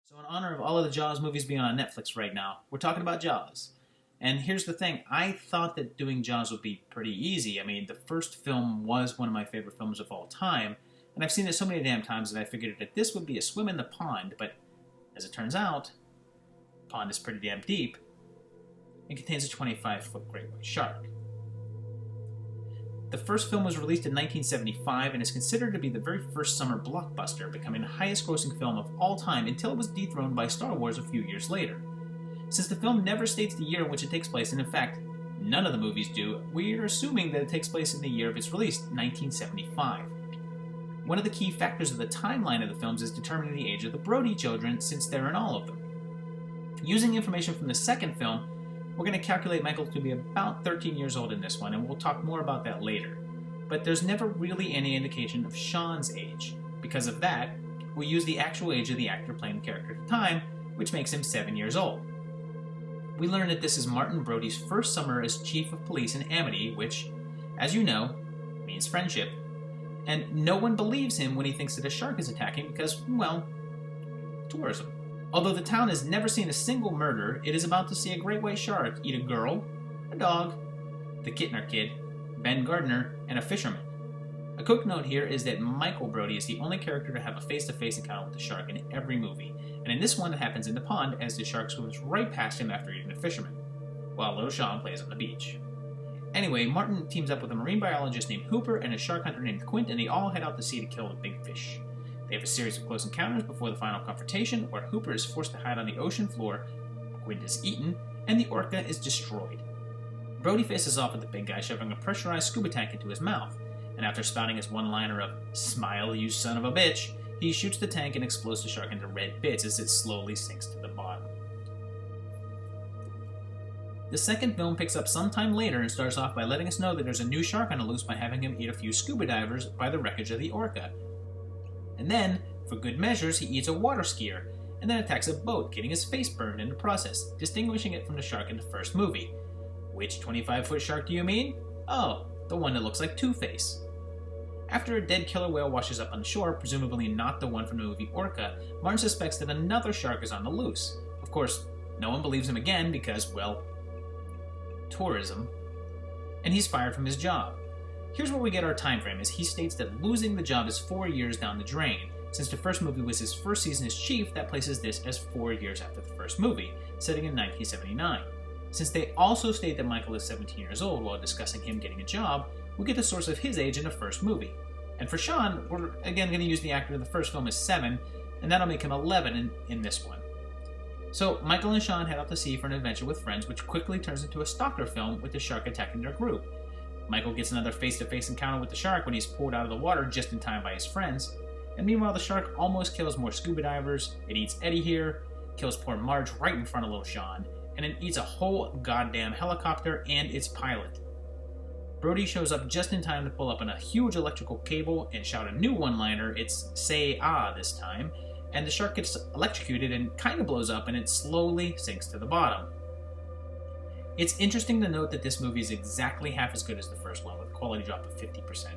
So, in honor of all of the Jaws movies being on Netflix right now, we're talking about Jaws. And here's the thing, I thought that doing Jaws would be pretty easy. I mean, the first film was one of my favorite films of all time, and I've seen it so many damn times that I figured that this would be a swim in the pond, but as it turns out, the pond is pretty damn deep and contains a 25-foot great white shark. The first film was released in 1975 and is considered to be the very first summer blockbuster, becoming the highest-grossing film of all time until it was dethroned by Star Wars a few years later. Since the film never states the year in which it takes place, and in fact, none of the movies do, we are assuming that it takes place in the year of its release, 1975. One of the key factors of the timeline of the films is determining the age of the Brody children, since they're in all of them. Using information from the second film, we're going to calculate Michael to be about 13 years old in this one, and we'll talk more about that later. But there's never really any indication of Sean's age. Because of that, we use the actual age of the actor playing the character at the time, which makes him 7 years old. We learn that this is Martin Brody's first summer as chief of police in Amity, which, as you know, means friendship. And no one believes him when he thinks that a shark is attacking because, well, tourism. Although the town has never seen a single murder, it is about to see a great white shark eat a girl, a dog, the Kittner kid, Ben Gardner, and a fisherman. A quick note here is that Michael Brody is the only character to have a face-to-face encounter with the shark in every movie, and in this one it happens in the pond as the shark swims right past him after eating the fisherman, while little Sean plays on the beach. Anyway, Martin teams up with a marine biologist named Hooper and a shark hunter named Quint, and they all head out to sea to kill the big fish. They have a series of close encounters before the final confrontation, where Hooper is forced to hide on the ocean floor, Quint is eaten, and the orca is destroyed. Brody faces off with the big guy, shoving a pressurized scuba tank into his mouth, and after spouting his one-liner of, "Smile, you son of a bitch," he shoots the tank and explodes the shark into red bits as it slowly sinks to the bottom. The second film picks up sometime later and starts off by letting us know that there's a new shark on the loose by having him eat a few scuba divers by the wreckage of the orca. And then, for good measures, he eats a water skier, and then attacks a boat, getting his face burned in the process, distinguishing it from the shark in the first movie. Which 25-foot shark do you mean? Oh, the one that looks like Two-Face. After a dead killer whale washes up on the shore, presumably not the one from the movie Orca, Martin suspects that another shark is on the loose. Of course, no one believes him again because, well, tourism. And he's fired from his job. Here's where we get our time frame, as he states that losing the job is 4 years down the drain. Since the first movie was his first season as chief, that places this as 4 years after the first movie, setting in 1979. Since they also state that Michael is 17 years old while discussing him getting a job, we get the source of his age in the first movie. And for Sean, we're again going to use the actor in the first film as 7, and that'll make him 11 in this one. So Michael and Sean head out to sea for an adventure with friends, which quickly turns into a stalker film with the shark attacking their group. Michael gets another face-to-face encounter with the shark when he's pulled out of the water just in time by his friends. And meanwhile, the shark almost kills more scuba divers, it eats Eddie here, kills poor Marge right in front of little Sean, and it eats a whole goddamn helicopter and its pilot. Brody shows up just in time to pull up on a huge electrical cable and shout a new one-liner, it's "say ah" this time, and the shark gets electrocuted and kind of blows up and it slowly sinks to the bottom. It's interesting to note that this movie is exactly half as good as the first one, with a quality drop of 50%.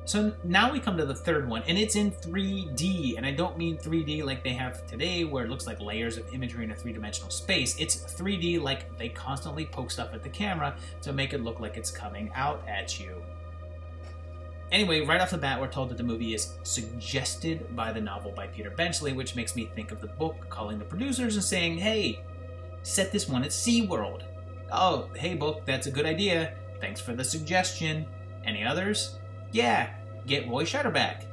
So now we come to the third one, and it's in 3D, and I don't mean 3D like they have today, where it looks like layers of imagery in a three-dimensional space. It's 3D like they constantly poke stuff at the camera to make it look like it's coming out at you. Anyway, right off the bat, we're told that the movie is suggested by the novel by Peter Benchley, which makes me think of the book calling the producers and saying, "Hey, set this one at SeaWorld." "Oh, hey book, that's a good idea. Thanks for the suggestion. Any others?" "Yeah, get Roy Scheider back."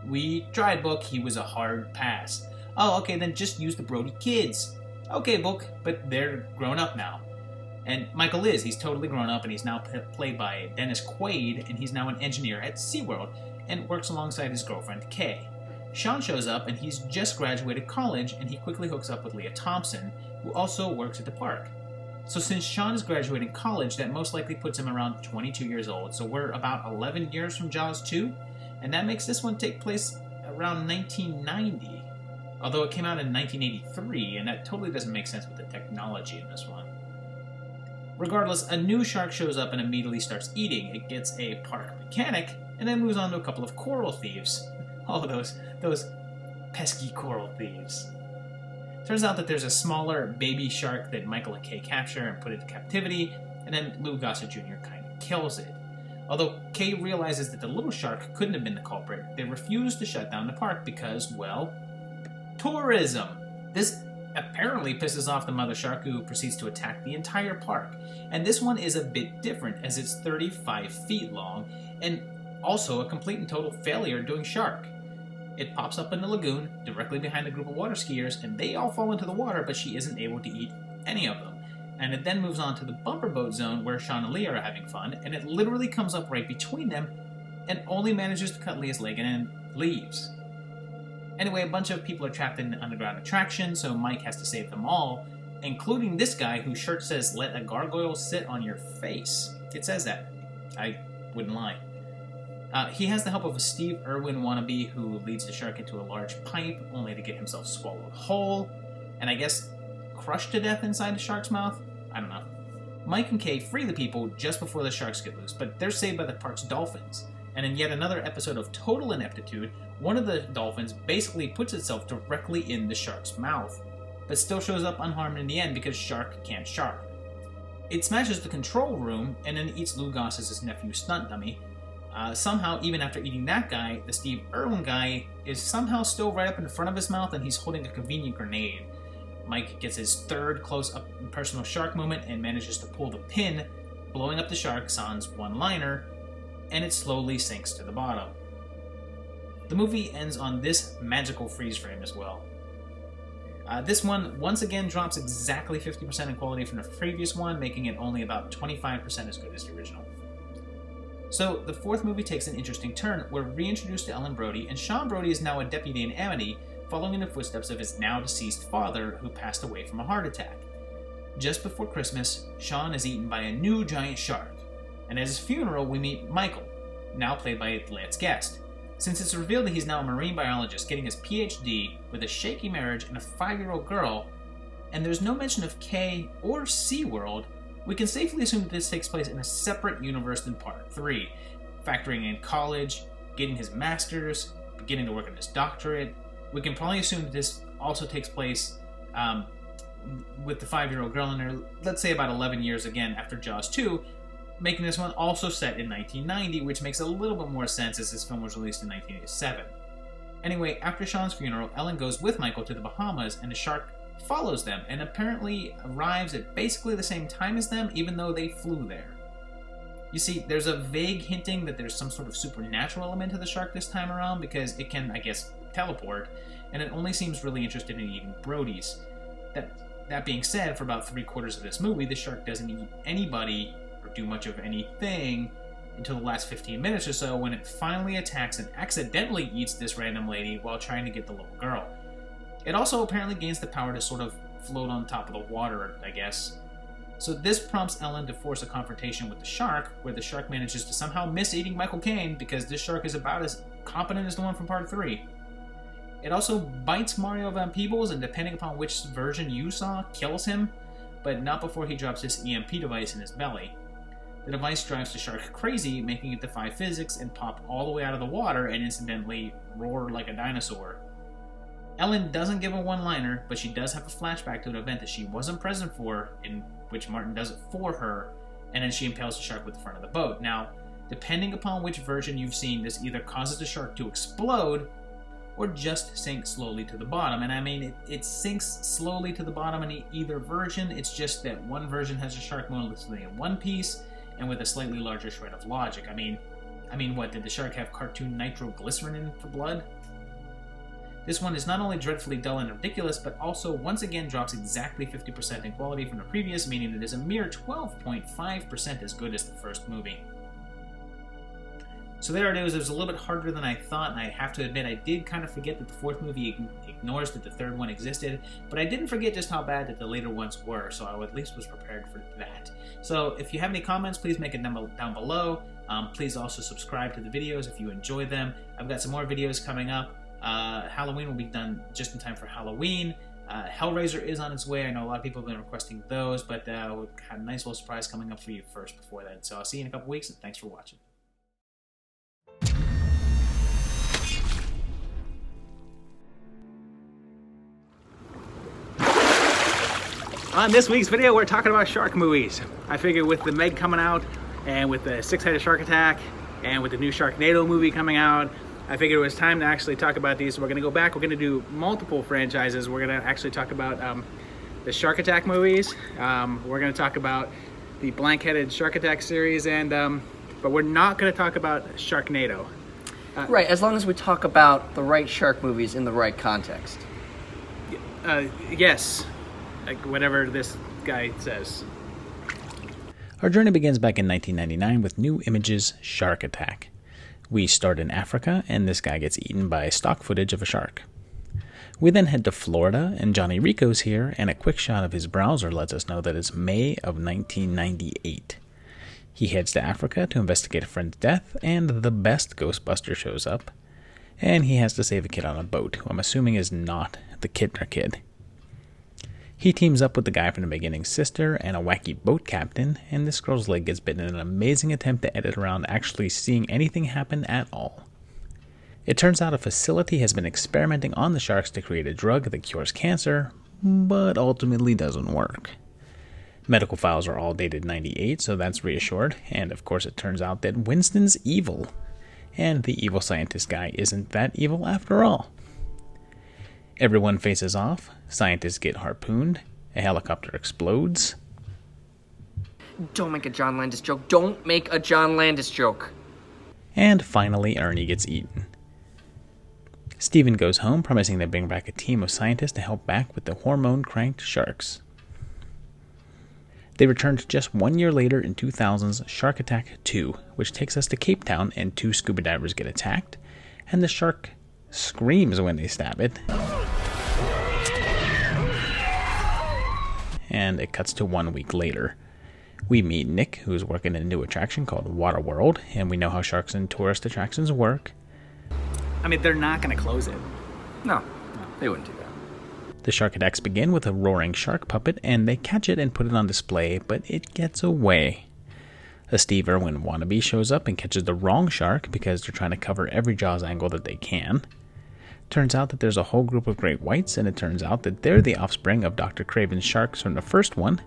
"We tried book, he was a hard pass." "Oh, okay, then just use the Brody kids." "Okay book, but they're grown up now." And Michael is, he's totally grown up and he's now played by Dennis Quaid, and he's now an engineer at SeaWorld and works alongside his girlfriend Kay. Sean shows up and he's just graduated college, and he quickly hooks up with Leah Thompson, who also works at the park. So since Sean is graduating college, that most likely puts him around 22 years old, so we're about 11 years from Jaws 2, and that makes this one take place around 1990, although it came out in 1983, and that totally doesn't make sense with the technology in this one. Regardless, a new shark shows up and immediately starts eating. It gets a park mechanic, and then moves on to a couple of coral thieves. Oh, those Pesky coral thieves. Turns out that there's a smaller baby shark that Michael and Kay capture and put into captivity, and then Lou Gossett Jr. kind of kills it. Although Kay realizes that the little shark couldn't have been the culprit, they refuse to shut down the park because, well, tourism. This apparently pisses off the mother shark, who proceeds to attack the entire park. And this one is a bit different, as it's 35 feet long, and also a complete and total failure doing shark. It pops up in the lagoon, directly behind a group of water skiers, and they all fall into the water, but she isn't able to eat any of them. And it then moves on to the bumper boat zone, where Sean and Leah are having fun, and it literally comes up right between them, and only manages to cut Leah's leg and leaves. Anyway, a bunch of people are trapped in an underground attraction, so Mike has to save them all, including this guy whose shirt says, "Let a gargoyle sit on your face." It says that. I wouldn't lie. He has the help of a Steve Irwin wannabe who leads the shark into a large pipe, only to get himself swallowed whole, and I guess crushed to death inside the shark's mouth? I don't know. Mike and Kay free the people just before the sharks get loose, but they're saved by the park's dolphins. And in yet another episode of total ineptitude, one of the dolphins basically puts itself directly in the shark's mouth, but still shows up unharmed in the end because shark can't shark. It smashes the control room and then eats Lou Goss's nephew's stunt dummy. Somehow, even after eating that guy, the Steve Irwin guy is somehow still right up in front of his mouth, and he's holding a convenient grenade. Mike gets his third close-up personal shark moment and manages to pull the pin, blowing up the shark sans one-liner, and it slowly sinks to the bottom. The movie ends on this magical freeze frame as well. This one once again drops exactly 50% in quality from the previous one, making it only about 25% as good as the original. So, the fourth movie takes an interesting turn. We're reintroduced to Ellen Brody, and Sean Brody is now a deputy in Amity, following in the footsteps of his now-deceased father, who passed away from a heart attack. Just before Christmas, Sean is eaten by a new giant shark, and at his funeral we meet Michael, now played by Lance Guest. Since it's revealed that he's now a marine biologist getting his PhD with a shaky marriage and a 5-year-old girl, and there's no mention of K or SeaWorld, we can safely assume that this takes place in a separate universe than Part 3, factoring in college, getting his master's, beginning to work on his doctorate. We can probably assume that this also takes place with the 5-year-old girl in there, let's say about 11 years again after Jaws 2, making this one also set in 1990, which makes a little bit more sense as this film was released in 1987. Anyway, after Sean's funeral, Ellen goes with Michael to the Bahamas, and the shark follows them, and apparently arrives at basically the same time as them, even though they flew there. You see, there's a vague hinting that there's some sort of supernatural element to the shark this time around, because it can, I guess, teleport, and it only seems really interested in eating Brodies. That being said, for about 3/4 of this movie, the shark doesn't eat anybody or do much of anything until the last 15 minutes or so, when it finally attacks and accidentally eats this random lady while trying to get the little girl. It also apparently gains the power to sort of float on top of the water, I guess. So this prompts Ellen to force a confrontation with the shark, where the shark manages to somehow miss eating Michael Caine, because this shark is about as competent as the one from Part 3. It also bites Mario Van Peebles, and depending upon which version you saw, kills him, but not before he drops his EMP device in his belly. The device drives the shark crazy, making it defy physics and pop all the way out of the water and incidentally roar like a dinosaur. Ellen doesn't give a one-liner, but she does have a flashback to an event that she wasn't present for, in which Martin does it for her, and then she impales the shark with the front of the boat. Now, depending upon which version you've seen, this either causes the shark to explode or just sink slowly to the bottom. And I mean, it sinks slowly to the bottom in either version. It's just that one version has a shark mostly in one piece and with a slightly larger shred of logic. I mean, what, did the shark have cartoon nitroglycerin in for blood? This one is not only dreadfully dull and ridiculous, but also once again drops exactly 50% in quality from the previous, meaning it is a mere 12.5% as good as the first movie. So there it is. It was a little bit harder than I thought, and I have to admit I did kind of forget that the fourth movie ignores that the third one existed, but I didn't forget just how bad that the later ones were, so I at least was prepared for that. So if you have any comments, please make it down below. Please also subscribe to the videos if you enjoy them. I've got some more videos coming up. Halloween will be done just in time for Halloween. Hellraiser is on its way. I know a lot of people have been requesting those, but we've had a nice little surprise coming up for you first before that. So I'll see you in a couple weeks, and thanks for watching. On this week's video, we're talking about shark movies. I figured with the Meg coming out, and with the Six-Headed Shark Attack, and with the new Sharknado movie coming out, I figured it was time to actually talk about these. So we're going to go back, we're going to do multiple franchises. We're going to actually talk about the Shark Attack movies. We're going to talk about the Blank-Headed Shark Attack series, and but we're not going to talk about Sharknado. Right, as long as we talk about the right shark movies in the right context. Yes. Like whatever this guy says. Our journey begins back in 1999 with New Image's Shark Attack. We start in Africa, and this guy gets eaten by stock footage of a shark. We then head to Florida, and Johnny Rico's here, and a quick shot of his browser lets us know that it's May of 1998. He heads to Africa to investigate a friend's death, and the best Ghostbuster shows up, and he has to save a kid on a boat, who I'm assuming is not the Kidner kid. He teams up with the guy from the beginning's sister and a wacky boat captain, and this girl's leg gets bitten in an amazing attempt to edit around actually seeing anything happen at all. It turns out a facility has been experimenting on the sharks to create a drug that cures cancer, but ultimately doesn't work. Medical files are all dated 98, so that's reassured, and of course it turns out that Winston's evil, and the evil scientist guy isn't that evil after all. Everyone faces off, scientists get harpooned, a helicopter explodes. Don't make a John Landis joke. Don't make a John Landis joke. And finally, Ernie gets eaten. Steven goes home, promising they bring back a team of scientists to help back with the hormone-cranked sharks. They returned just 1 year later in 2000's Shark Attack 2, which takes us to Cape Town, and 2 scuba divers get attacked, and the shark screams when they stab it. And it cuts to 1 week later. We meet Nick, who's working in a new attraction called Water World, and we know how sharks and tourist attractions work. I mean, they're not going to close it. No, they wouldn't do that. The shark attacks begin with a roaring shark puppet, and they catch it and put it on display, but it gets away. A Steve Irwin wannabe shows up and catches the wrong shark because they're trying to cover every Jaws angle that they can. Turns out that there's a whole group of great whites, and it turns out that they're the offspring of Dr. Craven's sharks from the first one,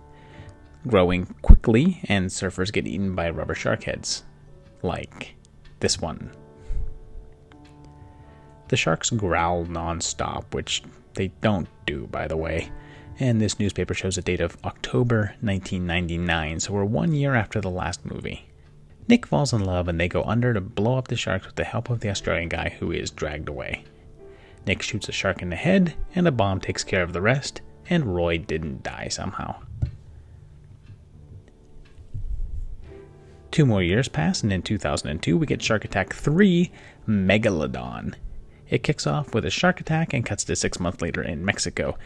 growing quickly, and surfers get eaten by rubber shark heads. Like this one. The sharks growl non-stop, which they don't do, by the way. And this newspaper shows a date of October 1999, so we're 1 year after the last movie. Nick falls in love, and they go under to blow up the sharks with the help of the Australian guy who is dragged away. Nick shoots a shark in the head, and a bomb takes care of the rest, and Roy didn't die somehow. 2 more years pass, and in 2002 we get Shark Attack 3, Megalodon. It kicks off with a shark attack and cuts to 6 months later in Mexico.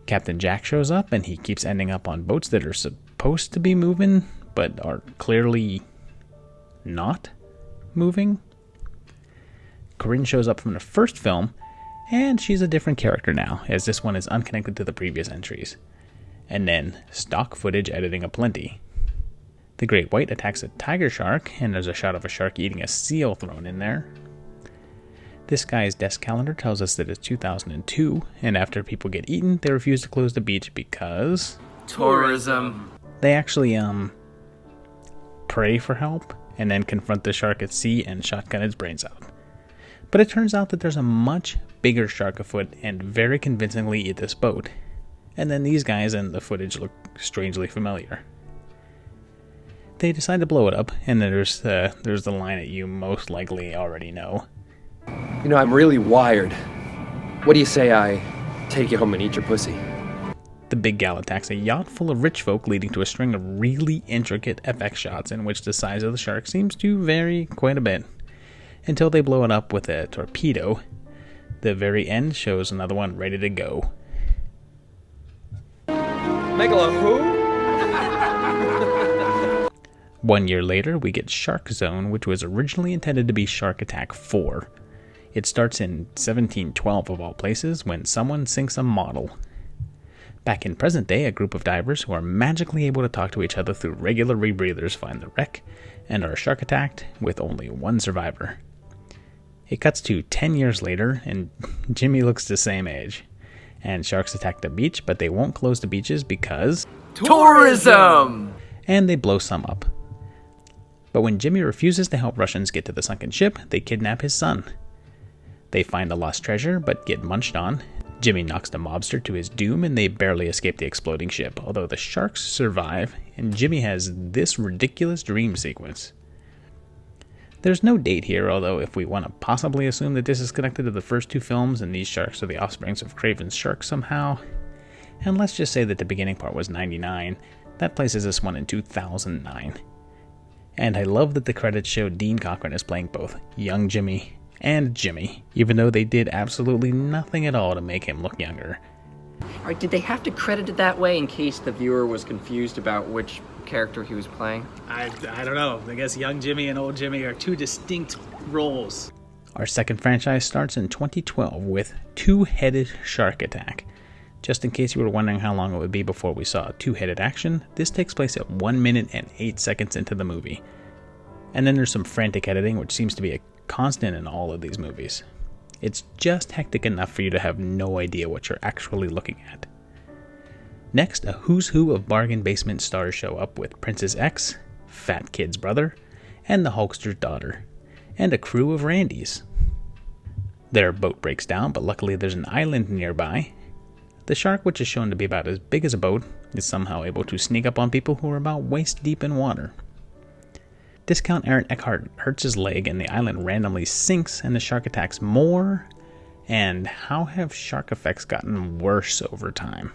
Captain Jack shows up, and he keeps ending up on boats that are supposed to be moving, but are clearly not moving. Corinne shows up from the first film, and she's a different character now, as this one is unconnected to the previous entries. And then, stock footage editing aplenty. The great white attacks a tiger shark, and there's a shot of a shark eating a seal thrown in there. This guy's desk calendar tells us that it's 2002, and after people get eaten, they refuse to close the beach because... tourism. They actually, pray for help, and then confront the shark at sea and shotgun its brains out. But it turns out that there's a much bigger shark afoot and very convincingly eat this boat. And then these guys in the footage look strangely familiar. They decide to blow it up, and then there's the line that you most likely already know. You know, I'm really wired. What do you say I take you home and eat your pussy? The big gal attacks a yacht full of rich folk, leading to a string of really intricate FX shots in which the size of the shark seems to vary quite a bit, until they blow it up with a torpedo. The very end shows another one ready to go. Megalo who? 1 year later, we get Shark Zone, which was originally intended to be Shark Attack 4. It starts in 1712 of all places, when someone sinks a model. Back in present day, a group of divers who are magically able to talk to each other through regular rebreathers find the wreck, and are shark attacked with only one survivor. It cuts to 10 years later, and Jimmy looks the same age. And sharks attack the beach, but they won't close the beaches because... Tourism! And they blow some up. But when Jimmy refuses to help Russians get to the sunken ship, they kidnap his son. They find a lost treasure, but get munched on. Jimmy knocks the mobster to his doom, and they barely escape the exploding ship, although the sharks survive, and Jimmy has this ridiculous dream sequence. There's no date here, although if we want to possibly assume that this is connected to the first two films, and these sharks are the offsprings of Craven's shark somehow, and let's just say that the beginning part was 99, that places this one in 2009. And I love that the credits show Dean Cochran as playing both young Jimmy and Jimmy, even though they did absolutely nothing at all to make him look younger. Alright, did they have to credit it that way in case the viewer was confused about which character he was playing? I don't know. I guess young Jimmy and old Jimmy are two distinct roles. Our second franchise starts in 2012 with Two-Headed Shark Attack. Just in case you were wondering how long it would be before we saw two-headed action, this takes place at 1 minute and 8 seconds into the movie. And then there's some frantic editing, which seems to be a constant in all of these movies. It's just hectic enough for you to have no idea what you're actually looking at. Next, a who's who of bargain basement stars show up with Princess X, Fat Kid's brother, and the Hulkster's daughter, and a crew of Randys. Their boat breaks down, but luckily there's an island nearby. The shark, which is shown to be about as big as a boat, is somehow able to sneak up on people who are about waist deep in water. Discount Aaron Eckhart hurts his leg and the island randomly sinks and the shark attacks more. And how have shark effects gotten worse over time?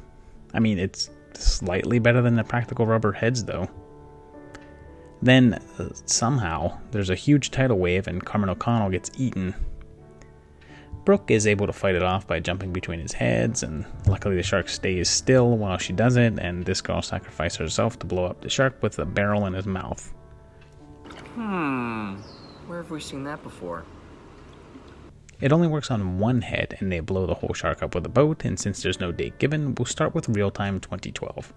I mean, it's slightly better than the practical rubber heads though. Then, somehow, there's a huge tidal wave and Carmen O'Connell gets eaten. Brooke is able to fight it off by jumping between his heads, and luckily the shark stays still while she does it, and this girl sacrifices herself to blow up the shark with a barrel in his mouth. Where have we seen that before? It only works on one head, and they blow the whole shark up with a boat, and since there's no date given, we'll start with real-time 2012.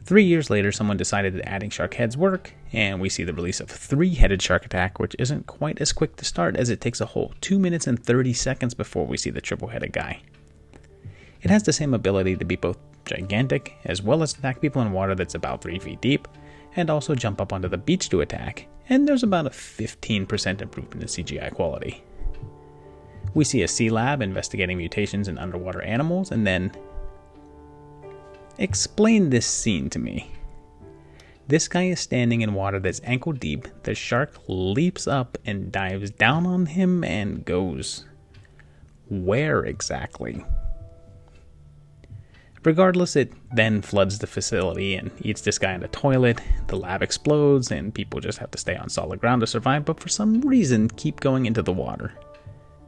3 years later, someone decided that adding shark heads work, and we see the release of Three-Headed Shark Attack, which isn't quite as quick to start as it takes a whole 2 minutes and 30 seconds before we see the triple-headed guy. It has the same ability to be both gigantic, as well as attack people in water that's about 3 feet deep, and also jump up onto the beach to attack, and there's about a 15% improvement in CGI quality. We see a sea lab investigating mutations in underwater animals, and then... Explain this scene to me. This guy is standing in water that's ankle deep, the shark leaps up and dives down on him and goes... where exactly? Regardless, it then floods the facility and eats this guy in the toilet, the lab explodes, and people just have to stay on solid ground to survive, but for some reason keep going into the water.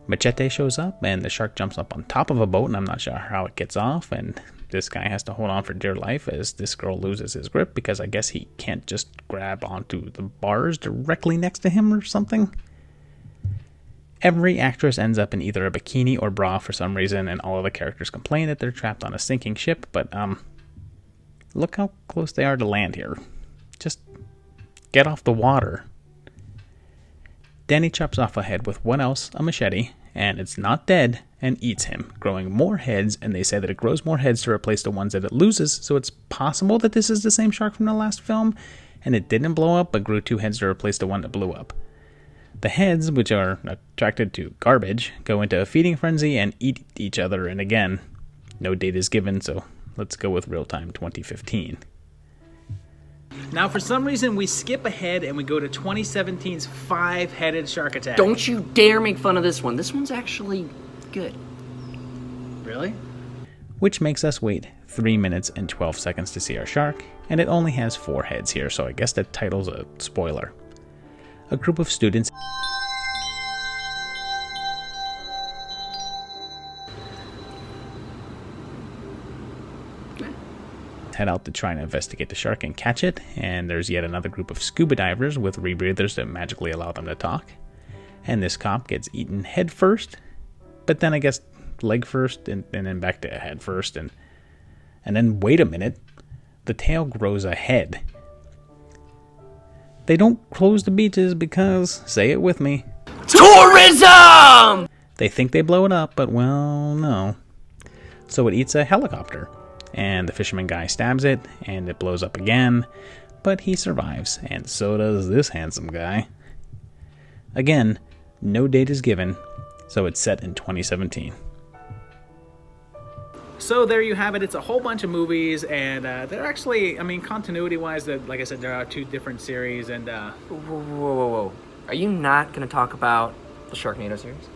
Machete shows up, and the shark jumps up on top of a boat, and I'm not sure how it gets off, and this guy has to hold on for dear life as this girl loses his grip, because I guess he can't just grab onto the bars directly next to him or something. Every actress ends up in either a bikini or bra for some reason, and all of the characters complain that they're trapped on a sinking ship, but, look how close they are to land here. Just get off the water. Danny chops off a head with what else? A machete, and it's not dead, and eats him, growing more heads, and they say that it grows more heads to replace the ones that it loses, so it's possible that this is the same shark from the last film, and it didn't blow up, but grew 2 heads to replace the one that blew up. The heads, which are attracted to garbage, go into a feeding frenzy and eat each other, and again, no date is given, so let's go with real-time 2015. Now, for some reason, we skip ahead and we go to 2017's Five-Headed Shark Attack. Don't you dare make fun of this one. This one's actually good. Really? Which makes us wait 3 minutes and 12 seconds to see our shark, and it only has 4 heads here, so I guess the title's a spoiler. A group of students head out to try and investigate the shark and catch it, and there's yet another group of scuba divers with rebreathers that magically allow them to talk. And this cop gets eaten head first, but then I guess leg first, and then back to head first, and then wait a minute, the tail grows a head. They don't close the beaches because, say it with me, tourism! They think they blow it up, but well, no. So it eats a helicopter, and the fisherman guy stabs it, and it blows up again, but he survives, and so does this handsome guy. Again, no date is given, so it's set in 2017. So there you have it. It's a whole bunch of movies, and they're actually, continuity-wise, like I said, there are 2 different series, and... Whoa. Are you not going to talk about the Sharknado series?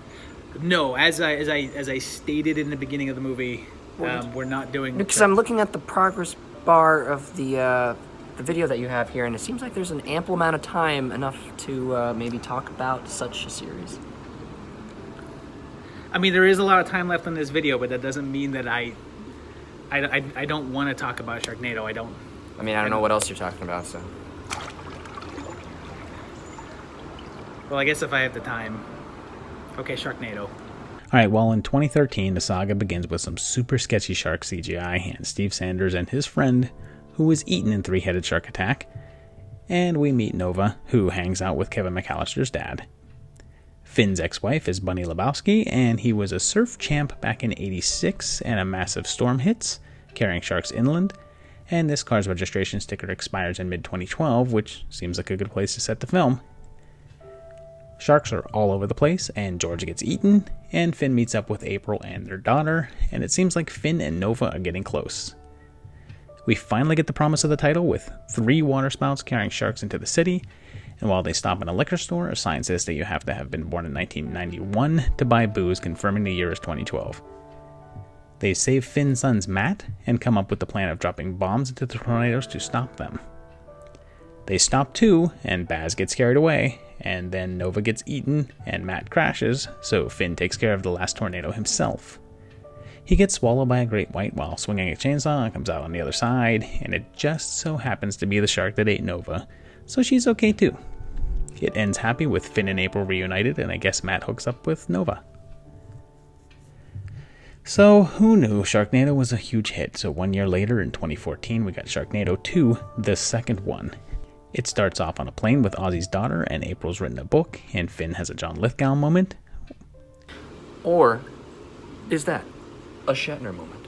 No, as I stated in the beginning of the movie, we're not doing... Because I'm looking at the progress bar of the video that you have here, and it seems like there's an ample amount of time, enough to maybe talk about such a series. There is a lot of time left in this video, but that doesn't mean that I don't want to talk about Sharknado. I don't know what else you're talking about, so... Well, I guess if I have the time. Okay, Sharknado. Alright, well, in 2013, the saga begins with some super sketchy shark CGI and Steve Sanders and his friend, who was eaten in three-headed shark attack. And we meet Nova, who hangs out with Kevin McAllister's dad. Finn's ex-wife is Bunny Lebowski, and he was a surf champ back in '86, and a massive storm hits, carrying sharks inland, and this car's registration sticker expires in mid-2012, which seems like a good place to set the film. Sharks are all over the place, and George gets eaten, and Finn meets up with April and their daughter, and it seems like Finn and Nova are getting close. We finally get the promise of the title with 3 waterspouts carrying sharks into the city, and while they stop in a liquor store, a sign says that you have to have been born in 1991 to buy booze, confirming the year is 2012. They save Finn's sons Matt, and come up with the plan of dropping bombs into the tornadoes to stop them. They stop too, and Baz gets carried away, and then Nova gets eaten, and Matt crashes, so Finn takes care of the last tornado himself. He gets swallowed by a great white while swinging a chainsaw and comes out on the other side, and it just so happens to be the shark that ate Nova, so she's okay too. It ends happy with Finn and April reunited, and I guess Matt hooks up with Nova. So, who knew Sharknado was a huge hit? So 1 year later, in 2014, we got Sharknado 2, the second one. It starts off on a plane with Ozzy's daughter, and April's written a book, and Finn has a John Lithgow moment. Or is that a Shatner moment?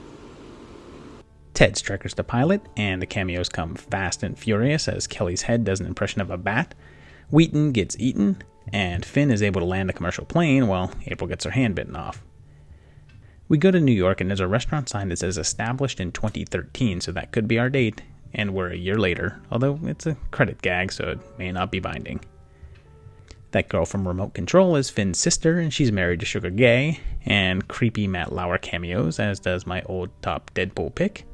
Ted Strecker's the pilot, and the cameos come fast and furious as Kelly's head does an impression of a bat. Wheaton gets eaten, and Finn is able to land a commercial plane while April gets her hand bitten off. We go to New York, and there's a restaurant sign that says established in 2013, so that could be our date, and we're a year later, although it's a credit gag, so it may not be binding. That girl from Remote Control is Finn's sister, and she's married to Sugar Gay, and creepy Matt Lauer cameos, as does my old top Deadpool pick.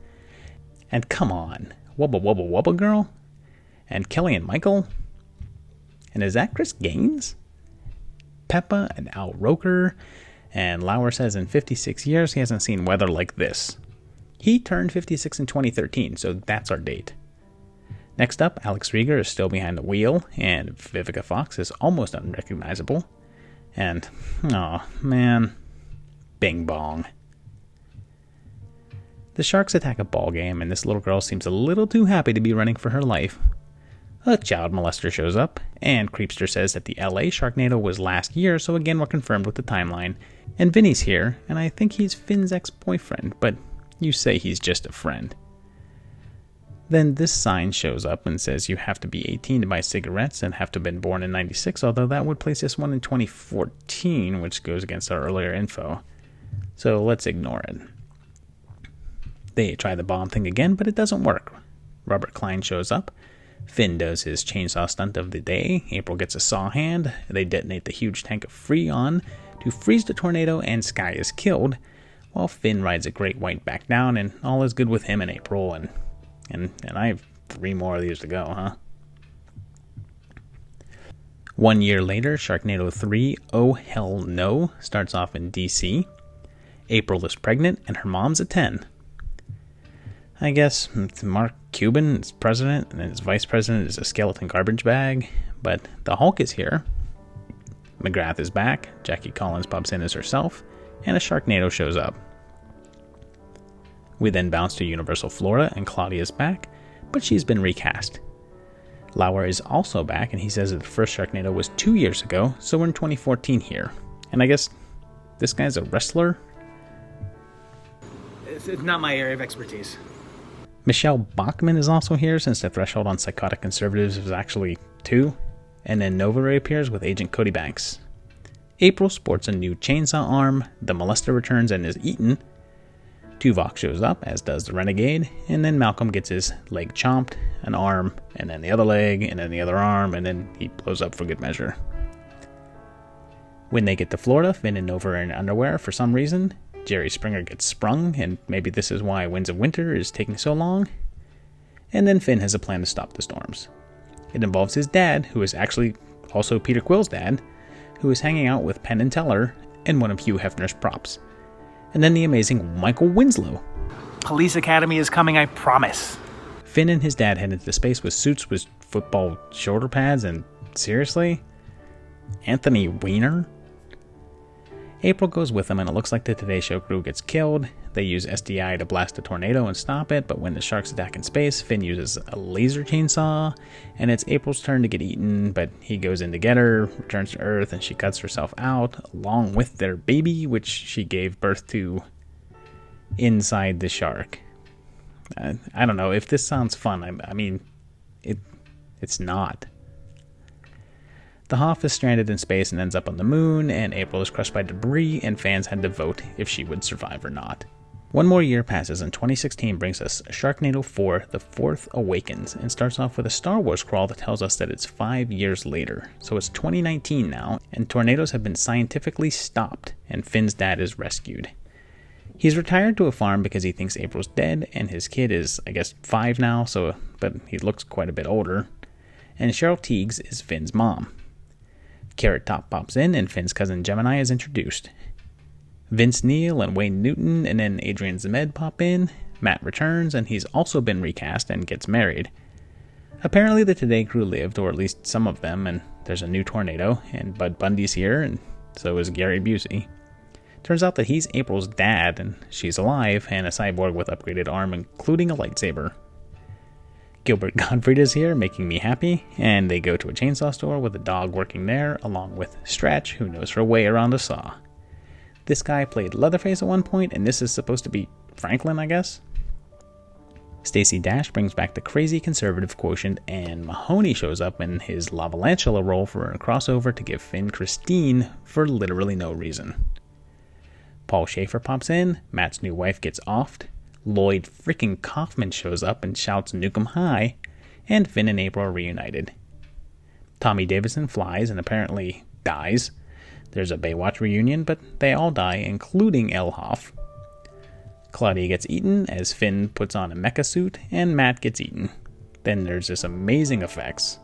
And come on, Wubba Wubba Wubba Girl? And Kelly and Michael? And is that Chris Gaines? Peppa and Al Roker, and Lauer says in 56 years he hasn't seen weather like this. He turned 56 in 2013, so that's our date. Next up, Alex Rieger is still behind the wheel, and Vivica Fox is almost unrecognizable. And, oh man, Bing Bong. The sharks attack a ball game, and this little girl seems a little too happy to be running for her life. A child molester shows up, and Creepster says that the LA Sharknado was last year, so again we're confirmed with the timeline. And Vinny's here, and I think he's Finn's ex-boyfriend, but you say he's just a friend. Then this sign shows up and says you have to be 18 to buy cigarettes and have to have been born in 96, although that would place this one in 2014, which goes against our earlier info. So let's ignore it. They try the bomb thing again, but it doesn't work. Robert Klein shows up. Finn does his chainsaw stunt of the day. April gets a saw hand. They detonate the huge tank of Freon to freeze the tornado, and Sky is killed, while Finn rides a great white back down, and all is good with him and April, and I have 3 more of these to go, huh? 1 year later, Sharknado 3, Oh Hell No, starts off in DC. April is pregnant, and her mom's a 10. I guess Mark Cuban is president, and his vice president is a skeleton garbage bag, but the Hulk is here. McGrath is back, Jackie Collins pops in as herself, and a Sharknado shows up. We then bounce to Universal Florida, and Claudia's back, but she's been recast. Lauer is also back, and he says that the first Sharknado was 2 years ago, so we're in 2014 here. And I guess This guy's a wrestler? It's not my area of expertise. Michelle Bachmann is also here, since the threshold on psychotic conservatives is actually 2. And then Nova reappears with Agent Cody Banks. April sports a new chainsaw arm, the molester returns and is eaten. Tuvok shows up, as does the Renegade, and then Malcolm gets his leg chomped, an arm, and then the other leg, and then the other arm, and then he blows up for good measure. When they get to Florida, Finn and Nova are in underwear for some reason. Jerry Springer gets sprung, and maybe this is why Winds of Winter is taking so long. And then Finn has a plan to stop the storms. It involves his dad, who is actually also Peter Quill's dad, who is hanging out with Penn and Teller and one of Hugh Hefner's props. And then the amazing Michael Winslow. Police Academy is coming, I promise. Finn and his dad head into space with suits with football shoulder pads, and seriously? Anthony Weiner? April goes with them, and it looks like the Today Show crew gets killed. They use SDI to blast a tornado and stop it, but when the sharks attack in space, Finn uses a laser chainsaw, and it's April's turn to get eaten, but he goes in to get her, returns to Earth, and she cuts herself out, along with their baby, which she gave birth to inside the shark. I don't know, if this sounds fun, I mean, it's not. The Hoff is stranded in space and ends up on the moon, and April is crushed by debris, and fans had to vote if she would survive or not. One more year passes, and 2016 brings us Sharknado 4, The Fourth Awakens, and starts off with a Star Wars crawl that tells us that it's 5 years later. So it's 2019 now, and tornadoes have been scientifically stopped, and Finn's dad is rescued. He's retired to a farm because he thinks April's dead, and his kid is, I guess, 5 now, but he looks quite a bit older. And Cheryl Teagues is Finn's mom. Carrot Top pops in, and Finn's cousin Gemini is introduced. Vince Neil and Wayne Newton and then Adrian Zemed pop in. Matt returns, and he's also been recast and gets married. Apparently the Today crew lived, or at least some of them, and there's a new tornado, and Bud Bundy's here, and so is Gary Busey. Turns out that he's April's dad, and she's alive, and a cyborg with upgraded arm, including a lightsaber. Gilbert Gottfried is here, making me happy, and they go to a chainsaw store with a dog working there, along with Stretch, who knows her way around a saw. This guy played Leatherface at one point, and this is supposed to be Franklin, I guess? Stacey Dash brings back the crazy conservative quotient, and Mahoney shows up in his La Valantula role for a crossover to give Finn Christine for literally no reason. Paul Schaefer pops in, Matt's new wife gets offed, Lloyd freaking Kaufman shows up and shouts "Nuke 'em high," and Finn and April are reunited. Tommy Davidson flies and apparently dies. There's a Baywatch reunion, but they all die, including El Hoff. Claudia gets eaten as Finn puts on a mecha suit, and Matt gets eaten. Then there's this amazing effects.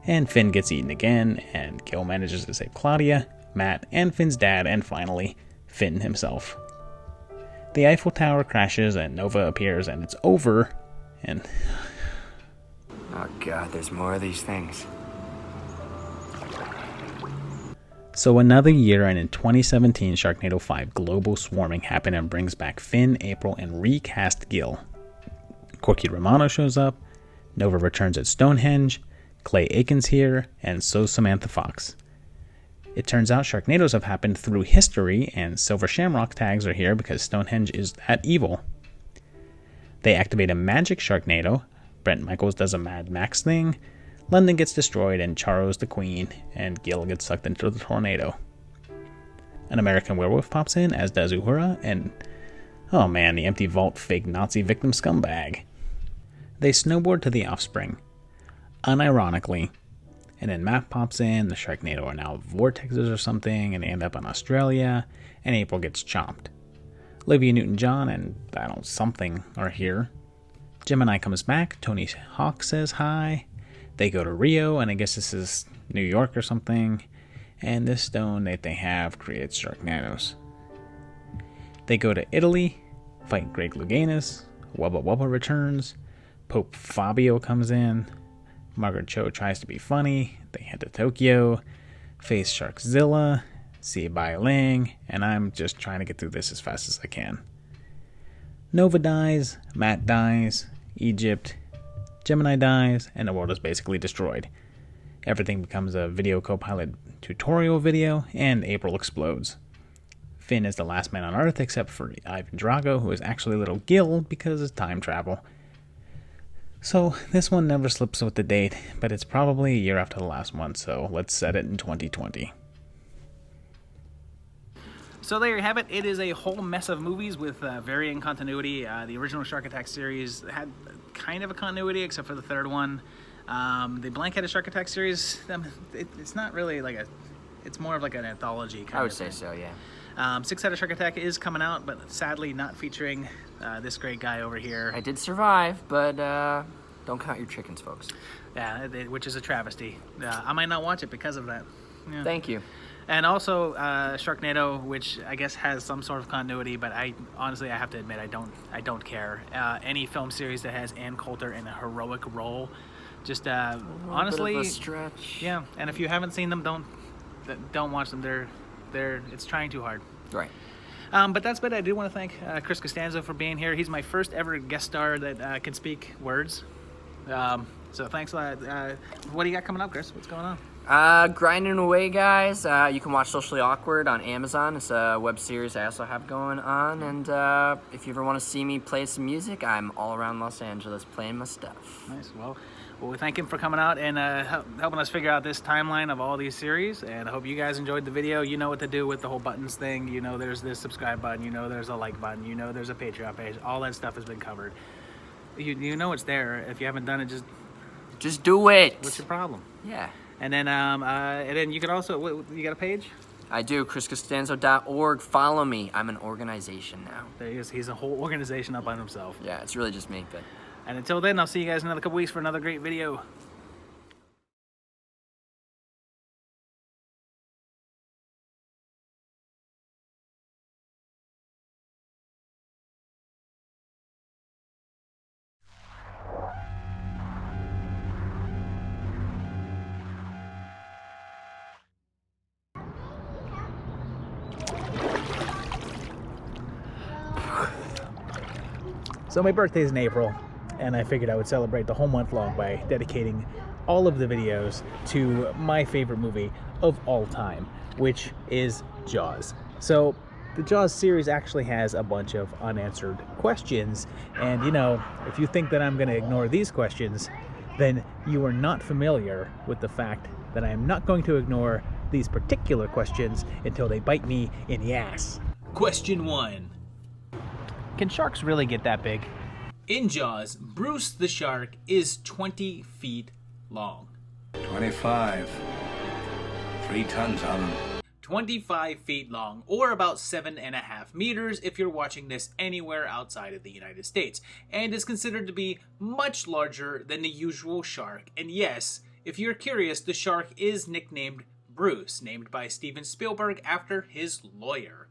And Finn gets eaten again, and Gil manages to save Claudia, Matt, and Finn's dad, and finally, Finn himself. The Eiffel Tower crashes, and Nova appears, and it's over, and... Oh god, there's more of these things. So another year, and in 2017, Sharknado 5 Global Swarming happened and brings back Finn, April, and recast Gil. Corky Romano shows up, Nova returns at Stonehenge, Clay Aiken's here, and so's Samantha Fox. It turns out Sharknadoes have happened through history, and Silver Shamrock tags are here because Stonehenge is that evil. They activate a magic Sharknado, Brent Michaels does a Mad Max thing, London gets destroyed, and Charo's the queen, and Gil gets sucked into the tornado. An American Werewolf pops in, as does Uhura, and oh man, the empty vault fake Nazi victim scumbag. They snowboard to the Offspring. Unironically, and then Matt pops in, the Sharknado are now vortexes or something, and they end up in Australia, and April gets chomped. Olivia Newton-John and, something are here. Gemini comes back, Tony Hawk says hi, they go to Rio, and I guess this is New York or something, and this stone that they have creates Sharknadoes. They go to Italy, fight Greg Louganis, Wubba Wubba returns, Pope Fabio comes in, Margaret Cho tries to be funny, they head to Tokyo, face Sharkzilla, see Bai Ling, and I'm just trying to get through this as fast as I can. Nova dies, Matt dies, Egypt, Gemini dies, and the world is basically destroyed. Everything becomes a video copilot tutorial video, and April explodes. Finn is the last man on Earth except for Ivan Drago, who is actually little Gil because of time travel. So this one never slips with the date, but it's probably a year after the last one, so let's set it in 2020. So there you have it. It is a whole mess of movies with varying continuity. The original Shark Attack series had kind of a continuity, except for the third one. The Blank-Headed Shark Attack series, it's not really like a... It's more of like an anthology kind of I would thing. say so, yeah. Six-Headed Shark Attack is coming out, but sadly not featuring this great guy over here. I did survive, but don't count your chickens, folks. Yeah, which is a travesty. I might not watch it because of that. Yeah. Thank you. And also Sharknado, which I guess has some sort of continuity, but I honestly have to admit I don't care. Any film series that has Ann Coulter in a heroic role, just honestly, bit of a stretch. Yeah. And if you haven't seen them, don't watch them. It's trying too hard. Right. But that's it. I do want to thank Chris Costanzo for being here. He's my first ever guest star that can speak words. So thanks a lot. What do you got coming up, Chris? What's going on? Grinding away, guys. You can watch Socially Awkward on Amazon. It's a web series I also have going on. And if you ever want to see me play some music, I'm all around Los Angeles playing my stuff. Nice. Well, we thank him for coming out and helping us figure out this timeline of all these series. And I hope you guys enjoyed the video. You know what to do with the whole buttons thing. You know there's this subscribe button. You know there's a like button. You know there's a Patreon page. All that stuff has been covered. You know it's there. If you haven't done it, just do it. What's your problem? Yeah. And then you can also, you got a page? I do, chriscostanzo.org. Follow me. I'm an organization now. There he is. He's a whole organization up on himself. Yeah, it's really just me. But. And until then, I'll see you guys in another couple weeks for another great video. So my birthday's in April, and I figured I would celebrate the whole month long by dedicating all of the videos to my favorite movie of all time, which is Jaws. So the Jaws series actually has a bunch of unanswered questions, and if you think that I'm going to ignore these questions, then you are not familiar with the fact that I am not going to ignore these particular questions until they bite me in the ass. Question 1. Can sharks really get that big? In Jaws, Bruce the shark is 20 feet long. 25. 3 tons on him. 25 feet long, or about 7.5 meters if you're watching this anywhere outside of the United States, and is considered to be much larger than the usual shark. And yes, if you're curious, the shark is nicknamed Bruce, named by Steven Spielberg after his lawyer.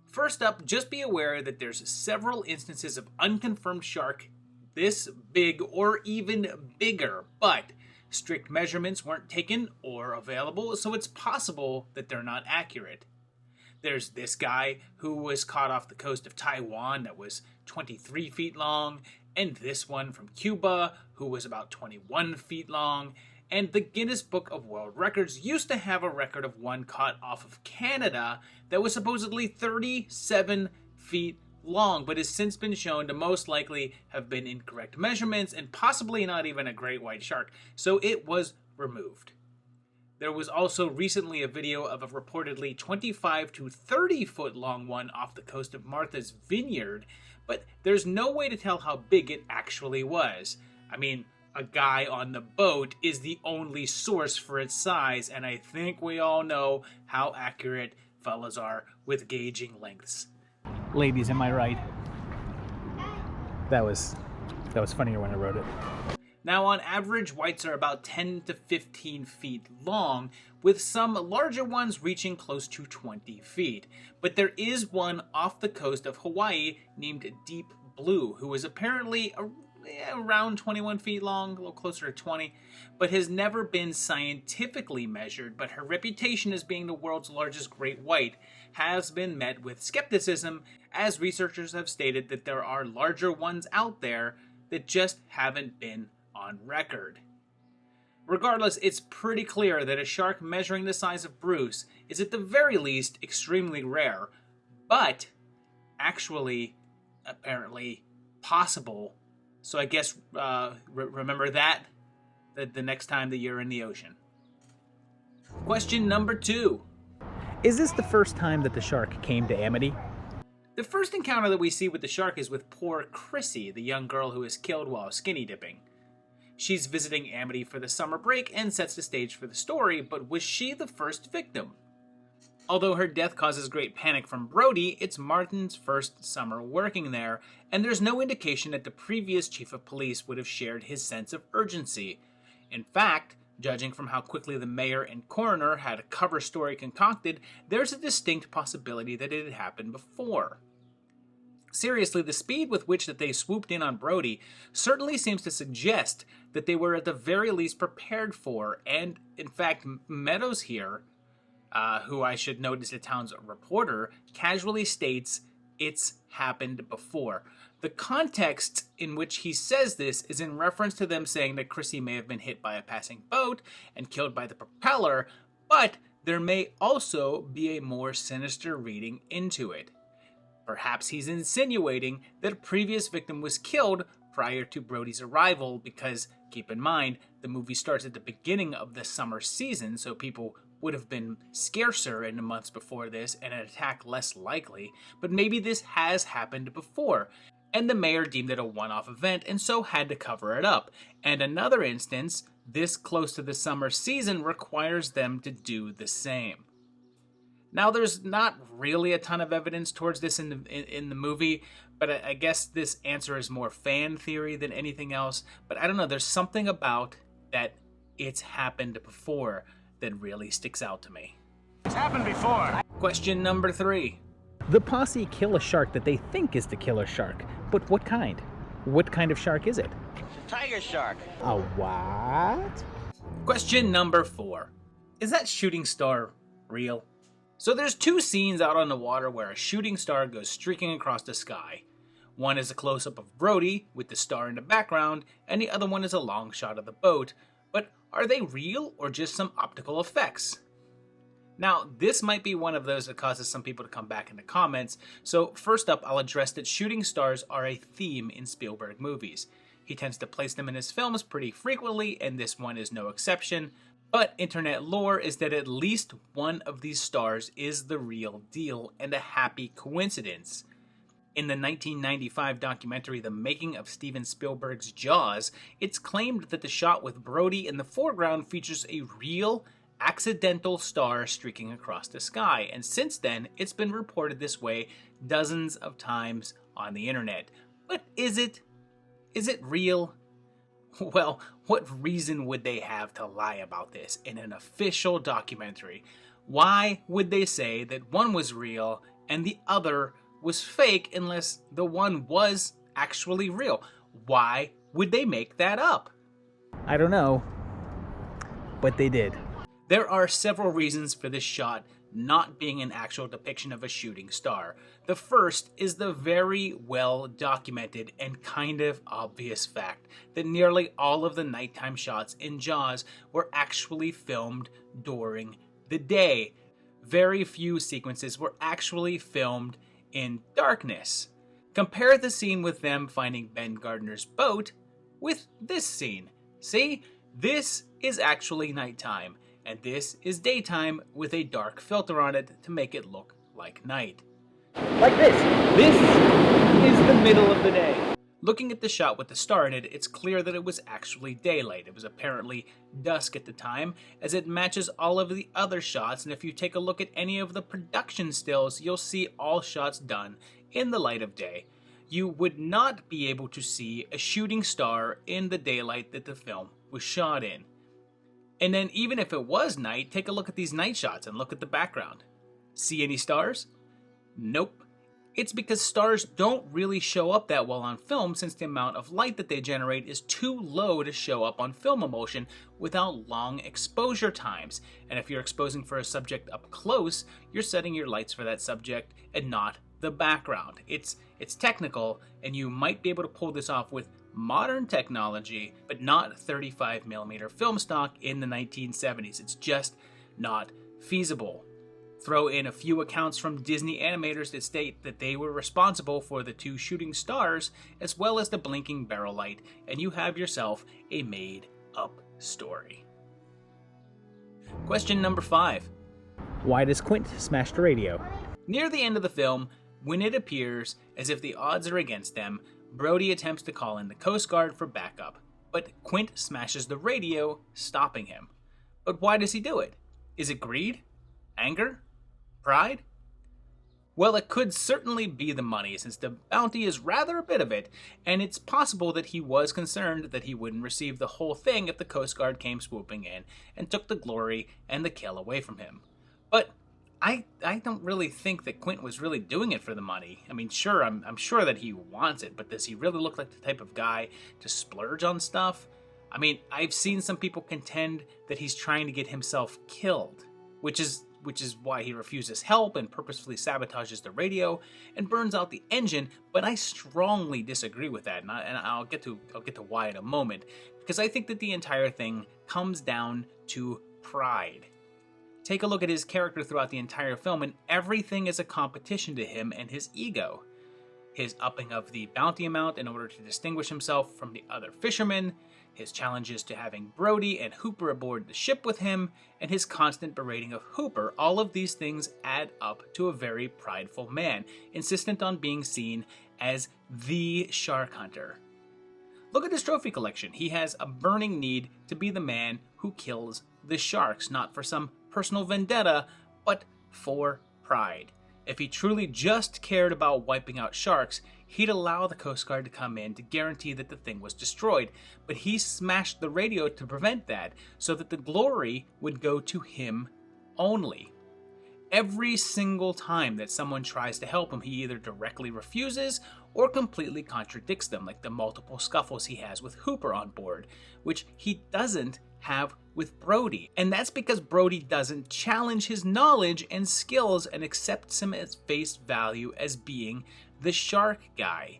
First up, just be aware that there's several instances of unconfirmed shark this big or even bigger, but strict measurements weren't taken or available, so it's possible that they're not accurate. There's this guy who was caught off the coast of Taiwan that was 23 feet long, and this one from Cuba who was about 21 feet long, and the Guinness Book of World Records used to have a record of one caught off of Canada that was supposedly 37 feet long, but has since been shown to most likely have been incorrect measurements and possibly not even a great white shark, so it was removed. There was also recently a video of a reportedly 25 to 30 foot long one off the coast of Martha's Vineyard, but there's no way to tell how big it actually was. I mean, a guy on the boat is the only source for its size, and I think we all know how accurate fellas are with gauging lengths. Ladies, am I right? That was funnier when I wrote it. Now, on average, whites are about 10 to 15 feet long, with some larger ones reaching close to 20 feet. But there is one off the coast of Hawaii named Deep Blue, who is apparently around 21 feet long, a little closer to 20, but has never been scientifically measured, but her reputation as being the world's largest great white has been met with skepticism, as researchers have stated that there are larger ones out there that just haven't been on record. Regardless, it's pretty clear that a shark measuring the size of Bruce is at the very least extremely rare, but actually, apparently, possible. So I guess remember that the next time that you're in the ocean. Question number 2. Is this the first time that the shark came to Amity? The first encounter that we see with the shark is with poor Chrissy, the young girl who is killed while skinny dipping. She's visiting Amity for the summer break and sets the stage for the story, but was she the first victim? Although her death causes great panic from Brody, it's Martin's first summer working there, and there's no indication that the previous chief of police would have shared his sense of urgency. In fact, judging from how quickly the mayor and coroner had a cover story concocted, there's a distinct possibility that it had happened before. Seriously, the speed with which that they swooped in on Brody certainly seems to suggest that they were at the very least prepared for, and in fact, Meadows here, who I should note is the town's reporter, casually states it's happened before. The context in which he says this is in reference to them saying that Chrissy may have been hit by a passing boat and killed by the propeller, but there may also be a more sinister reading into it. Perhaps he's insinuating that a previous victim was killed prior to Brody's arrival because, keep in mind, the movie starts at the beginning of the summer season, so people would have been scarcer in the months before this and an attack less likely, but maybe this has happened before, and the mayor deemed it a one-off event and so had to cover it up. And another instance, this close to the summer season requires them to do the same. Now, there's not really a ton of evidence towards this in the movie, but I guess this answer is more fan theory than anything else. But I don't know, there's something about that it's happened before that really sticks out to me. It's happened before. Question number 3. The posse kill a shark that they think is the killer shark, but what kind? What kind of shark is it? Tiger shark. A what? Question number 4. Is that shooting star real? So there's 2 scenes out on the water where a shooting star goes streaking across the sky. One is a close-up of Brody with the star in the background, and the other one is a long shot of the boat. But are they real or just some optical effects? Now, this might be one of those that causes some people to come back in the comments, so first up I'll address that shooting stars are a theme in Spielberg movies. He tends to place them in his films pretty frequently, and this one is no exception. But internet lore is that at least one of these stars is the real deal and a happy coincidence. In the 1995 documentary The Making of Steven Spielberg's Jaws, it's claimed that the shot with Brody in the foreground features a real, accidental star streaking across the sky, and since then it's been reported this way dozens of times on the internet. But is it? Is it real? Well, what reason would they have to lie about this in an official documentary? Why would they say that one was real and the other was fake unless the one was actually real? Why would they make that up? I don't know, but they did. There are several reasons for this shot not being an actual depiction of a shooting star. The first is the very well documented and kind of obvious fact that nearly all of the nighttime shots in Jaws were actually filmed during the day. Very few sequences were actually filmed in darkness. Compare the scene with them finding Ben Gardner's boat with this scene. See? This is actually nighttime, and this is daytime with a dark filter on it to make it look like night. Like this. This is the middle of the day. Looking at the shot with the star in it, it's clear that it was actually daylight. It was apparently dusk at the time, as it matches all of the other shots, and if you take a look at any of the production stills, you'll see all shots done in the light of day. You would not be able to see a shooting star in the daylight that the film was shot in. And then even if it was night, take a look at these night shots and look at the background. See any stars? Nope. It's because stars don't really show up that well on film since the amount of light that they generate is too low to show up on film emulsion without long exposure times. And if you're exposing for a subject up close, you're setting your lights for that subject and not the background. It's technical, and you might be able to pull this off with modern technology, but not 35mm film stock in the 1970s. It's just not feasible. Throw in a few accounts from Disney animators that state that they were responsible for the 2 shooting stars as well as the blinking barrel light, and you have yourself a made-up story. Question number 5. Why does Quint smash the radio? Near the end of the film, when it appears as if the odds are against them, Brody attempts to call in the Coast Guard for backup, but Quint smashes the radio, stopping him. But why does he do it? Is it greed? Anger? Pride? Well, it could certainly be the money, since the bounty is rather a bit of it, and it's possible that he was concerned that he wouldn't receive the whole thing if the Coast Guard came swooping in and took the glory and the kill away from him. But I don't really think that Quint was really doing it for the money. I mean, sure, I'm sure that he wants it, but does he really look like the type of guy to splurge on stuff? I mean, I've seen some people contend that he's trying to get himself killed, which is why he refuses help and purposefully sabotages the radio and burns out the engine, but I strongly disagree with that, and I'll get to why in a moment, because I think that the entire thing comes down to pride. Take a look at his character throughout the entire film, and everything is a competition to him and his ego. His upping of the bounty amount in order to distinguish himself from the other fishermen, his challenges to having Brody and Hooper aboard the ship with him, and his constant berating of Hooper, all of these things add up to a very prideful man, insistent on being seen as the shark hunter. Look at his trophy collection. He has a burning need to be the man who kills the sharks, not for some personal vendetta, but for pride. If he truly just cared about wiping out sharks, he'd allow the Coast Guard to come in to guarantee that the thing was destroyed, but he smashed the radio to prevent that, so that the glory would go to him only. Every single time that someone tries to help him, he either directly refuses or completely contradicts them, like the multiple scuffles he has with Hooper on board, which he doesn't have with Brody. And that's because Brody doesn't challenge his knowledge and skills and accepts him at face value as being the shark guy.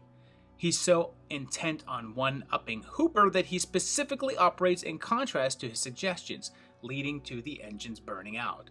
He's so intent on one-upping Hooper that he specifically operates in contrast to his suggestions, leading to the engines burning out.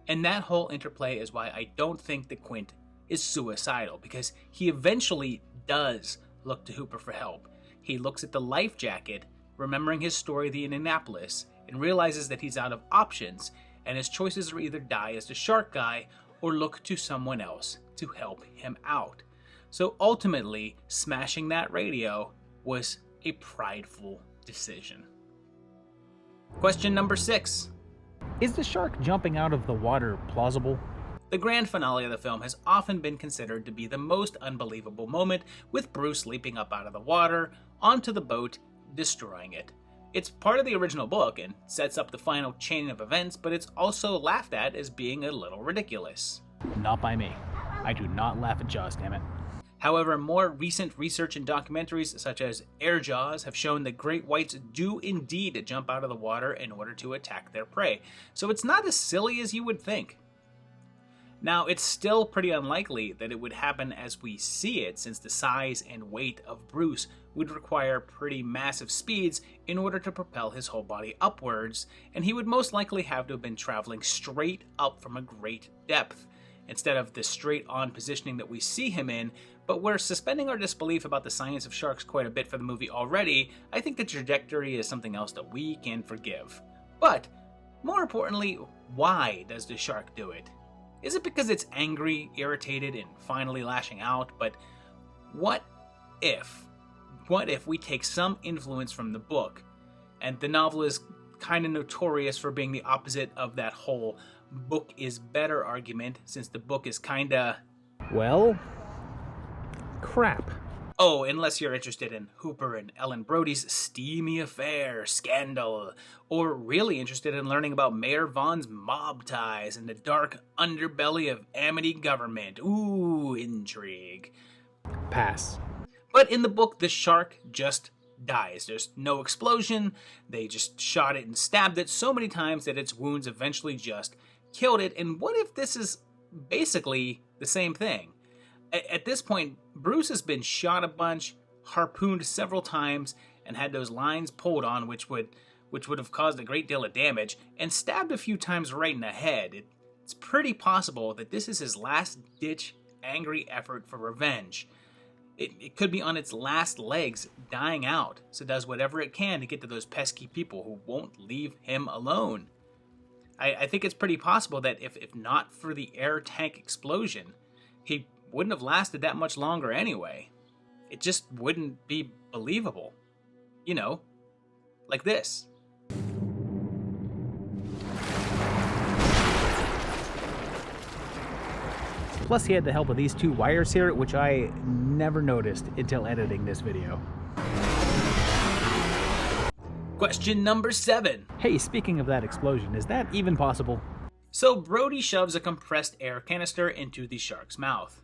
And that whole interplay is why I don't think that Quint is suicidal, because he eventually does look to Hooper for help. He looks at the life jacket, remembering his story of the Indianapolis, and realizes that he's out of options, and his choices are either die as the shark guy or look to someone else to help him out. So ultimately, smashing that radio was a prideful decision. Question number 6. Is the shark jumping out of the water plausible? The grand finale of the film has often been considered to be the most unbelievable moment, with Bruce leaping up out of the water, onto the boat, destroying it. It's part of the original book and sets up the final chain of events, but it's also laughed at as being a little ridiculous. Not by me. I do not laugh at Jaws, damn it. However, more recent research and documentaries such as Air Jaws have shown that great whites do indeed jump out of the water in order to attack their prey, so it's not as silly as you would think. Now, it's still pretty unlikely that it would happen as we see it, since the size and weight of Bruce would require pretty massive speeds in order to propel his whole body upwards, and he would most likely have to have been traveling straight up from a great depth, instead of the straight-on positioning that we see him in. But we're suspending our disbelief about the science of sharks quite a bit for the movie already. I think the trajectory is something else that we can forgive. But, more importantly, why does the shark do it? Is it because it's angry, irritated, and finally lashing out? But what if we take some influence from the book? And the novel is kind of notorious for being the opposite of that whole book is better argument, since the book is kinda... well, crap. Oh, unless you're interested in Hooper and Ellen Brody's steamy affair, scandal, or really interested in learning about Mayor Vaughn's mob ties and the dark underbelly of Amity government. Ooh, intrigue. Pass. But in the book, the shark just dies. There's no explosion. They just shot it and stabbed it so many times that its wounds eventually just killed it. And what if this is basically the same thing? At this point, Bruce has been shot a bunch, harpooned several times and had those lines pulled on, which would have caused a great deal of damage, and stabbed a few times right in the head. It's pretty possible that this is his last-ditch angry effort for revenge. It could be on its last legs, dying out, so it does whatever it can to get to those pesky people who won't leave him alone. I think it's pretty possible that if not for the air tank explosion, he wouldn't have lasted that much longer anyway. It just wouldn't be believable. You know, like this. Plus he had the help of these two wires here, which I never noticed until editing this video. Question number 7. Hey, speaking of that explosion, is that even possible? So Brody shoves a compressed air canister into the shark's mouth.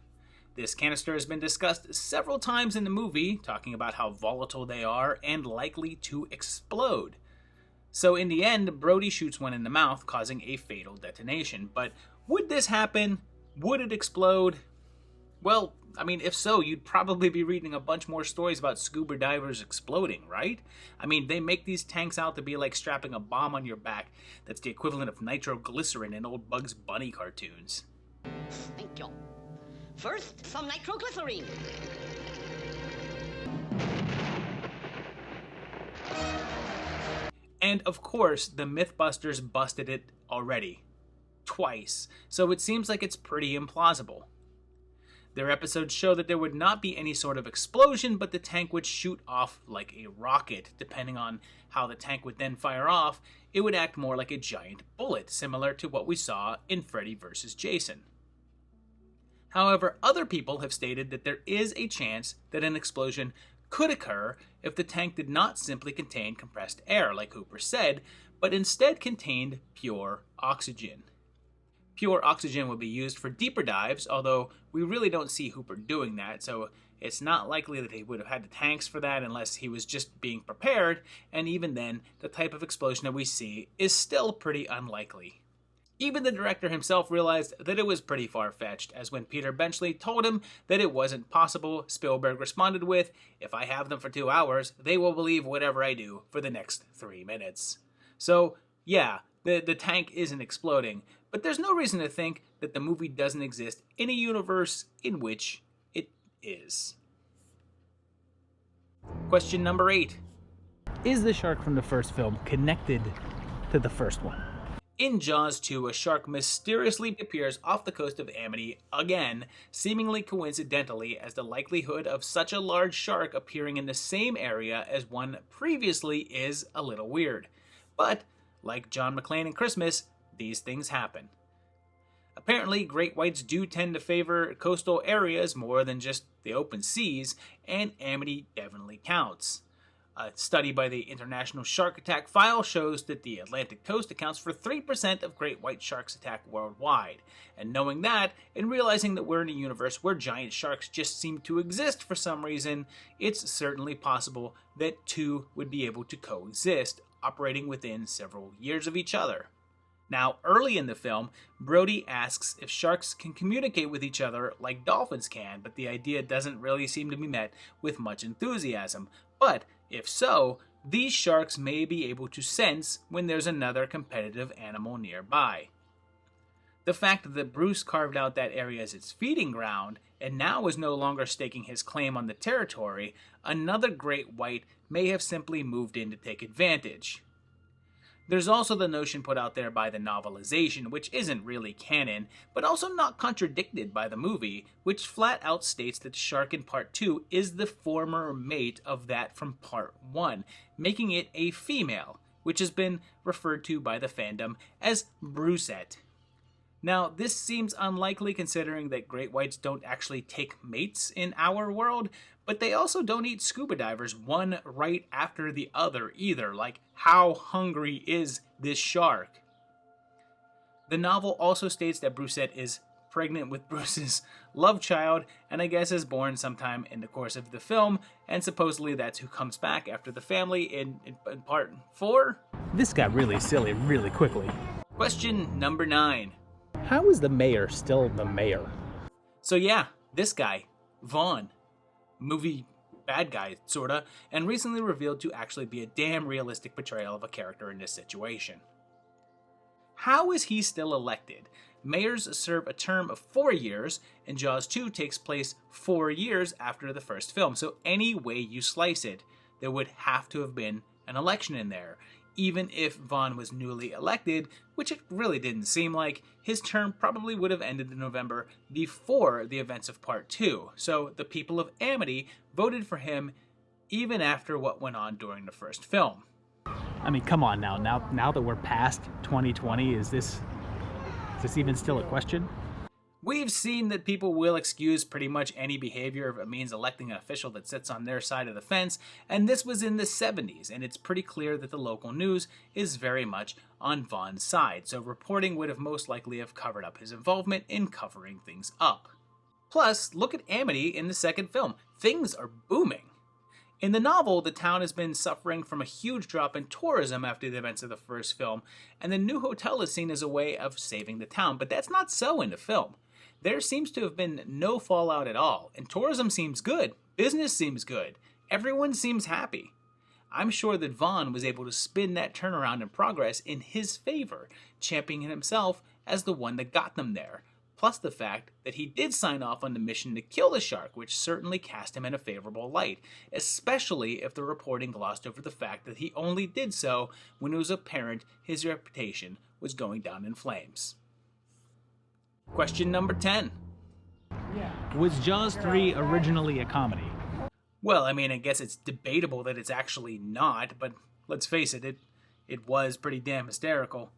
This canister has been discussed several times in the movie, talking about how volatile they are and likely to explode. So in the end, Brody shoots one in the mouth, causing a fatal detonation. But would this happen? Would it explode? Well, I mean, if so, you'd probably be reading a bunch more stories about scuba divers exploding, right? I mean, they make these tanks out to be like strapping a bomb on your back. That's the equivalent of nitroglycerin in old Bugs Bunny cartoons. Thank you. First, some nitroglycerine. And of course, the Mythbusters busted it already. Twice. So it seems like it's pretty implausible. Their episodes show that there would not be any sort of explosion, but the tank would shoot off like a rocket. Depending on how the tank would then fire off, it would act more like a giant bullet, similar to what we saw in Freddy vs. Jason. However, other people have stated that there is a chance that an explosion could occur if the tank did not simply contain compressed air, like Hooper said, but instead contained pure oxygen. Pure oxygen would be used for deeper dives, although we really don't see Hooper doing that, so it's not likely that he would have had the tanks for that unless he was just being prepared, and even then, the type of explosion that we see is still pretty unlikely. Even the director himself realized that it was pretty far-fetched, as when Peter Benchley told him that it wasn't possible, Spielberg responded with, "If I have them for 2 hours, they will believe whatever I do for the next 3 minutes." So, yeah, the tank isn't exploding, but there's no reason to think that the movie doesn't exist in a universe in which it is. Question number 8. Is the shark from the first film connected to the first one? In Jaws 2, a shark mysteriously appears off the coast of Amity again, seemingly coincidentally, as the likelihood of such a large shark appearing in the same area as one previously is a little weird. But, like John McClane in Christmas, these things happen. Apparently, great whites do tend to favor coastal areas more than just the open seas, and Amity definitely counts. A study by the International Shark Attack File shows that the Atlantic coast accounts for 3% of great white sharks attack worldwide. And knowing that, and realizing that we're in a universe where giant sharks just seem to exist for some reason, it's certainly possible that two would be able to coexist, operating within several years of each other. Now, early in the film, Brody asks if sharks can communicate with each other like dolphins can, but the idea doesn't really seem to be met with much enthusiasm. But if so, these sharks may be able to sense when there's another competitive animal nearby. The fact that Bruce carved out that area as its feeding ground, and now is no longer staking his claim on the territory, another great white may have simply moved in to take advantage. There's also the notion put out there by the novelization, which isn't really canon, but also not contradicted by the movie, which flat out states that the shark in Part 2 is the former mate of that from Part 1, making it a female, which has been referred to by the fandom as Brucette. Now, this seems unlikely considering that great whites don't actually take mates in our world, but they also don't eat scuba divers one right after the other either. Like, how hungry is this shark? The novel also states that Brucette is pregnant with Bruce's love child, and I guess is born sometime in the course of the film, and supposedly that's who comes back after the family in Part 4? This got really silly really quickly. Question number 9. How is the mayor still the mayor? So yeah, this guy, Vaughn, movie bad guy, sorta, and recently revealed to actually be a damn realistic portrayal of a character in this situation. How is he still elected? Mayors serve a term of 4 years, and Jaws 2 takes place 4 years after the first film, so any way you slice it, there would have to have been an election in there. Even if Vaughn was newly elected, which it really didn't seem like, his term probably would have ended in November before the events of Part 2, so the people of Amity voted for him even after what went on during the first film. I mean, come on now that we're past 2020, is this even still a question? We've seen that people will excuse pretty much any behavior if it means electing an official that sits on their side of the fence, and this was in the 70s, and it's pretty clear that the local news is very much on Vaughn's side, so reporting would have most likely have covered up his involvement in covering things up. Plus, look at Amity in the second film. Things are booming. In the novel, the town has been suffering from a huge drop in tourism after the events of the first film, and the new hotel is seen as a way of saving the town, but that's not so in the film. There seems to have been no fallout at all, and tourism seems good, business seems good, everyone seems happy. I'm sure that Vaughn was able to spin that turnaround in progress in his favor, championing himself as the one that got them there. Plus the fact that he did sign off on the mission to kill the shark, which certainly cast him in a favorable light, especially if the reporting glossed over the fact that he only did so when it was apparent his reputation was going down in flames. Question number 10. Was Jaws 3 originally a comedy? Well, I mean, I guess it's debatable that it's actually not, but let's face it, it was pretty damn hysterical.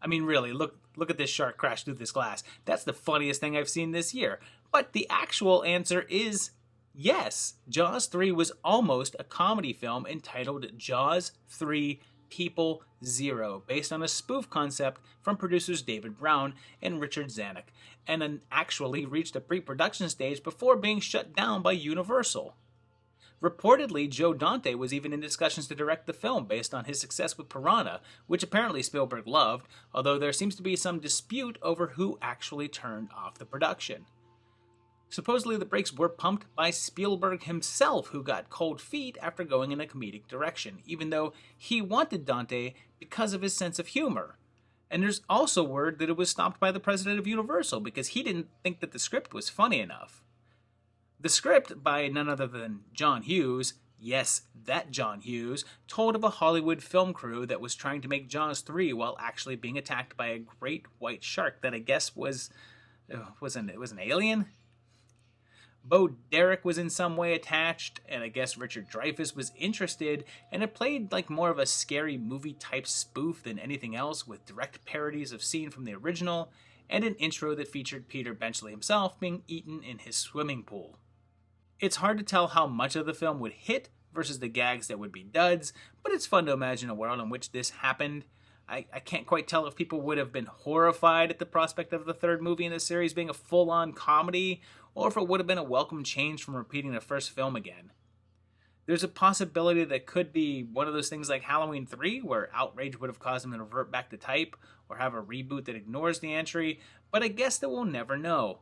I mean, really, look at this shark crash through this glass. That's the funniest thing I've seen this year. But the actual answer is yes. Jaws 3 was almost a comedy film entitled Jaws 3 People Zero, based on a spoof concept from producers David Brown and Richard Zanuck, and actually reached a pre-production stage before being shut down by Universal. Reportedly, Joe Dante was even in discussions to direct the film based on his success with Piranha, which apparently Spielberg loved, although there seems to be some dispute over who actually turned off the production. Supposedly the brakes were pumped by Spielberg himself, who got cold feet after going in a comedic direction, even though he wanted Dante because of his sense of humor. And there's also word that it was stopped by the president of Universal because he didn't think that the script was funny enough. The script, by none other than John Hughes, yes, that John Hughes, told of a Hollywood film crew that was trying to make Jaws 3 while actually being attacked by a great white shark that I guess was an alien? Bo Derek was in some way attached, and I guess Richard Dreyfuss was interested, and it played like more of a scary movie-type spoof than anything else, with direct parodies of scenes from the original, and an intro that featured Peter Benchley himself being eaten in his swimming pool. It's hard to tell how much of the film would hit versus the gags that would be duds, but it's fun to imagine a world in which this happened. I can't quite tell if people would have been horrified at the prospect of the third movie in the series being a full-on comedy, or if it would have been a welcome change from repeating the first film again. There's a possibility that could be one of those things like Halloween 3, where outrage would have caused them to revert back to type, or have a reboot that ignores the entry, but I guess that we'll never know.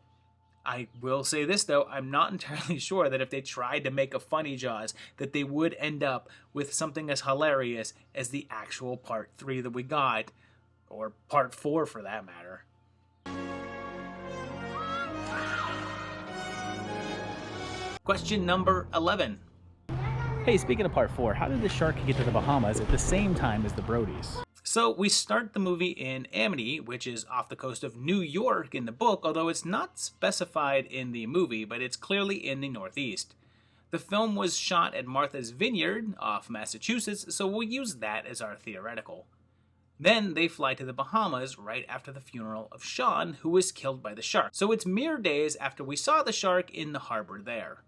I will say this though, I'm not entirely sure that if they tried to make a funny Jaws, that they would end up with something as hilarious as the actual Part 3 that we got, or Part 4 for that matter. Question number 11. Hey, speaking of Part 4, how did the shark get to the Bahamas at the same time as the Brodies? So we start the movie in Amity, which is off the coast of New York in the book, although it's not specified in the movie, but it's clearly in the Northeast. The film was shot at Martha's Vineyard off Massachusetts, so we'll use that as our theoretical. Then they fly to the Bahamas right after the funeral of Sean, who was killed by the shark. So it's mere days after we saw the shark in the harbor there.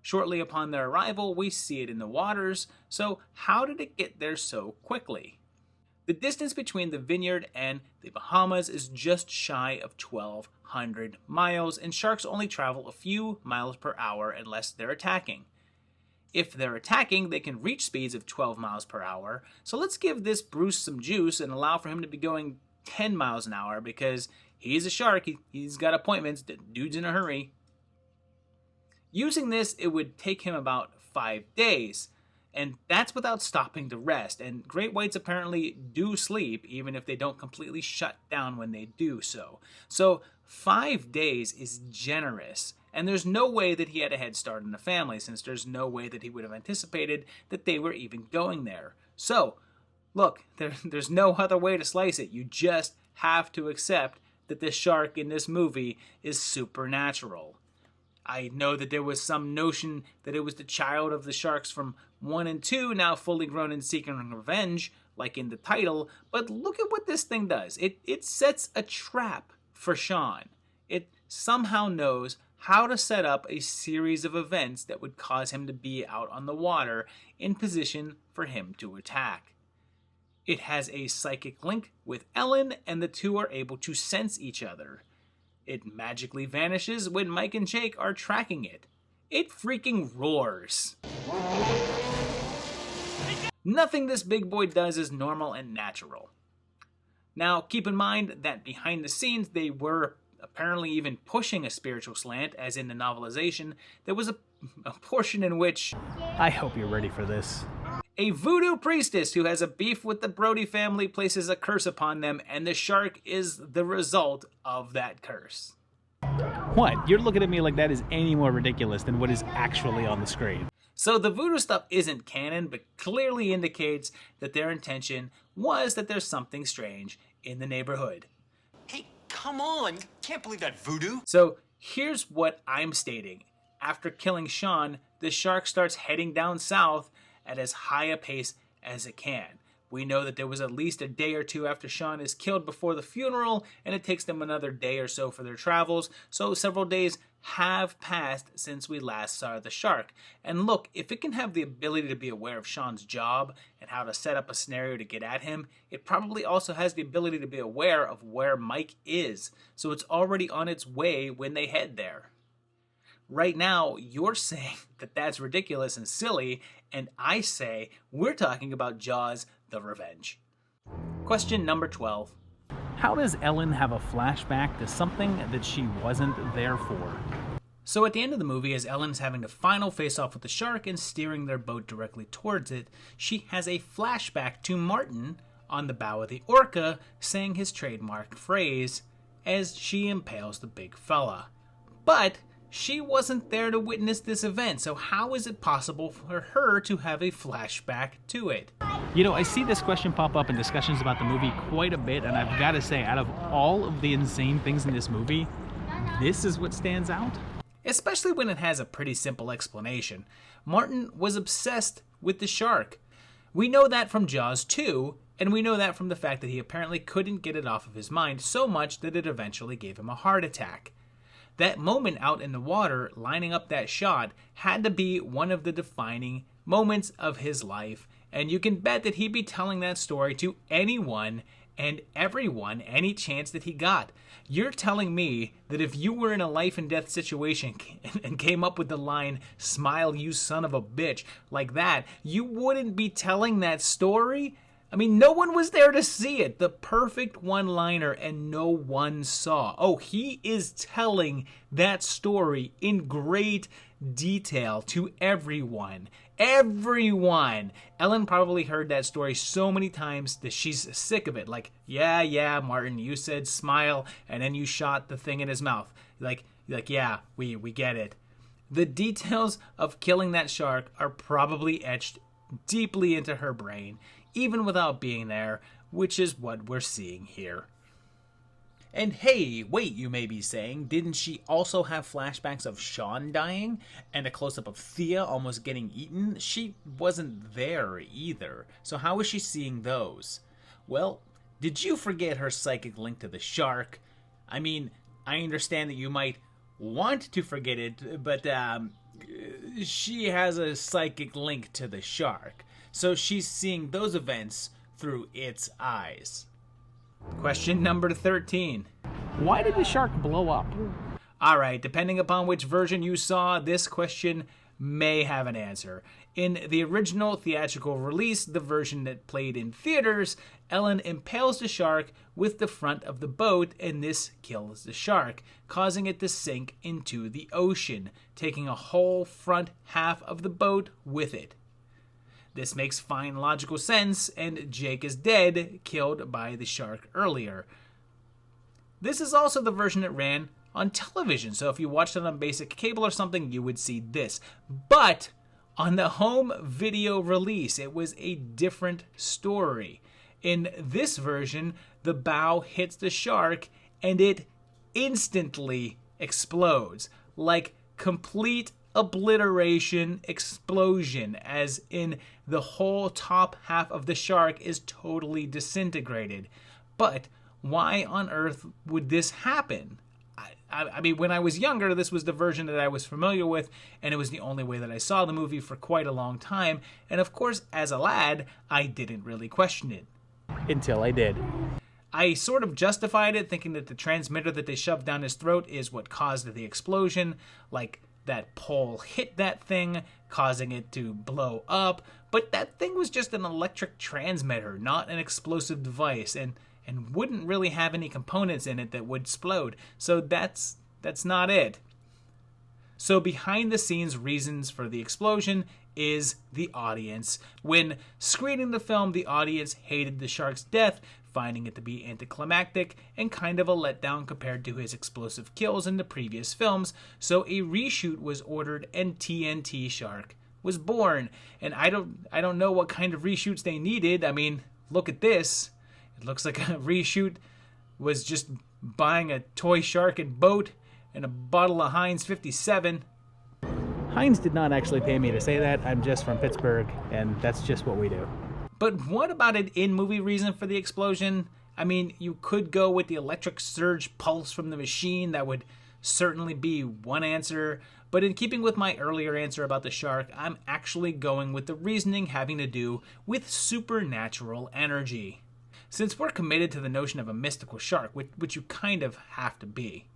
Shortly upon their arrival, we see it in the waters, so how did it get there so quickly? The distance between the vineyard and the Bahamas is just shy of 1,200 miles, and sharks only travel a few miles per hour unless they're attacking. If they're attacking, they can reach speeds of 12 miles per hour, so let's give this Bruce some juice and allow for him to be going 10 miles an hour because he's a shark, he's got appointments, the dude's in a hurry. Using this, it would take him about 5 days, and that's without stopping to rest, and great whites apparently do sleep, even if they don't completely shut down when they do so. So 5 days is generous, and there's no way that he had a head start in the family, since there's no way that he would have anticipated that they were even going there. So, look, there's no other way to slice it. You just have to accept that the shark in this movie is supernatural. I know that there was some notion that it was the child of the sharks from 1 and 2, now fully grown and seeking revenge, like in the title, but look at what this thing does. It sets a trap for Sean. It somehow knows how to set up a series of events that would cause him to be out on the water in position for him to attack. It has a psychic link with Ellen, and the two are able to sense each other. It magically vanishes when Mike and Jake are tracking it. It freaking roars. Nothing this big boy does is normal and natural. Now, keep in mind that behind the scenes, they were apparently even pushing a spiritual slant, as in the novelization. There was a portion in which... I hope you're ready for this. A voodoo priestess who has a beef with the Brody family places a curse upon them, and the shark is the result of that curse. What? You're looking at me like that is any more ridiculous than what is actually on the screen. So the voodoo stuff isn't canon, but clearly indicates that their intention was that there's something strange in the neighborhood. Hey, come on! Can't believe that voodoo! So here's what I'm stating. After killing Sean, the shark starts heading down south at as high a pace as it can. We know that there was at least a day or two after Sean is killed before the funeral, and it takes them another day or so for their travels, so several days have passed since we last saw the shark. And look, if it can have the ability to be aware of Sean's job and how to set up a scenario to get at him, it probably also has the ability to be aware of where Mike is, so it's already on its way when they head there. Right now, you're saying that that's ridiculous and silly, and I say we're talking about Jaws: The Revenge. Question number 12. How does Ellen have a flashback to something that she wasn't there for? So at the end of the movie, as Ellen's having the final face-off with the shark and steering their boat directly towards it, she has a flashback to Martin on the bow of the Orca saying his trademark phrase as she impales the big fella. But she wasn't there to witness this event, so how is it possible for her to have a flashback to it? You know, I see this question pop up in discussions about the movie quite a bit, and I've got to say, out of all of the insane things in this movie, this is what stands out. Especially when it has a pretty simple explanation. Martin was obsessed with the shark. We know that from Jaws 2, and we know that from the fact that he apparently couldn't get it off of his mind so much that it eventually gave him a heart attack. That moment out in the water, lining up that shot, had to be one of the defining moments of his life, and you can bet that he'd be telling that story to anyone and everyone any chance that he got. You're telling me that if you were in a life and death situation and came up with the line, "Smile, you son of a bitch," like that, you wouldn't be telling that story? I mean, no one was there to see it. The perfect one-liner, and no one saw. Oh, he is telling that story in great detail to everyone. Everyone! Ellen probably heard that story so many times that she's sick of it. Like, yeah, Martin, you said smile, and then you shot the thing in his mouth. Like, yeah, we get it. The details of killing that shark are probably etched deeply into her brain, even without being there, which is what we're seeing here. And hey, wait, you may be saying, didn't she also have flashbacks of Sean dying and a close-up of Thea almost getting eaten? She wasn't there either, so how is she seeing those? Well, did you forget her psychic link to the shark? I mean, I understand that you might want to forget it, but she has a psychic link to the shark. So she's seeing those events through its eyes. Question number 13. Why did the shark blow up? Alright, depending upon which version you saw, this question may have an answer. In the original theatrical release, the version that played in theaters, Ellen impales the shark with the front of the boat, and this kills the shark, causing it to sink into the ocean, taking a whole front half of the boat with it. This makes fine logical sense, and Jake is dead, killed by the shark earlier. This is also the version that ran on television, so if you watched it on basic cable or something, you would see this. But on the home video release, it was a different story. In this version, the bow hits the shark and it instantly explodes. Like complete obliteration explosion, as in the whole top half of the shark is totally disintegrated. But why on earth would this happen? I mean, when I was younger, this was the version that I was familiar with, and it was the only way that I saw the movie for quite a long time. And of course, as a lad, I didn't really question it. Until I did. I sort of justified it, thinking that the transmitter that they shoved down his throat is what caused the explosion, like that pole hit that thing, causing it to blow up. But that thing was just an electric transmitter, not an explosive device, and wouldn't really have any components in it that would explode. So that's not it. So behind the scenes reasons for the explosion is the audience. When screening the film, the audience hated the shark's death, finding it to be anticlimactic and kind of a letdown compared to his explosive kills in the previous films. So a reshoot was ordered and TNT Shark was born. And I don't know what kind of reshoots they needed. I mean, look at this. It looks like a reshoot was just buying a toy shark and boat and a bottle of Heinz 57. Heinz did not actually pay me to say that. I'm just from Pittsburgh, and that's just what we do. But what about an in-movie reason for the explosion? I mean, you could go with the electric surge pulse from the machine. That would certainly be one answer. But in keeping with my earlier answer about the shark, I'm actually going with the reasoning having to do with supernatural energy. Since we're committed to the notion of a mystical shark, which you kind of have to be,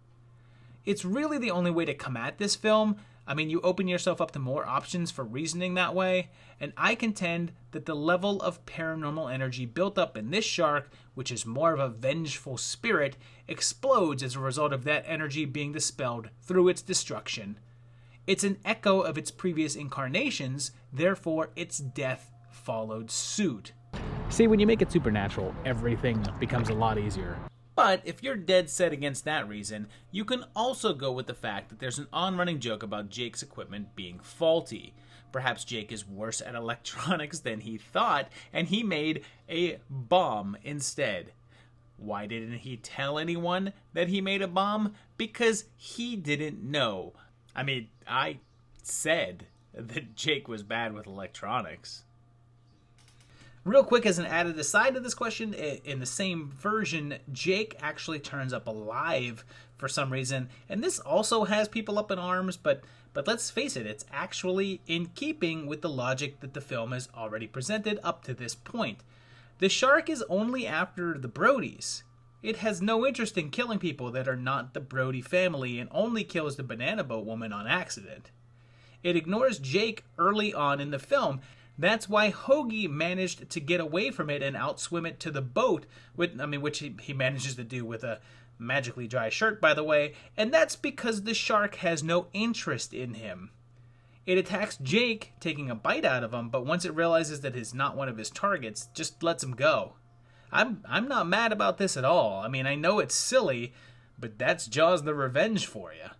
it's really the only way to come at this film. I mean, you open yourself up to more options for reasoning that way, and I contend that the level of paranormal energy built up in this shark, which is more of a vengeful spirit, explodes as a result of that energy being dispelled through its destruction. It's an echo of its previous incarnations, therefore its death followed suit. See, when you make it supernatural, everything becomes a lot easier. But if you're dead set against that reason, you can also go with the fact that there's an on-running joke about Jake's equipment being faulty. Perhaps Jake is worse at electronics than he thought, and he made a bomb instead. Why didn't he tell anyone that he made a bomb? Because he didn't know. I mean, I said that Jake was bad with electronics. Real quick, as an added aside to this question, in the same version, Jake actually turns up alive for some reason, and this also has people up in arms, but let's face it, it's actually in keeping with the logic that the film has already presented up to this point. The shark is only after the Brodies. It has no interest in killing people that are not the Brody family and only kills the banana boat woman on accident. It ignores Jake early on in the film. That's why Hoagie managed to get away from it and outswim it to the boat, which he manages to do with a magically dry shirt, by the way, and that's because the shark has no interest in him. It attacks Jake, taking a bite out of him, but once it realizes that he's not one of his targets, just lets him go. I'm not mad about this at all. I mean, I know it's silly, but that's Jaws the Revenge for you.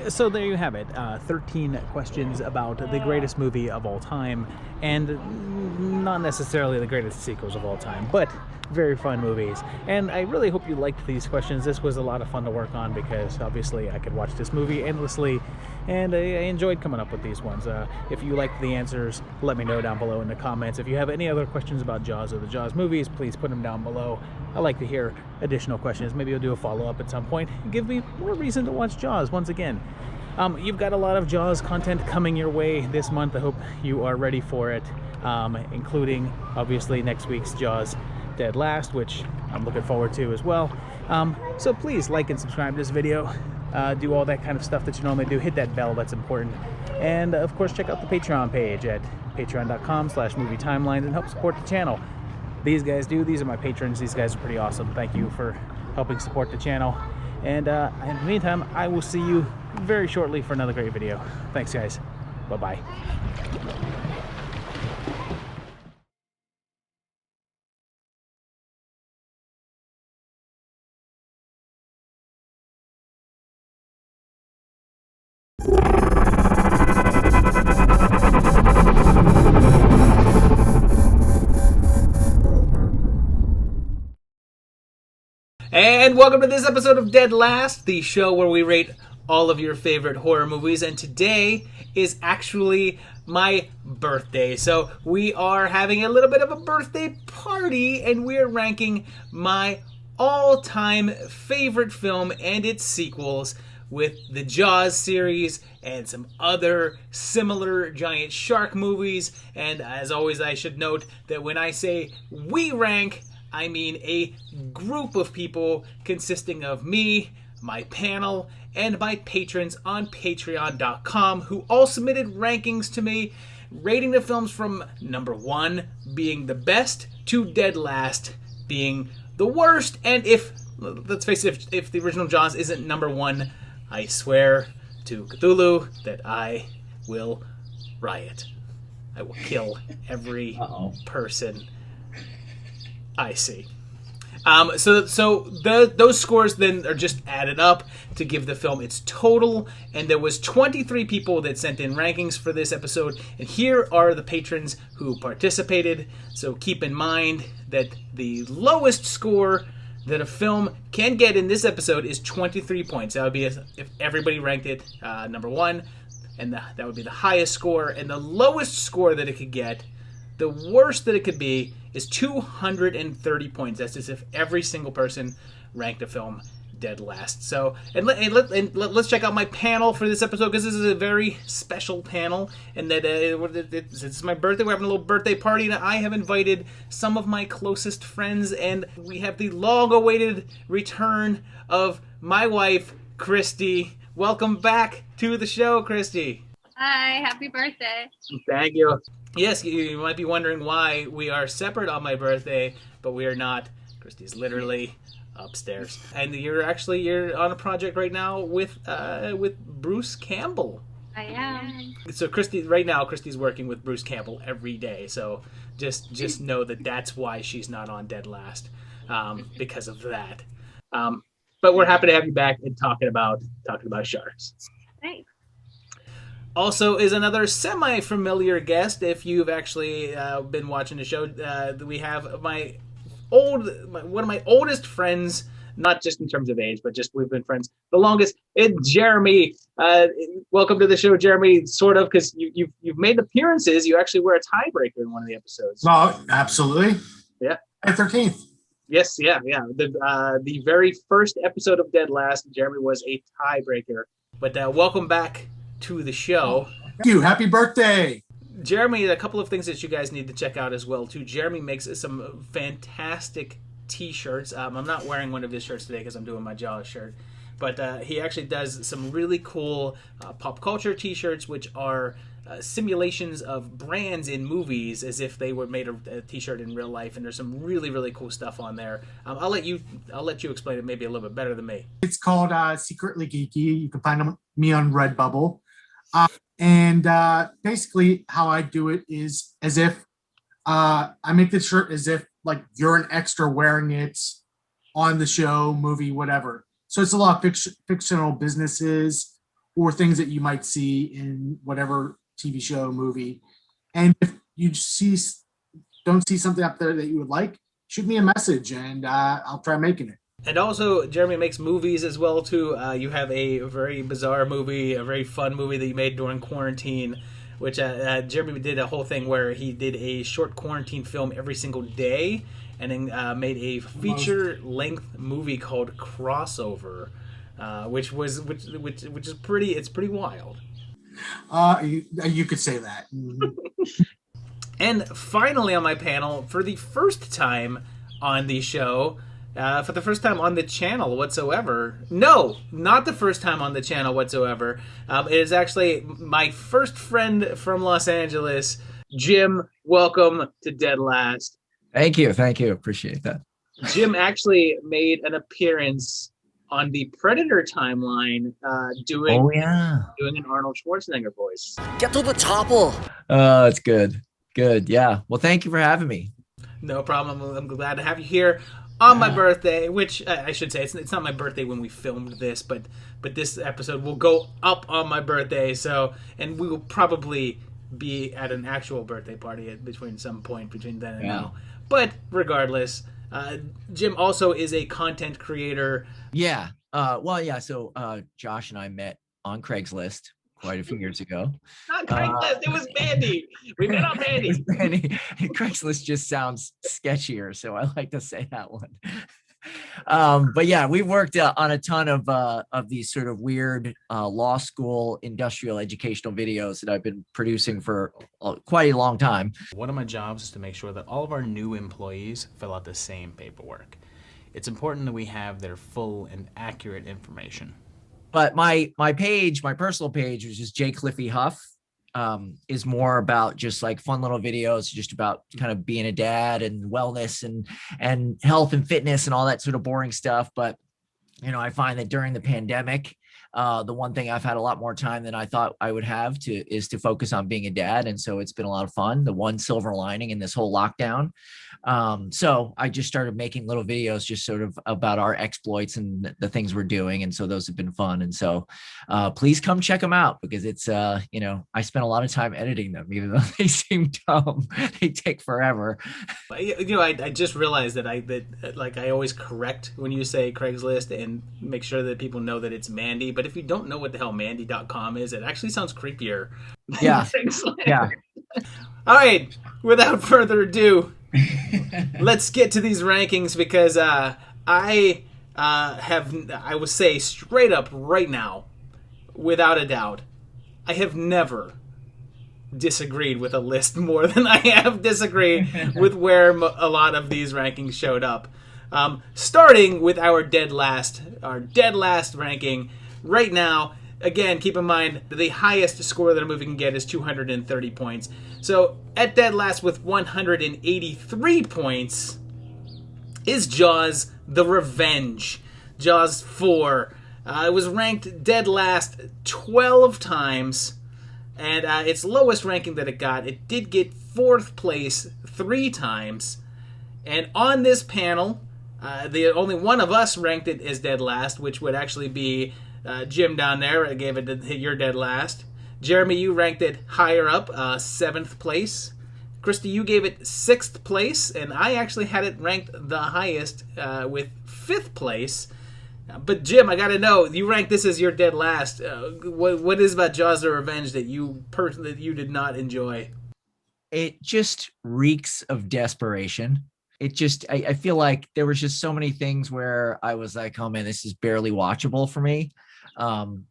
So there you have it, 13 questions about the greatest movie of all time, and not necessarily the greatest sequels of all time, but very fun movies. And I really hope you liked these questions. This was a lot of fun to work on because obviously I could watch this movie endlessly, and I enjoyed coming up with these ones. If you liked the answers, let me know down below in the comments. If you have any other questions about Jaws or the Jaws movies, please put them down below. I like to hear additional questions. Maybe I'll do a follow-up at some point and give me more reason to watch Jaws once again. You've got a lot of Jaws content coming your way this month. I hope you are ready for it, including, obviously, next week's Jaws Dead Last, which I'm looking forward to as well. So please like and subscribe to this video. Do all that kind of stuff that you normally do. Hit that bell, that's important. And of course, check out the Patreon page at patreon.com/movietimelines and help support the channel. These guys do. These are my patrons. These guys are pretty awesome. Thank you for helping support the channel. And in the meantime, I will see you very shortly for another great video. Thanks, guys. Bye-bye. And welcome to this episode of Dead Last, the show where we rate all of your favorite horror movies. And today is actually my birthday. So we are having a little bit of a birthday party, and we're ranking my all-time favorite film and its sequels with the Jaws series and some other similar giant shark movies. And as always, I should note that when I say we rank, I mean a group of people consisting of me, my panel, and my patrons on patreon.com who all submitted rankings to me, rating the films from number 1 being the best to dead last being the worst. And if, let's face it, if the original Jaws isn't number 1, I swear to Cthulhu that I will riot. I will kill every person I see. So those scores then are just added up to give the film its total, and there was 23 people that sent in rankings for this episode, and here are the patrons who participated. So keep in mind that the lowest score that a film can get in this episode is 23 points. That would be if everybody ranked it number 1, and that would be the highest score, and the lowest score that it could get, the worst that it could be, is 230 points. That's as if every single person ranked a film dead last. So, and let's check out my panel for this episode, because this is a very special panel, and that it's my birthday. We're having a little birthday party, and I have invited some of my closest friends, and we have the long-awaited return of my wife, Christy. Welcome back to the show, Christy. Hi, happy birthday. Thank you. Yes, you might be wondering why we are separate on my birthday, but we are not. Christy's literally upstairs, and you're on a project right now with Bruce Campbell. I am. So Christy's working with Bruce Campbell every day. So just know that that's why she's not on Dead Last, because of that. But we're happy to have you back and talking about sharks. Thanks. Also is another semi-familiar guest. If you've actually been watching the show, we have one of my oldest friends, not just in terms of age, but just we've been friends the longest. It's Jeremy. Welcome to the show, Jeremy. Sort of, because you've made appearances. You actually were a tiebreaker in one of the episodes. Oh, absolutely. Yeah. 13th. Yes, yeah. The very first episode of Dead Last, Jeremy was a tiebreaker. But welcome back to the show. Thank you. Happy birthday. Jeremy, a couple of things that you guys need to check out as well too. Jeremy makes some fantastic t-shirts. I'm not wearing one of his shirts today because I'm doing my Jaws shirt, but he actually does some really cool pop culture t-shirts, which are simulations of brands in movies as if they were made a t-shirt in real life, and there's some really, really cool stuff on there. I'll let you explain it maybe a little bit better than me. It's called Secretly Geeky. You can find me on Redbubble. And basically how I do it is as if I make the shirt as if like you're an extra wearing it on the show, movie, whatever. So it's a lot of fictional businesses or things that you might see in whatever TV show, movie. And if you don't see something up there that you would like, shoot me a message and I'll try making it. And also, Jeremy makes movies as well, too. You have a very bizarre movie, a very fun movie that you made during quarantine, which Jeremy did a whole thing where he did a short quarantine film every single day, and then made a feature-length movie called Crossover, which is pretty wild. You could say that. And finally on my panel, for the first time, on the show. For the first time on the channel whatsoever. No, not the first time on the channel whatsoever. It is actually my first friend from Los Angeles. Jim, welcome to Dead Last. Thank you. Appreciate that. Jim actually made an appearance on the Predator timeline, doing an Arnold Schwarzenegger voice. Get to the chopper. Oh, it's good. Yeah. Well, thank you for having me. No problem. I'm glad to have you here on my birthday, which I should say it's not my birthday when we filmed this, but this episode will go up on my birthday. So, and we will probably be at an actual birthday party between some point between then and now. But regardless, Jim also is a content creator. Yeah. So Josh and I met on Craigslist quite a few years ago. Not Craigslist, it was Mandy. We met on Mandy. Craigslist just sounds sketchier, so I like to say that one. But yeah, we worked on a ton of these sort of weird law school industrial educational videos that I've been producing for quite a long time. One of my jobs is to make sure that all of our new employees fill out the same paperwork. It's important that we have their full and accurate information. But my personal page, which is J. Cliffy Huff, is more about just like fun little videos, just about kind of being a dad and wellness and health and fitness and all that sort of boring stuff. But, you know, I find that during the pandemic, the one thing I've had a lot more time than I thought I would have is to focus on being a dad. And so it's been a lot of fun. The one silver lining in this whole lockdown. So I just started making little videos just sort of about our exploits and the things we're doing. And so those have been fun. And so please come check them out, because it's, you know, I spent a lot of time editing them, even though they seem dumb. They take forever. You know, I just realized that I always correct when you say Craigslist and make sure that people know that it's Mandy. But if you don't know what the hell Mandy.com is, it actually sounds creepier. Yeah. Yeah. All right. Without further ado, let's get to these rankings, because I will say straight up right now, without a doubt, I have never disagreed with a list more than I have disagreed with where a lot of these rankings showed up. Starting with our dead last ranking right now. Again, keep in mind that the highest score that a movie can get is 230 points. So at dead last with 183 points is Jaws: The Revenge. Jaws 4. It was ranked dead last 12 times, and its lowest ranking that it got, it did get 4th place 3 times. And on this panel, the only one of us ranked it as dead last, which would actually be Jim down there. I gave it your dead last. Jeremy, you ranked it higher up, 7th place. Christy, you gave it 6th place, and I actually had it ranked the highest with 5th place. But Jim, I gotta know, you ranked this as your dead last. What is about Jaws: The Revenge that you did not enjoy? It just reeks of desperation. I feel like there was just so many things where I was like, oh man, this is barely watchable for me.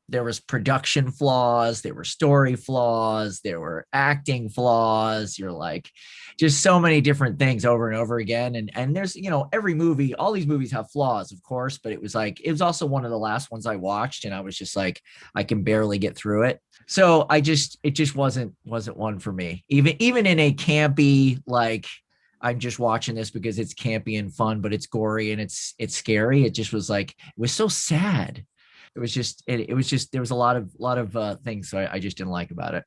There was production flaws, there were story flaws, there were acting flaws. You're like, just so many different things over and over again. And there's, you know, every movie, all these movies have flaws, of course, but it was also one of the last ones I watched, and I was just like, I can barely get through it. So it just wasn't one for me. Even in a campy, like, I'm just watching this because it's campy and fun, but it's gory and it's scary. It just was like, it was so sad. It was just there was a lot of things I just didn't like about it.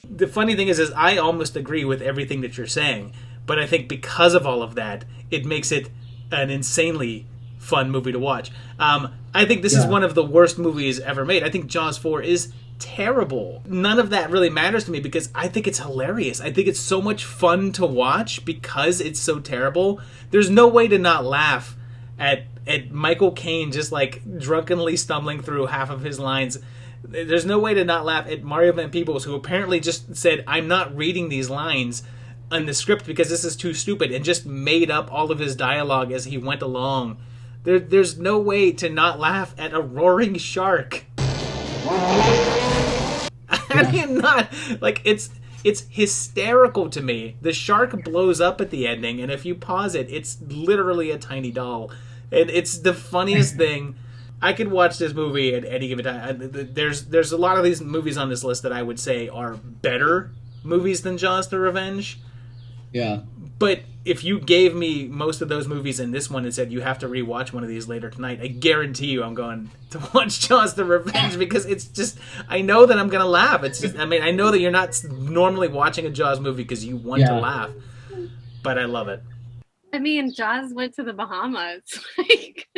The funny thing is I almost agree with everything that you're saying, but I think because of all of that, it makes it an insanely fun movie to watch. I think this is one of the worst movies ever made. I think Jaws 4 is terrible. None of that really matters to me because I think it's hilarious. I think it's so much fun to watch because it's so terrible. There's no way to not laugh at Michael Caine just like drunkenly stumbling through half of his lines. There's no way to not laugh at Mario Van Peebles, who apparently just said, I'm not reading these lines on the script because this is too stupid, and just made up all of his dialogue as he went along. There's no way to not laugh at a roaring shark. I mean, not like it's It's hysterical to me. The shark blows up at the ending, and if you pause it, it's literally a tiny doll. And it's the funniest thing. I could watch this movie at any given time. There's a lot of these movies on this list that I would say are better movies than Jaws: The Revenge. Yeah. But if you gave me most of those movies and this one and said you have to rewatch one of these later tonight, I guarantee you I'm going to watch Jaws: The Revenge because it's just, I know that I'm going to laugh. It's just, I mean, I know that you're not normally watching a Jaws movie because you want to laugh, but I love it. I mean, Jaws went to the Bahamas. Like,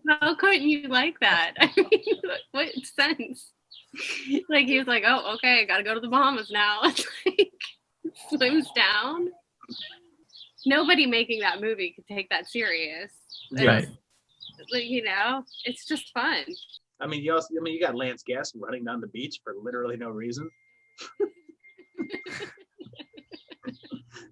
how couldn't you like that? I mean, what sense? Like, he was like, oh, okay, gotta go to the Bahamas now. It's like, swims down. Nobody making that movie could take that serious. Right. Like, you know, it's just fun. I mean, you got Lance Guest running down the beach for literally no reason.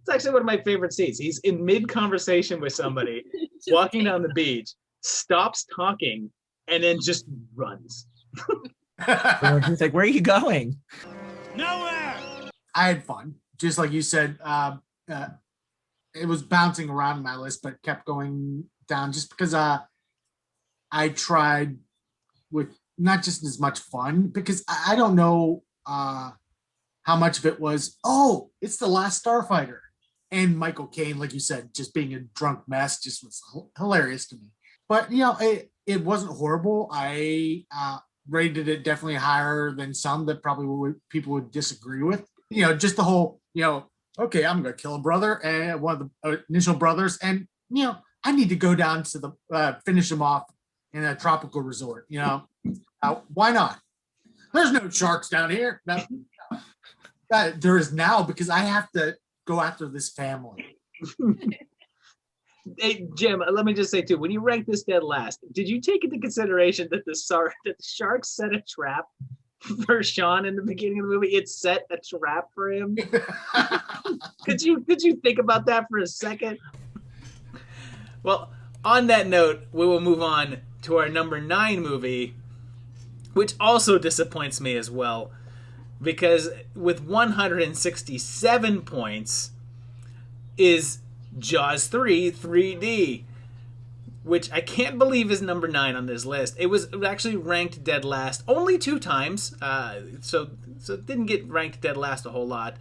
It's actually one of my favorite scenes. He's in mid-conversation with somebody, walking down the beach, stops talking, and then just runs. He's like, where are you going? Nowhere. I had fun. Just like you said, it was bouncing around my list, but kept going down just because I tried with not just as much fun, because I don't know how much of it was, oh, it's the last Starfighter. And Michael Caine, like you said, just being a drunk mess just was hilarious to me. But, you know, it wasn't horrible. I rated it definitely higher than some that probably people would disagree with. You know, just the whole, you know, okay, I'm going to kill a brother and one of the initial brothers. And, you know, I need to go down to the, finish him off in a tropical resort, you know, why not? There's no sharks down here. No, there is now because I have to go after this family. Hey, Jim, let me just say, too, when you ranked this dead last, did you take into consideration that the shark set a trap for Sean in the beginning of the movie? It set a trap for him. Could you think about that for a second? Well, on that note, we will move on to our number 9 movie, which also disappoints me as well, because with 167 points is Jaws 3 3D, which I can't believe is number 9 on this list. It was actually ranked dead last only 2 times, so it didn't get ranked dead last a whole lot.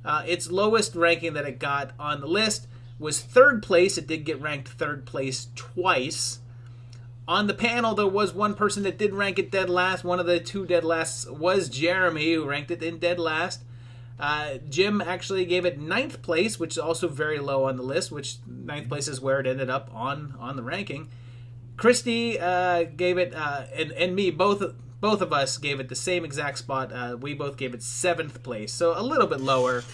Its lowest ranking that it got on the list was 3rd place. It did get ranked 3rd place twice. On the panel, there was one person that did rank it dead last. One of the 2 dead lasts was Jeremy, who ranked it in dead last. Jim actually gave it 9th place, which is also very low on the list, which 9th place is where it ended up on the ranking. Christy gave it, and me, both of us gave it the same exact spot. We both gave it 7th place, so a little bit lower,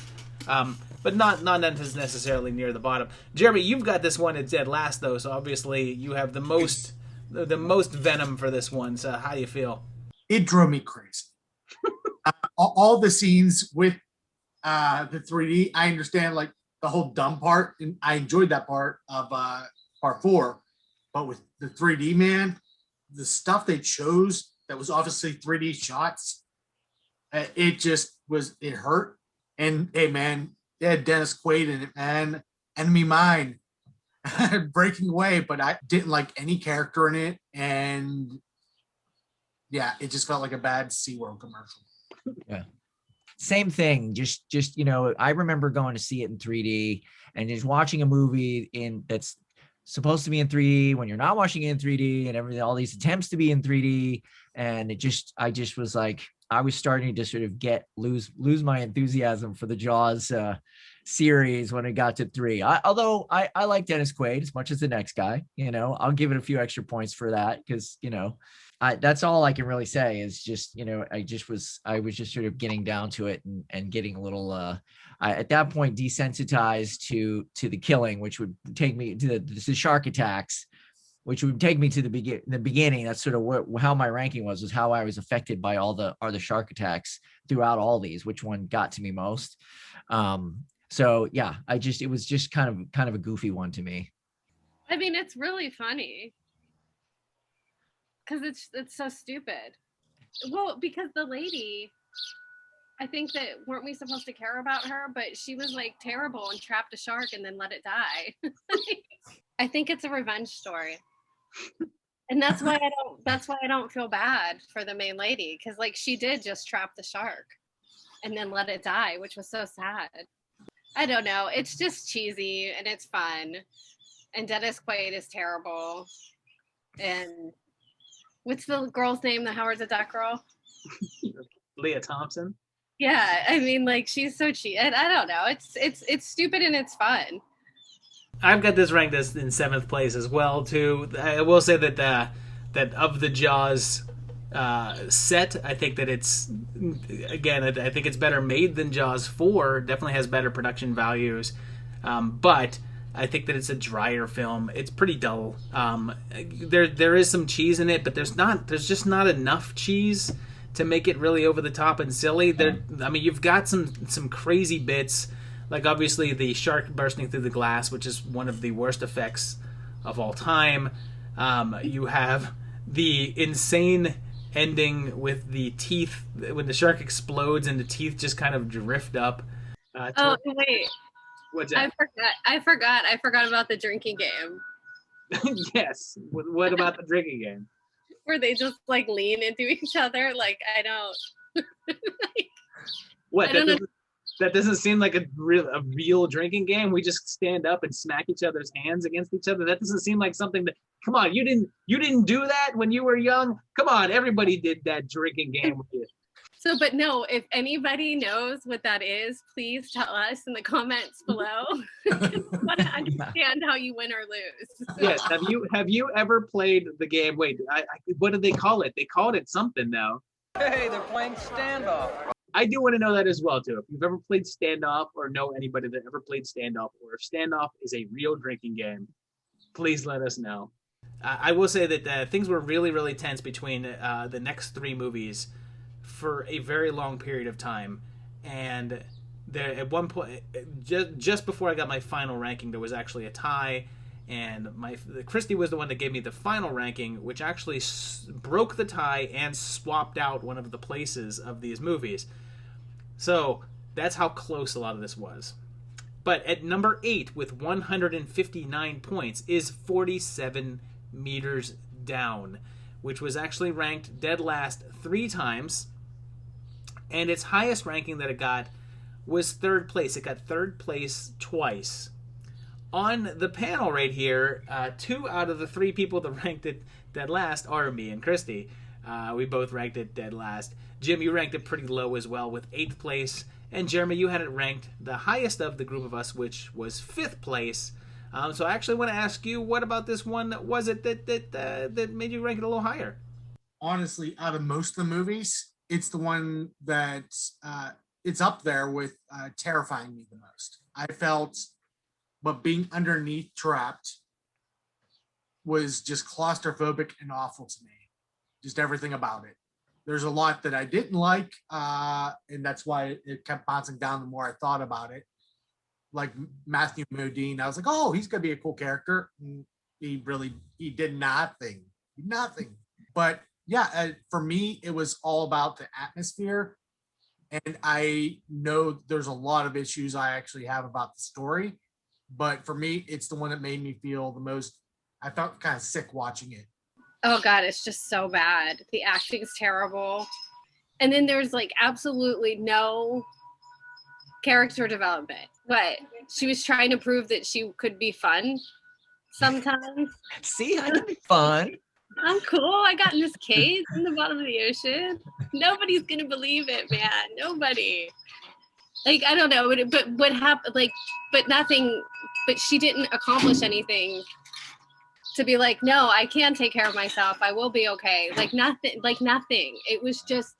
but not necessarily near the bottom. Jeremy, you've got this one at dead last, though, so obviously you have the most venom for this one. So how do you feel? It drove me crazy. All the scenes with the 3D, I understand like the whole dumb part, and I enjoyed that part of part 4. But with the 3D, man, the stuff they chose that was obviously 3D shots, it just was, it hurt. And hey, man, they had Dennis Quaid in it, man. Enemy Mine, Breaking Away, but I didn't like any character in it, and yeah, it just felt like a bad SeaWorld commercial. Yeah. Same thing. Just, you know, I remember going to see it in 3D and just watching a movie that's supposed to be in 3D when you're not watching it in 3D and everything, all these attempts to be in 3D. And I just was like, I was starting to sort of lose my enthusiasm for the Jaws series when it got to 3. Although I like Dennis Quaid as much as the next guy, you know, I'll give it a few extra points for that. Cause you know, that's all I can really say is just, you know, I was just sort of getting down to it and getting a little, at that point, desensitized to the killing, which would take me to the shark attacks, which would take me to the beginning. That's sort of how my ranking was how I was affected by all the shark attacks throughout all these, which one got to me most. So yeah, it was just kind of a goofy one to me. I mean, it's really funny because it's so stupid. Well, because the lady, I think that weren't we supposed to care about her? But she was like terrible and trapped a shark and then let it die. I think it's a revenge story. And that's why I don't feel bad for the main lady, because like she did just trap the shark and then let it die, which was so sad. I don't know. It's just cheesy and it's fun. And Dennis Quaid is terrible. And what's the girl's name? The Howard the Duck girl? Leah Thompson. Yeah, I mean, like she's so cheap. I don't know. It's stupid and it's fun. I've got this ranked as in 7th place as well too. I will say that that of the Jaws set, I think that it's, again, I think it's better made than Jaws 4. Definitely has better production values, but I think that it's a drier film. It's pretty dull. There is some cheese in it, but there's just not enough cheese to make it really over the top and silly. I mean, you've got some crazy bits. Like, obviously, the shark bursting through the glass, which is one of the worst effects of all time. You have the insane ending with the teeth, when the shark explodes and the teeth just kind of drift up. Oh, wait. What's that? I forgot about the drinking game. Yes. What about the drinking game? Where they just, like, lean into each other. Like, I don't... What? I don't know. That doesn't seem like a real drinking game. We just stand up and smack each other's hands against each other. That doesn't seem like something that. Come on, you didn't do that when you were young. Come on, everybody did that drinking game with you. So, but no, if anybody knows what that is, please tell us in the comments below. I want to understand how you win or lose. Yes. Have you ever played the game? Wait, what did they call it? They called it something now. Hey, they're playing standoff. I do want to know that as well, too. If you've ever played Standoff or know anybody that ever played Standoff, or if Standoff is a real drinking game, please let us know. I will say that things were really, really tense between the next 3 movies for a very long period of time. And there, at one point, just before I got my final ranking, there was actually a tie. And Christy was the one that gave me the final ranking, which actually broke the tie and swapped out one of the places of these movies. So that's how close a lot of this was. But at number 8 with 159 points is 47 Meters Down, which was actually ranked dead last 3 times. And its highest ranking that it got was 3rd place. It got 3rd place twice. On the panel right here, 2 out of the 3 people that ranked it dead last are me and Christy. We both ranked it dead last. Jim, you ranked it pretty low as well with 8th place. And Jeremy, you had it ranked the highest of the group of us, which was 5th place. So I actually want to ask you, what about this one was it that made you rank it a little higher? Honestly, out of most of the movies, it's the one that it's up there with terrifying me the most. I felt, but being underneath trapped was just claustrophobic and awful to me. Just everything about it. There's a lot that I didn't like, and that's why it kept bouncing down the more I thought about it. Like Matthew Modine, I was like, oh, he's gonna be a cool character. And he did nothing. But yeah, for me, it was all about the atmosphere. And I know there's a lot of issues I actually have about the story, but for me, it's the one that made me feel the most. I felt kind of sick watching it. Oh God, it's just so bad. The acting's terrible. And then there's like absolutely no character development. But she was trying to prove that she could be fun sometimes. See, I can be fun. I'm cool. I got in this cage in the bottom of the ocean. Nobody's gonna believe it, man. Nobody. Like, I don't know, but what happened? Like, but nothing. But she didn't accomplish anything to be like, no, I can take care of myself. I will be okay. Like nothing. Like nothing. It was just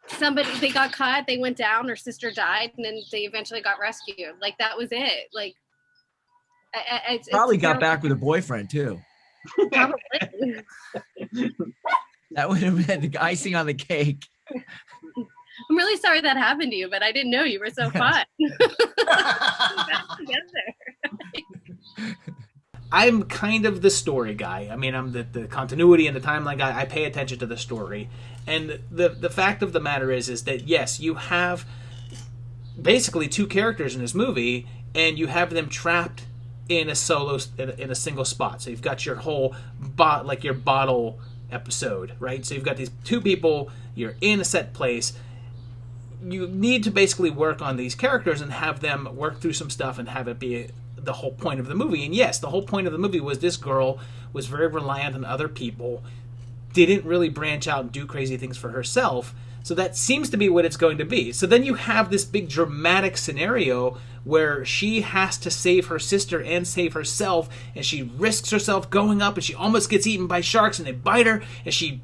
somebody. They got caught. They went down. Her sister died, and then they eventually got rescued. Like that was it. Like, probably got back with a boyfriend too. Probably. That would have been the icing on the cake. I'm really sorry that happened to you, but I didn't know you were so fun. I'm kind of the story guy. I mean, I'm the continuity and the timeline guy. I pay attention to the story. And the fact of the matter is that, yes, you have basically two characters in this movie, and you have them trapped in a single spot. So you've got your whole your bottle episode, right? So you've got these two people, you're in a set place. You need to basically work on these characters and have them work through some stuff and have it be the whole point of the movie. And yes, the whole point of the movie was this girl was very reliant on other people, didn't really branch out and do crazy things for herself. So that seems to be what it's going to be. So then you have this big dramatic scenario where she has to save her sister and save herself, and she risks herself going up, and she almost gets eaten by sharks, and they bite her, and she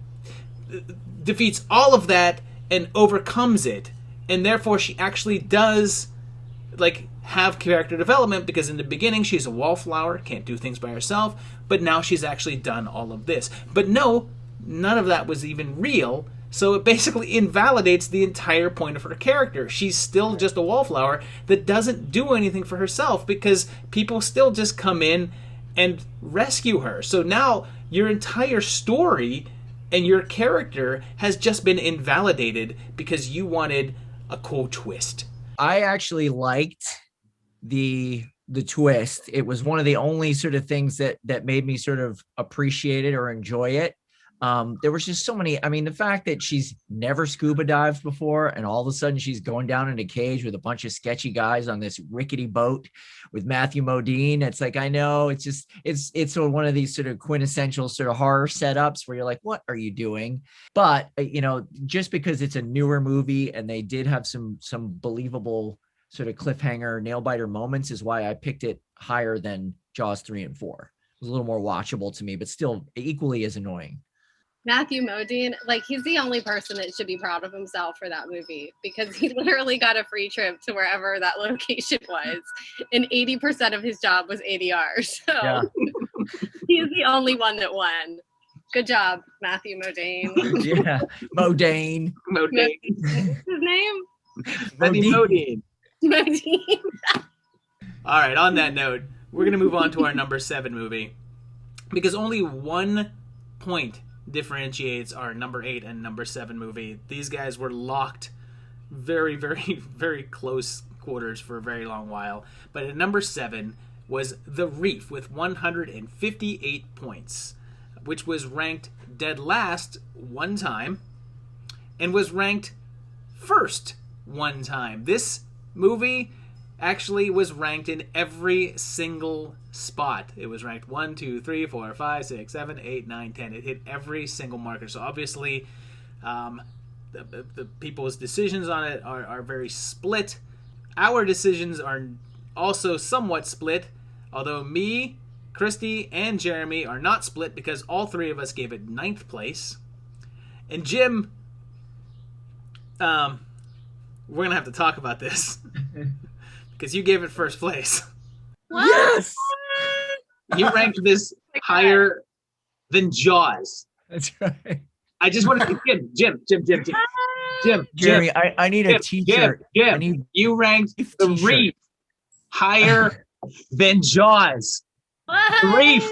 defeats all of that and overcomes it. And therefore she actually does have character development, because in the beginning she's a wallflower, can't do things by herself, but now she's actually done all of this. But no, none of that was even real, so it basically invalidates the entire point of her character. She's still just a wallflower that doesn't do anything for herself, because people still just come in and rescue her. So now your entire story and your character has just been invalidated because you wanted a cool twist. I actually liked the twist. It was one of the only sort of things that made me sort of appreciate it or enjoy it. There was just so many. I mean, the fact that she's never scuba dived before, and all of a sudden she's going down in a cage with a bunch of sketchy guys on this rickety boat with Matthew Modine. It's like, I know it's sort of one of these sort of quintessential sort of horror setups where you're like, what are you doing? But just because it's a newer movie and they did have some believable sort of cliffhanger nail biter moments is why I picked it higher than Jaws 3 and 4. It was a little more watchable to me, but still equally as annoying. Matthew Modine, he's the only person that should be proud of himself for that movie, because he literally got a free trip to wherever that location was, and 80% of his job was ADR. So yeah. He's the only one that won. Good job, Matthew Modine. Yeah, Modine. Modine. What's his name? Modine. Modine. All right, on that note, we're going to move on to our number 7 movie, because only 1 point differentiates our number 8 and number 7 movie. These guys were locked very, very, very close quarters for a very long while. But at number 7 was The Reef with 158 points, which was ranked dead last one time and was ranked first one time. This movie actually was ranked in every single spot. It was ranked 1, 2, 3, 4, 5, 6, 7, 8, 9, 10. It hit every single marker. So obviously, the people's decisions on it are very split. Our decisions are also somewhat split, although me, Christy, and Jeremy are not split because all three of us gave it 9th place. And Jim, we're going to have to talk about this. Because you gave it first place. What? Yes! You ranked this higher than Jaws. That's right. I just want to say, Jim. Jeremy, I need a t-shirt. Jim, you ranked The Reef higher than Jaws. What? The Reef.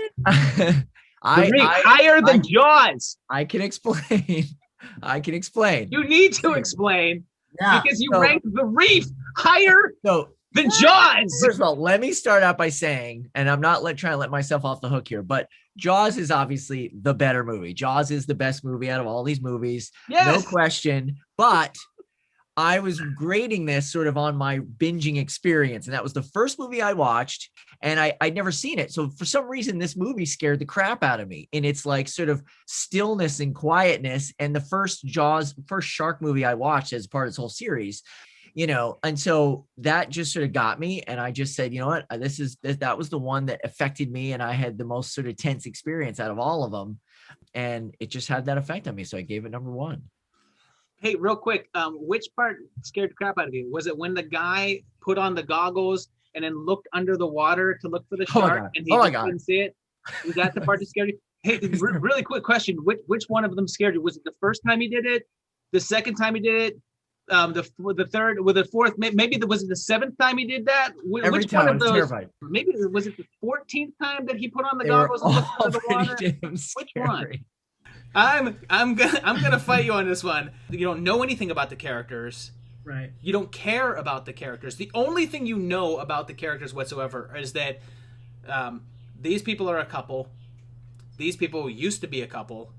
Higher than Jaws. I can explain. You need to explain. Yeah. Because you ranked The Reef higher than Jaws. First of all, let me start out by saying, and I'm not trying to let myself off the hook here, but Jaws is obviously the better movie. Jaws is the best movie out of all these movies. Yes. No question. But I was grading this sort of on my binging experience. And that was the first movie I watched, and I'd never seen it. So for some reason, this movie scared the crap out of me in its sort of stillness and quietness. And the first shark movie I watched as part of this whole series, and so that just sort of got me. And I just said, you know what, that was the one that affected me. And I had the most sort of tense experience out of all of them. And it just had that effect on me. So I gave it number 1. Hey, real quick, which part scared the crap out of you? Was it when the guy put on the goggles and then looked under the water to look for the shark and he couldn't see it? Was that the part that scared you? Hey, really quick question. Which one of them scared you? Was it the first time he did it? The second time he did it? the third, with the fourth, maybe was it the seventh time he did that? Every Which time one I of was those? terrified. Maybe was it the 14th time that he put on the They were goggles and looked all under the water? pretty damn Which one? scary. I'm gonna fight you on this one. You don't know anything about the characters. Right. You don't care about the characters. The only thing you know about the characters whatsoever is that these people are a couple. These people used to be a couple.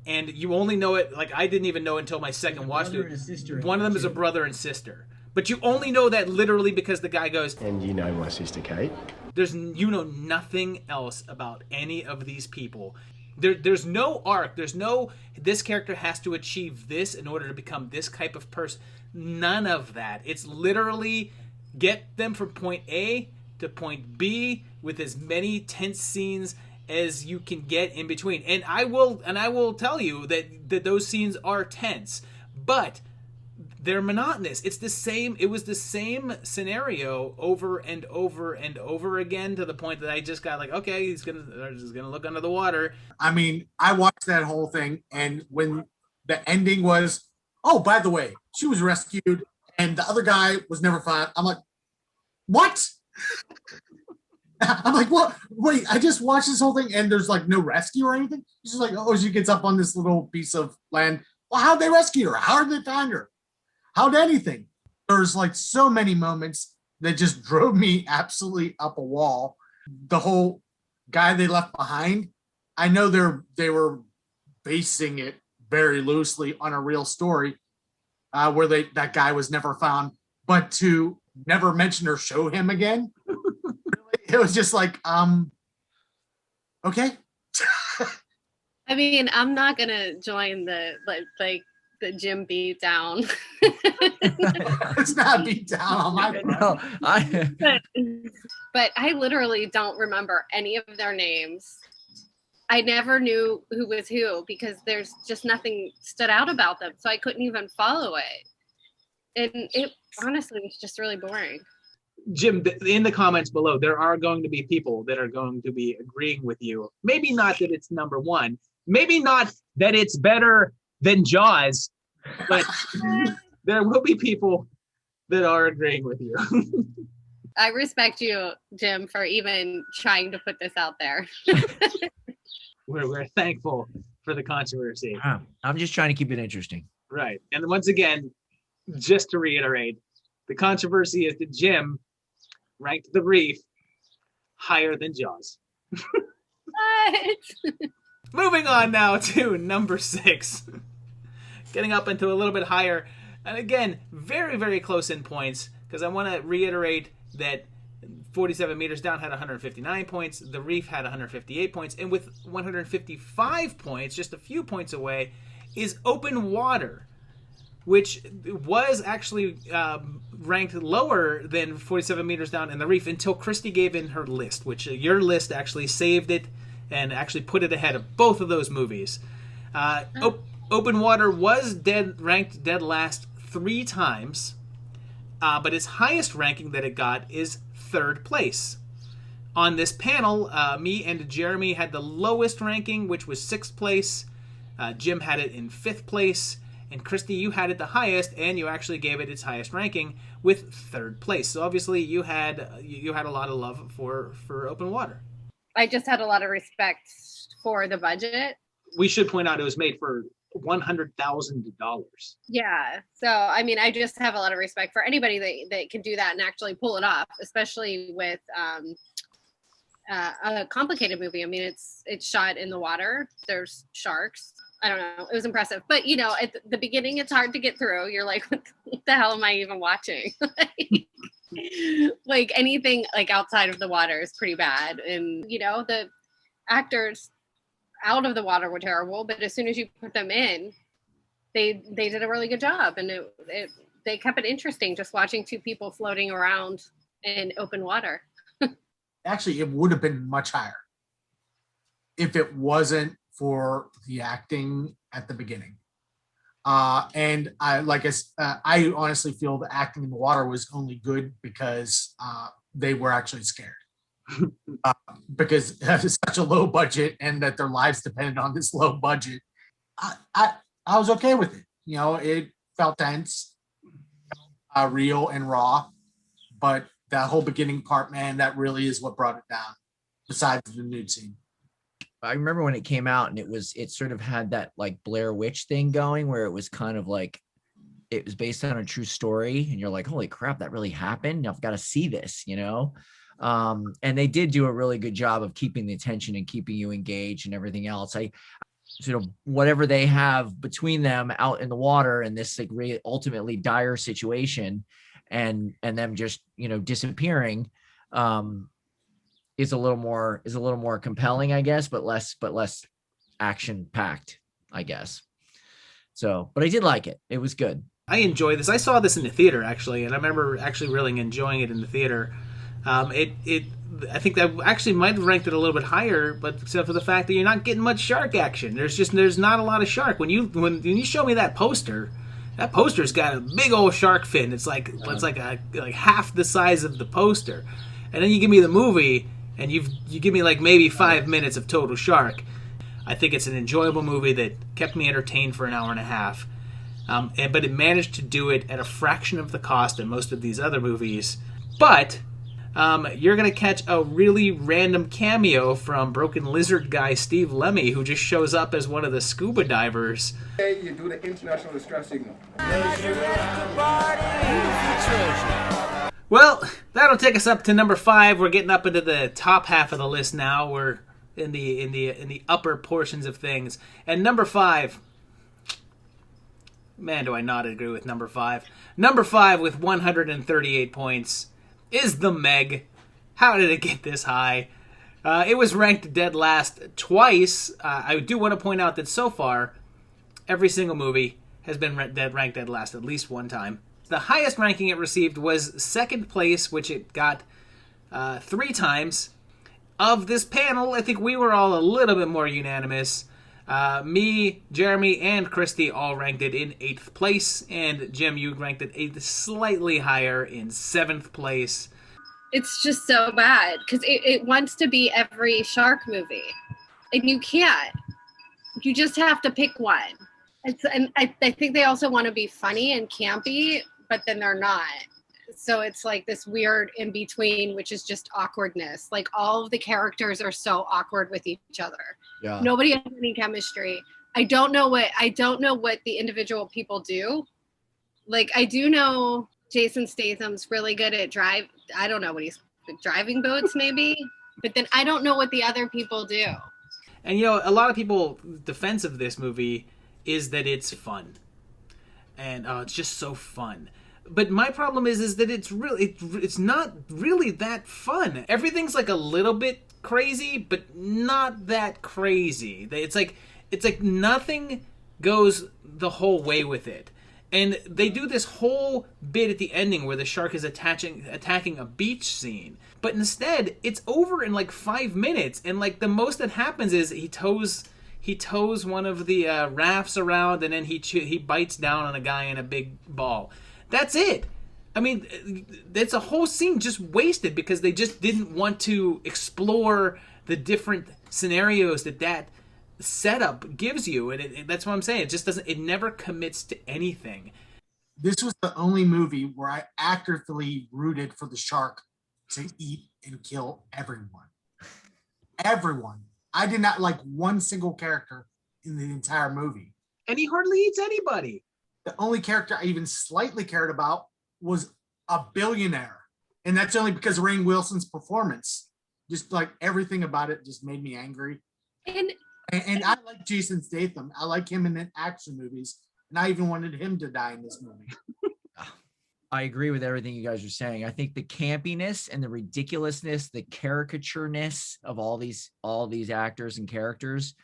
And you only know it, like I didn't even know until my second watch. One of them is a brother and sister. But you only know that literally because the guy goes, "And you know my sister Kate." You know nothing else about any of these people. There's no arc. There's no, this character has to achieve this in order to become this type of person. None of that. It's literally get them from point A to point B with as many tense scenes as you can get in between. And I will tell you that those scenes are tense, but they're monotonous. It was the same scenario over and over and over again, to the point that I just got like, okay, he's gonna look under the water. I mean, I watched that whole thing, and when the ending was, oh, by the way, she was rescued and the other guy was never found, I'm like, what? I'm like, what? Wait, I just watched this whole thing and there's like no rescue or anything. She's just like, oh, she gets up on this little piece of land. Well, how'd they rescue her? How did they find her? How'd anything? There's like so many moments that just drove me absolutely up a wall. The whole guy they left behind, I know they were basing it very loosely on a real story where that guy was never found, but to never mention or show him again, it was just like, okay. I mean, I'm not gonna join the the gym beat down. It's not beat down on my part. No, but I literally don't remember any of their names. I never knew who was who because there's just nothing stood out about them, so I couldn't even follow it. And it honestly was just really boring. Jim, in the comments below, there are going to be people that are going to be agreeing with you. Maybe not that it's number one. Maybe not that it's better than Jaws, but there will be people that are agreeing with you. I respect you, Jim, for even trying to put this out there. We're thankful for the controversy. I'm just trying to keep it interesting. Right. And once again, just to reiterate, the controversy is that Jim ranked The Reef higher than Jaws. What? Moving on now to number 6. Getting up into a little bit higher. And again, very, very close in points, because I want to reiterate that 47 Meters Down had 159 points. The Reef had 158 points. And with 155 points, just a few points away, is Open Water, which was actually ranked lower than 47 Meters Down and The Reef until Christy gave in her list, which your list actually saved it and actually put it ahead of both of those movies. Open Water was ranked dead last 3 times, but its highest ranking that it got is 3rd place. On this panel, me and Jeremy had the lowest ranking, which was 6th place. Jim had it in 5th place. And Christy, you had it the highest, and you actually gave it its highest ranking with 3rd place. So obviously, you had a lot of love for Open Water. I just had a lot of respect for the budget. We should point out it was made for $100,000. Yeah. So I mean, I just have a lot of respect for anybody that can do that and actually pull it off, especially with a complicated movie. I mean, it's shot in the water. There's sharks. I don't know. It was impressive. But, you know, at the beginning, it's hard to get through. You're like, what the hell am I even watching? Like anything like outside of the water is pretty bad. And, you know, the actors out of the water were terrible. But as soon as you put them in, they did a really good job. And they kept it interesting just watching 2 people floating around in open water. Actually, it would have been much higher if it wasn't for the acting at the beginning. And I honestly feel the acting in the water was only good because they were actually scared. Because it's such a low budget and that their lives depended on this low budget. I was okay with it. You know, felt tense, real and raw, but that whole beginning part, man, that really is what brought it down. Besides the nude scene. I remember when it came out, and it sort of had that like Blair Witch thing going, where it was kind of like it was based on a true story, and you're like, holy crap, that really happened. I've got to see this, you know. And they did do a really good job of keeping the attention and keeping you engaged and everything else. I sort of whatever they have between them out in the water in this like really ultimately dire situation, and them just, you know, disappearing, is a little more compelling, I guess, but less action packed, I guess. So, but I did like it. It was good. I enjoy this. I saw this in the theater actually, and I remember actually really enjoying it in the theater. I think that actually might have ranked it a little bit higher, but except for the fact that you're not getting much shark action. There's not a lot of shark. When you show me that poster's got a big old shark fin. It's like half the size of the poster, and then you give me the movie, and you give me like maybe 5 minutes of total shark. I think it's an enjoyable movie that kept me entertained for an hour and a half, but it managed to do it at a fraction of the cost of most of these other movies. But you're going to catch a really random cameo from Broken Lizard guy Steve Lemmy, who just shows up as one of the scuba divers. Hey, you do the international distress signal. Well, that'll take us up to number 5. We're getting up into the top half of the list now. We're in the upper portions of things. And number 5, man, do I not agree with number 5. Number 5 with 138 points is The Meg. How did it get this high? It was ranked dead last twice. I do want to point out that so far, every single movie has been ranked dead last at least one time. The highest ranking it received was second place, which it got 3 times. Of this panel, I think we were all a little bit more unanimous. Me, Jeremy, and Christy all ranked it in 8th place, and Jim, you ranked it slightly higher in 7th place. It's just so bad because it wants to be every shark movie, and you can't. You just have to pick one. And I think they also want to be funny and campy, but then they're not. So it's like this weird in between, which is just awkwardness. Like all of the characters are so awkward with each other. Yeah. Nobody has any chemistry. I don't know what the individual people do. Like I do know Jason Statham's really good at I don't know what he's driving boats maybe, but then I don't know what the other people do. And you know, a lot of people's defense of this movie is that it's fun. And it's just so fun. But my problem is that it's not really that fun. Everything's like a little bit crazy, but not that crazy. It's like nothing goes the whole way with it. And they do this whole bit at the ending where the shark is attacking a beach scene. But instead, it's over in like 5 minutes. And like the most that happens is he tows one of the rafts around, and then he bites down on a guy in a big ball. That's it. I mean, it's a whole scene just wasted because they just didn't want to explore the different scenarios that setup gives you, and that's what I'm saying. It just doesn't. It never commits to anything. This was the only movie where I actively rooted for the shark to eat and kill everyone. Everyone. I did not like one single character in the entire movie. And he hardly eats anybody. The only character I even slightly cared about was a billionaire. And that's only because of Rainn Wilson's performance. Just like everything about it just made me angry. And I like Jason Statham. I like him in action movies. And I even wanted him to die in this movie. I agree with everything you guys are saying. I think the campiness and the ridiculousness, the caricatureness of all these actors and characters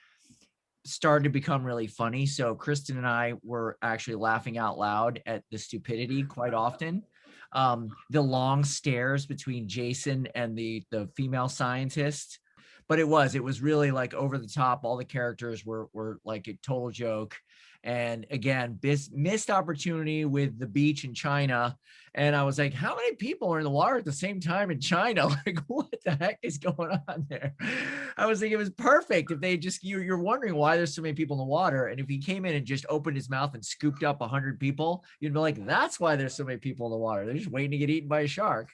started to become really funny. So Kristen and I were actually laughing out loud at the stupidity quite often. The long stares between Jason and the female scientist. But it was really like over the top. All the characters were like a total joke. And again, missed opportunity with the beach in China. And I was like, how many people are in the water at the same time in China? Like, what the heck is going on there? I was thinking it was perfect if they just you're wondering why there's so many people in the water, and if he came in and just opened his mouth and scooped up 100 people, you'd be like, that's why there's so many people in the water. They're just waiting to get eaten by a shark.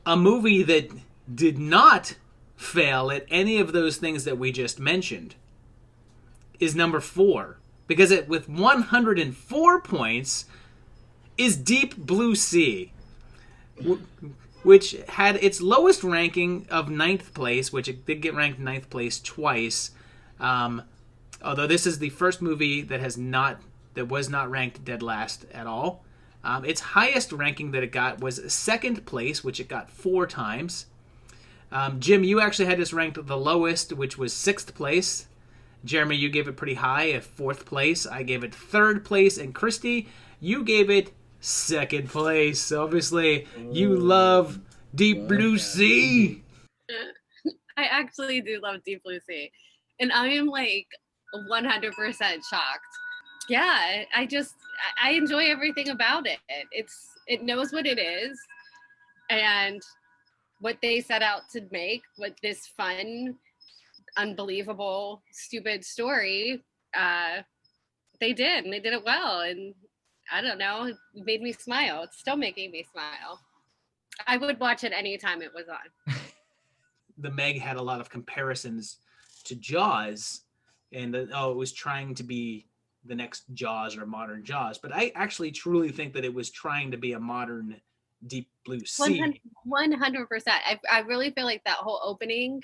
A movie that did not fail at any of those things that we just mentioned is number 4, because it with 104 points is Deep Blue Sea, which had its lowest ranking of 9th place, which it did get ranked 9th place twice. Although this is the first movie that was not ranked dead last at all. Its highest ranking that it got was 2nd place, which it got 4 times. Jim, you actually had this ranked the lowest, which was 6th place. Jeremy, you gave it pretty high at 4th place. I gave it 3rd place. And Christy, you gave it 2nd place. So obviously, you love Deep Blue Sea. I actually do love Deep Blue Sea. And I am like 100% shocked. Yeah, I enjoy everything about it. It knows what it is and what they set out to make with this fun, unbelievable, stupid story. They did, and they did it well. And I don't know, it made me smile. It's still making me smile. I would watch it anytime it was on. The Meg had a lot of comparisons to Jaws, and it was trying to be the next Jaws or modern Jaws. But I actually truly think that it was trying to be a modern Deep Blue Sea. 100%. I really feel like that whole opening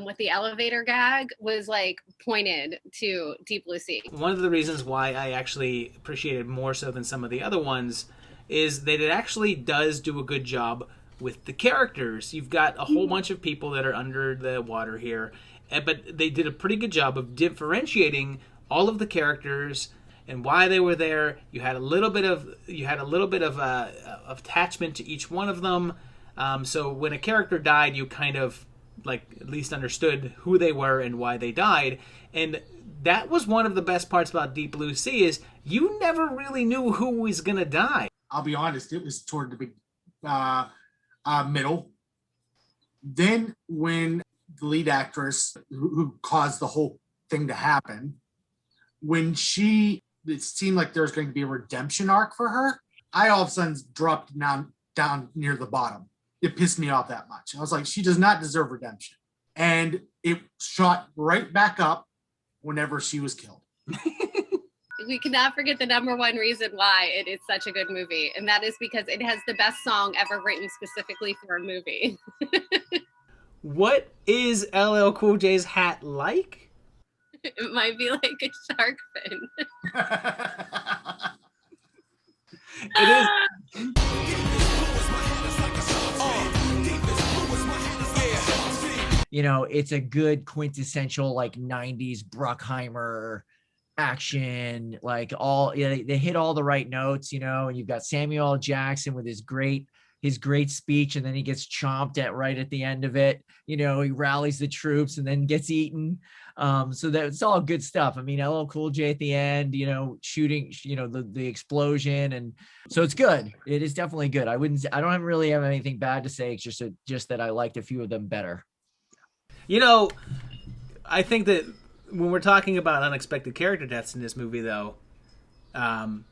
with the elevator gag was like pointed to Deep Blue Sea. One of the reasons why I actually appreciate it more so than some of the other ones is that it actually does do a good job with the characters. You've got a whole bunch of people that are under the water here, but they did a pretty good job of differentiating all of the characters and why they were there. You had a little bit of attachment to each one of them. So when a character died, you kind of like at least understood who they were and why they died. And that was one of the best parts about Deep Blue Sea is you never really knew who was gonna die. I'll be honest, it was toward the big middle. Then when the lead actress who caused the whole thing to happen, when it seemed like there was going to be a redemption arc for her, I all of a sudden dropped down near the bottom. It pissed me off that much. I was like, she does not deserve redemption. And it shot right back up whenever she was killed. We cannot forget the number one reason why it is such a good movie, and that is because it has the best song ever written specifically for a movie. What is LL Cool J's hat like? It might be like a shark fin. It is. You know, it's a good quintessential like 90s Bruckheimer action, like they hit all the right notes, and you've got Samuel L. Jackson with his great speech, and then he gets chomped at right at the end of it. He rallies the troops and then gets eaten. So that's all good stuff. I mean, LL Cool J at the end, shooting, the explosion. And so it's good. It is definitely good. I don't really have anything bad to say. It's just that I liked a few of them better. I think that when we're talking about unexpected character deaths in this movie, though,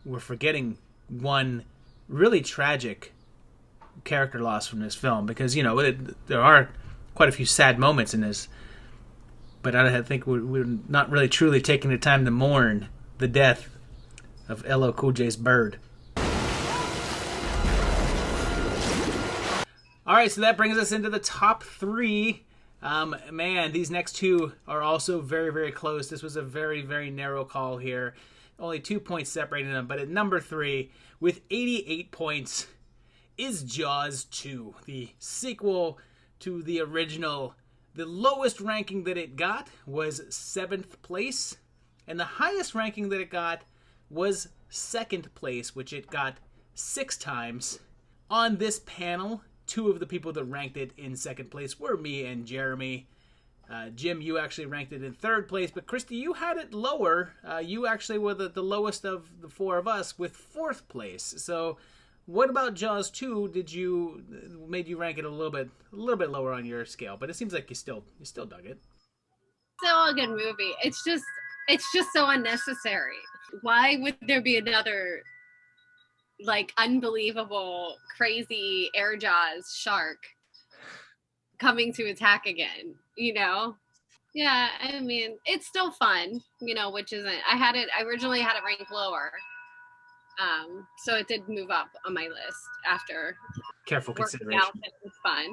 we're forgetting one really tragic character loss from this film, because there are quite a few sad moments in this, but I think we're not really truly taking the time to mourn the death of LL Cool J's bird. All right, so that brings us into the top 3. Man, these next 2 are also very, very close. This was a very, very narrow call here. Only 2 points separating them. But at number 3, with 88 points, is Jaws 2, the sequel to the original. The lowest ranking that it got was 7th place. And the highest ranking that it got was 2nd place, which it got 6 times. On this panel, 2 of the people that ranked it in 2nd place were me and Jeremy. Jim, you actually ranked it in 3rd place, but Christy, you had it lower. You actually were the lowest of the 4 of us with 4th place. So What about Jaws 2? Made you rank it a little bit lower on your scale, but it seems like you still dug it. Still a good movie. It's just so unnecessary. Why would there be another like unbelievable crazy air jaws shark coming to attack again, you know? Yeah, I mean, it's still fun, you know, which isn't, I originally had it ranked lower. So it did move up on my list after Careful working consideration. out that it was fun.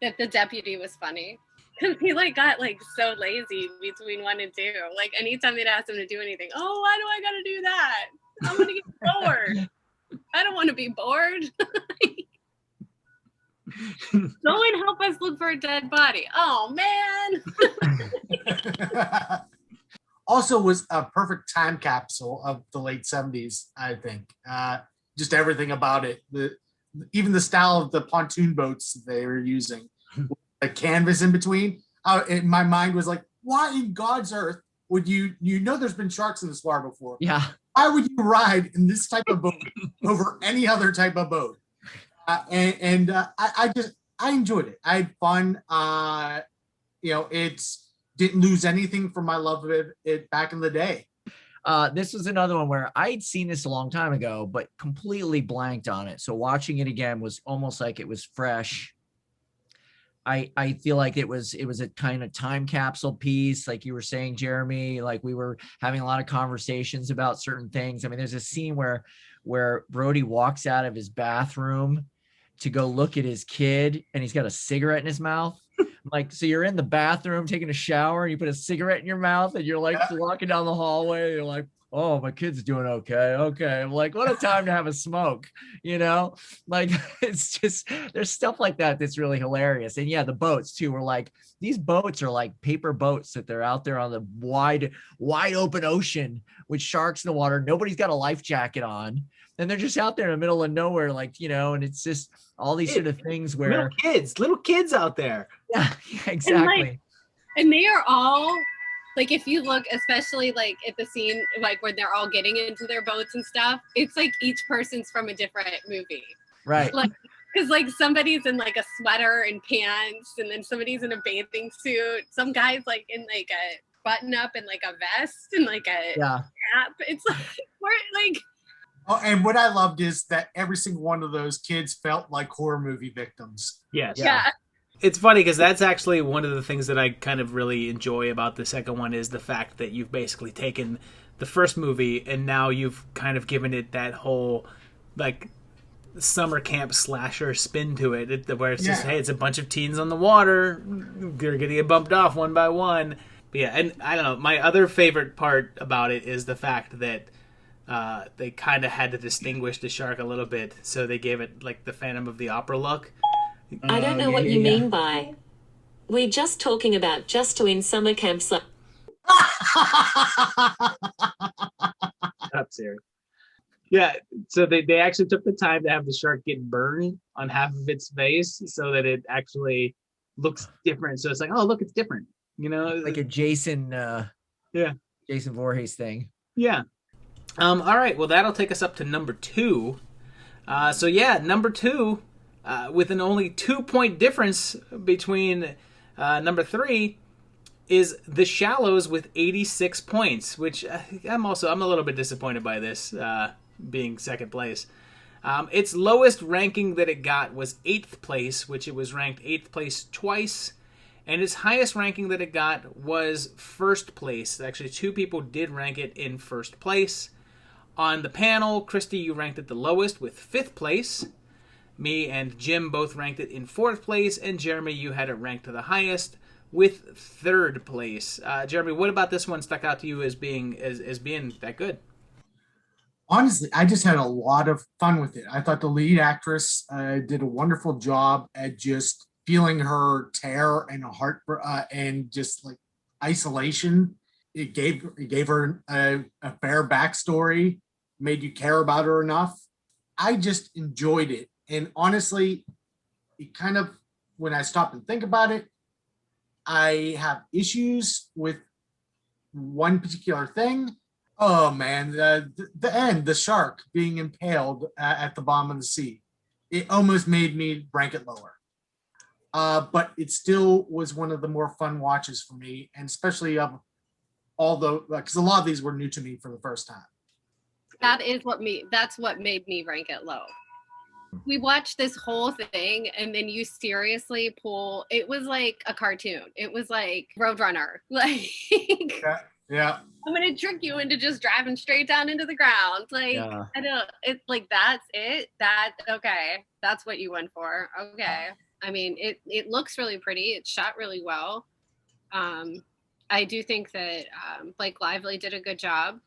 That the deputy was funny. Cause he like got like so lazy between 1 and 2. Like anytime they'd ask him to do anything, oh, why do I gotta do that? I'm gonna get bored. I don't want to be bored. Go and help us look for a dead body. Oh man. Also was a perfect time capsule of the late 70s, I think. Just everything about it. Even the style of the pontoon boats they were using. A canvas in between. My mind was like, why in God's earth would you know there's been sharks in this water before? Yeah. Why would you ride in this type of boat over any other type of boat? I enjoyed it. I had fun. It didn't lose anything from my love of it back in the day. This was another one where I'd seen this a long time ago, but completely blanked on it. So watching it again was almost like it was fresh. I feel like it was a kind of time capsule piece, like you were saying, Jeremy. Like we were having a lot of conversations about certain things. I mean, there's a scene where Brody walks out of his bathroom to go look at his kid, and he's got a cigarette in his mouth. Like, so you're in the bathroom taking a shower, and you put a cigarette in your mouth, and you're like walking down the hallway. You're like, oh, my kid's doing okay. Okay. I'm like, what a time to have a smoke, you know? Like, it's just, there's stuff like that that's really hilarious. And yeah, the boats too were like, these boats are like paper boats that they're out there on the wide open ocean with sharks in the water. Nobody's got a life jacket on. And they're just out there in the middle of nowhere, like, you know, and it's just all these sort of things where little kids out there. Yeah, exactly. And they are all like, if you look, especially like at the scene, like when they're all getting into their boats and stuff, it's like each person's from a different movie. Right. Like, because like somebody's in like a sweater and pants, and then somebody's in a bathing suit. Some guy's like in like a button up and like a vest and like a cap. It's like, we're like. Oh, and what I loved is that every single one of those kids felt like horror movie victims. Yes. Yeah. It's funny because that's actually one of the things that I kind of really enjoy about the second one is the fact that you've basically taken the first movie and now you've kind of given it that whole like summer camp slasher spin to it, where it's just, hey, it's a bunch of teens on the water, they're getting bumped off one by one. But yeah, and I don't know, my other favorite part about it is the fact that they kind of had to distinguish the shark a little bit, so they gave it like the Phantom of the Opera look. I don't know what you mean by. We're just talking about just to win summer camp. Stop, Siri. Yeah, so they actually took the time to have the shark get burned on half of its face so that it actually looks different. So it's like, oh, look, it's different. You know, like a Jason Voorhees thing. Yeah. All right. Well, that'll take us up to number 2. So yeah, number 2. With an only 2-point difference between number 3 is The Shallows with 86 points, which I'm a little bit disappointed by this being second place. Its lowest ranking that it got was 8th place, which it was ranked 8th place twice, and its highest ranking that it got was 1st place. Actually, 2 people did rank it in 1st place. On the panel, Christy, you ranked it the lowest with 5th place. Me and Jim both ranked it in 4th place, and Jeremy, you had it ranked to the highest with 3rd place. Jeremy, what about this one stuck out to you as being that good? Honestly, I just had a lot of fun with it. I thought the lead actress did a wonderful job at just feeling her terror and heart and just like isolation. It gave her a fair backstory, made you care about her enough. I just enjoyed it. And honestly, it kind of, when I stop and think about it, I have issues with one particular thing. Oh man, the end, the shark being impaled at the bottom of the sea, it almost made me rank it lower. But it still was one of the more fun watches for me, and especially of all the because a lot of these were new to me for the first time. That's what made me rank it low. We watched this whole thing and then you seriously pull, it was like a cartoon. It was like Roadrunner. Like yeah. I'm gonna trick you into just driving straight down into the ground. Like I don't, it's like that's it. Okay. That's what you went for. Okay. I mean it looks really pretty. It's shot really well. I do think that Blake Lively did a good job.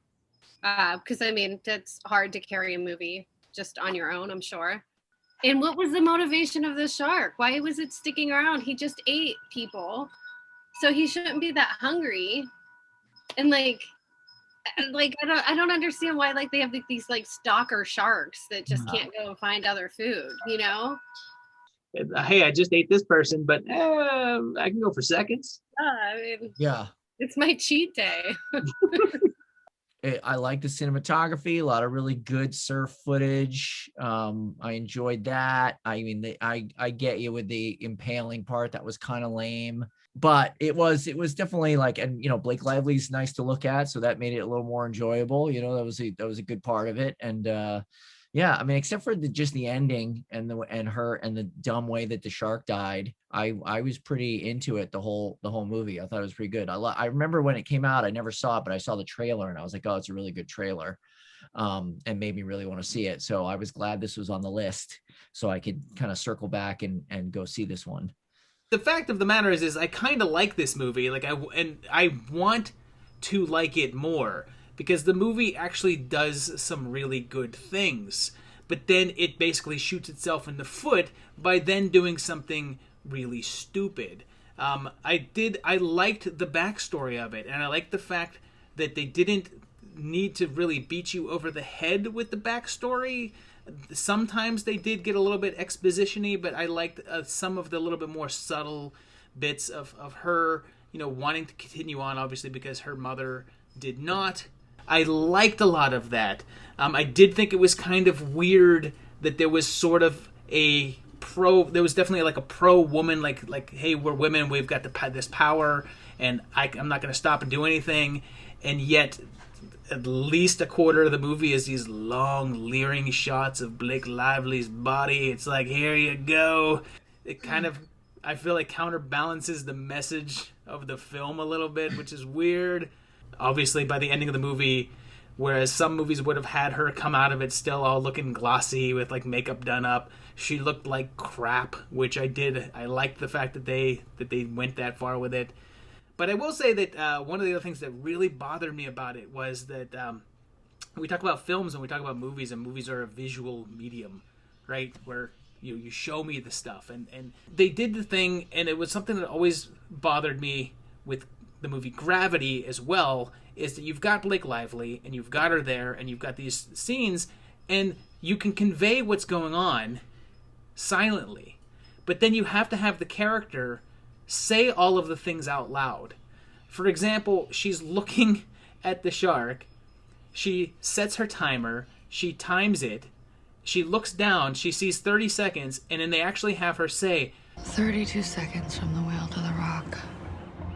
Because I mean that's hard to carry a movie just on your own, I'm sure. And what was the motivation of the shark? Why was it sticking around? He just ate people, so he shouldn't be that hungry. And like I don't understand why like they have these like stalker sharks that just can't go and find other food. You know? Hey, I just ate this person, but I can go for seconds. I mean, Yeah. It's my cheat day. I like the cinematography, a lot of really good surf footage. I enjoyed that. I mean, I get you with the impaling part. That was kind of lame, but it was definitely like, and Blake Lively's nice to look at, so that made it a little more enjoyable. That was a good part of it. And yeah, I mean, except for just the ending and the dumb way that the shark died, I was pretty into it the whole movie. I thought it was pretty good. I remember when it came out, I never saw it, but I saw the trailer and I was like, oh, it's a really good trailer, and made me really want to see it. So I was glad this was on the list so I could kind of circle back and go see this one. The fact of the matter is I kind of like this movie. Like I want to like it more, because the movie actually does some really good things, but then it basically shoots itself in the foot by then doing something really stupid. I liked the backstory of it, and I liked the fact that they didn't need to really beat you over the head with the backstory. Sometimes they did get a little bit exposition-y, but I liked some of the little bit more subtle bits of her, wanting to continue on, obviously, because her mother did not. I liked a lot of that. I did think it was kind of weird that there was sort of there was definitely like a pro-woman, like, hey, we're women, we've got this power, and I'm not going to stop and do anything. And yet, at least a quarter of the movie is these long, leering shots of Blake Lively's body. It's like, here you go. It kind of, I feel like, counterbalances the message of the film a little bit, which is weird. Obviously, by the ending of the movie, whereas some movies would have had her come out of it still all looking glossy with like makeup done up, she looked like crap, which I liked the fact that they went that far with it. But I will say that one of the other things that really bothered me about it was that we talk about films and we talk about movies, and movies are a visual medium, right? Where you show me the stuff, and they did the thing, and it was something that always bothered me with the movie Gravity as well, is that you've got Blake Lively and you've got her there and you've got these scenes and you can convey what's going on silently, but then you have to have the character say all of the things out loud. For example, she's looking at the shark, she sets her timer, she times it, she looks down, she sees 30 seconds, and then they actually have her say 32 seconds from the whale to the rock.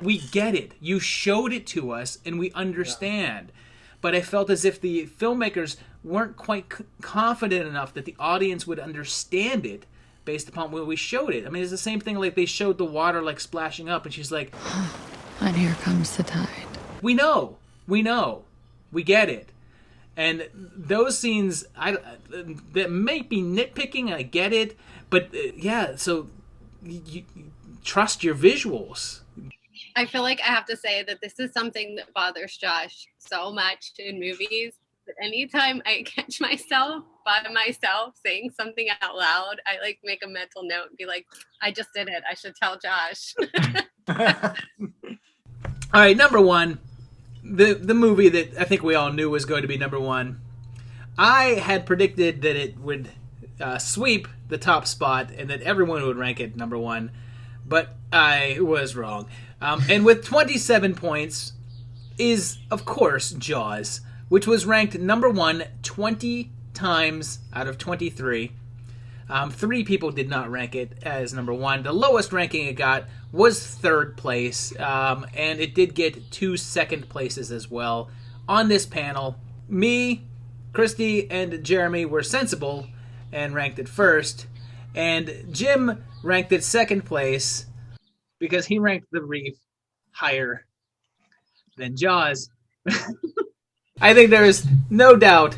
We get it. You showed it to us, and we understand. Yeah. But I felt as if the filmmakers weren't quite confident enough that the audience would understand it based upon when we showed it. I mean, it's the same thing like they showed the water like splashing up, and she's like, and here comes the tide. We know. We get it. And those scenes, that may be nitpicking, I get it, but yeah, so you trust your visuals. I feel like I have to say that this is something that bothers Josh so much in movies. Anytime I catch myself by myself saying something out loud, I like make a mental note and be like, I just did it. I should tell Josh. All right, number one, the movie that I think we all knew was going to be number one. I had predicted that it would sweep the top spot and that everyone would rank it number one, but I was wrong. And with 27 points is, of course, Jaws. which was ranked number 1 20 times out of 23. 3 people did not rank it as number 1. The lowest ranking it got was 3rd place, and it did get 2 2nd places as well. On this panel, me, Christy, and Jeremy were sensible and ranked it 1st, and Jim ranked it 2nd place because he ranked The Reef higher than Jaws. I think there is no doubt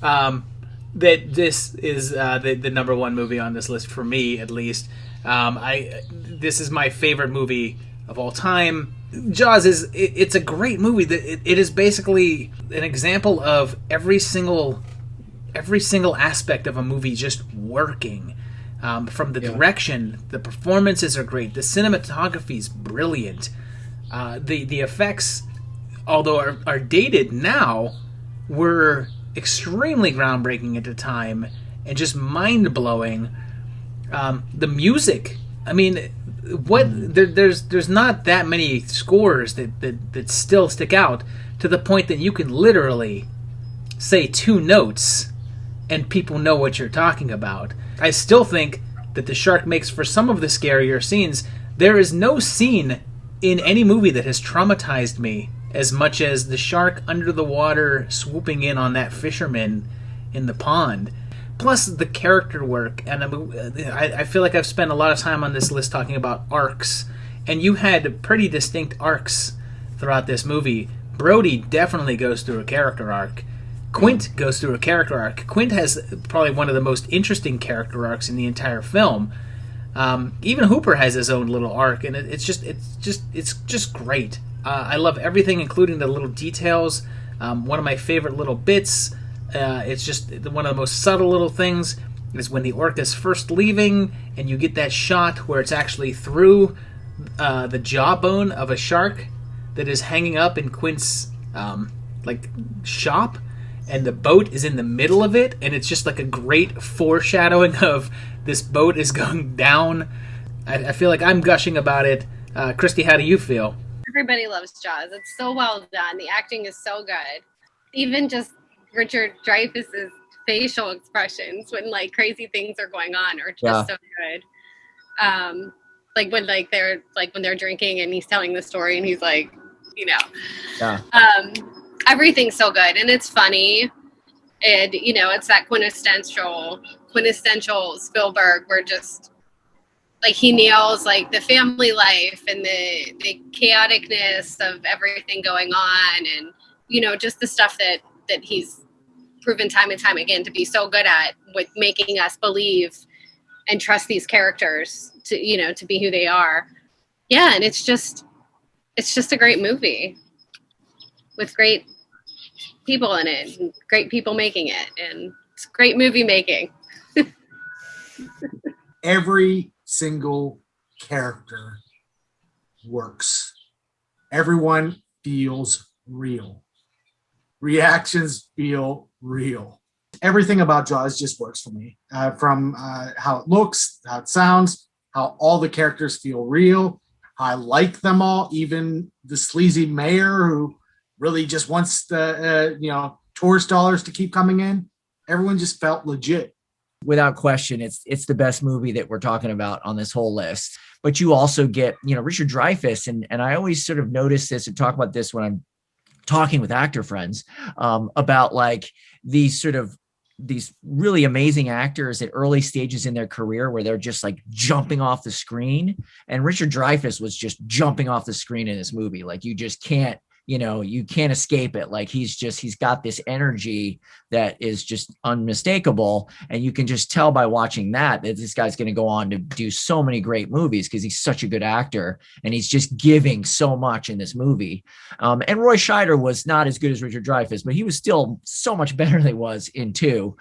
that this is the number 1 movie on this list for me, at least. This is my favorite movie of all time. Jaws it's a great movie. It is basically an example of every single aspect of a movie just working. From the direction, the performances are great. The cinematography is brilliant. The effects, although are dated now, were extremely groundbreaking at the time and just mind-blowing. The music, I mean, there's not that many scores that still stick out to the point that you can literally say 2 notes and people know what you're talking about. I still think that the shark makes for some of the scarier scenes. There is no scene in any movie that has traumatized me as much as the shark under the water swooping in on that fisherman in the pond. Plus the character work, and I feel like I've spent a lot of time on this list talking about arcs, and you had pretty distinct arcs throughout this movie. Brody definitely goes through a character arc. Quint goes through a character arc. Quint has probably one of the most interesting character arcs in the entire film. Even Hooper has his own little arc, and it's just great. I love everything, including the little details. One of my favorite little bits, it's just one of the most subtle little things, is when the orca's first leaving, and you get that shot where it's actually through the jawbone of a shark that is hanging up in Quint's shop, and the boat is in the middle of it, and it's just like a great foreshadowing of this boat is going down. I feel like I'm gushing about it. Christy, how do you feel? Everybody loves Jaws. It's so well done. The acting is so good. Even just Richard Dreyfuss's facial expressions when crazy things are going on are just so good. When they're drinking and he's telling the story and he's like, everything's so good and it's funny, and it's that quintessential Spielberg, where just he nails the family life and the chaoticness of everything going on, and just the stuff that he's proven time and time again to be so good at, with making us believe and trust these characters to be who they are. Yeah, and it's just a great movie with great people in it, and great people making it, and it's great movie making. Every single character works. Everyone feels real. Reactions feel real. Everything about Jaws just works for me. From how it looks, how it sounds, how all the characters feel real. I like them all, even the sleazy mayor who really just wants the tourist dollars to keep coming in. Everyone just felt legit. Without question, it's the best movie that we're talking about on this whole list. But you also get, Richard Dreyfuss, and I always sort of notice this and talk about this when I'm talking with actor friends about these really amazing actors at early stages in their career where they're just jumping off the screen. And Richard Dreyfuss was just jumping off the screen in this movie. You just can't, you can't escape it. He's got this energy that is just unmistakable. And you can just tell by watching that this guy's going to go on to do so many great movies because he's such a good actor and he's just giving so much in this movie. And Roy Scheider was not as good as Richard Dreyfuss, but he was still so much better than he was in 2.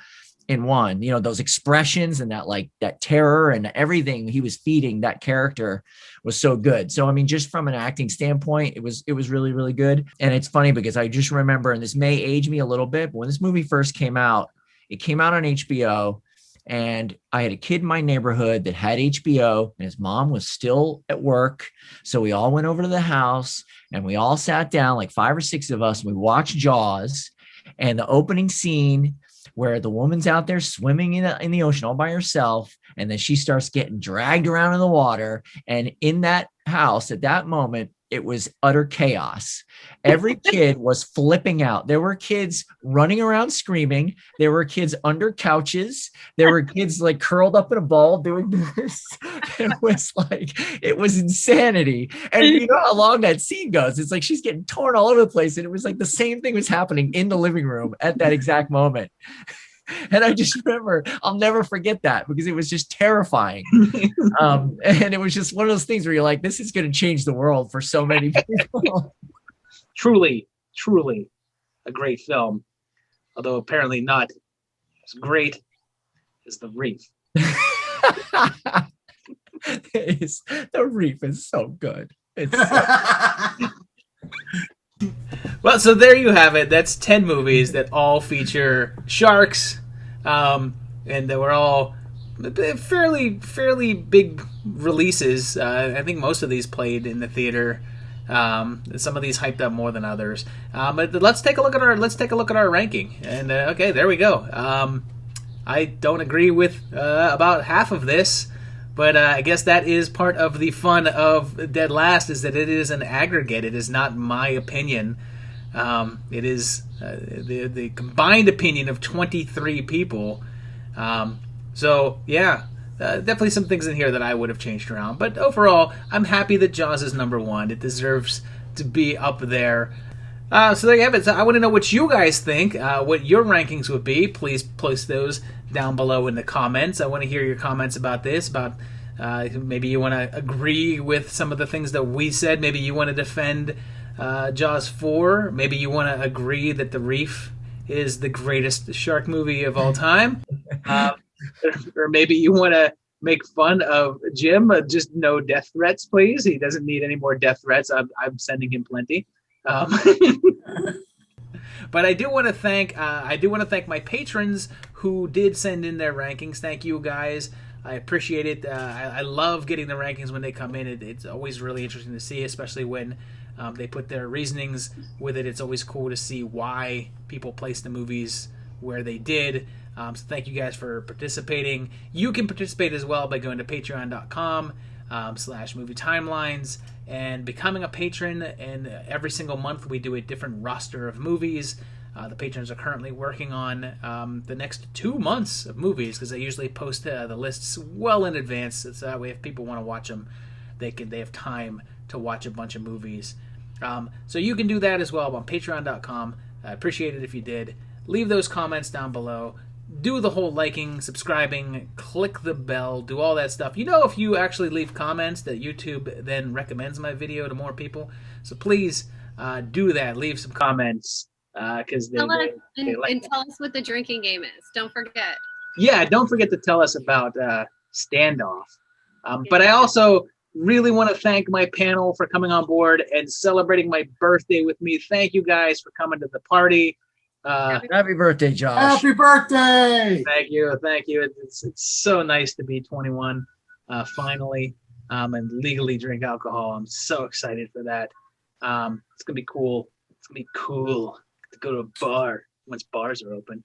In 1, those expressions and that terror and everything he was feeding that character was so good. So, just from an acting standpoint, it was really, really good. And it's funny because I just remember, and this may age me a little bit, but when this movie first came out, it came out on HBO, and I had a kid in my neighborhood that had HBO and his mom was still at work. So we all went over to the house and we all sat down, 5 or 6 of us, and we watched Jaws. And the opening scene where the woman's out there swimming in the ocean all by herself, and then she starts getting dragged around in the water. And in that house at that moment, it was utter chaos. Every kid was flipping out. There were kids running around screaming. There were kids under couches. There were kids like curled up in a ball doing this. It was insanity. And you know how long that scene goes. It's like she's getting torn all over the place. And it was like the same thing was happening in the living room at that exact moment. And I just remember, I'll never forget that because it was just terrifying. And it was just one of those things where you're like, this is going to change the world for so many people. Truly a great film. Although apparently not as great as The Reef. The Reef is so good. It's Well, so there you have it. That's 10 movies that all feature sharks, and they were all fairly big releases. I think most of these played in the theater. Some of these hyped up more than others. But let's take a look at our ranking. And okay, there we go. I don't agree with about half of this. But I guess that is part of the fun of Dead Last, is that it is an aggregate. It is not my opinion. It is the combined opinion of 23 people. So, yeah, definitely some things in here that I would have changed around. But overall, I'm happy that Jaws is number one. It deserves to be up there. So there you have it. So I want to know what you guys think, what your rankings would be. Please place those down below in the comments. I want to hear your comments about this, about maybe you want to agree with some of the things that we said. Maybe you want to defend Jaws 4. Maybe you want to agree that The Reef is the greatest shark movie of all time. Or maybe you want to make fun of Jim. Just no death threats, please. He doesn't need any more death threats. I'm sending him plenty. But I do want to thank my patrons who did send in their rankings. Thank you, guys. I appreciate it. I love getting the rankings when they come in. It's always really interesting to see, especially when they put their reasonings with it. It's always cool to see why people place the movies where they did. So thank you guys for participating. You can participate as well by going to patreon.com/movie timelines and becoming a patron. And every single month we do a different roster of movies. The patrons are currently working on the next 2 months of movies, because they usually post the lists well in advance. So that way, if people want to watch them, they have time to watch a bunch of movies. So you can do that as well on patreon.com. I appreciate it if you did. Leave those comments down below. Do the whole liking, subscribing, click the bell, do all that stuff. You know, if you actually leave comments, that YouTube then recommends my video to more people. So please do that. Leave some comments, because they like and tell us what the drinking game is. Don't forget. Yeah, don't forget to tell us about Standoff. But I also really want to thank my panel for coming on board and celebrating my birthday with me. Thank you guys for coming to the party. Happy birthday, Josh. Happy birthday. Thank you. It's so nice to be 21 finally, and legally drink alcohol. I'm so excited for that. It's gonna be cool. It's gonna be cool to go to a bar once bars are open.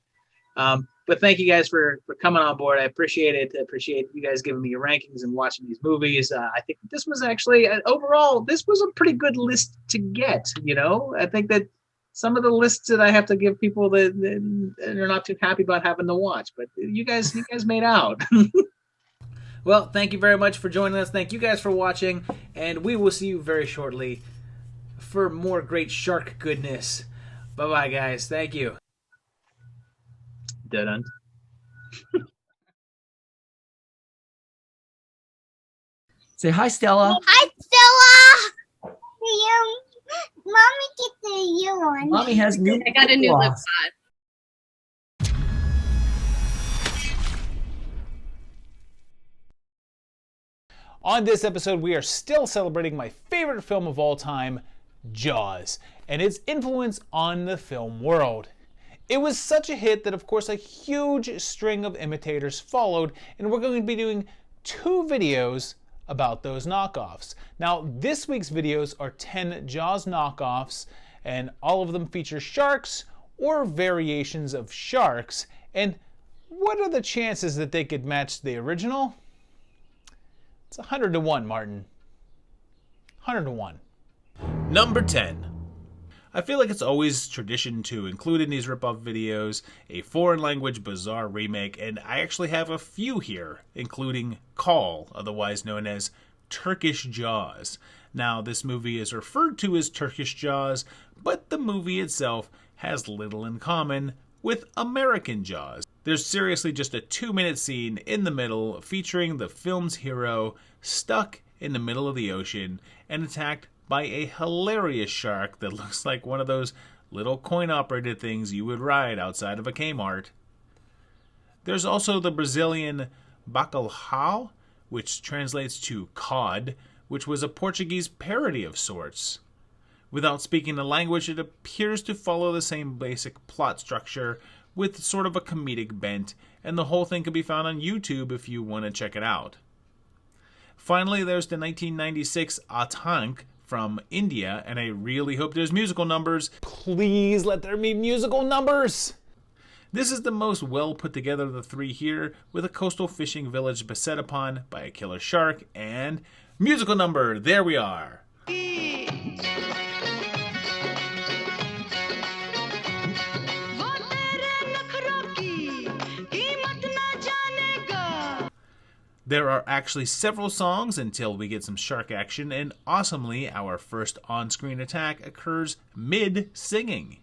But thank you guys for coming on board. I appreciate it. I appreciate you guys giving me your rankings and watching these movies. I think this was actually overall, this was a pretty good list to get. You know, I think that some of the lists that I have to give people that are not too happy about having to watch, but you guys made out. Well, thank you very much for joining us. Thank you guys for watching, and we will see you very shortly for more great shark goodness. Bye-bye, guys. Thank you. Dun. Say hi, Stella. Hi, Stella. Mommy get the you one. Mommy has new. I got a new lip gloss. On this episode, we are still celebrating my favorite film of all time, Jaws, and its influence on the film world. It was such a hit that, of course, a huge string of imitators followed, and we're going to be doing 2 videos about those knockoffs. Now, this week's videos are 10 Jaws knockoffs, and all of them feature sharks or variations of sharks, and what are the chances that they could match the original? It's 100 to 1, Martin. 100 to 1. Number 10. I feel like it's always tradition to include in these ripoff videos a foreign language bizarre remake, and I actually have a few here, including Call, otherwise known as Turkish Jaws. Now, this movie is referred to as Turkish Jaws, but the movie itself has little in common with American Jaws. There's seriously just a 2-minute scene in the middle featuring the film's hero stuck in the middle of the ocean and attacked by a hilarious shark that looks like one of those little coin-operated things you would ride outside of a Kmart. There's also the Brazilian bacalhau, which translates to cod, which was a Portuguese parody of sorts. Without speaking the language, it appears to follow the same basic plot structure with sort of a comedic bent, and the whole thing can be found on YouTube if you want to check it out. Finally, there's the 1996 Atank from India, and I really hope there's musical numbers. Please let there be musical numbers! This is the most well put together of the three here, with a coastal fishing village beset upon by a killer shark, and musical number, there we are! There are actually several songs until we get some shark action, and awesomely, our first on-screen attack occurs mid-singing.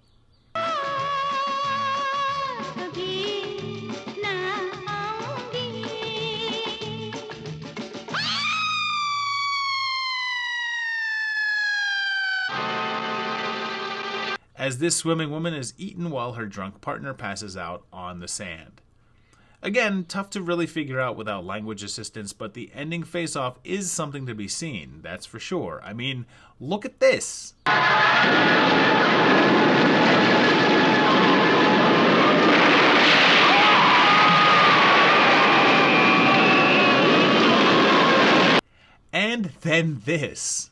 As this swimming woman is eaten while her drunk partner passes out on the sand. Again, tough to really figure out without language assistance, but the ending face-off is something to be seen, that's for sure. I mean, look at this! And then this.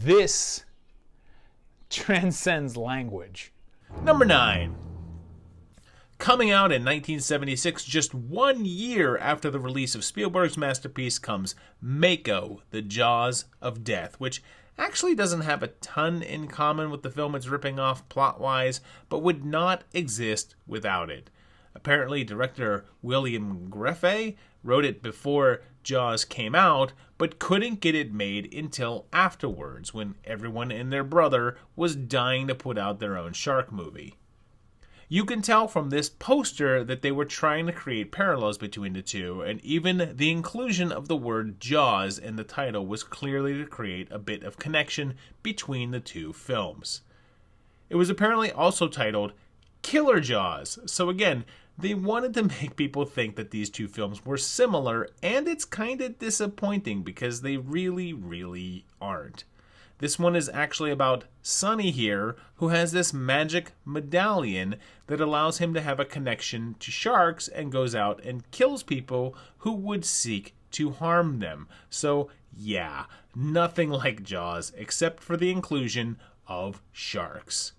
This transcends language. Number 9. Coming out in 1976, just 1 year after the release of Spielberg's masterpiece, comes Mako, the Jaws of Death, which actually doesn't have a ton in common with the film it's ripping off plot-wise, but would not exist without it. Apparently, director William Grefé wrote it before Jaws came out, but couldn't get it made until afterwards, when everyone and their brother was dying to put out their own shark movie. You can tell from this poster that they were trying to create parallels between the two, and even the inclusion of the word Jaws in the title was clearly to create a bit of connection between the two films. It was apparently also titled Killer Jaws, so again, they wanted to make people think that these two films were similar, and it's kind of disappointing because they really, really aren't. This one is actually about Sonny here, who has this magic medallion that allows him to have a connection to sharks and goes out and kills people who would seek to harm them. So, yeah, nothing like Jaws except for the inclusion of sharks.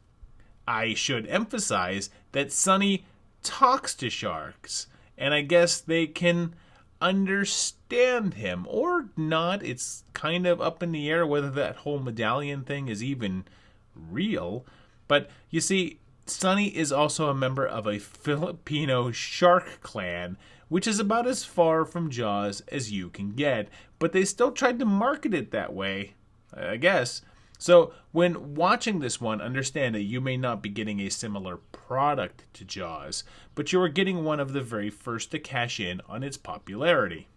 I should emphasize that Sonny talks to sharks, and I guess they can understand him or not. It's kind of up in the air whether that whole medallion thing is even real. But you see, Sonny is also a member of a Filipino shark clan, which is about as far from Jaws as you can get, but they still tried to market it that way, I guess. So when watching this one, understand that you may not be getting a similar product to Jaws, but you are getting one of the very first to cash in on its popularity.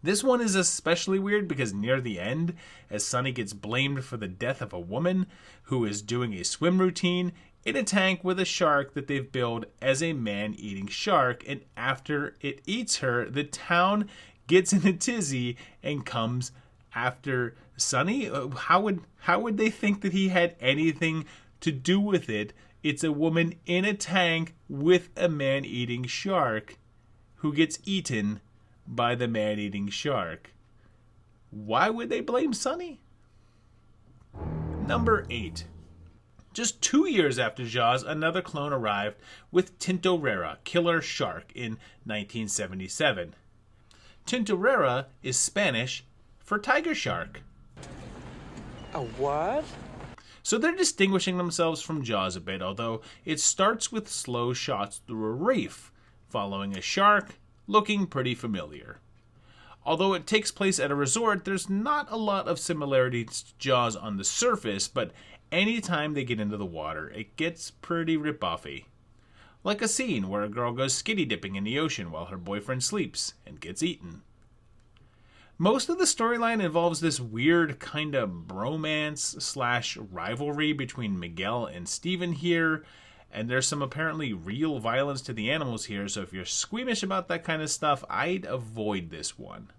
This one is especially weird because near the end, as Sonny gets blamed for the death of a woman who is doing a swim routine in a tank with a shark that they've billed as a man-eating shark, and after it eats her, the town gets in a tizzy and comes after Sonny. How would they think that he had anything to do with it. It's a woman in a tank with a man-eating shark who gets eaten by the man-eating shark. Why would they blame Sunny? Number 8. Just 2 years after Jaws, another clone arrived with Tintorera, Killer Shark, in 1977. Tintorera is Spanish for tiger shark. A what? So they're distinguishing themselves from Jaws a bit, although it starts with slow shots through a reef, following a shark looking pretty familiar. Although it takes place at a resort, there's not a lot of similarities to Jaws on the surface, but anytime they get into the water, it gets pretty ripoffy. Like a scene where a girl goes skinny dipping in the ocean while her boyfriend sleeps and gets eaten. Most of the storyline involves this weird kind of bromance / rivalry between Miguel and Steven here, and there's some apparently real violence to the animals here, so if you're squeamish about that kind of stuff, I'd avoid this one.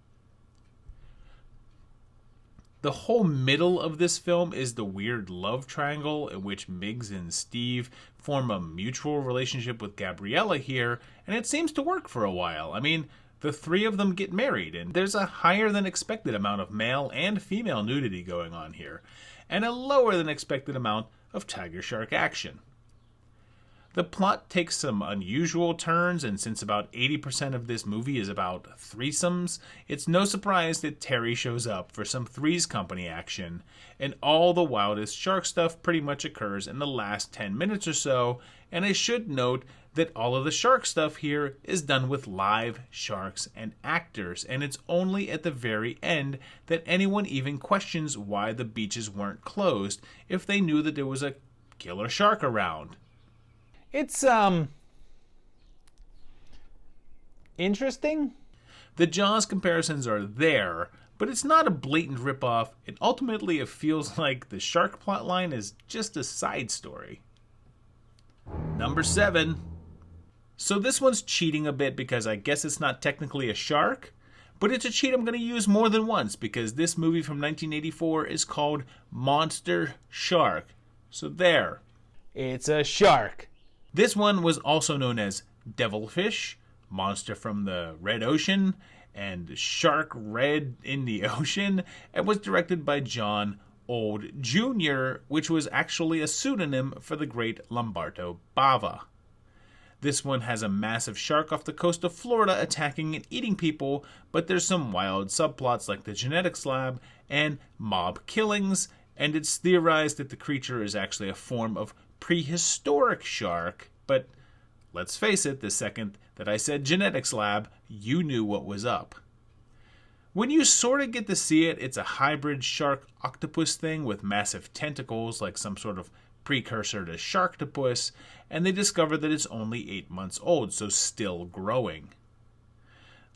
The whole middle of this film is the weird love triangle in which Miggs and Steve form a mutual relationship with Gabriella here, and it seems to work for a while. I mean, the three of them get married, and there's a higher than expected amount of male and female nudity going on here, and a lower than expected amount of tiger shark action. The plot takes some unusual turns, and since about 80% of this movie is about threesomes, it's no surprise that Terry shows up for some Three's Company action, and all the wildest shark stuff pretty much occurs in the last 10 minutes or so, and I should note that all of the shark stuff here is done with live sharks and actors, and it's only at the very end that anyone even questions why the beaches weren't closed if they knew that there was a killer shark around. It's, interesting. The Jaws comparisons are there, but it's not a blatant ripoff, and ultimately it feels like the shark plotline is just a side story. Number 7. So this one's cheating a bit because I guess it's not technically a shark, but it's a cheat I'm going to use more than once because this movie from 1984 is called Monster Shark. So there. It's a shark. This one was also known as Devilfish, Monster from the Red Ocean, and Shark Red in the Ocean, and was directed by John Old Jr., which was actually a pseudonym for the great Lamberto Bava. This one has a massive shark off the coast of Florida attacking and eating people, but there's some wild subplots like the genetics lab and mob killings, and it's theorized that the creature is actually a form of prehistoric shark, but let's face it, the second that I said genetics lab, you knew what was up. When you sort of get to see it, it's a hybrid shark-octopus thing with massive tentacles like some sort of precursor to Sharktopus, and they discover that it's only 8 months old, so still growing.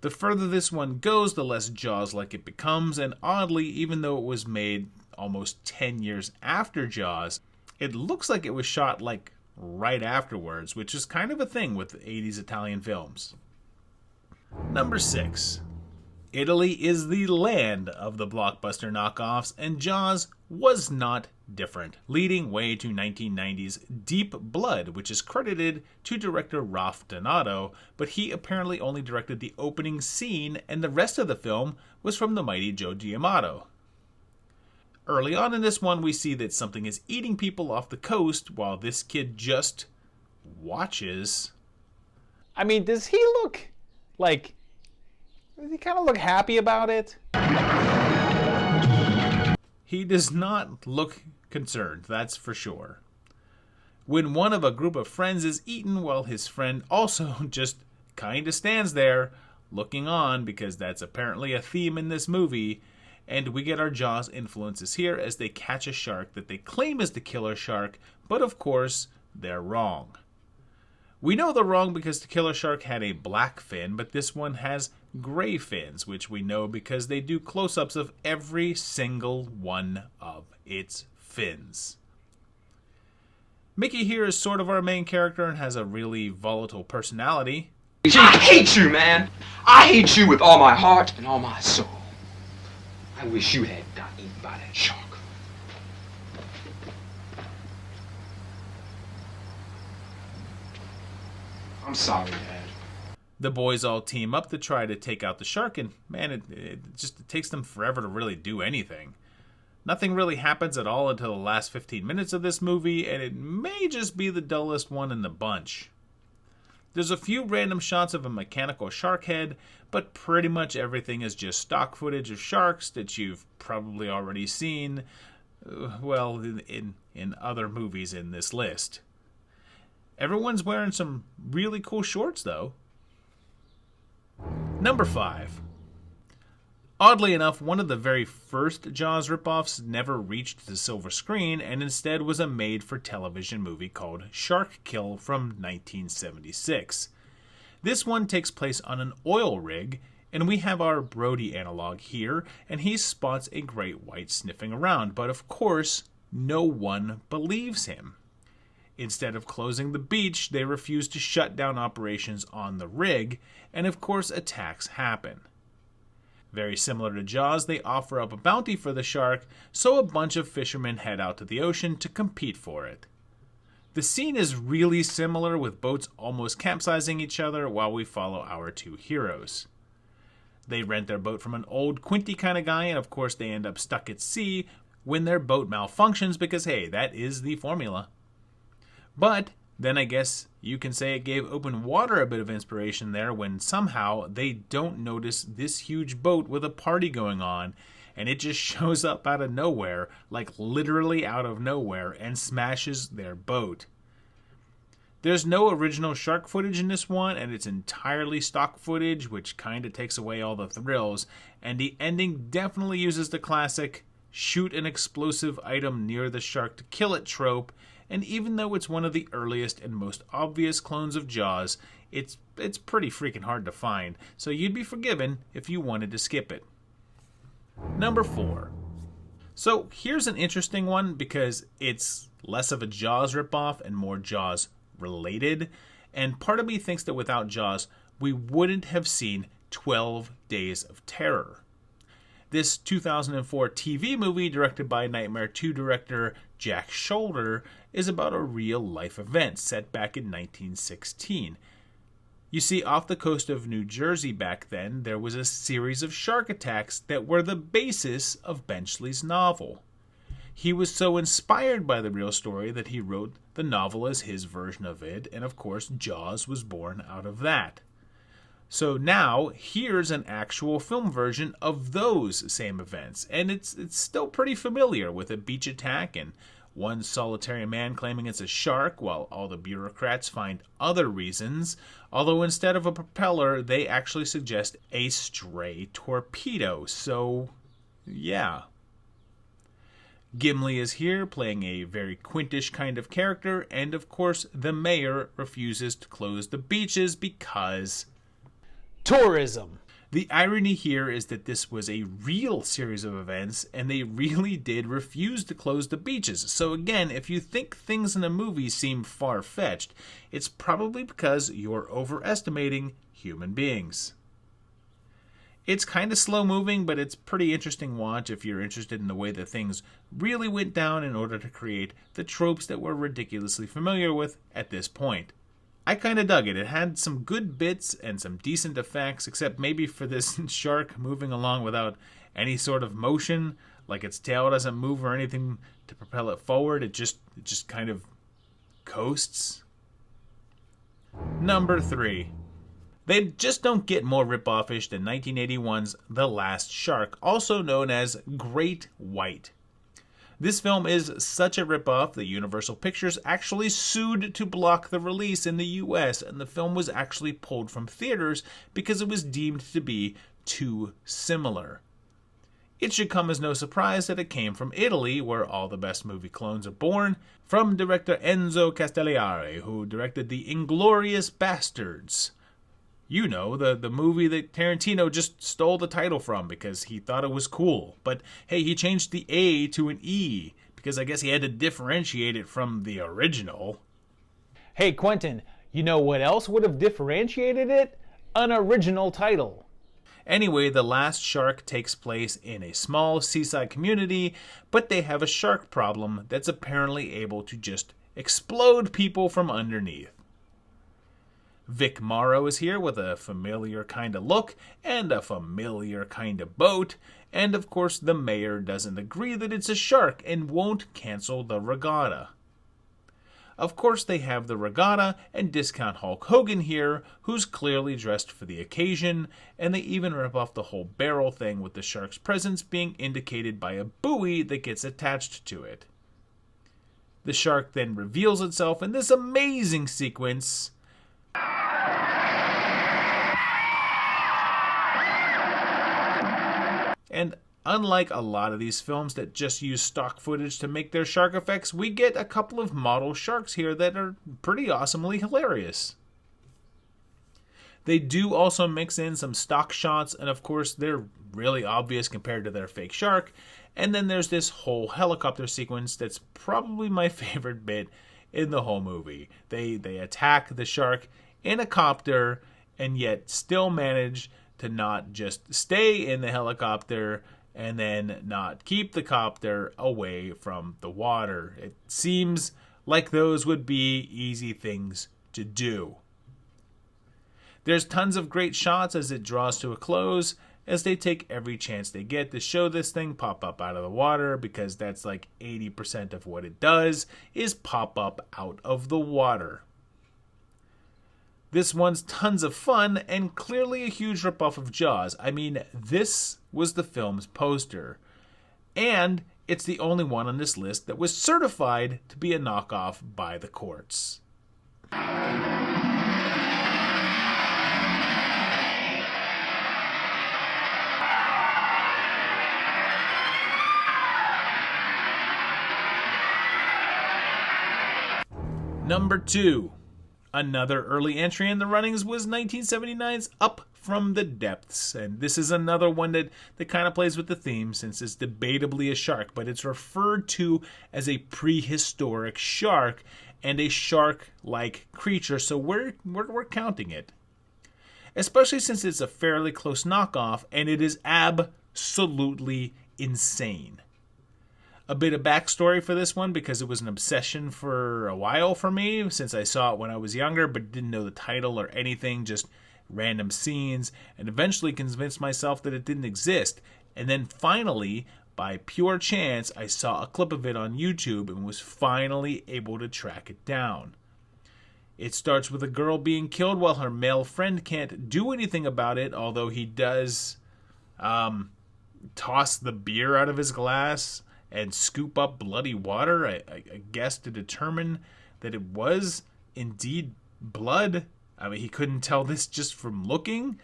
The further this one goes, the less Jaws-like it becomes, and oddly, even though it was made almost 10 years after Jaws, it looks like it was shot like right afterwards, which is kind of a thing with 80s Italian films. Number 6. Italy is the land of the blockbuster knockoffs, and Jaws was not different, leading way to 1990's Deep Blood, which is credited to director Ralph Donato, but he apparently only directed the opening scene, and the rest of the film was from the mighty Joe Giamatti. Early on in this one, we see that something is eating people off the coast while this kid just watches. I mean, does he look like... Does he kind of look happy about it? He does not look concerned, that's for sure. When one of a group of friends is eaten while his friend also just kind of stands there looking on, because that's apparently a theme in this movie, and we get our Jaws influences here as they catch a shark that they claim is the killer shark, but of course, they're wrong. We know they're wrong because the killer shark had a black fin, but this one has gray fins, which we know because they do close-ups of every single one of its fins. Mickey here is sort of our main character and has a really volatile personality. I hate you, man! I hate you with all my heart and all my soul. I wish you had got eaten by that shark. I'm sorry, Dad. The boys all team up to try to take out the shark, and man, it takes them forever to really do anything. Nothing really happens at all until the last 15 minutes of this movie, and it may just be the dullest one in the bunch. There's a few random shots of a mechanical shark head, but pretty much everything is just stock footage of sharks that you've probably already seen, well, in other movies in this list. Everyone's wearing some really cool shorts, though. Number 5. Oddly enough, one of the very first Jaws ripoffs never reached the silver screen and instead was a made-for-television movie called Shark Kill from 1976. This one takes place on an oil rig, and we have our Brody analog here, and he spots a great white sniffing around, but of course, no one believes him. Instead of closing the beach, they refuse to shut down operations on the rig, and of course attacks happen. Very similar to Jaws, they offer up a bounty for the shark, so a bunch of fishermen head out to the ocean to compete for it. The scene is really similar, with boats almost capsizing each other while we follow our two heroes. They rent their boat from an old Quinty kind of guy, and of course they end up stuck at sea when their boat malfunctions because, hey, that is the formula. But then I guess you can say it gave open water a bit of inspiration there when somehow they don't notice this huge boat with a party going on, and it just shows up out of nowhere, like literally out of nowhere, and smashes their boat. There's no original shark footage in this one, and it's entirely stock footage, which kind of takes away all the thrills, and the ending definitely uses the classic shoot an explosive item near the shark to kill it trope, and even though it's one of the earliest and most obvious clones of Jaws, it's pretty freaking hard to find, so you'd be forgiven if you wanted to skip it. Number 4. So here's an interesting one because it's less of a Jaws ripoff and more Jaws related, and part of me thinks that without Jaws, we wouldn't have seen 12 Days of Terror. This 2004 TV movie, directed by Nightmare 2 director Jack Shoulder, is about a real-life event set back in 1916. You see, off the coast of New Jersey back then, there was a series of shark attacks that were the basis of Benchley's novel. He was so inspired by the real story that he wrote the novel as his version of it, and of course Jaws was born out of that. So now, here's an actual film version of those same events, and it's still pretty familiar, with a beach attack and one solitary man claiming it's a shark while all the bureaucrats find other reasons, although instead of a propeller, they actually suggest a stray torpedo, so yeah. Gimli is here, playing a very Quintish kind of character, and of course the mayor refuses to close the beaches because tourism. The irony here is that this was a real series of events, and they really did refuse to close the beaches. So again, if you think things in a movie seem far-fetched, it's probably because you're overestimating human beings. It's kind of slow-moving, but it's pretty interesting watch if you're interested in the way that things really went down in order to create the tropes that we're ridiculously familiar with at this point. I kind of dug it. It had some good bits and some decent effects, except maybe for this shark moving along without any sort of motion, like its tail doesn't move or anything to propel it forward. It just kind of coasts. Number 3. They just don't get more rip-offish than 1981's The Last Shark, also known as Great White. This film is such a ripoff that Universal Pictures actually sued to block the release in the US, and the film was actually pulled from theaters because it was deemed to be too similar. It should come as no surprise that it came from Italy, where all the best movie clones are born, from director Enzo Castellari, who directed The Inglourious Bastards. You know, the movie that Tarantino just stole the title from because he thought it was cool. But hey, he changed the A to an E because I guess he had to differentiate it from the original. Hey Quentin, you know what else would have differentiated it? An original title. Anyway, The Last Shark takes place in a small seaside community, but they have a shark problem that's apparently able to just explode people from underneath. Vic Morrow is here with a familiar kind of look and a familiar kind of boat, and of course the mayor doesn't agree that it's a shark and won't cancel the regatta. Of course they have the regatta and discount Hulk Hogan here, who's clearly dressed for the occasion, and they even rip off the whole barrel thing with the shark's presence being indicated by a buoy that gets attached to it. The shark then reveals itself in this amazing sequence. And unlike a lot of these films that just use stock footage to make their shark effects, we get a couple of model sharks here that are pretty awesomely hilarious. They do also mix in some stock shots, and of course they're really obvious compared to their fake shark. And then there's this whole helicopter sequence that's probably my favorite bit in the whole movie. They attack the shark in a copter and yet still manage to not just stay in the helicopter and then not keep the copter away from the water. It seems like those would be easy things to do. There's tons of great shots as it draws to a close, as they take every chance they get to show this thing pop up out of the water, because that's like 80% of what it does is pop up out of the water. This one's tons of fun and clearly a huge ripoff of Jaws. I mean, this was the film's poster. And it's the only one on this list that was certified to be a knockoff by the courts. Number 2. Another early entry in the runnings was 1979's Up from the Depths, and this is another one that kind of plays with the theme since it's debatably a shark, but it's referred to as a prehistoric shark and a shark-like creature, so we're counting it. Especially since it's a fairly close knockoff, and it is absolutely insane. A bit of backstory for this one, because it was an obsession for a while for me, since I saw it when I was younger, but didn't know the title or anything, just random scenes, and eventually convinced myself that it didn't exist. And then finally, by pure chance, I saw a clip of it on YouTube and was finally able to track it down. It starts with a girl being killed while her male friend can't do anything about it, although he does toss the beer out of his glass and scoop up bloody water, I guess, to determine that it was indeed blood. I mean, he couldn't tell this just from looking.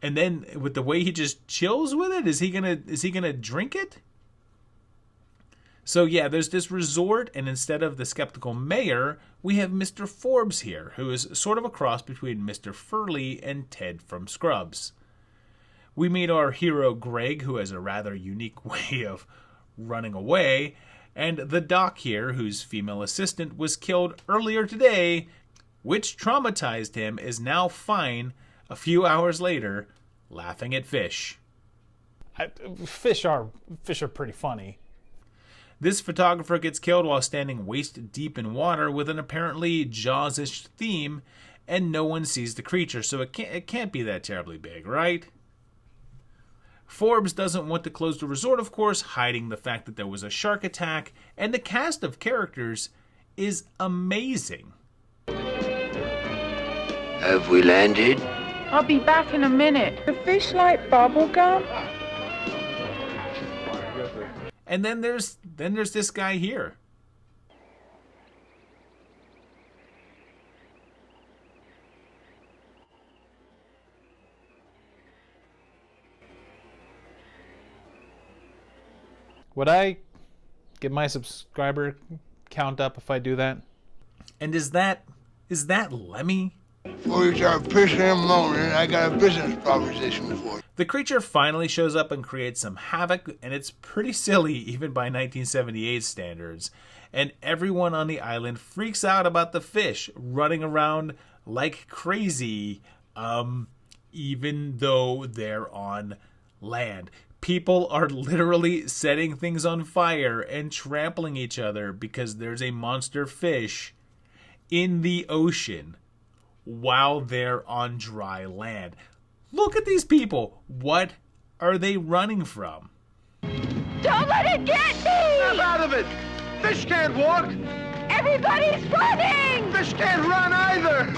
And then with the way he just chills with it, is he gonna drink it? So yeah, there's this resort, and instead of the skeptical mayor, we have Mr. Forbes here, who is sort of a cross between Mr. Furley and Ted from Scrubs. We meet our hero Greg, who has a rather unique way of running away, and the doc here, whose female assistant was killed earlier today, which traumatized him, is now fine a few hours later, laughing at fish. Fish are pretty funny. This photographer gets killed while standing waist deep in water with an apparently Jaws-ish theme, and no one sees the creature, so it can't be that terribly big, right? Forbes doesn't want to close the resort, of course, hiding the fact that there was a shark attack, and the cast of characters is amazing. Have we landed? I'll be back in a minute. The fish like bubble gum? And then there's this guy here. Would I get my subscriber count up if I do that? And is that Lemmy? Before you start pissing and moaning, I got a business proposition for you. The creature finally shows up and creates some havoc, and it's pretty silly even by 1978 standards. And everyone on the island freaks out about the fish running around like crazy, even though they're on land. People are literally setting things on fire and trampling each other because there's a monster fish in the ocean. while they're on dry land. Look at these people. What are they running from? Don't let it get me! Snap out of it! Fish can't walk! Everybody's running! Fish can't run either!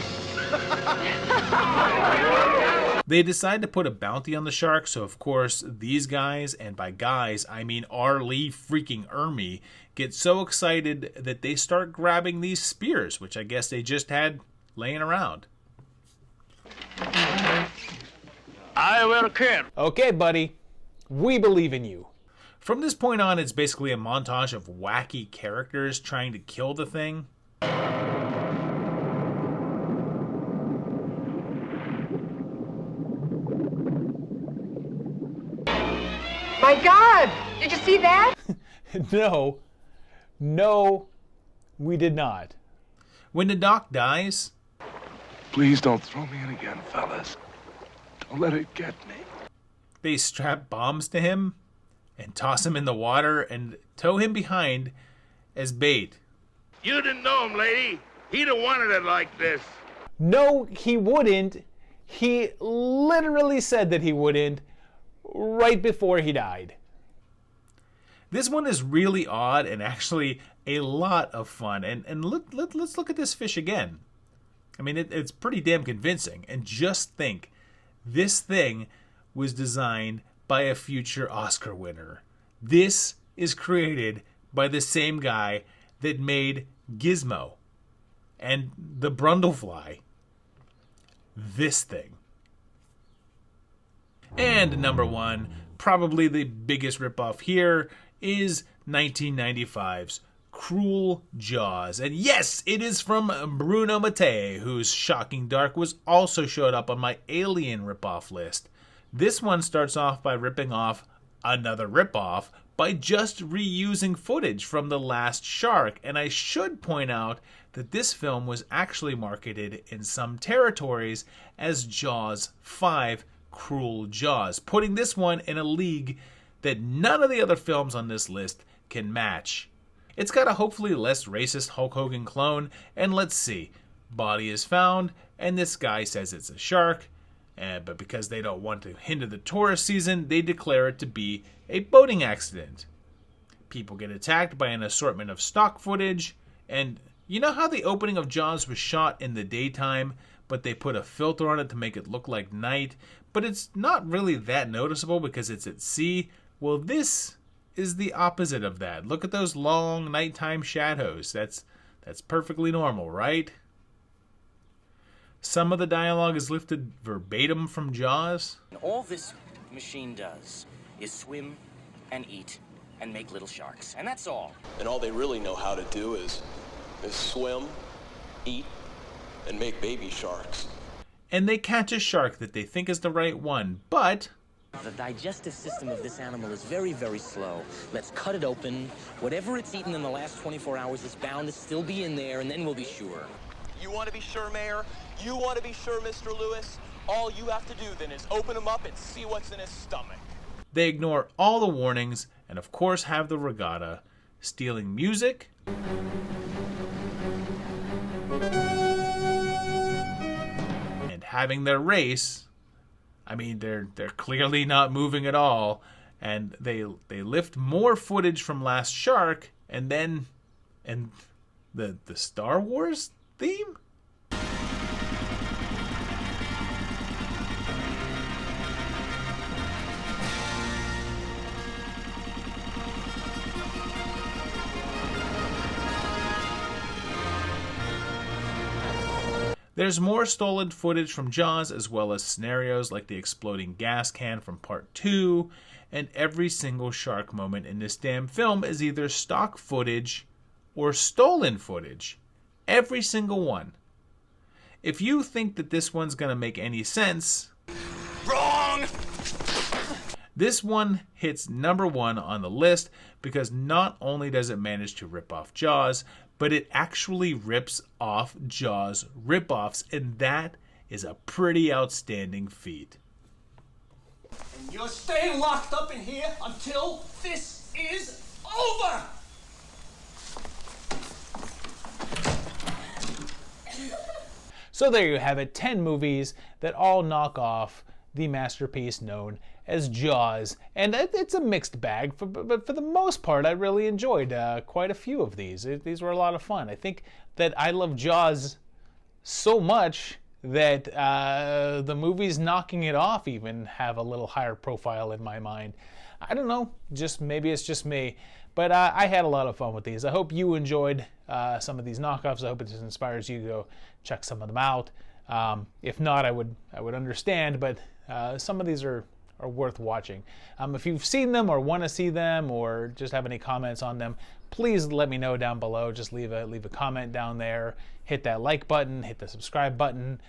They decide to put a bounty on the shark, so of course these guys, and by guys I mean R. Lee freaking Ermey, get so excited that they start grabbing these spears, which I guess they just had laying around. I will kill. Okay, buddy. We believe in you. From this point on, it's basically a montage of wacky characters trying to kill the thing. My God! Did you see that? No, we did not. When the doc dies... Please don't throw me in again, fellas. Don't let it get me. They strap bombs to him and toss him in the water and tow him behind as bait. You didn't know him, lady. He'd have wanted it like this. No, he wouldn't. He literally said that he wouldn't right before he died. This one is really odd and actually a lot of fun. And let's look at this fish again. I mean, it's pretty damn convincing. And just think, this thing was designed by a future Oscar winner. This is created by the same guy that made Gizmo and the Brundlefly. This thing. And number one, probably the biggest ripoff here, is 1995's Cruel Jaws. And yes, it is from Bruno Mattei, whose Shocking Dark was also showed up on my Alien ripoff list. This one starts off by ripping off another ripoff by just reusing footage from The Last Shark. And I should point out that this film was actually marketed in some territories as Jaws 5 Cruel Jaws, putting this one in a league that none of the other films on this list can match. It's got a hopefully less racist Hulk Hogan clone, and let's see. Body is found, and this guy says it's a shark, but because they don't want to hinder the tourist season, they declare it to be a boating accident. People get attacked by an assortment of stock footage, and you know how the opening of Jaws was shot in the daytime, but they put a filter on it to make it look like night, but it's not really that noticeable because it's at sea? Well, this is the opposite of that. Look at those long nighttime shadows. That's perfectly normal, right? Some of the dialogue is lifted verbatim from Jaws. All this machine does is swim and eat and make little sharks, and that's all. And all they really know how to do is swim, eat, and make baby sharks. And they catch a shark that they think is the right one, but... The digestive system of this animal is very, very slow. Let's cut it open. Whatever it's eaten in the last 24 hours is bound to still be in there, and then we'll be sure. You want to be sure, Mayor? You want to be sure, Mr. Lewis? All you have to do then is open him up and see what's in his stomach. They ignore all the warnings and of course have the regatta, stealing music and having their race. I mean, they're clearly not moving at all, and they lift more footage from Last Shark, and then the Star Wars theme. There's more stolen footage from Jaws, as well as scenarios like the exploding gas can from Part 2, and every single shark moment in this damn film is either stock footage or stolen footage. Every single one. If you think that this one's gonna make any sense... Wrong! This one hits number one on the list because not only does it manage to rip off Jaws, but it actually rips off Jaws ripoffs, and that is a pretty outstanding feat. And you're staying locked up in here until this is over! So there you have it, 10 movies that all knock off the masterpiece known as Jaws. And it's a mixed bag, but for the most part, I really enjoyed quite a few of these. These were a lot of fun. I think that I love Jaws so much that the movies knocking it off even have a little higher profile in my mind. I don't know, maybe it's just me, but I had a lot of fun with these. I hope you enjoyed some of these knockoffs. I hope it inspires you to go check some of them out. If not, I would understand, but some of these are worth watching. If you've seen them or want to see them or just have any comments on them, please let me know down below. Just leave a comment down there. Hit that like button, hit the subscribe button,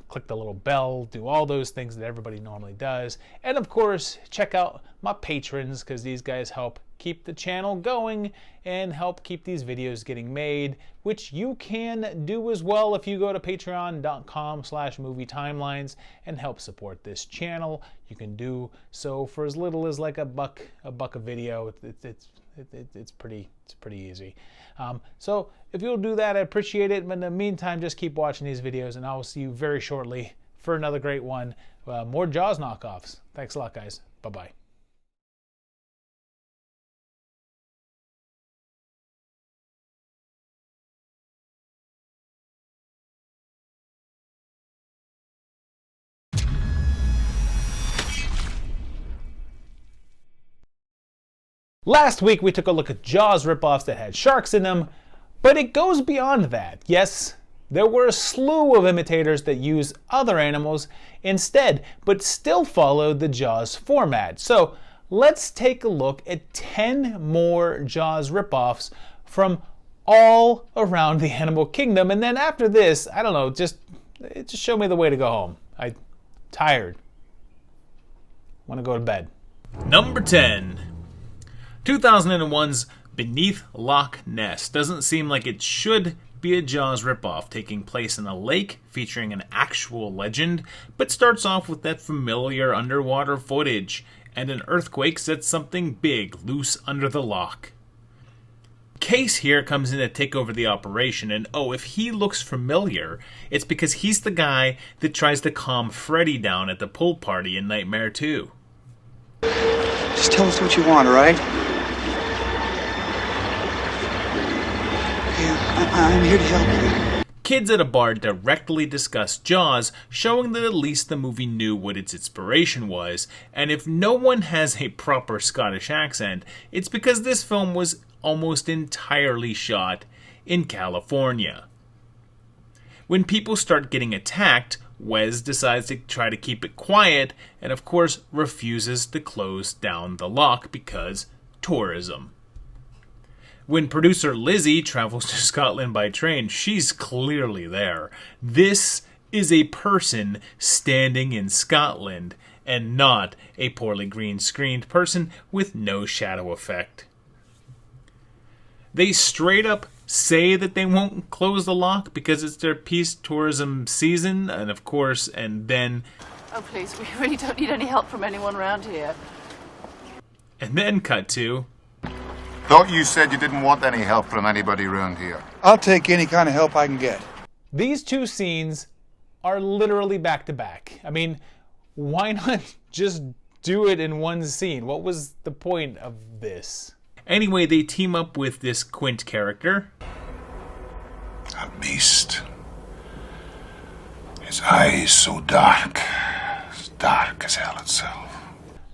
click the little bell, do all those things that everybody normally does. And of course, check out my patrons, because these guys help keep the channel going and help keep these videos getting made, which you can do as well if you go to patreon.com/movietimelines and help support this channel. You can do so for as little as like a buck a video. It's pretty easy. So if you'll do that, I appreciate it. But in the meantime, just keep watching these videos, and I will see you very shortly for another great one. More Jaws knockoffs. Thanks a lot, guys. Bye-bye. Last week we took a look at Jaws ripoffs that had sharks in them, but it goes beyond that. Yes, there were a slew of imitators that use other animals instead, but still followed the Jaws format. So let's take a look at 10 more Jaws ripoffs from all around the animal kingdom, and then after this, I don't know, just show me the way to go home. I'm tired. Want to go to bed. Number 10. 2001's Beneath Loch Ness doesn't seem like it should be a Jaws ripoff taking place in a lake featuring an actual legend, but starts off with that familiar underwater footage, and an earthquake sets something big loose under the loch. Case here comes in to take over the operation, and oh, if he looks familiar, it's because he's the guy that tries to calm Freddy down at the pool party in Nightmare 2. Just tell us what you want, all right? I'm here to help you. Kids at a bar directly discuss Jaws, showing that at least the movie knew what its inspiration was, and if no one has a proper Scottish accent, it's because this film was almost entirely shot in California. When people start getting attacked, Wes decides to try to keep it quiet, and of course refuses to close down the loch because tourism. When producer Lizzie travels to Scotland by train, she's clearly there. This is a person standing in Scotland, and not a poorly green-screened person with no shadow effect. They straight up say that they won't close the loch because it's their peace tourism season, and of course, and then... Oh please, we really don't need any help from anyone around here. And then cut to... Thought you said you didn't want any help from anybody around here. I'll take any kind of help I can get. These two scenes are literally back to back. I mean, why not just do it in one scene? What was the point of this? Anyway, they team up with this Quint character. A beast. His eyes so dark as hell itself.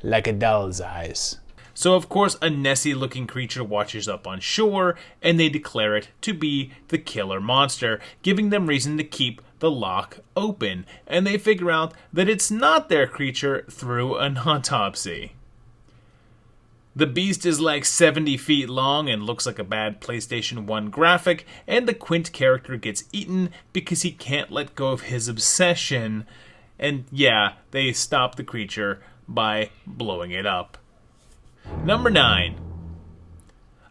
Like a doll's eyes. So of course a Nessie-looking creature washes up on shore, and they declare it to be the killer monster, giving them reason to keep the loch open, and they figure out that it's not their creature through an autopsy. The beast is like 70 feet long and looks like a bad PlayStation 1 graphic, and the Quint character gets eaten because he can't let go of his obsession, and yeah, they stop the creature by blowing it up. Number 9.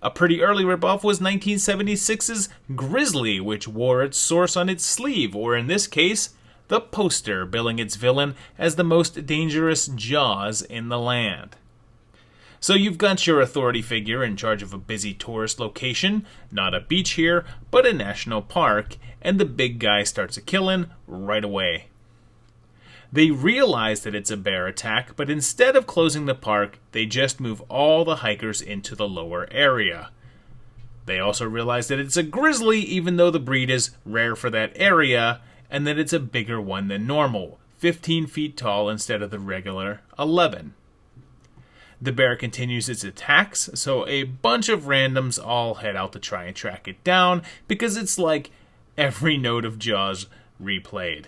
A pretty early ripoff was 1976's Grizzly, which wore its source on its sleeve, or in this case, the poster, billing its villain as the most dangerous Jaws in the land. So you've got your authority figure in charge of a busy tourist location, not a beach here, but a national park, and the big guy starts a killing right away. They realize that it's a bear attack, but instead of closing the park, they just move all the hikers into the lower area. They also realize that it's a grizzly, even though the breed is rare for that area, and that it's a bigger one than normal, 15 feet tall instead of the regular 11. The bear continues its attacks, so a bunch of randoms all head out to try and track it down, because it's like every note of Jaws replayed.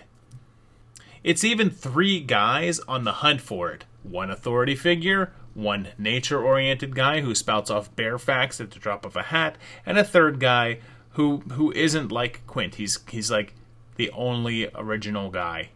It's even 3 guys on the hunt for it. 1 authority figure, 1 nature-oriented guy who spouts off bear facts at the drop of a hat, and a 3rd guy who isn't like Quint. He's like the only original guy.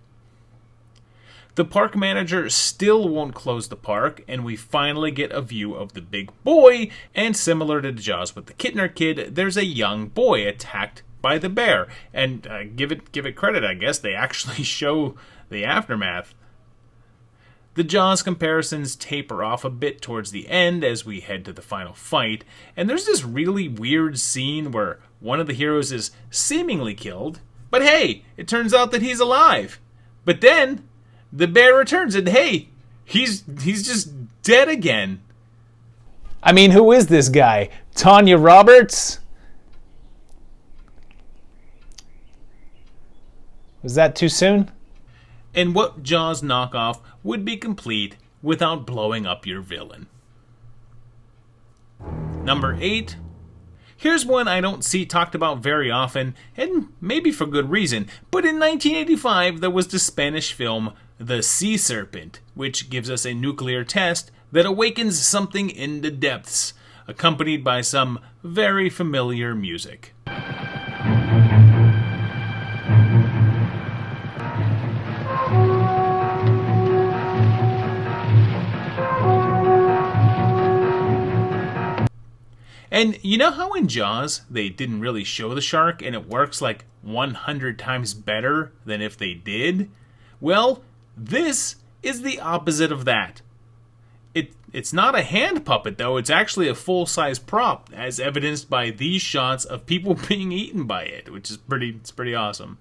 The park manager still won't close the park, and we finally get a view of the big boy, and similar to Jaws with the Kittner kid, there's a young boy attacked by the bear. And give it credit, I guess, they actually show the aftermath. The Jaws comparisons taper off a bit towards the end as we head to the final fight, and there's this really weird scene where one of the heroes is seemingly killed, but hey, it turns out that he's alive. But then the bear returns, and hey, he's just dead again. I mean, who is this guy? Tanya Roberts? Was that too soon? And what Jaws knockoff would be complete without blowing up your villain? Number 8. Here's one I don't see talked about very often, and maybe for good reason, but in 1985 there was the Spanish film The Sea Serpent, which gives us a nuclear test that awakens something in the depths, accompanied by some very familiar music. And you know how in Jaws they didn't really show the shark and it works like 100 times better than if they did? Well, this is the opposite of that. It's not a hand puppet though, it's actually a full-size prop, as evidenced by these shots of people being eaten by it, which is pretty awesome.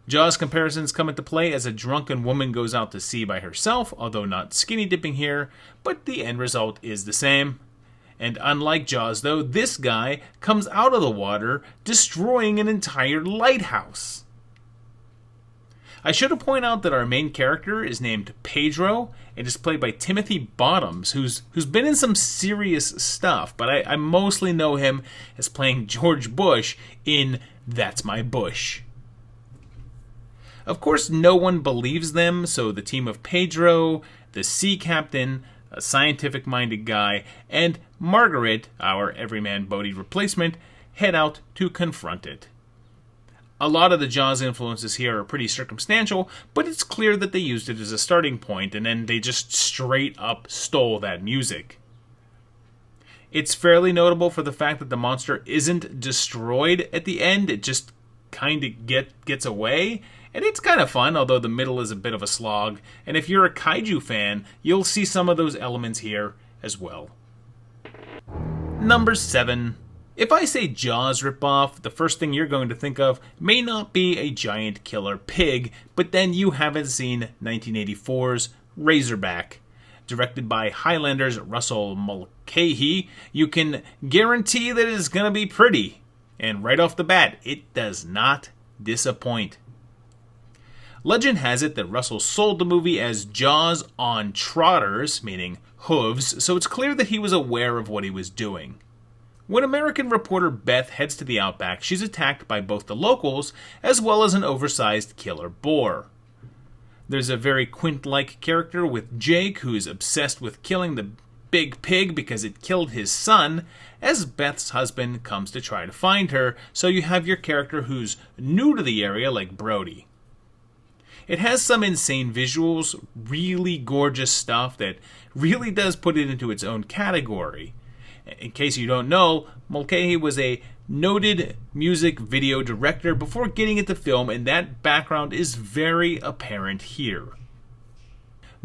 Jaws comparisons come into play as a drunken woman goes out to sea by herself, although not skinny dipping here, but the end result is the same. And unlike Jaws, though, this guy comes out of the water, destroying an entire lighthouse. I should have pointed out that our main character is named Pedro, and is played by Timothy Bottoms, who's been in some serious stuff, but I mostly know him as playing George Bush in That's My Bush. Of course, no one believes them, so the team of Pedro, the sea captain, a scientific-minded guy, and Margaret, our everyman Bodhi replacement, head out to confront it. A lot of the Jaws influences here are pretty circumstantial, but it's clear that they used it as a starting point, and then they just straight up stole that music. It's fairly notable for the fact that the monster isn't destroyed at the end, it just kind of gets away. And it's kind of fun, although the middle is a bit of a slog. And if you're a kaiju fan, you'll see some of those elements here as well. Number 7. If I say Jaws ripoff, the first thing you're going to think of may not be a giant killer pig, but then you haven't seen 1984's Razorback. Directed by Highlander's Russell Mulcahy, you can guarantee that it's going to be pretty. And right off the bat, it does not disappoint. Legend has it that Russell sold the movie as Jaws on trotters, meaning hooves, so it's clear that he was aware of what he was doing. When American reporter Beth heads to the outback, she's attacked by both the locals as well as an oversized killer boar. There's a very Quint-like character with Jake, who is obsessed with killing the big pig because it killed his son, as Beth's husband comes to try to find her, so you have your character who's new to the area like Brody. It has some insane visuals, really gorgeous stuff that really does put it into its own category. In case you don't know, Mulcahy was a noted music video director before getting into film, and that background is very apparent here.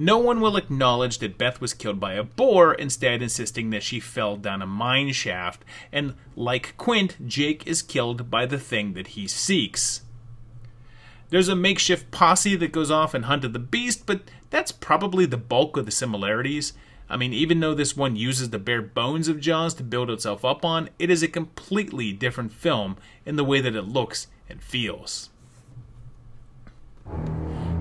No one will acknowledge that Beth was killed by a boar, instead insisting that she fell down a mine shaft, and like Quint, Jake is killed by the thing that he seeks. There's a makeshift posse that goes off and hunted the beast, but that's probably the bulk of the similarities. I mean, even though this one uses the bare bones of Jaws to build itself up on, it is a completely different film in the way that it looks and feels.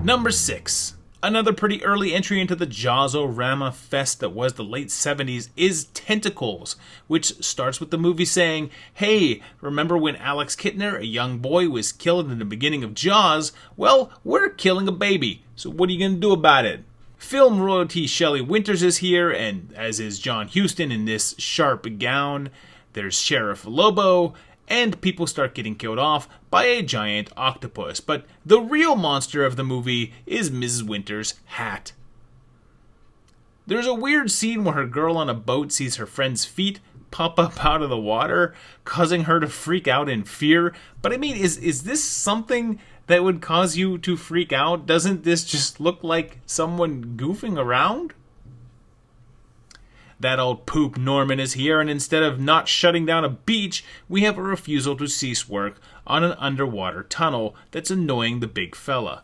Number 6. Another pretty early entry into the Jaws-O-Rama fest that was the late 70s is Tentacles, which starts with the movie saying, "Hey, remember when Alex Kittner, a young boy, was killed in the beginning of Jaws? Well, we're killing a baby, so what are you going to do about it?" Film royalty Shelley Winters is here, and as is John Huston in this sharp gown. There's Sheriff Lobo, and people start getting killed off by a giant octopus. But the real monster of the movie is Mrs. Winters' hat. There's a weird scene where a girl on a boat sees her friend's feet pop up out of the water, causing her to freak out in fear. But I mean, is this something that would cause you to freak out? Doesn't this just look like someone goofing around? That old poop Norman is here, and instead of not shutting down a beach, we have a refusal to cease work on an underwater tunnel that's annoying the big fella.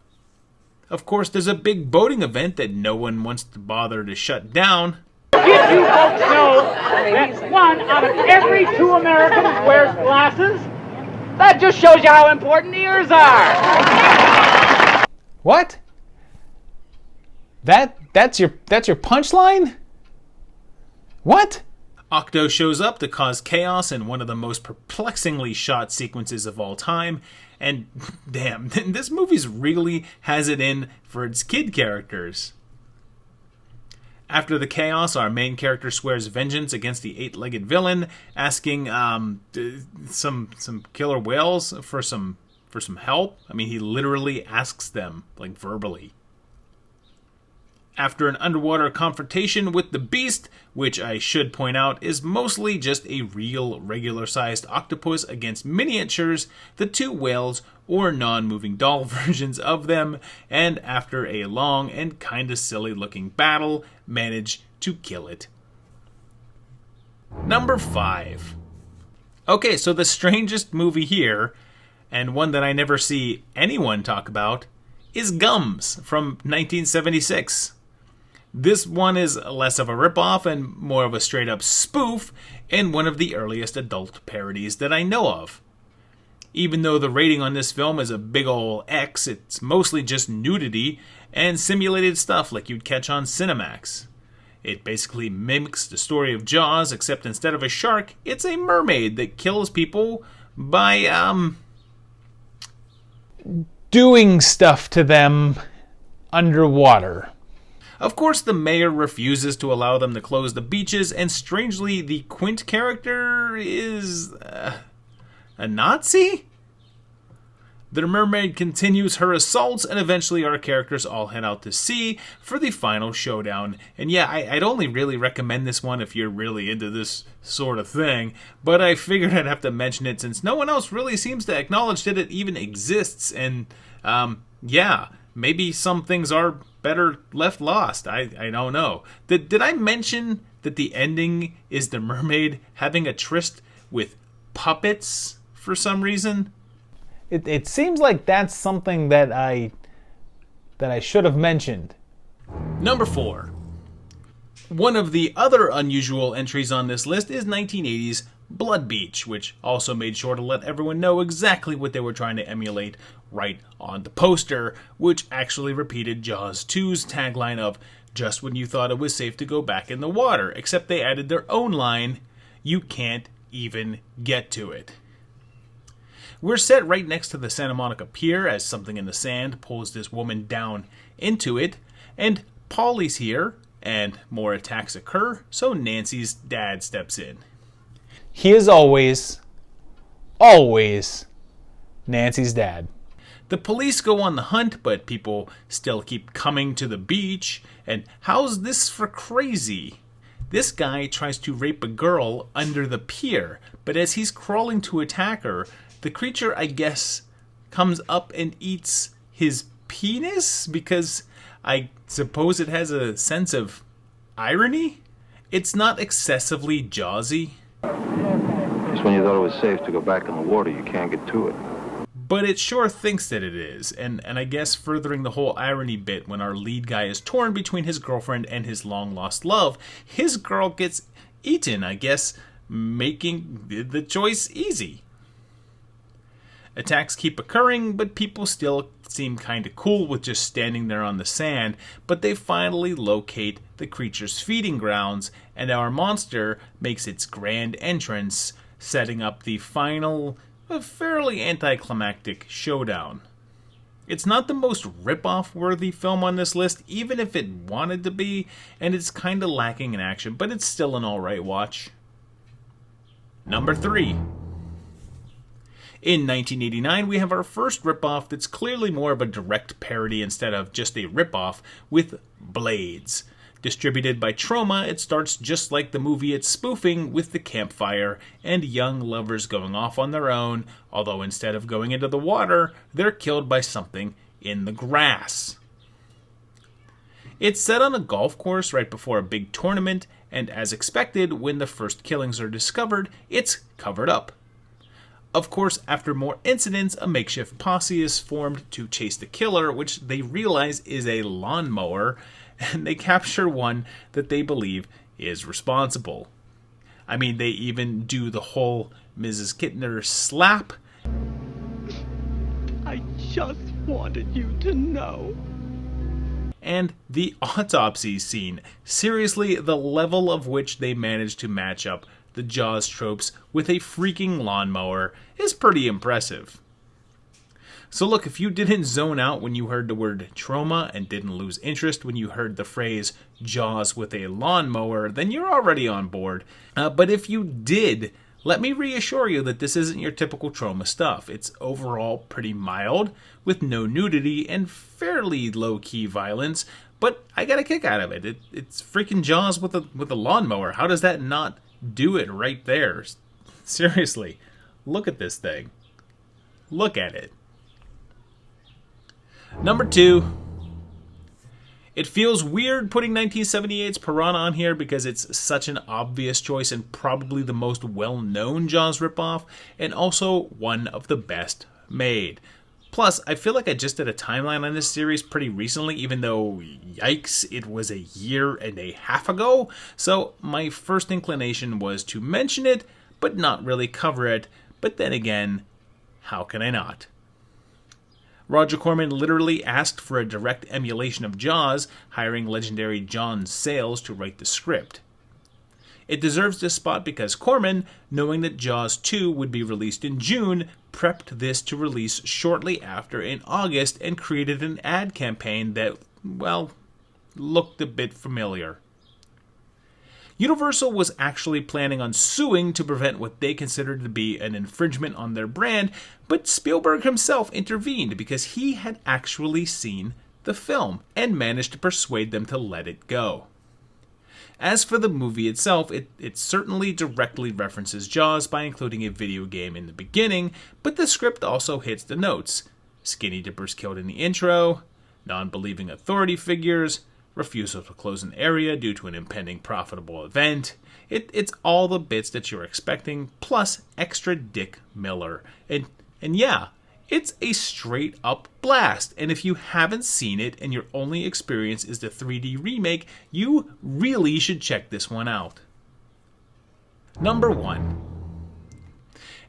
Of course, there's a big boating event that no one wants to bother to shut down. Did you folks know that 1 out of every 2 Americans wears glasses? That just shows you how important ears are. What? That's your punchline? What? Octo shows up to cause chaos in one of the most perplexingly shot sequences of all time, and damn, this movie really has it in for its kid characters. After the chaos, our main character swears vengeance against the 8-legged villain, asking some killer whales for some help. I mean, he literally asks them, like, verbally. After an underwater confrontation with the beast, which I should point out is mostly just a real regular-sized octopus against miniatures, the 2 whales, or non-moving doll versions of them, and after a long and kinda silly-looking battle, manage to kill it. Number 5. Okay, so the strangest movie here, and one that I never see anyone talk about, is Gums from 1976. This one is less of a ripoff and more of a straight-up spoof, and one of the earliest adult parodies that I know of. Even though the rating on this film is a big ol' X, it's mostly just nudity and simulated stuff like you'd catch on Cinemax. It basically mimics the story of Jaws, except instead of a shark, it's a mermaid that kills people by, doing stuff to them underwater. Of course, the mayor refuses to allow them to close the beaches, and strangely, the Quint character is a Nazi? The mermaid continues her assaults, and eventually our characters all head out to sea for the final showdown. And yeah, I'd only really recommend this one if you're really into this sort of thing, but I figured I'd have to mention it since no one else really seems to acknowledge that it even exists, and yeah, maybe some things are better left lost. I don't know. Did I mention that the ending is the mermaid having a tryst with puppets for some reason? It seems like that's something that I should have mentioned. Number 4. One of the other unusual entries on this list is 1980's Blood Beach, which also made sure to let everyone know exactly what they were trying to emulate right on the poster, which actually repeated Jaws 2's tagline of "just when you thought it was safe to go back in the water," except they added their own line, "you can't even get to it." We're set right next to the Santa Monica Pier as something in the sand pulls this woman down into it, and Paulie's here, and more attacks occur, so Nancy's dad steps in. He is always Nancy's dad. The police go on the hunt, but people still keep coming to the beach, and how's this for crazy? This guy tries to rape a girl under the pier, but as he's crawling to attack her, the creature, I guess, comes up and eats his penis? Because I suppose it has a sense of irony? It's not excessively Jawsy. Just when you thought it was safe to go back in the water, you can't get to it. But it sure thinks that it is, and I guess furthering the whole irony bit, when our lead guy is torn between his girlfriend and his long-lost love, his girl gets eaten, I guess, making the choice easy. Attacks keep occurring, but people still seem kinda cool with just standing there on the sand, but they finally locate the creature's feeding grounds, and our monster makes its grand entrance, setting up the final, fairly anticlimactic showdown. It's not the most rip-off worthy film on this list, even if it wanted to be, and it's kinda lacking in action, but it's still an alright watch. Number 3. In 1989, we have our first ripoff that's clearly more of a direct parody instead of just a ripoff, with Blades. Distributed by Troma, it starts just like the movie it's spoofing, with the campfire and young lovers going off on their own, although instead of going into the water, they're killed by something in the grass. It's set on a golf course right before a big tournament, and as expected, when the first killings are discovered, it's covered up. Of course, after more incidents, a makeshift posse is formed to chase the killer, which they realize is a lawnmower, and they capture one that they believe is responsible. I mean, they even do the whole Mrs. Kittner slap. I just wanted you to know. And the autopsy scene. Seriously, the level of which they managed to match up the Jaws tropes with a freaking lawnmower is pretty impressive. So look, if you didn't zone out when you heard the word Troma and didn't lose interest when you heard the phrase Jaws with a lawnmower, then you're already on board. But if you did, let me reassure you that this isn't your typical Troma stuff. It's overall pretty mild, with no nudity and fairly low-key violence, but I got a kick out of it. It's freaking Jaws with a lawnmower. How does that not do it right there? Seriously, look at this thing. Look at it. Number 2. It feels weird putting 1978's Piranha on here because it's such an obvious choice and probably the most well-known Jaws ripoff, and also one of the best made. Plus, I feel like I just did a timeline on this series pretty recently, even though, yikes, it was a year and a half ago. So my first inclination was to mention it, but not really cover it. But then again, how can I not? Roger Corman literally asked for a direct emulation of Jaws, hiring legendary John Sayles to write the script. It deserves this spot because Corman, knowing that Jaws 2 would be released in June, prepped this to release shortly after in August and created an ad campaign that, well, looked a bit familiar. Universal was actually planning on suing to prevent what they considered to be an infringement on their brand, but Spielberg himself intervened because he had actually seen the film and managed to persuade them to let it go. As for the movie itself, it certainly directly references Jaws by including a video game in the beginning, but the script also hits the notes. Skinny dippers killed in the intro, non-believing authority figures, refusal to close an area due to an impending profitable event. It's all the bits that you're expecting, plus extra Dick Miller. And yeah, it's a straight up blast. And if you haven't seen it and your only experience is the 3D remake, you really should check this one out. Number 1.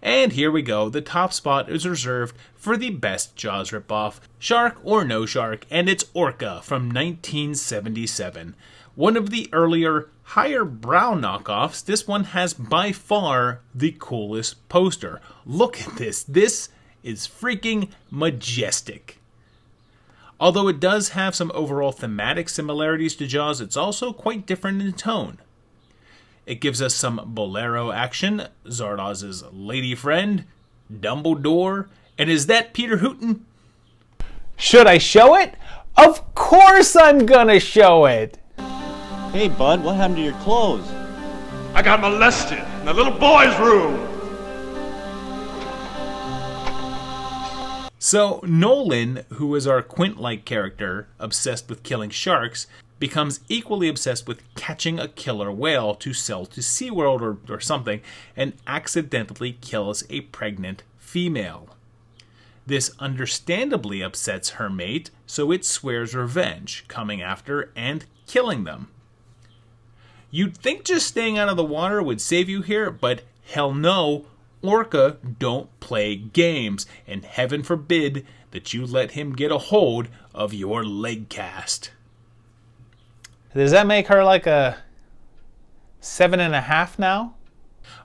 And here we go, the top spot is reserved for the best Jaws ripoff, Shark or No Shark, and it's Orca from 1977. One of the earlier, higher brow knockoffs, this one has by far the coolest poster. Look at this. This is freaking majestic. Although it does have some overall thematic similarities to Jaws, it's also quite different in tone. It gives us some Bolero action, Zardoz's lady friend, Dumbledore, and is that Peter Hooton? Should I show it? Of course I'm gonna show it! Hey bud, what happened to your clothes? I got molested in the little boy's room. So Nolan, who is our Quint-like character, obsessed with killing sharks, becomes equally obsessed with catching a killer whale to sell to SeaWorld or something, and accidentally kills a pregnant female. This understandably upsets her mate, so it swears revenge, coming after and killing them. You'd think just staying out of the water would save you here, but hell no. Orca don't play games, and heaven forbid that you let him get a hold of your leg cast. Does that make her like a 7.5 now?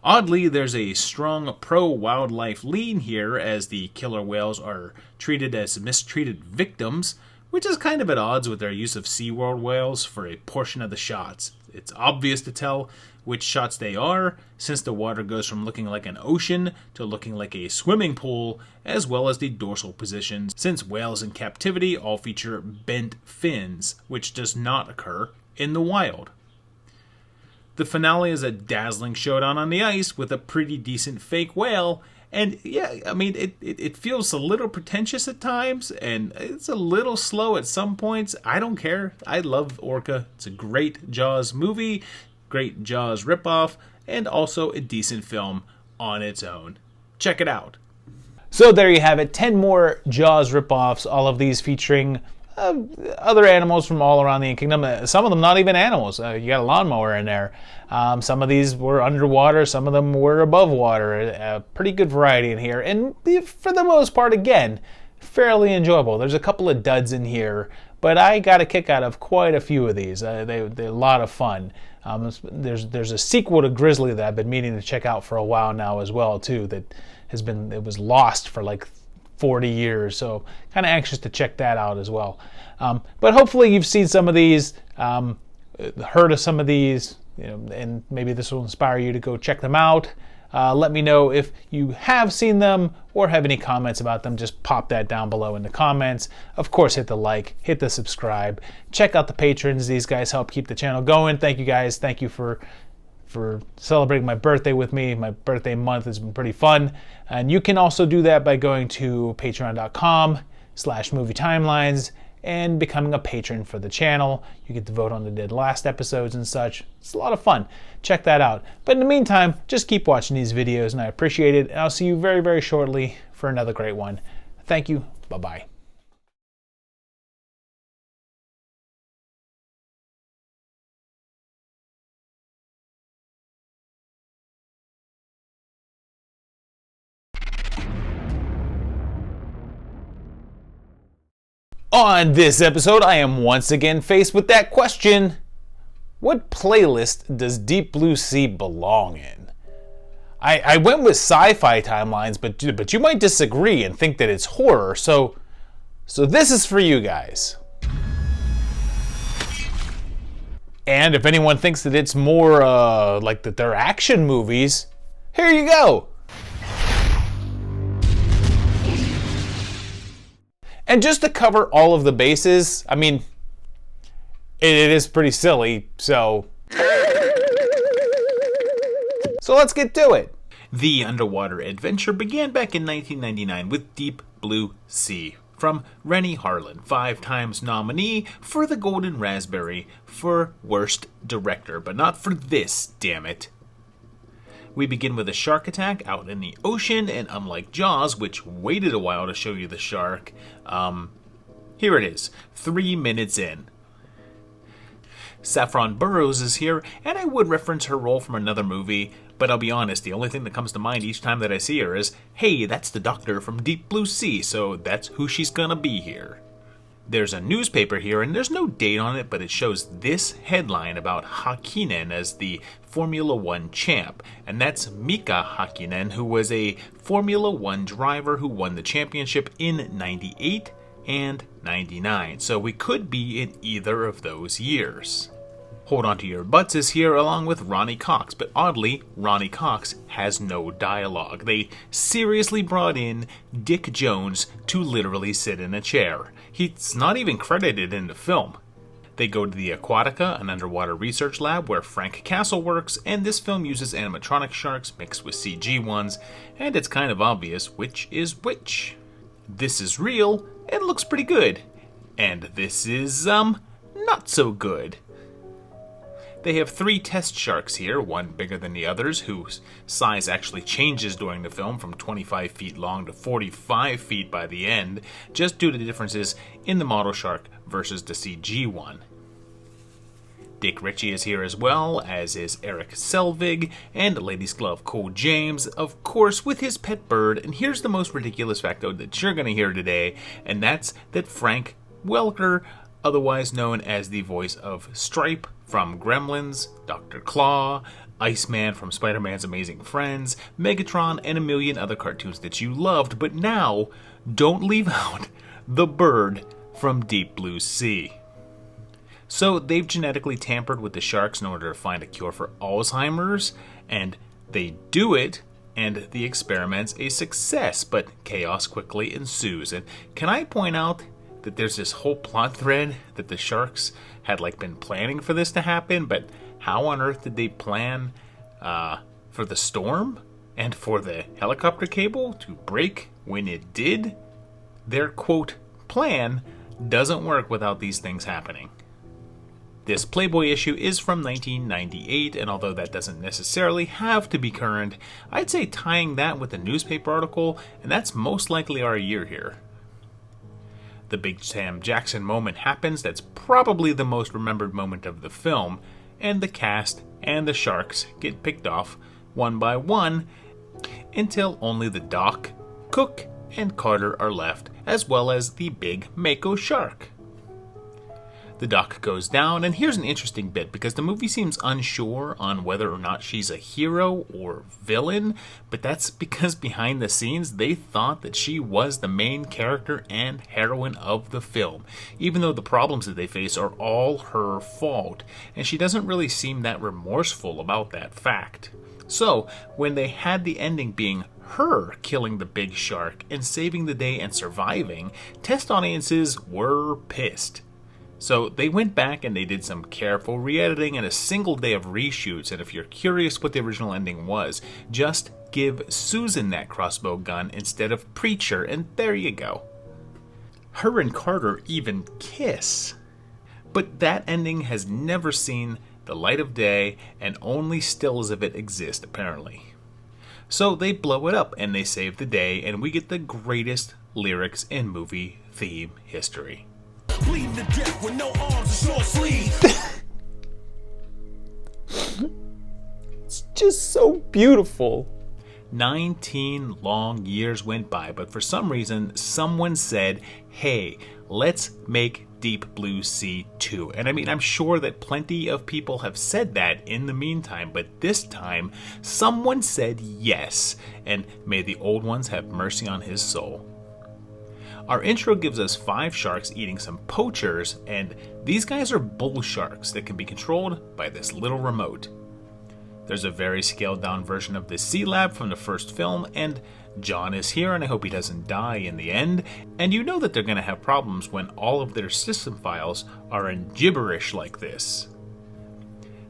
Oddly, there's a strong pro-wildlife lean here, as the killer whales are treated as mistreated victims, which is kind of at odds with their use of SeaWorld whales for a portion of the shots. It's obvious to tell which shots they are, since the water goes from looking like an ocean to looking like a swimming pool, as well as the dorsal positions, since whales in captivity all feature bent fins, which does not occur in the wild. The finale is a dazzling showdown on the ice with a pretty decent fake whale, and yeah, I mean, it feels a little pretentious at times, and it's a little slow at some points. I don't care. I love Orca. It's a great Jaws movie, great Jaws ripoff, and also a decent film on its own. Check it out. So there you have it, 10 more Jaws ripoffs, all of these featuring other animals from all around the kingdom. Some of them not even animals. You got a lawnmower in there. Some of these were underwater, some of them were above water. A pretty good variety in here, and for the most part, again, fairly enjoyable. There's a couple of duds in here, but I got a kick out of quite a few of these. They're a lot of fun. There's a sequel to Grizzly that I've been meaning to check out for a while now as well too. It was lost for like 40 years, so kind of anxious to check that out as well. But hopefully you've seen some of these, heard of some of these, and maybe this will inspire you to go check them out. Let me know if you have seen them or have any comments about them. Just pop that down below in the comments. Of course, hit the like, hit the subscribe. Check out the patrons. These guys help keep the channel going. Thank you guys. Thank you for celebrating my birthday with me. My birthday month has been pretty fun. And you can also do that by going to patreon.com/movietimelines and becoming a patron for the channel. You get to vote on the last episodes and such. It's a lot of fun. Check that out. But in the meantime, just keep watching these videos, and I appreciate it. And I'll see you very, very shortly for another great one. Thank you. Bye-bye. On this episode, I am once again faced with that question: what playlist does Deep Blue Sea belong in? I went with sci-fi timelines, but you might disagree and think that it's horror, so this is for you guys. And if anyone thinks that it's more like that they're action movies, here you go. And just to cover all of the bases, I mean, it is pretty silly, so let's get to it. The underwater adventure began back in 1999 with Deep Blue Sea from Rennie Harlin, 5 times nominee for the Golden Raspberry for Worst Director, but not for this, damn it. We begin with a shark attack out in the ocean, and unlike Jaws, which waited a while to show you the shark, here it is, 3 minutes in. Saffron Burrows is here, and I would reference her role from another movie, but I'll be honest, the only thing that comes to mind each time that I see her is, hey, that's the doctor from Deep Blue Sea, so that's who she's gonna be here. There's a newspaper here, and there's no date on it, but it shows this headline about Hakkinen as the Formula One champ, and that's Mika Hakkinen, who was a Formula One driver who won the championship in 98 and 99, so we could be in either of those years. Hold On to Your Butts is here along with Ronnie Cox, but oddly, Ronnie Cox has no dialogue. They seriously brought in Dick Jones to literally sit in a chair. He's not even credited in the film. They go to the Aquatica, an underwater research lab where Frank Castle works, and this film uses animatronic sharks mixed with CG ones, and it's kind of obvious which is which. this is real and looks pretty good, and this is, not so good. They have 3 test sharks here, one bigger than the others, whose size actually changes during the film from 25 feet long to 45 feet by the end, just due to the differences in the model shark versus the CG one. Dick Ritchie is here as well, as is Eric Selvig, and Ladies Glove Cole James, of course, with his pet bird. And here's the most ridiculous factoid that you're going to hear today, and that's that Frank Welker, otherwise known as the voice of Stripe from Gremlins, Dr. Claw, Iceman from Spider-Man's Amazing Friends, Megatron, and a million other cartoons that you loved, but now, don't leave out the bird from Deep Blue Sea. So they've genetically tampered with the sharks in order to find a cure for Alzheimer's, and they do it, and the experiment's a success, but chaos quickly ensues. And can I point out that there's this whole plot thread that the sharks had been planning for this to happen, but how on earth did they plan for the storm and for the helicopter cable to break when it did? Their, quote, plan doesn't work without these things happening. This Playboy issue is from 1998, and although that doesn't necessarily have to be current, I'd say tying that with a newspaper article, and that's most likely our year here. The big Sam Jackson moment happens. That's probably the most remembered moment of the film, and the cast and the sharks get picked off one by one until only the Doc, Cook, and Carter are left, as well as the big Mako shark. The Doc goes down, and here's an interesting bit, because the movie seems unsure on whether or not she's a hero or villain, but that's because behind the scenes they thought that she was the main character and heroine of the film, even though the problems that they face are all her fault, and she doesn't really seem that remorseful about that fact. So, when they had the ending being her killing the big shark and saving the day and surviving, test audiences were pissed. So they went back and they did some careful re-editing and a single day of reshoots, and if you're curious what the original ending was, just give Susan that crossbow gun instead of Preacher, and there you go. Her and Carter even kiss. But that ending has never seen the light of day, and only stills of it exist apparently. So they blow it up and they save the day, and we get the greatest lyrics in movie theme history. Bleeding to death with no arms and short sleeves. It's just so beautiful. 19 long years went by, but for some reason, someone said, hey, let's make Deep Blue Sea 2. And I mean, I'm sure that plenty of people have said that in the meantime, but this time, someone said yes, and may the old ones have mercy on his soul. Our intro gives us 5 sharks eating some poachers, and these guys are bull sharks that can be controlled by this little remote. There's a very scaled down version of the Sea Lab from the first film, and John is here, and I hope he doesn't die in the end, and you know that they're going to have problems when all of their system files are in gibberish like this.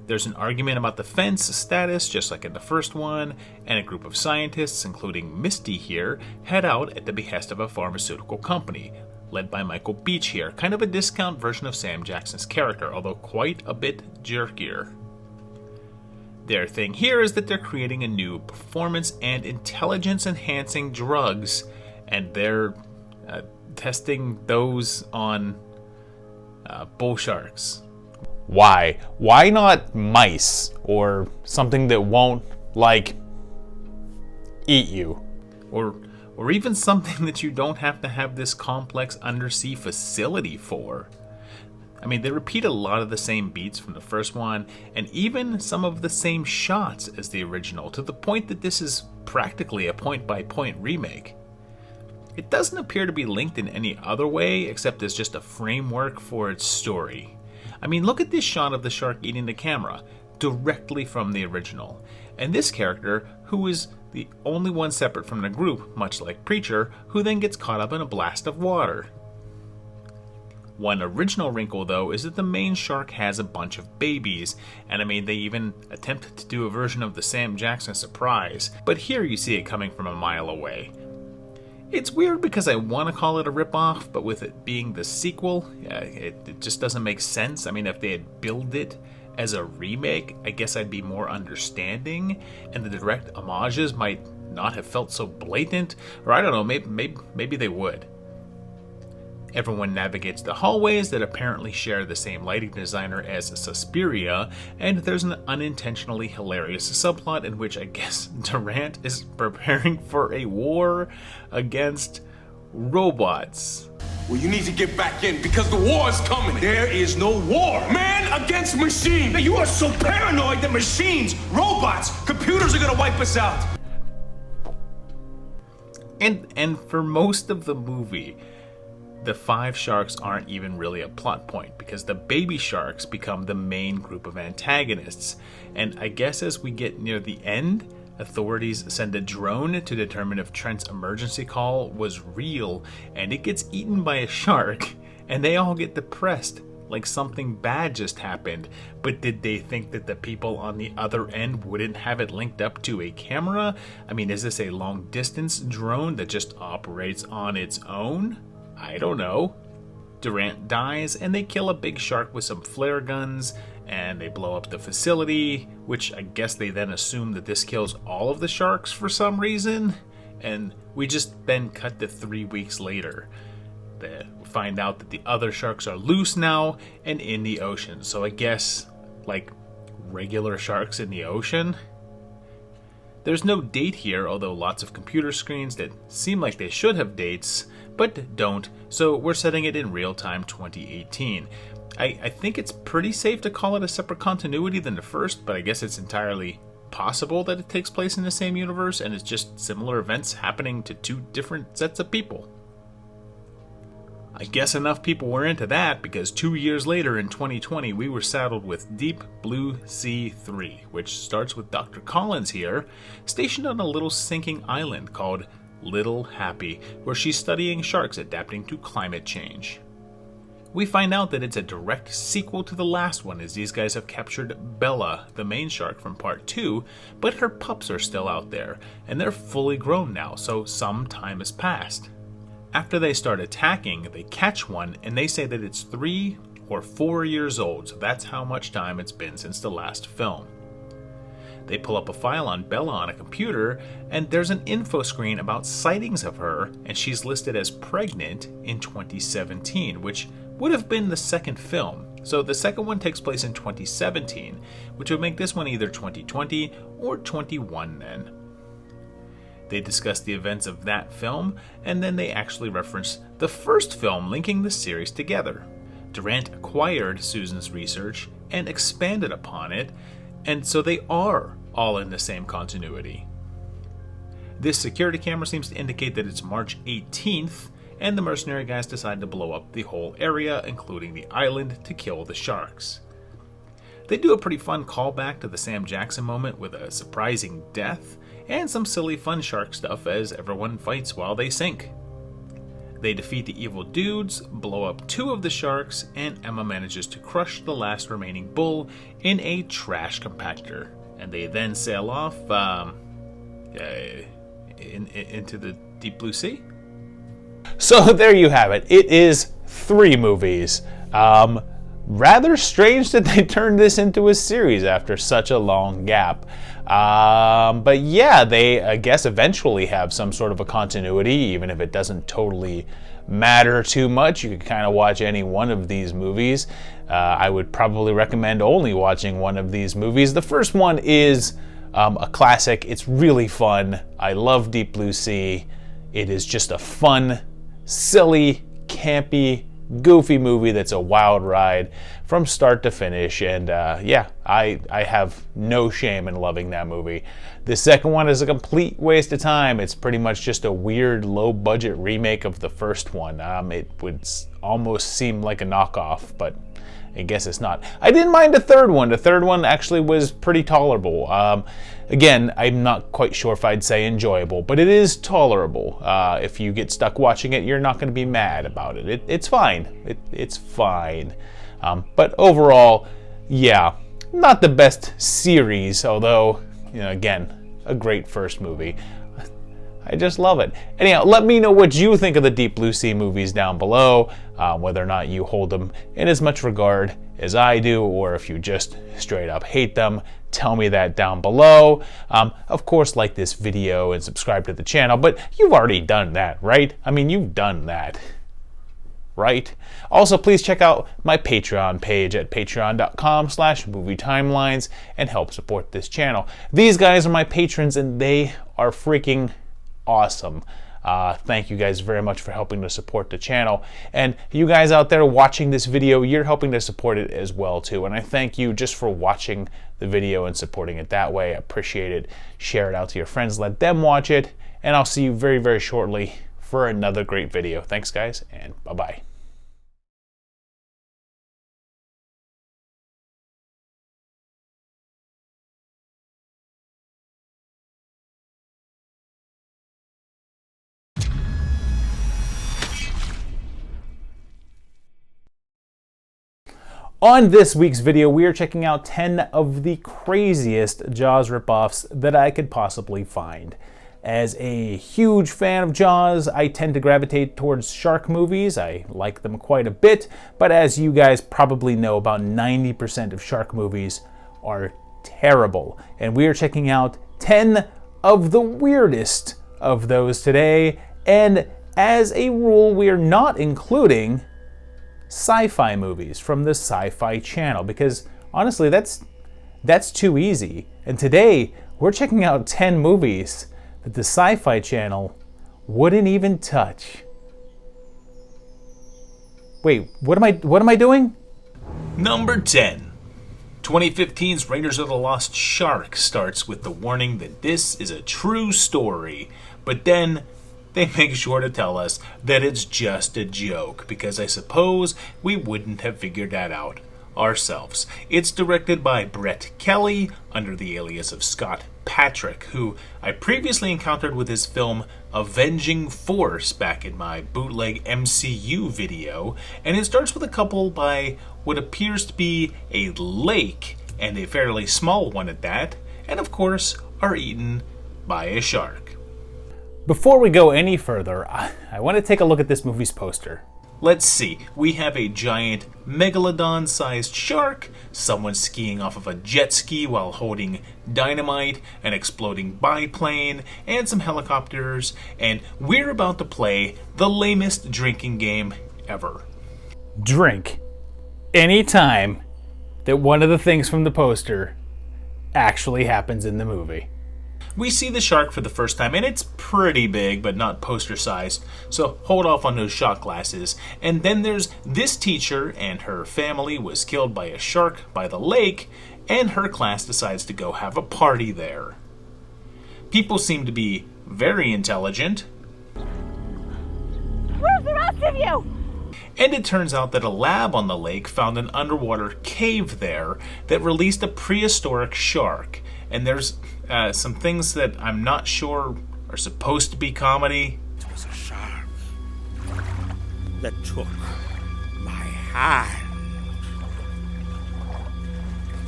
There's an argument about the fence status, just like in the first one, and a group of scientists, including Misty here, head out at the behest of a pharmaceutical company, led by Michael Beach here, kind of a discount version of Sam Jackson's character, although quite a bit jerkier. Their thing here is that they're creating a new performance and intelligence enhancing drugs, and they're testing those on bull sharks. Why? Why not mice or something that won't, eat you? Or even something that you don't have to have this complex undersea facility for. I mean, they repeat a lot of the same beats from the first one, and even some of the same shots as the original, to the point that this is practically a point-by-point remake. It doesn't appear to be linked in any other way, except as just a framework for its story. I mean, look at this shot of the shark eating the camera, directly from the original. And this character, who is the only one separate from the group, much like Preacher, who then gets caught up in a blast of water. One original wrinkle, though, is that the main shark has a bunch of babies, and I mean, they even attempt to do a version of the Sam Jackson surprise, but here you see it coming from a mile away. It's weird because I want to call it a ripoff, but with it being the sequel, it just doesn't make sense. I mean, if they had billed it as a remake, I guess I'd be more understanding, and the direct homages might not have felt so blatant, or I don't know, maybe they would. Everyone navigates the hallways that apparently share the same lighting designer as Suspiria, and there's an unintentionally hilarious subplot in which I guess Durant is preparing for a war against robots. Well, you need to get back in because the war's coming. There is no war. Man against machine. You are so paranoid that machines, robots, computers are gonna wipe us out. And for most of the movie, the 5 sharks aren't even really a plot point because the baby sharks become the main group of antagonists. And I guess as we get near the end, authorities send a drone to determine if Trent's emergency call was real, and it gets eaten by a shark, and they all get depressed, like something bad just happened. But did they think that the people on the other end wouldn't have it linked up to a camera? I mean, is this a long-distance drone that just operates on its own? I don't know. Durant dies, and they kill a big shark with some flare guns, and they blow up the facility, which I guess they then assume that this kills all of the sharks for some reason. And we just then cut to 3 weeks later. They find out that the other sharks are loose now and in the ocean. So I guess, like, regular sharks in the ocean? There's no date here, although lots of computer screens that seem like they should have dates, but don't, so we're setting it in real-time 2018. I think it's pretty safe to call it a separate continuity than the first, but I guess it's entirely possible that it takes place in the same universe and it's just similar events happening to 2 different sets of people. I guess enough people were into that because 2 years later in 2020 we were saddled with Deep Blue Sea 3, which starts with Dr. Collins here, stationed on a little sinking island called Little Happy, where she's studying sharks adapting to climate change. We find out that it's a direct sequel to the last one, as these guys have captured Bella, the main shark from part 2, but her pups are still out there, and they're fully grown now, so some time has passed. After they start attacking, they catch one, and they say that it's 3 or 4 years old, so that's how much time it's been since the last film. They pull up a file on Bella on a computer, and there's an info screen about sightings of her, and she's listed as pregnant in 2017, which would have been the second film. So the second one takes place in 2017, which would make this one either 2020 or 21 then. They discuss the events of that film, and then they actually reference the first film linking the series together. Durant acquired Susan's research and expanded upon it, and so they are all in the same continuity. This security camera seems to indicate that it's March 18th, and the mercenary guys decide to blow up the whole area, including the island, to kill the sharks. They do a pretty fun callback to the Sam Jackson moment with a surprising death, and some silly fun shark stuff as everyone fights while they sink. They defeat the evil dudes, blow up 2 of the sharks, and Emma manages to crush the last remaining bull in a trash compactor. And they then sail off into the deep blue sea. So there you have it. It is 3 movies. Rather strange that they turned this into a series after such a long gap. But yeah, they, I guess, eventually have some sort of a continuity, even if it doesn't totally matter too much. You can kind of watch any one of these movies. I would probably recommend only watching one of these movies. The first one is a classic. It's really fun. I love Deep Blue Sea. It is just a fun, silly, campy, goofy movie that's a wild ride from start to finish, and yeah, I have no shame in loving that movie. The second one is a complete waste of time. It's pretty much just a weird low-budget remake of the first one. It would almost seem like a knockoff, but I guess it's not. I didn't mind the third one. The third one actually was pretty tolerable. Again, I'm not quite sure if I'd say enjoyable, but it is tolerable. If you get stuck watching it, you're not going to be mad about it. It's fine. It's fine. But overall, yeah, not the best series, although, you know, again, a great first movie. I just love it. Anyhow, let me know what you think of the Deep Blue Sea movies down below, whether or not you hold them in as much regard as I do, or if you just straight up hate them. Tell me that down below. Of course, like this video and subscribe to the channel, but you've already done that, right? I mean, you've done that, right? Also, please check out my Patreon page at patreon.com/movietimelines and help support this channel. These guys are my patrons and they are freaking awesome. Thank you guys very much for helping to support the channel. And you guys out there watching this video, you're helping to support it as well too. And I thank you just for watching the video and supporting it that way. I appreciate it. Share it out to your friends, let them watch it. And I'll see you very, very shortly for another great video. Thanks guys, and bye-bye. On this week's video, we are checking out 10 of the craziest Jaws ripoffs that I could possibly find. As a huge fan of Jaws, I tend to gravitate towards shark movies. I like them quite a bit, but as you guys probably know, about 90% of shark movies are terrible. And we are checking out 10 of the weirdest of those today. And as a rule, we are not including sci-fi movies from the Sci-Fi channel, because honestly that's too easy. And today we're checking out 10 movies that the Sci-Fi channel wouldn't even touch. Wait, what am I doing? Number 10. 2015's Raiders of the Lost Shark starts with the warning that this is a true story, but then they make sure to tell us that it's just a joke, because I suppose we wouldn't have figured that out ourselves. It's directed by Brett Kelly under the alias of Scott Patrick, who I previously encountered with his film Avenging Force back in my bootleg MCU video, and it starts with a couple by what appears to be a lake, and a fairly small one at that, and of course are eaten by a shark. Before we go any further, I want to take a look at this movie's poster. Let's see, we have a giant megalodon-sized shark, someone skiing off of a jet ski while holding dynamite, an exploding biplane, and some helicopters, and we're about to play the lamest drinking game ever. Drink any time that one of the things from the poster actually happens in the movie. We see the shark for the first time, and it's pretty big, but not poster-sized, so hold off on those shot glasses. And then there's this teacher, and her family was killed by a shark by the lake, and her class decides to go have a party there. People seem to be very intelligent. Where's the rest of you? And it turns out that a lab on the lake found an underwater cave there that released a prehistoric shark. And there's some things that I'm not sure are supposed to be comedy. It was a shark that took my hand.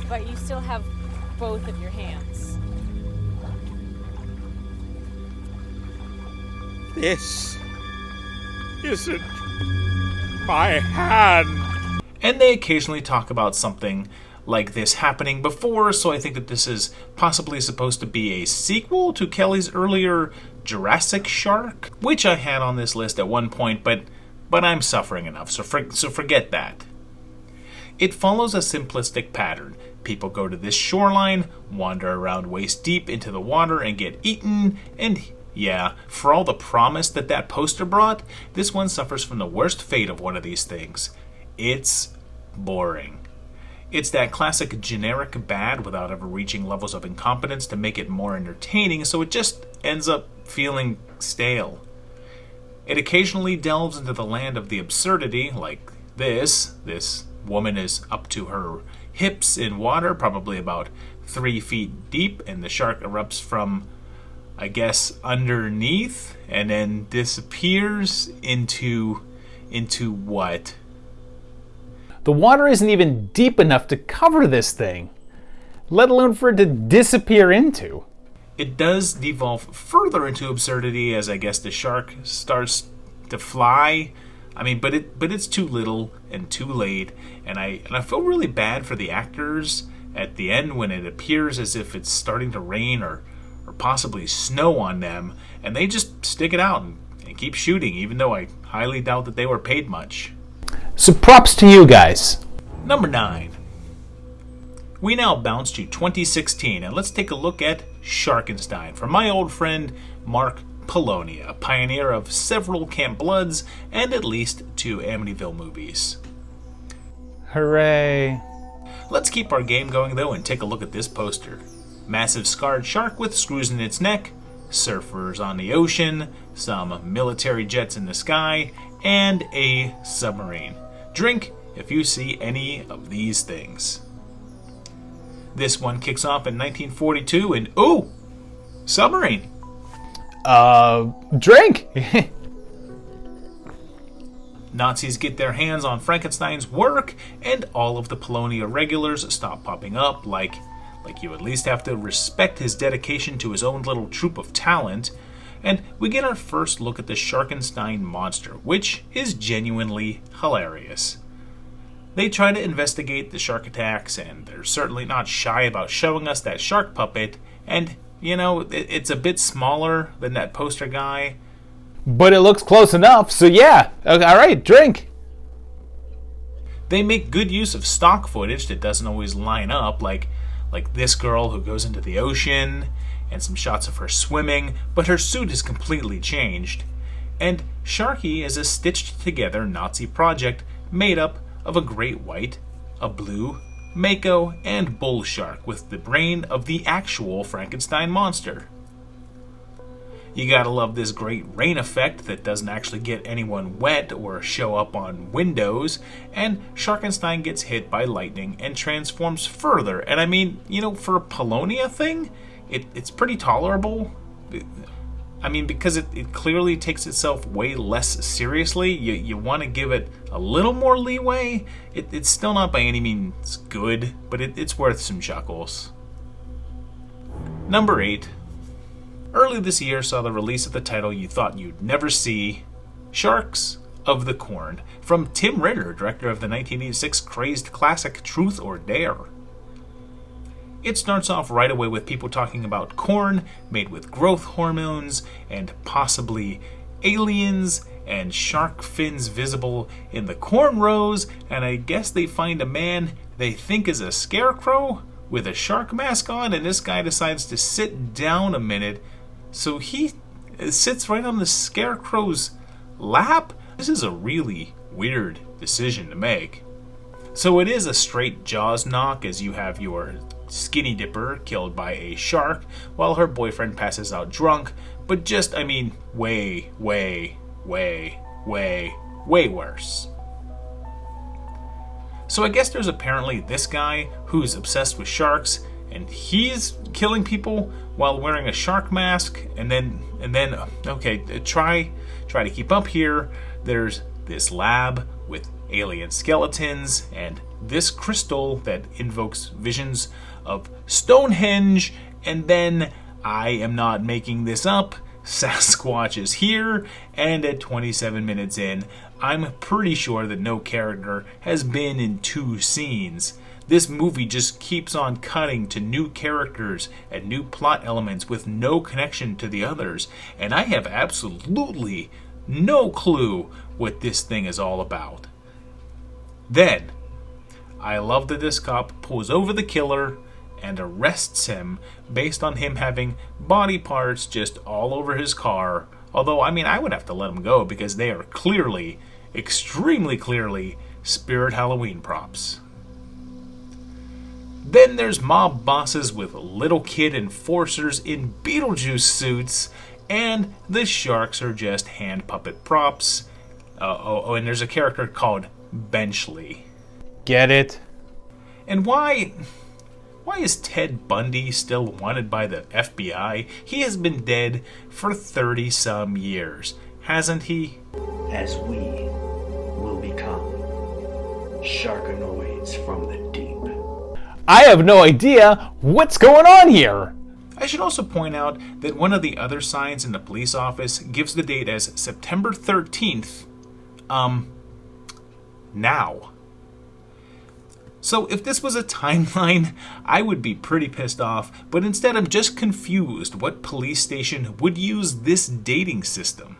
But you still have both of your hands. This isn't my hand. And they occasionally talk about something like this happening before, so I think that this is possibly supposed to be a sequel to Kelly's earlier Jurassic Shark, which I had on this list at one point, but I'm suffering enough, so forget that. It follows a simplistic pattern. People go to this shoreline, wander around waist deep into the water, and get eaten, and yeah, for all the promise that poster brought, this one suffers from the worst fate of one of these things. It's boring. It's that classic generic bad without ever reaching levels of incompetence to make it more entertaining, so it just ends up feeling stale. It occasionally delves into the land of the absurdity, like this. This woman is up to her hips in water, probably about 3 feet deep, and the shark erupts from, I guess, underneath, and then disappears into what? The water isn't even deep enough to cover this thing, let alone for it to disappear into. It does devolve further into absurdity as I guess the shark starts to fly. I mean, but it's too little and too late, and I feel really bad for the actors at the end when it appears as if it's starting to rain or possibly snow on them, and they just stick it out and keep shooting, even though I highly doubt that they were paid much. So props to you guys. Number 9. We now bounce to 2016, and let's take a look at Sharkenstein from my old friend Mark Polonia, a pioneer of several Camp Bloods and at least 2 Amityville movies. Hooray. Let's keep our game going though and take a look at this poster. Massive scarred shark with screws in its neck, surfers on the ocean, some military jets in the sky, and a submarine. Drink if you see any of these things. This one kicks off in 1942 and ooh! Submarine! Drink! Nazis get their hands on Frankenstein's work, and all of the Polonia regulars stop popping up, like you at least have to respect his dedication to his own little troupe of talent, and we get our first look at the Sharkenstein monster, which is genuinely hilarious. They try to investigate the shark attacks, and they're certainly not shy about showing us that shark puppet, and, you know, it's a bit smaller than that poster guy. But it looks close enough, so yeah. Alright, drink. They make good use of stock footage that doesn't always line up, like this girl who goes into the ocean, and some shots of her swimming, but her suit is completely changed. And Sharky is a stitched-together Nazi project made up of a great white, a blue, mako, and bull shark with the brain of the actual Frankenstein monster. You gotta love this great rain effect that doesn't actually get anyone wet or show up on windows, and Sharkenstein gets hit by lightning and transforms further. And I mean, you know, for a Polonia thing, it's pretty tolerable. I mean, because it clearly takes itself way less seriously. You want to give it a little more leeway. It's still not by any means good, but it's worth some chuckles. Number 8. Early this year saw the release of the title you thought you'd never see, Sharks of the Corn, from Tim Ritter, director of the 1986 crazed classic Truth or Dare. It starts off right away with people talking about corn made with growth hormones and possibly aliens and shark fins visible in the corn rows, and I guess they find a man they think is a scarecrow with a shark mask on, and this guy decides to sit down a minute, so he sits right on the scarecrow's lap. This is a really weird decision to make. So it is a straight Jaws knock, as you have your skinny dipper killed by a shark while her boyfriend passes out drunk, but just, I mean, way, way, way, way, way worse. So I guess there's apparently this guy who's obsessed with sharks, and he's killing people while wearing a shark mask, and then okay, try to keep up here. There's this lab with alien skeletons and this crystal that invokes visions of Stonehenge, and then, I am not making this up, Sasquatch is here, and at 27 minutes in, I'm pretty sure that no character has been in 2 scenes. This movie just keeps on cutting to new characters and new plot elements with no connection to the others, and I have absolutely no clue what this thing is all about. Then, I love that this cop pulls over the killer and arrests him based on him having body parts just all over his car. Although, I mean, I would have to let him go because they are clearly, extremely clearly, Spirit Halloween props. Then there's mob bosses with little kid enforcers in Beetlejuice suits, and the sharks are just hand puppet props. And there's a character called Benchley. Get it? And why is Ted Bundy still wanted by the FBI? He has been dead for 30-some years, hasn't he? As we will become Sharkanoids from the deep. I have no idea what's going on here. I should also point out that one of the other signs in the police office gives the date as September 13th, now. So if this was a timeline, I would be pretty pissed off, but instead I'm just confused what police station would use this dating system.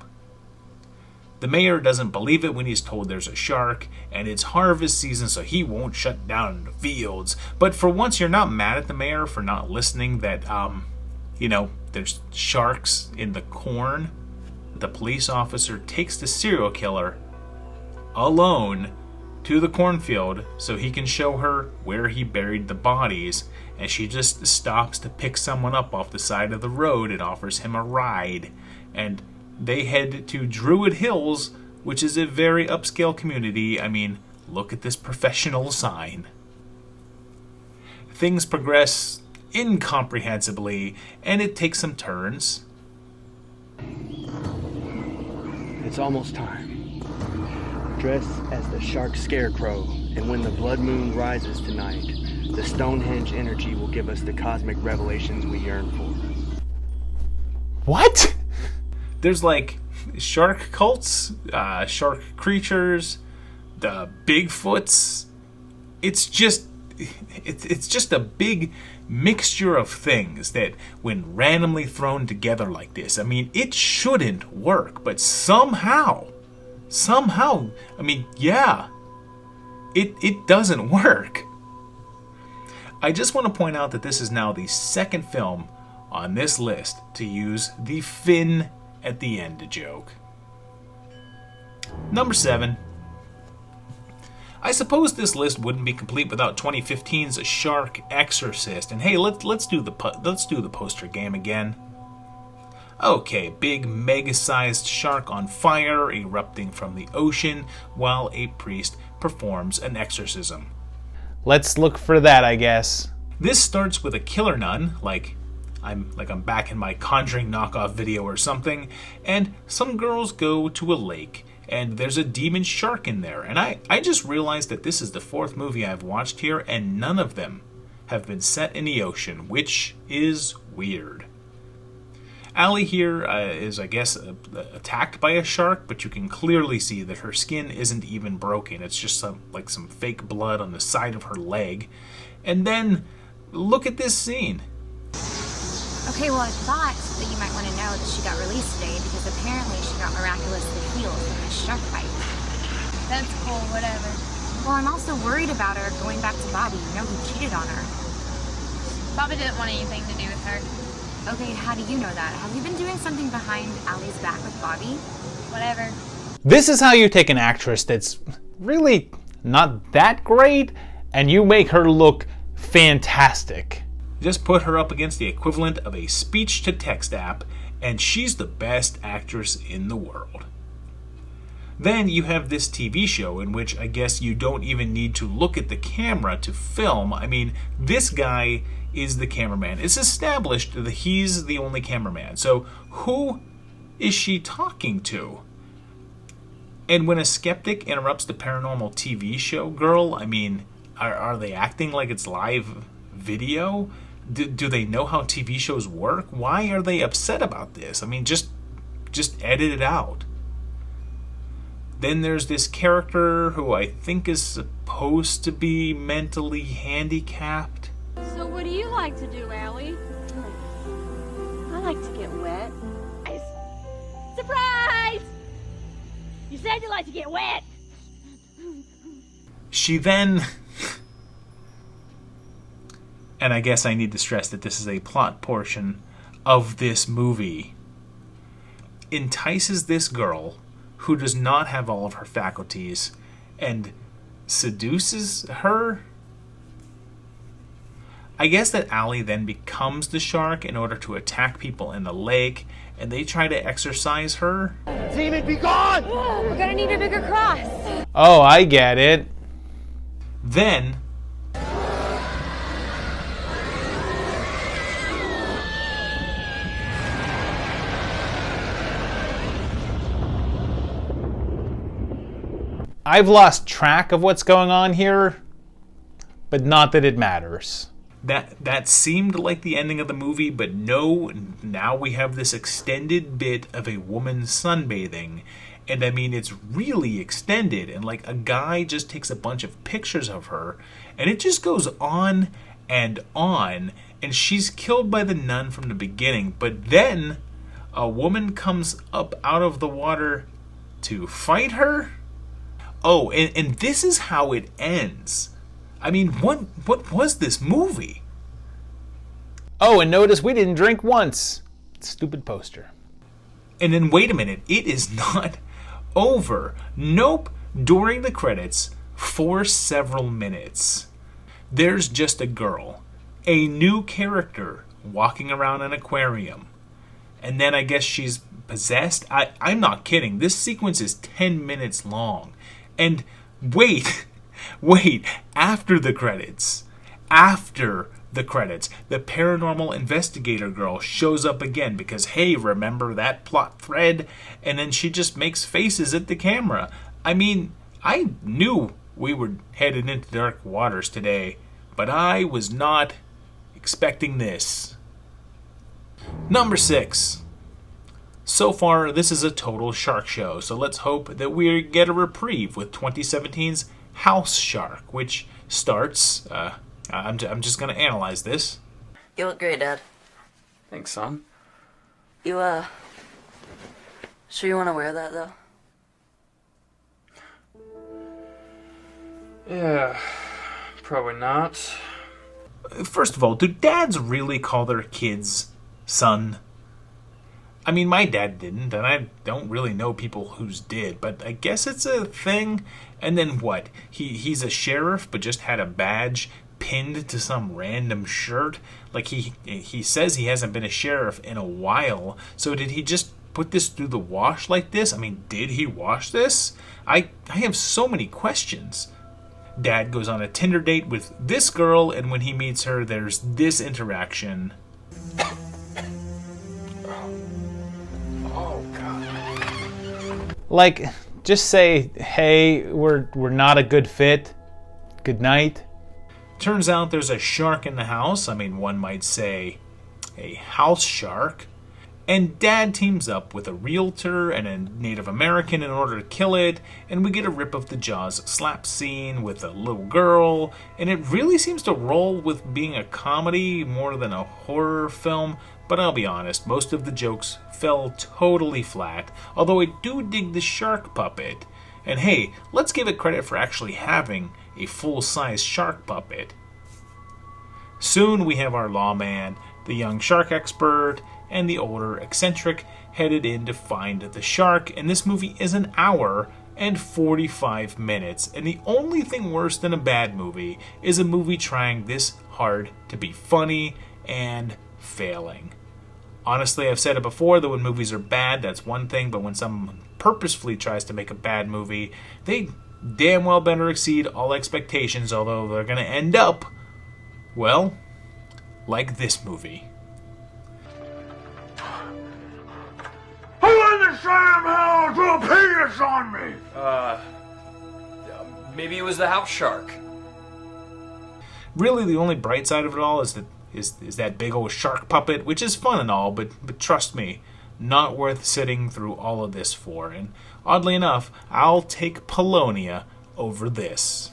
The mayor doesn't believe it when he's told there's a shark, and it's harvest season so he won't shut down the fields. But for once you're not mad at the mayor for not listening that, there's sharks in the corn. The police officer takes the serial killer alone to the cornfield so he can show her where he buried the bodies, and she just stops to pick someone up off the side of the road and offers him a ride. And they head to Druid Hills, which is a very upscale community. I mean, look at this professional sign. Things progress incomprehensibly, and it takes some turns. It's almost time. Dress as the shark scarecrow, and when the blood moon rises tonight, the Stonehenge energy will give us the cosmic revelations we yearn for. What? There's like shark cults, shark creatures, the Bigfoots. It's just a big mixture of things that, when randomly thrown together like this, I mean, it shouldn't work, but somehow, I mean, yeah, it doesn't work. I just want to point out that this is now the second film on this list to use the fin at the end joke. Number 7. I suppose this list wouldn't be complete without 2015's Shark Exorcist. And hey, let's do the poster game again. Okay, big mega-sized shark on fire erupting from the ocean while a priest performs an exorcism. Let's look for that, I guess. This starts with a killer nun, like I'm back in my Conjuring knockoff video or something, and some girls go to a lake, and there's a demon shark in there. And I just realized that this is the 4th movie I've watched here, and none of them have been set in the ocean, which is weird. Allie here is, I guess, attacked by a shark, but you can clearly see that her skin isn't even broken. It's just some fake blood on the side of her leg. And then, look at this scene. Okay, well, I thought that you might want to know that she got released today because apparently she got miraculously healed from a shark bite. That's cool, whatever. Well, I'm also worried about her going back to Bobby, you know, who cheated on her. Bobby didn't want anything to do with her. Okay, how do you know that? Have you been doing something behind Allie's back with Bobby? Whatever. This is how you take an actress that's really not that great and you make her look fantastic. Just put her up against the equivalent of a speech-to-text app, and she's the best actress in the world. Then you have this TV show in which I guess you don't even need to look at the camera to film. I mean, this guy is the cameraman. It's established that he's the only cameraman. So who is she talking to? And when a skeptic interrupts the paranormal TV show girl, I mean, are they acting like it's live video? Do they know how TV shows work? Why are they upset about this? I mean, just edit it out. Then there's this character who I think is supposed to be mentally handicapped. So what do you like to do, Allie? I like to get wet. Surprise! You said you like to get wet. She then... And I guess I need to stress that this is a plot portion of this movie. Entices this girl who does not have all of her faculties and seduces her. I guess that Allie then becomes the shark in order to attack people in the lake, and they try to exorcise her. Demon, be gone! We're gonna need a bigger cross. Oh, I get it. Then I've lost track of what's going on here, but not that it matters. That seemed like the ending of the movie, but no, now we have this extended bit of a woman sunbathing. And I mean, it's really extended, and like a guy just takes a bunch of pictures of her, and it just goes on, and she's killed by the nun from the beginning, but then a woman comes up out of the water to fight her. Oh, and this is how it ends. I mean, what was this movie? Oh, and notice we didn't drink once. Stupid poster. And then wait a minute, it is not over. Nope, during the credits, for several minutes, there's just a girl, a new character, walking around an aquarium. And then I guess she's possessed. I'm not kidding. This sequence is 10 minutes long. And wait, after the credits, the paranormal investigator girl shows up again because, hey, remember that plot thread? And then she just makes faces at the camera. I mean, I knew we were headed into dark waters today, but I was not expecting this. Number 6. So far, this is a total shark show, so let's hope that we get a reprieve with 2017's House Shark, which starts... I'm just going to analyze this. You look great, Dad. Thanks, son. You, sure you want to wear that, though? Yeah, probably not. First of all, do dads really call their kids son? I mean, my dad didn't, and I don't really know people whose did, but I guess it's a thing. And then what? He's a sheriff, but just had a badge pinned to some random shirt? Like, he says he hasn't been a sheriff in a while, so did he just put this through the wash like this? I mean, did he wash this? I have so many questions. Dad goes on a Tinder date with this girl, and when he meets her, there's this interaction. Oh, God. Like, just say, hey, we're not a good fit. Good night. Turns out there's a shark in the house. I mean, one might say a house shark. And Dad teams up with a realtor and a Native American in order to kill it, and we get a rip of the Jaws slap scene with a little girl, and it really seems to roll with being a comedy more than a horror film, but I'll be honest, most of the jokes fell totally flat, although I do dig the shark puppet. And hey, let's give it credit for actually having a full-size shark puppet. Soon we have our lawman, the young shark expert, and the older eccentric headed in to find the shark, and this movie is an hour and 45 minutes, and the only thing worse than a bad movie is a movie trying this hard to be funny and failing. Honestly, I've said it before that when movies are bad, that's one thing, but when someone purposefully tries to make a bad movie, they damn well better exceed all expectations, although they're going to end up, well, like this movie. Who in the Sam hell drew a penis on me? Maybe it was the house shark. Really, the only bright side of it all is that big old shark puppet, which is fun and all, but trust me, not worth sitting through all of this for. And oddly enough, I'll take Polonia over this.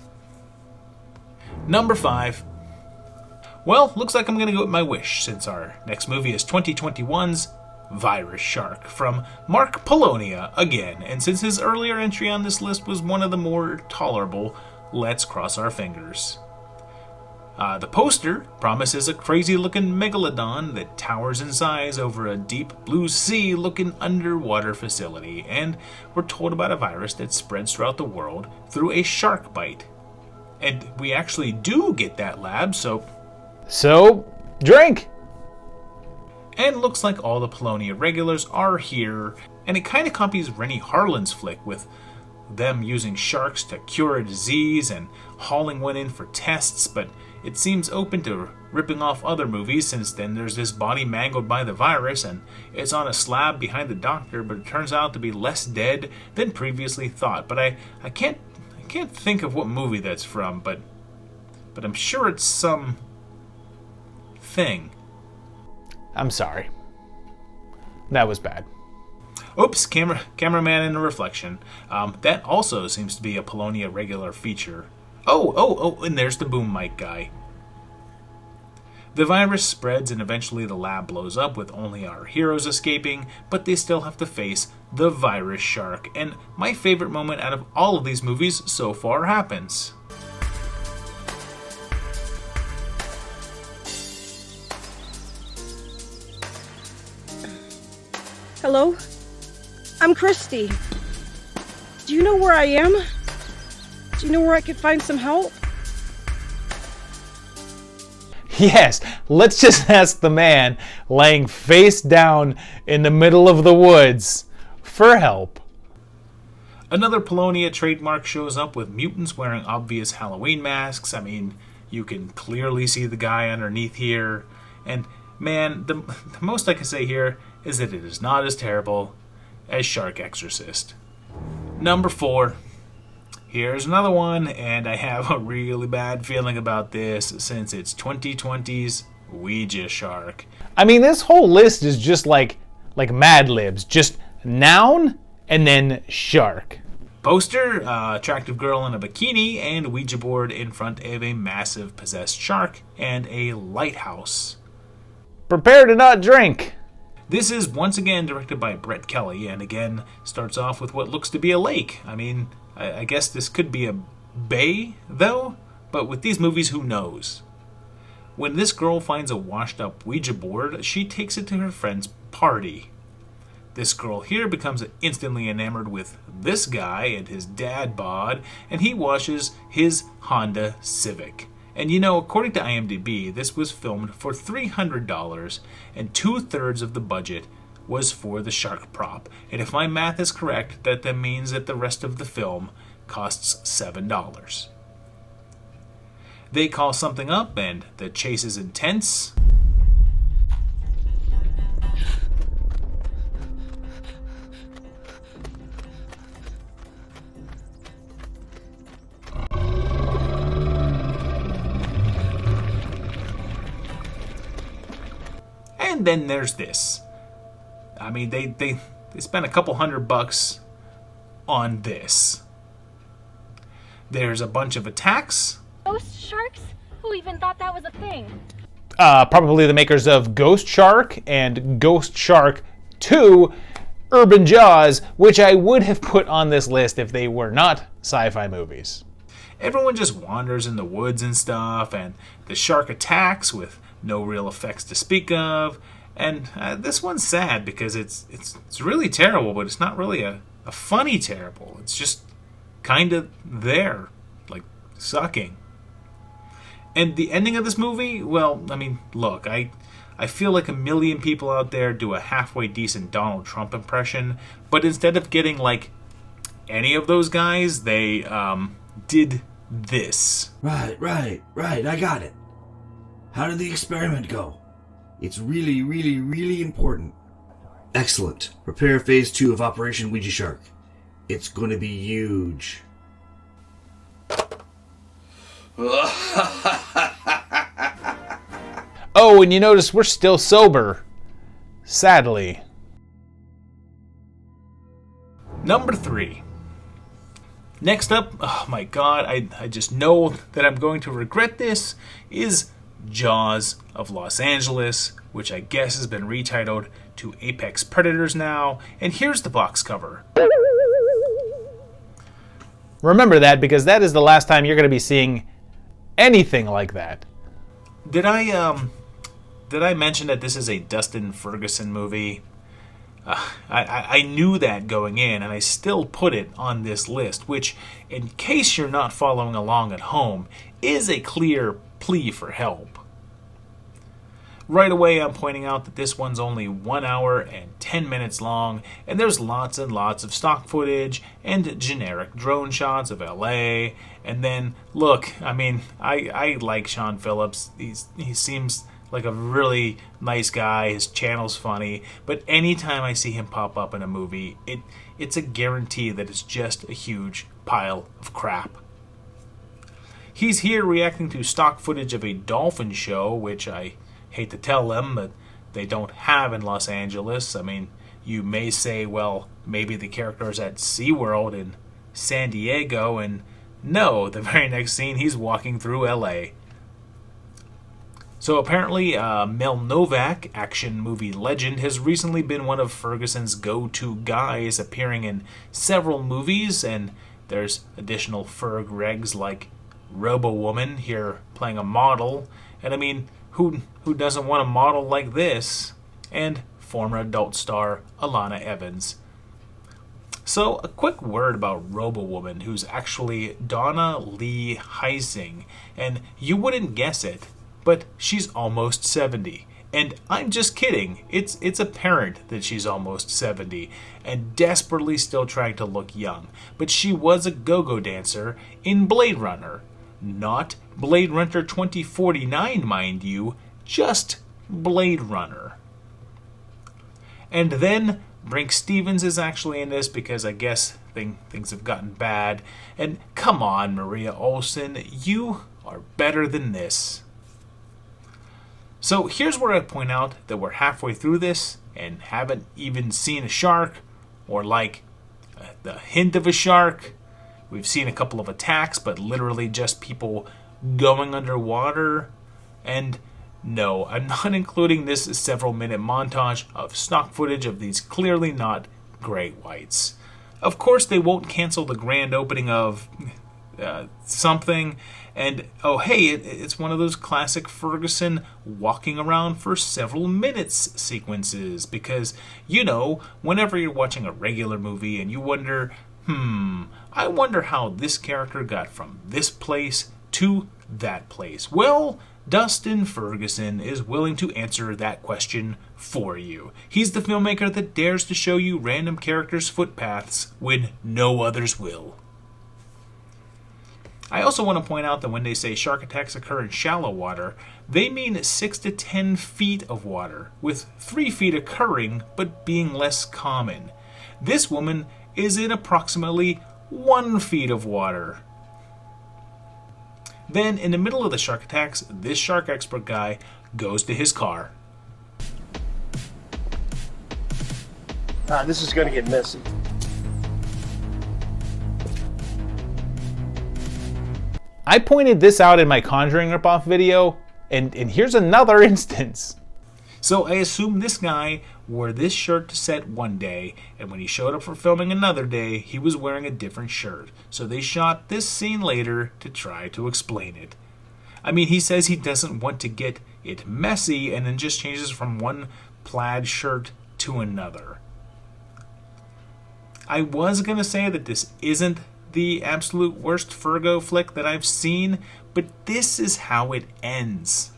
Number 5. Well, looks like I'm going to go with my wish, since our next movie is 2021's Virus Shark from Mark Polonia again, and since his earlier entry on this list was one of the more tolerable, let's cross our fingers. The poster promises a crazy-looking megalodon that towers in size over a deep blue sea-looking underwater facility, and we're told about a virus that spreads throughout the world through a shark bite. And we actually do get that lab, so drink! And looks like all the Polonia regulars are here, and it kind of copies Rennie Harlin's flick with them using sharks to cure a disease and hauling one in for tests, but it seems open to ripping off other movies, since then there's this body mangled by the virus and it's on a slab behind the doctor, but it turns out to be less dead than previously thought. But I can't think of what movie that's from, but I'm sure it's some thing. I'm sorry. That was bad. Oops, cameraman in a reflection. That also seems to be a Polonia regular feature. Oh, and there's the boom mic guy. The virus spreads and eventually the lab blows up with only our heroes escaping, but they still have to face the virus shark. And my favorite moment out of all of these movies so far happens. Hello? I'm Christy. Do you know where I am? Do you know where I could find some help? Yes, let's just ask the man laying face down in the middle of the woods for help. Another Polonia trademark shows up with mutants wearing obvious Halloween masks. I mean, you can clearly see the guy underneath here. And man, the most I can say here is that it is not as terrible as Shark Exorcist. Number 4. Here's another one, and I have a really bad feeling about this since it's 2020's Ouija Shark. I mean, this whole list is just like Mad Libs. Just noun and then shark. Poster, attractive girl in a bikini and Ouija board in front of a massive possessed shark and a lighthouse. Prepare to not drink. This is once again directed by Brett Kelly, and again starts off with what looks to be a lake. I mean, I guess this could be a bay, though, but with these movies, who knows? When this girl finds a washed-up Ouija board, she takes it to her friend's party. This girl here becomes instantly enamored with this guy and his dad bod, and he washes his Honda Civic. And you know, according to IMDb, this was filmed for $300, and 2/3 of the budget was for the shark prop. And if my math is correct, that means that the rest of the film costs $7. They call something up, and the chase is intense. And then there's this. I mean, they spent a couple $100 on this. There's a bunch of attacks. Ghost sharks? Who even thought that was a thing? Probably the makers of Ghost Shark and Ghost Shark 2 Urban Jaws, which I would have put on this list if they were not sci-fi movies. Everyone just wanders in the woods and stuff, and the shark attacks with no real effects to speak of. And this one's sad because it's really terrible, but it's not really a funny terrible. It's just kind of there, like sucking. And the ending of this movie, well, I mean, look, I feel like a million people out there do a halfway decent Donald Trump impression, but instead of getting like any of those guys, they did this. Right, I got it. How did the experiment go? It's really, really, really important. Excellent. Prepare phase 2 of Operation Ouija Shark. It's gonna be huge. Oh, and you notice we're still sober. Sadly. Number 3. Next up, oh my god, I just know that I'm going to regret this, is Jaws of Los Angeles, which I guess has been retitled to Apex Predators now, and here's the box cover. Remember that, because that is the last time you're going to be seeing anything like that. Did I mention that this is a Dustin Ferguson movie? I knew that going in, and I still put it on this list, which, in case you're not following along at home, is a clear plea for help. Right away, I'm pointing out that this one's only 1 hour and 10 minutes long, and there's lots and lots of stock footage and generic drone shots of LA. And then, look, I mean, I like Sean Phillips. He seems like a really nice guy. His channel's funny, but anytime I see him pop up in a movie, it's a guarantee that it's just a huge pile of crap. He's here reacting to stock footage of a dolphin show, which I hate to tell them, but they don't have in Los Angeles. I mean, you may say, well, maybe the character is at SeaWorld in San Diego, and no, the very next scene he's walking through LA. So apparently, Mel Novak, action movie legend, has recently been one of Ferguson's go-to guys, appearing in several movies, and there's additional Ferg regs like Robo-Woman here playing a model, and I mean, who doesn't want a model like this? And former adult star Alana Evans. So, a quick word about Robo-Woman, who's actually Donna Lee Heising, and you wouldn't guess it, but she's almost 70. And I'm just kidding. It's apparent that she's almost 70 and desperately still trying to look young. But she was a go-go dancer in Blade Runner. Not Blade Runner 2049, mind you, just Blade Runner. And then Brinke Stevens is actually in this because I guess things have gotten bad. And come on, Maria Olsen, you are better than this. So here's where I point out that we're halfway through this and haven't even seen a shark, or like the hint of a shark. We've seen a couple of attacks, but literally just people going underwater. And no, I'm not including this several-minute montage of stock footage of these clearly not great whites. Of course, they won't cancel the grand opening of something. And, oh hey, it's one of those classic Ferguson walking around for several minutes sequences. Because, you know, whenever you're watching a regular movie and you wonder, I wonder how this character got from this place to that place. Well, Dustin Ferguson is willing to answer that question for you. He's the filmmaker that dares to show you random characters' footpaths when no others will. I also want to point out that when they say shark attacks occur in shallow water, they mean 6 to 10 feet of water, with 3 feet occurring but being less common. This woman is in approximately 1 feet of water. Then, in the middle of the shark attacks, this shark expert guy goes to his car. This is going to get messy. I pointed this out in my Conjuring ripoff video, and here's another instance. So I assume this guy wore this shirt to set one day, and when he showed up for filming another day, he was wearing a different shirt. So they shot this scene later to try to explain it. I mean, he says he doesn't want to get it messy, and then just changes from one plaid shirt to another. I was going to say that this isn't the absolute worst Fergo flick that I've seen, but this is how it ends.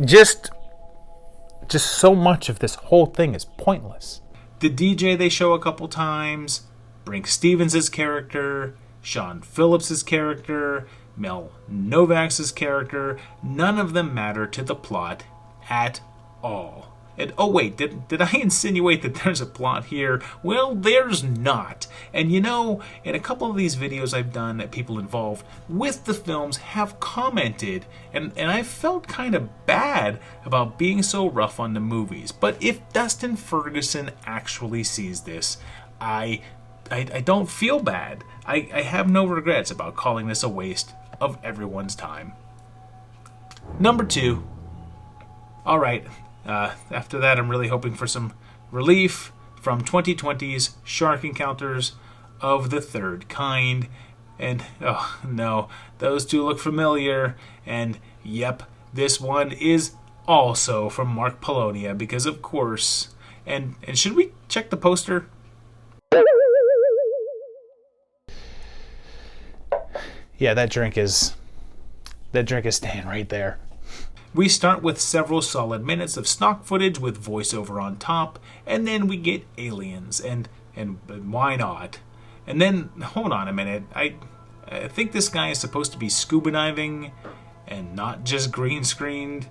Just so much of this whole thing is pointless. The DJ they show a couple times, Brinke Stevens' character, Sean Phillips' character, Mel Novak's character, none of them matter to the plot at all. And oh wait, did I insinuate that there's a plot here? Well, there's not. And you know, in a couple of these videos I've done, people involved with the films have commented, and I felt kind of bad about being so rough on the movies. But if Dustin Ferguson actually sees this, I don't feel bad. I have no regrets about calling this a waste of everyone's time. Number 2. Alright. After that, I'm really hoping for some relief from 2020's Shark Encounters of the Third Kind. And, oh no, those two look familiar. And, yep, this one is also from Mark Polonia, because of course. And should we check the poster? Yeah, that drink is staying right there. We start with several solid minutes of stock footage with voiceover on top, and then we get aliens, and why not? And then, hold on a minute, I I think this guy is supposed to be scuba diving and not just green screened.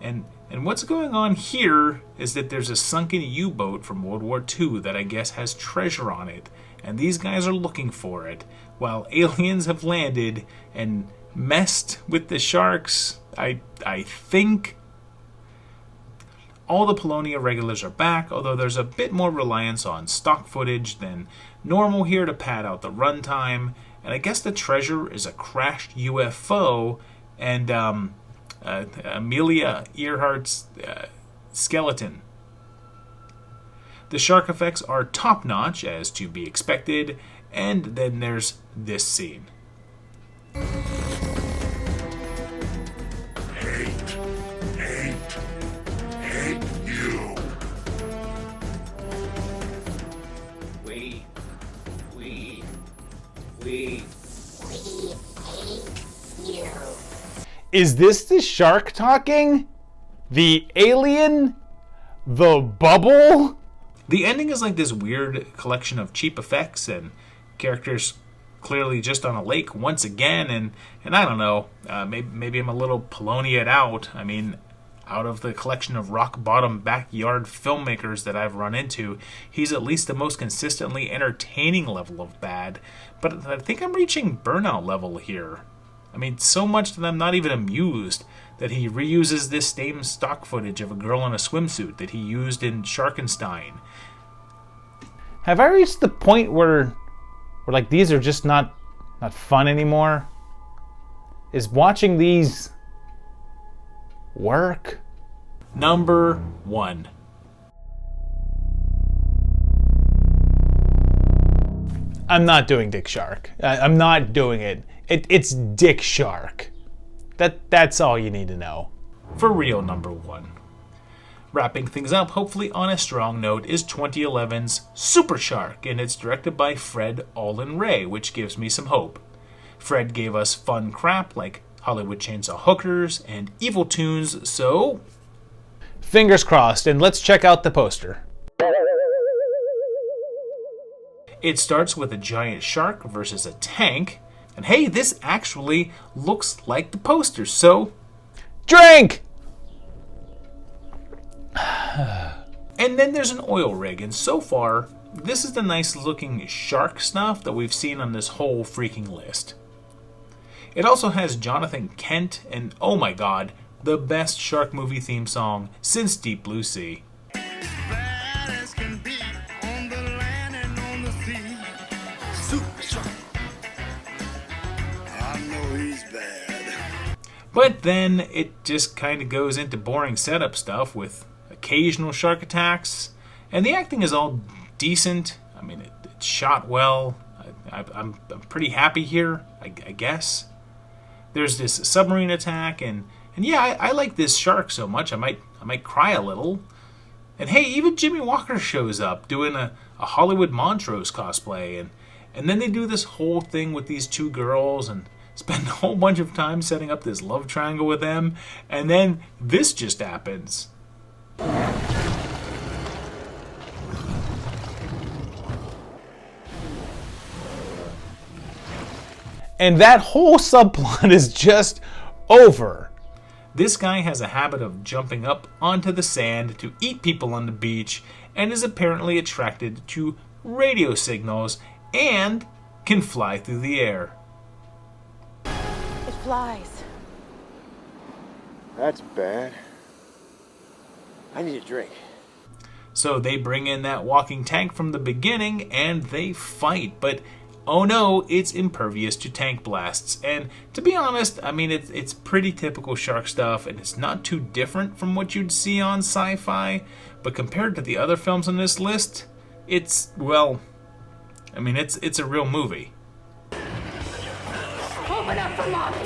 And what's going on here is that there's a sunken U-boat from World War II that I guess has treasure on it. And these guys are looking for it, while aliens have landed and messed with the sharks. I think all the Polonia regulars are back, although there's a bit more reliance on stock footage than normal here to pad out the runtime. And I guess the treasure is a crashed UFO and Amelia Earhart's skeleton. The shark effects are top-notch, as to be expected, and then there's this scene. Hate you. We hate you. Is this the shark talking? The alien? The bubble? The ending is like this weird collection of cheap effects and characters clearly just on a lake once again, and I don't know, maybe I'm a little Polonia'd out. I mean, out of the collection of rock-bottom backyard filmmakers that I've run into, he's at least the most consistently entertaining level of bad, but I think I'm reaching burnout level here. I mean, so much that I'm not even amused that he reuses this same stock footage of a girl in a swimsuit that he used in Sharkenstein. Have I reached the point where like these are just not fun anymore? Is watching these work? Number 1. I'm not doing Dick Shark. I'm not doing it. It's Dick Shark. That's all you need to know. For real, number 1. Wrapping things up, hopefully on a strong note, is 2011's Super Shark, and it's directed by Fred Olen Ray, which gives me some hope. Fred gave us fun crap like Hollywood Chainsaw Hookers and Evil Tunes, so fingers crossed, and let's check out the poster. It starts with a giant shark versus a tank, and hey, this actually looks like the poster, so drink! And then there's an oil rig, and so far, this is the nice looking shark stuff that we've seen on this whole freaking list. It also has Jonathan Kent, and oh my god, the best shark movie theme song since Deep Blue Sea. But then it just kind of goes into boring setup stuff with occasional shark attacks, and the acting is all decent. I mean, it's shot well. I'm pretty happy here, I guess. There's this submarine attack, and yeah, I like this shark so much I might cry a little. And hey, even Jimmy Walker shows up doing a Hollywood Montrose cosplay, and then they do this whole thing with these two girls and spend a whole bunch of time setting up this love triangle with them, and then this just happens. And that whole subplot is just over. This guy has a habit of jumping up onto the sand to eat people on the beach and is apparently attracted to radio signals and can fly through the air. It flies. That's bad. I need a drink. So they bring in that walking tank from the beginning and they fight, but oh no, it's impervious to tank blasts. And to be honest, I mean, it's pretty typical shark stuff, and it's not too different from what you'd see on Sci-Fi, but compared to the other films on this list, it's, well, I mean, it's a real movie. Open up for mommy.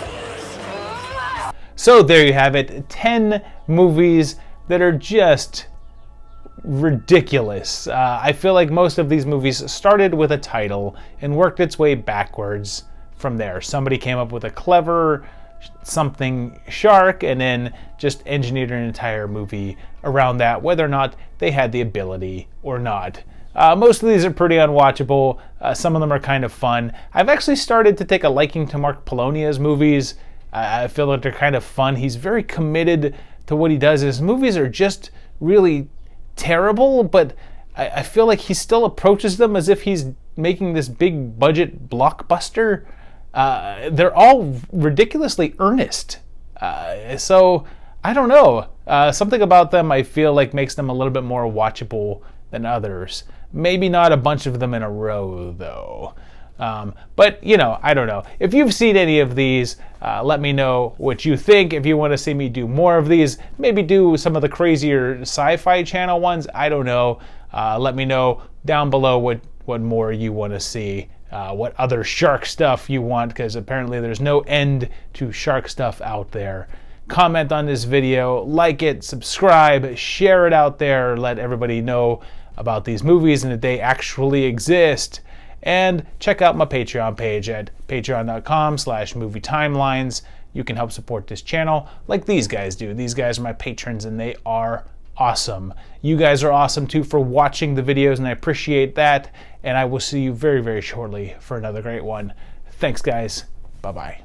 So there you have it, 10 movies that are just ridiculous. I feel like most of these movies started with a title and worked its way backwards from there. Somebody came up with a clever something shark and then just engineered an entire movie around that, whether or not they had the ability or not. Most of these are pretty unwatchable. Some of them are kind of fun. I've actually started to take a liking to Mark Polonia's movies. I feel like they're kind of fun. He's very committed to what he does. His movies are just really terrible, but I feel like he still approaches them as if he's making this big budget blockbuster. They're all ridiculously earnest. So I don't know. Something about them I feel like makes them a little bit more watchable than others. Maybe not a bunch of them in a row, though. But, you know, I don't know. If you've seen any of these, let me know what you think. If you want to see me do more of these, maybe do some of the crazier Sci-Fi Channel ones. I don't know. Let me know down below what more you want to see. What other shark stuff you want, because apparently there's no end to shark stuff out there. Comment on this video, like it, subscribe, share it out there, let everybody know about these movies and that they actually exist. And check out my Patreon page at patreon.com/movietimelines. You can help support this channel like these guys do. These guys are my patrons and they are awesome. You guys are awesome too for watching the videos, and I appreciate that. And I will see you very, very shortly for another great one. Thanks, guys. Bye-bye.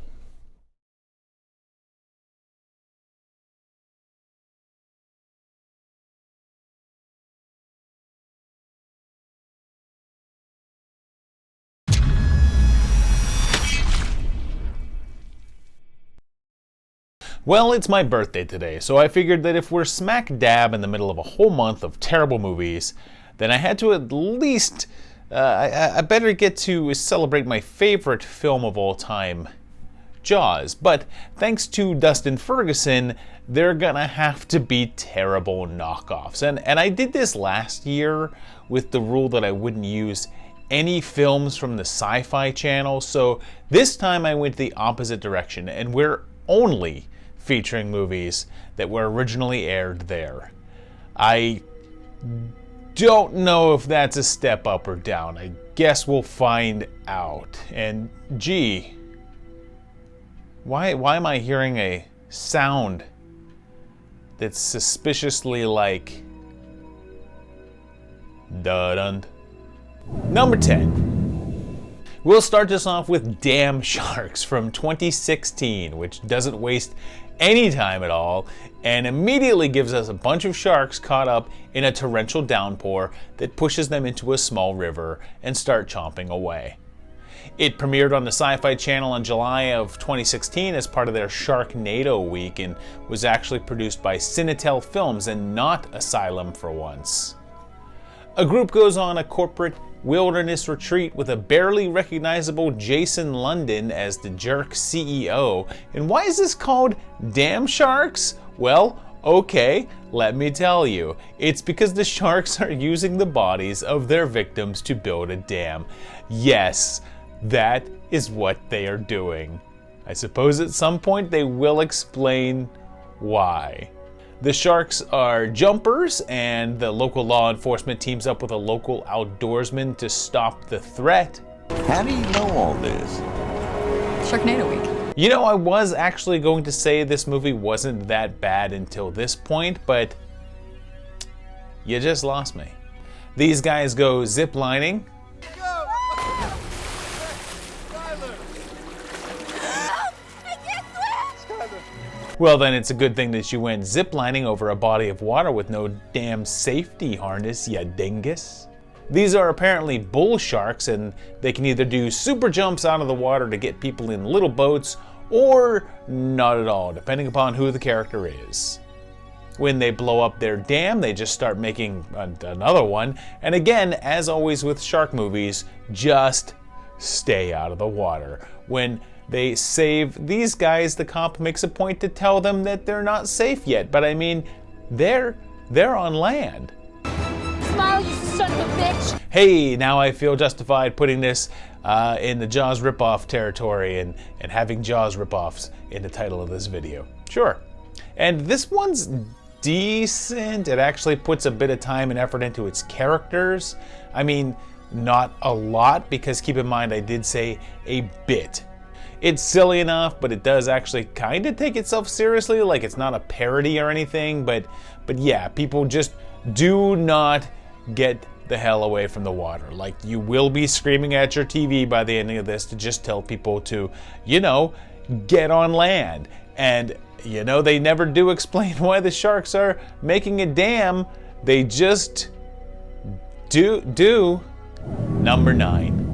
Well, it's my birthday today, so I figured that if we're smack dab in the middle of a whole month of terrible movies, then I had to at least, I better get to celebrate my favorite film of all time, Jaws. But thanks to Dustin Ferguson, they're gonna have to be terrible knockoffs. And I did this last year with the rule that I wouldn't use any films from the Sci-Fi Channel, so this time I went the opposite direction, and we're only featuring movies that were originally aired there. I don't know if that's a step up or down. I guess we'll find out. And gee, why am I hearing a sound that's suspiciously like dun? Number 10. We'll start this off with Damn Sharks from 2016, which doesn't waste any time at all and immediately gives us a bunch of sharks caught up in a torrential downpour that pushes them into a small river and start chomping away. It premiered on the Sci-Fi Channel in July of 2016 as part of their Sharknado week and was actually produced by Cinetel Films and not Asylum for once. A group goes on a corporate wilderness retreat with a barely recognizable Jason London as the jerk CEO. And why is this called Damn Sharks? Well, okay, let me tell you. It's because the sharks are using the bodies of their victims to build a dam. Yes, that is what they are doing. I suppose at some point they will explain why. The sharks are jumpers, and the local law enforcement teams up with a local outdoorsman to stop the threat. How do you know all this? Sharknado week. You know, I was actually going to say this movie wasn't that bad until this point, but you just lost me. These guys go ziplining. Well, then it's a good thing that you went ziplining over a body of water with no damn safety harness, ya dingus. These are apparently bull sharks, and they can either do super jumps out of the water to get people in little boats, or not at all, depending upon who the character is. When they blow up their dam, they just start making another one, and again, as always with shark movies, just stay out of the water. When they save these guys, the cop makes a point to tell them that they're not safe yet, but I mean, they're on land. Smile, you son of a bitch! Hey, now I feel justified putting this in the Jaws ripoff territory and having Jaws ripoffs in the title of this video. Sure. And this one's decent. It actually puts a bit of time and effort into its characters. I mean, not a lot, because keep in mind I did say a bit. It's silly enough, but it does actually kind of take itself seriously, like it's not a parody or anything, but yeah, people just do not get the hell away from the water. Like, you will be screaming at your TV by the end of this to just tell people to, you know, get on land. And, you know, they never do explain why the sharks are making a dam. They just do. Number 9.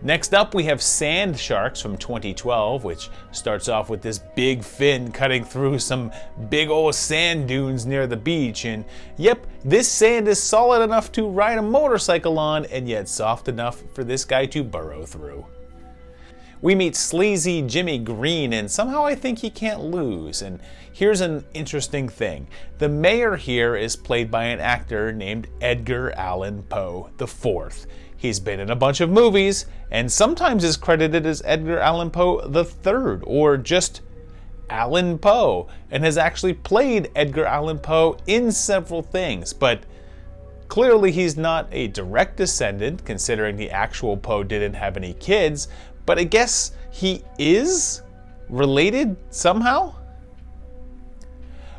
Next up, we have Sand Sharks from 2012, which starts off with this big fin cutting through some big old sand dunes near the beach. And yep, this sand is solid enough to ride a motorcycle on, and yet soft enough for this guy to burrow through. We meet sleazy Jimmy Green, and somehow I think he can't lose. And here's an interesting thing. The mayor here is played by an actor named Edgar Allan Poe IV. He's been in a bunch of movies, and sometimes is credited as Edgar Allan Poe III, or just Allan Poe, and has actually played Edgar Allan Poe in several things. But clearly he's not a direct descendant, considering the actual Poe didn't have any kids, but I guess he is related somehow?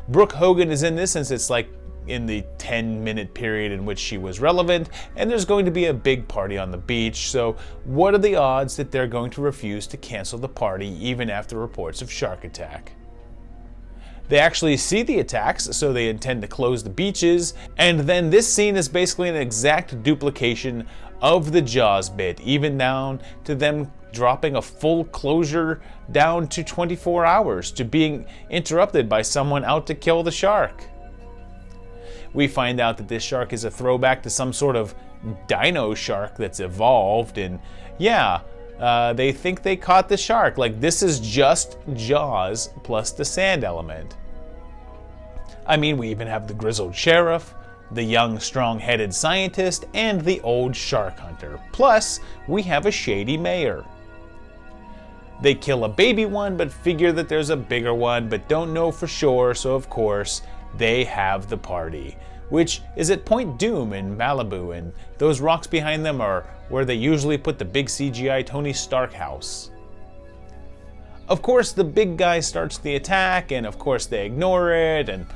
Brooke Hogan is in this, since it's like in the 10-minute period in which she was relevant, and there's going to be a big party on the beach, so what are the odds that they're going to refuse to cancel the party even after reports of shark attack? They actually see the attacks, so they intend to close the beaches, and then this scene is basically an exact duplication of the Jaws bit, even down to them dropping a full closure down to 24 hours, to being interrupted by someone out to kill the shark. We find out that this shark is a throwback to some sort of dino shark that's evolved, and yeah, they think they caught the shark. Like, this is just Jaws plus the sand element. I mean, we even have the grizzled sheriff, the young, strong-headed scientist, and the old shark hunter. Plus, we have a shady mayor. They kill a baby one, but figure that there's a bigger one, but don't know for sure, so of course, they have the party, which is at Point Doom in Malibu, and those rocks behind them are where they usually put the big CGI Tony Stark house. Of course, the big guy starts the attack, and of course they ignore it, and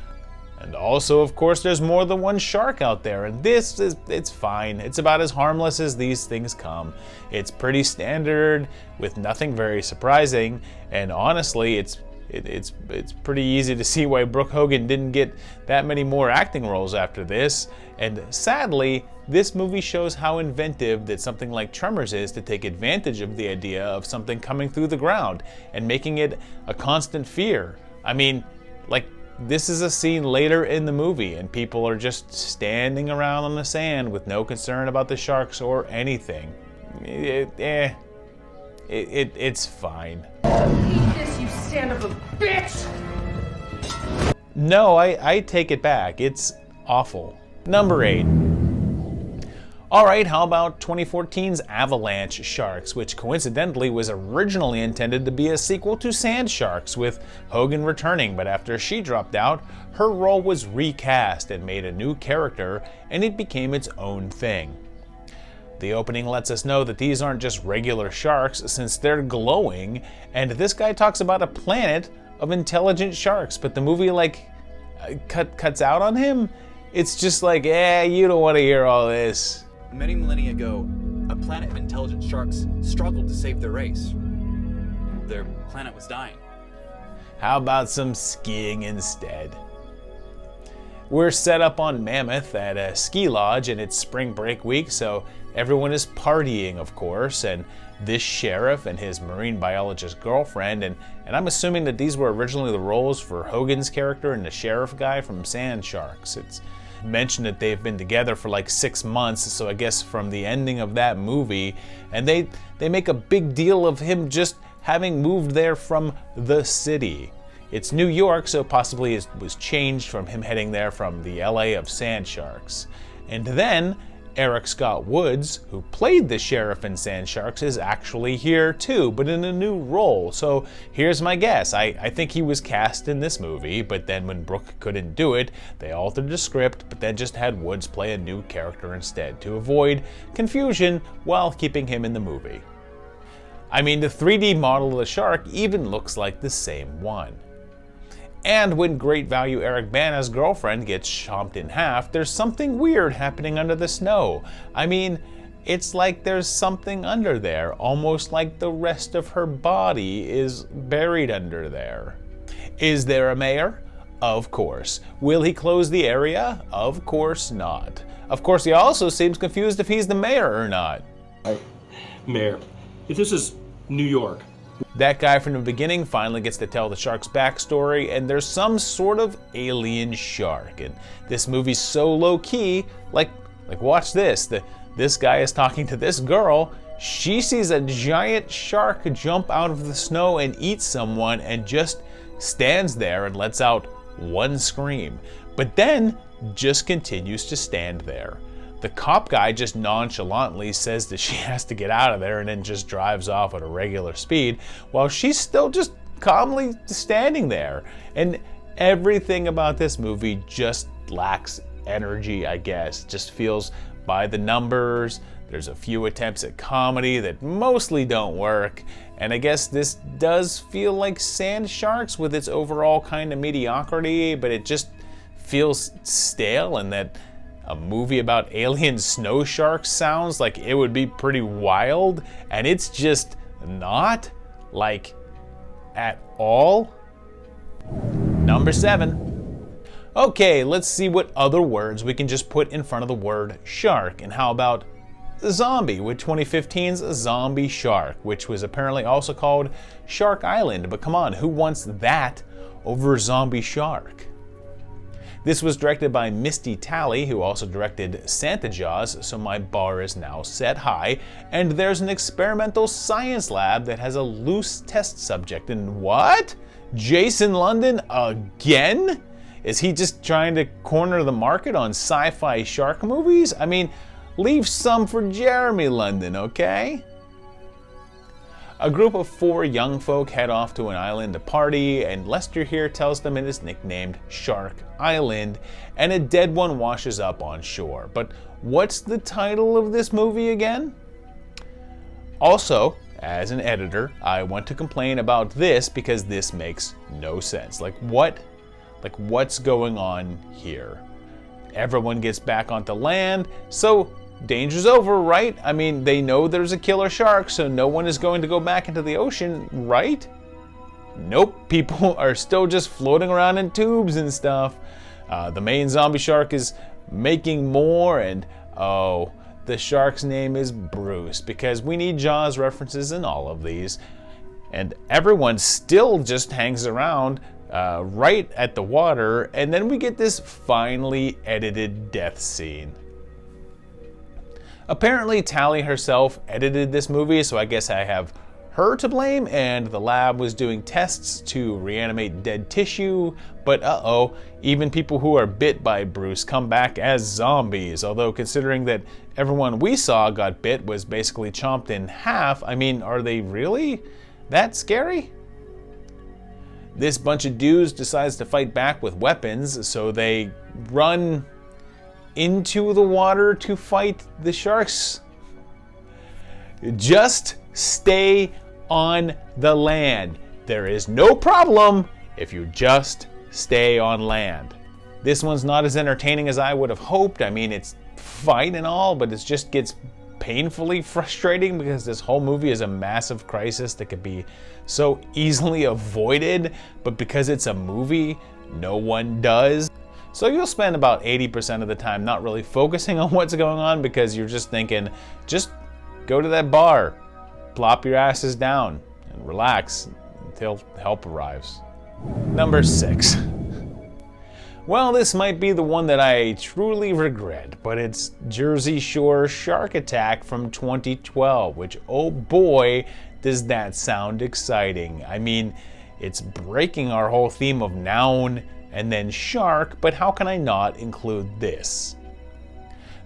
also, of course, there's more than one shark out there, and it's fine. It's about as harmless as these things come. It's pretty standard, with nothing very surprising, and honestly, it's pretty easy to see why Brooke Hogan didn't get that many more acting roles after this. And sadly, this movie shows how inventive that something like Tremors is to take advantage of the idea of something coming through the ground and making it a constant fear. I mean, like, this is a scene later in the movie, and people are just standing around on the sand with no concern about the sharks or anything. It's fine. Eat this, you son of a bitch! No, I take it back. It's awful. Number 8. Alright, how about 2014's Avalanche Sharks, which coincidentally was originally intended to be a sequel to Sand Sharks, with Hogan returning, but after she dropped out, her role was recast and made a new character, and it became its own thing. The opening lets us know that these aren't just regular sharks, since they're glowing, and this guy talks about a planet of intelligent sharks, but the movie cuts out on him. It's just like, you don't want to hear all this. Many millennia ago, a planet of intelligent sharks struggled to save their race. Their planet was dying. How about some skiing instead? We're set up on Mammoth at a ski lodge, and it's spring break week, so everyone is partying, of course, and this sheriff and his marine biologist girlfriend, and I'm assuming that these were originally the roles for Hogan's character and the sheriff guy from Sand Sharks. It's mentioned that they've been together for like 6 months, so I guess from the ending of that movie, and they make a big deal of him just having moved there from the city. It's New York, so possibly it was changed from him heading there from the LA of Sand Sharks. And then Eric Scott Woods, who played the sheriff in Sand Sharks, is actually here too, but in a new role. So here's my guess. I think he was cast in this movie, but then when Brooke couldn't do it, they altered the script, but then just had Woods play a new character instead to avoid confusion while keeping him in the movie. I mean, the 3D model of the shark even looks like the same one. And when great value Eric Bana's girlfriend gets chomped in half, there's something weird happening under the snow. I mean, it's like there's something under there, almost like the rest of her body is buried under there. Is there a mayor? Of course. Will he close the area? Of course not. Of course, he also seems confused if he's the mayor or not. Mayor, if this is New York. That guy from the beginning finally gets to tell the shark's backstory, and there's some sort of alien shark. And this movie's so low-key, like watch this. This guy is talking to this girl. She sees a giant shark jump out of the snow and eat someone and just stands there and lets out one scream. But then just continues to stand there. The cop guy just nonchalantly says that she has to get out of there and then just drives off at a regular speed while she's still just calmly standing there. And everything about this movie just lacks energy, I guess. It just feels by the numbers. There's a few attempts at comedy that mostly don't work. And I guess this does feel like Sand Sharks with its overall kind of mediocrity, but it just feels stale, and that a movie about alien snow sharks sounds like it would be pretty wild, and it's just not, like, at all. Number 7. Okay, let's see what other words we can just put in front of the word shark. And how about zombie with 2015's Zombie Shark, which was apparently also called Shark Island. But come on, who wants that over Zombie Shark? This was directed by Misty Talley, who also directed Santa Jaws, so my bar is now set high. And there's an experimental science lab that has a loose test subject. And what? Jason London again? Is he just trying to corner the market on sci-fi shark movies? I mean, leave some for Jeremy London, okay? A group of 4 young folk head off to an island to party, and Lester here tells them it is nicknamed Shark Island, and a dead one washes up on shore. But what's the title of this movie again? Also, as an editor, I want to complain about this because this makes no sense. What's going on here? Everyone gets back onto land, so danger's over, right? I mean, they know there's a killer shark, so no one is going to go back into the ocean, right? Nope, people are still just floating around in tubes and stuff. The main zombie shark is making more, and oh, the shark's name is Bruce, because we need Jaws references in all of these. And everyone still just hangs around right at the water, and then we get this finely edited death scene. Apparently, Talley herself edited this movie, so I guess I have her to blame, and the lab was doing tests to reanimate dead tissue, but even people who are bit by Bruce come back as zombies, although considering that everyone we saw got bit was basically chomped in half, I mean, are they really that scary? This bunch of dudes decides to fight back with weapons, so they run into the water to fight the sharks. Just stay on the land. There is no problem if you just stay on land. This one's not as entertaining as I would have hoped. I mean, it's fine and all, but it just gets painfully frustrating because this whole movie is a massive crisis that could be so easily avoided, but because it's a movie, no one does. So you'll spend about 80% of the time not really focusing on what's going on because you're just thinking, just go to that bar, plop your asses down, and relax until help arrives. Number 6. Well, this might be the one that I truly regret, but it's Jersey Shore Shark Attack from 2012, which, oh boy, does that sound exciting. I mean, it's breaking our whole theme of noun and then shark, but how can I not include this?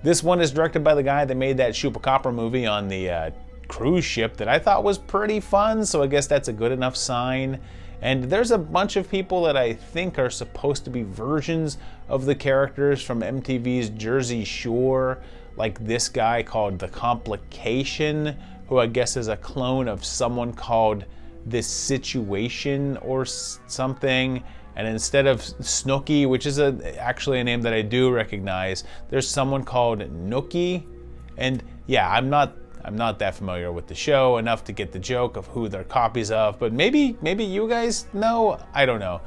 This one is directed by the guy that made that Chupacabra movie on the cruise ship that I thought was pretty fun, so I guess that's a good enough sign. And there's a bunch of people that I think are supposed to be versions of the characters from MTV's Jersey Shore, like this guy called The Complication, who I guess is a clone of someone called This Situation or something. And instead of Snooky, which is actually a name that I do recognize, there's someone called Nookie. And yeah, I'm not that familiar with the show enough to get the joke of who they're copies of, but maybe you guys know. I don't know.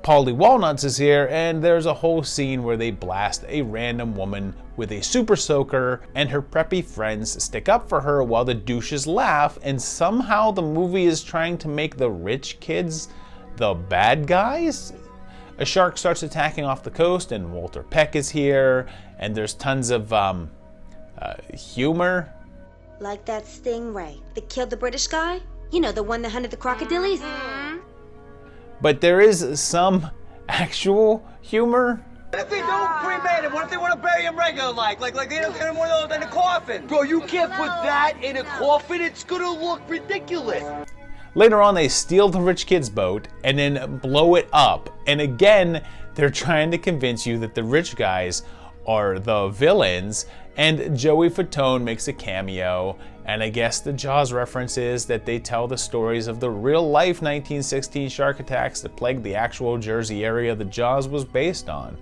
Paulie Walnuts is here, and there's a whole scene where they blast a random woman with a super soaker, and her preppy friends stick up for her while the douches laugh, and somehow the movie is trying to make the rich kids the bad guys? A shark starts attacking off the coast, and Walter Peck is here, and there's tons of humor. Like that stingray that killed the British guy? You know, the one that hunted the crocodiles? But there is some actual humor. What if they don't cremate him? What if they want to bury him regular like they don't get him in a coffin? Bro, you can't put that in a coffin. It's gonna look ridiculous. Later on, they steal the rich kid's boat and then blow it up. And again, they're trying to convince you that the rich guys are the villains. And Joey Fatone makes a cameo. And I guess the Jaws reference is that they tell the stories of the real-life 1916 shark attacks that plagued the actual Jersey area the Jaws was based on.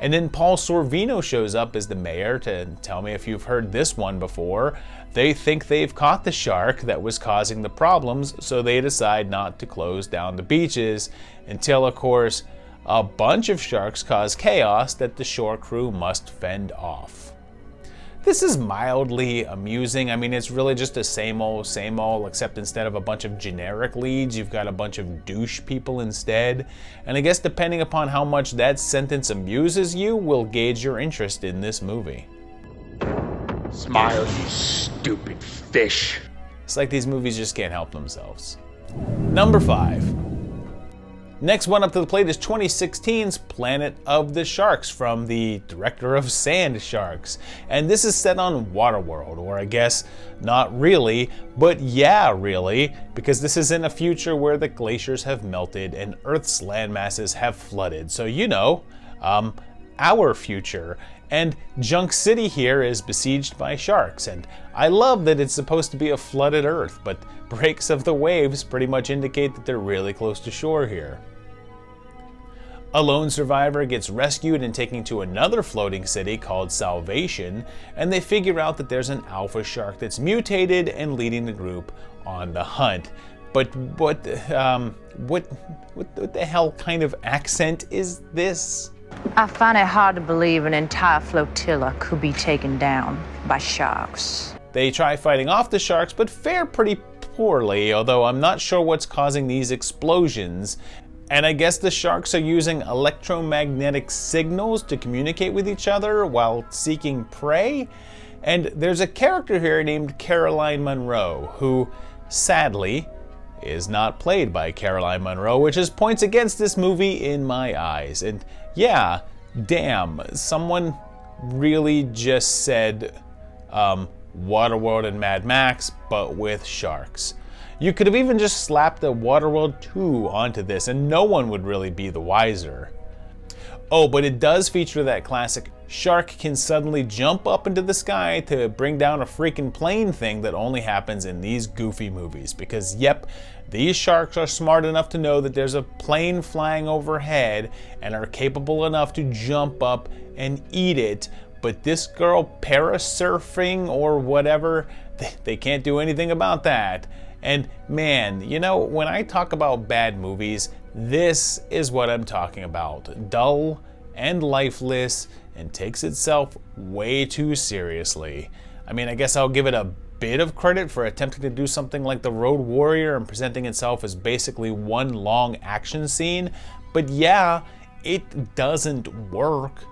And then Paul Sorvino shows up as the mayor to tell me if you've heard this one before. They think they've caught the shark that was causing the problems, so they decide not to close down the beaches until, of course, a bunch of sharks cause chaos that the shore crew must fend off. This is mildly amusing. I mean, it's really just a same old, except instead of a bunch of generic leads, you've got a bunch of douche people instead. And I guess depending upon how much that sentence amuses you will gauge your interest in this movie. Smile, you stupid fish. It's like these movies just can't help themselves. Number 5. Next one up to the plate is 2016's Planet of the Sharks from the director of Sand Sharks. And this is set on Waterworld, or I guess not really, but yeah, really, because this is in a future where the glaciers have melted and Earth's land masses have flooded. So, you know, our future. And Junk City here is besieged by sharks, and I love that it's supposed to be a flooded Earth, but breaks of the waves pretty much indicate that they're really close to shore here. A lone survivor gets rescued and taken to another floating city called Salvation, and they figure out that there's an alpha shark that's mutated and leading the group on the hunt. But what the hell kind of accent is this? I find it hard to believe an entire flotilla could be taken down by sharks. They try fighting off the sharks, but fare pretty poorly, although I'm not sure what's causing these explosions. And I guess the sharks are using electromagnetic signals to communicate with each other while seeking prey. And there's a character here named Caroline Munro, who, sadly, is not played by Caroline Munro, which is points against this movie in my eyes. And yeah, damn, someone really just said Waterworld and Mad Max, but with sharks. You could have even just slapped the Waterworld 2 onto this and no one would really be the wiser. Oh, but it does feature that classic shark can suddenly jump up into the sky to bring down a freaking plane thing that only happens in these goofy movies. Because yep, these sharks are smart enough to know that there's a plane flying overhead and are capable enough to jump up and eat it. But this girl parasurfing or whatever, they can't do anything about that. And man, you know, when I talk about bad movies, this is what I'm talking about. Dull and lifeless and takes itself way too seriously. I mean, I guess I'll give it a bit of credit for attempting to do something like The Road Warrior and presenting itself as basically one long action scene. But yeah, it doesn't work.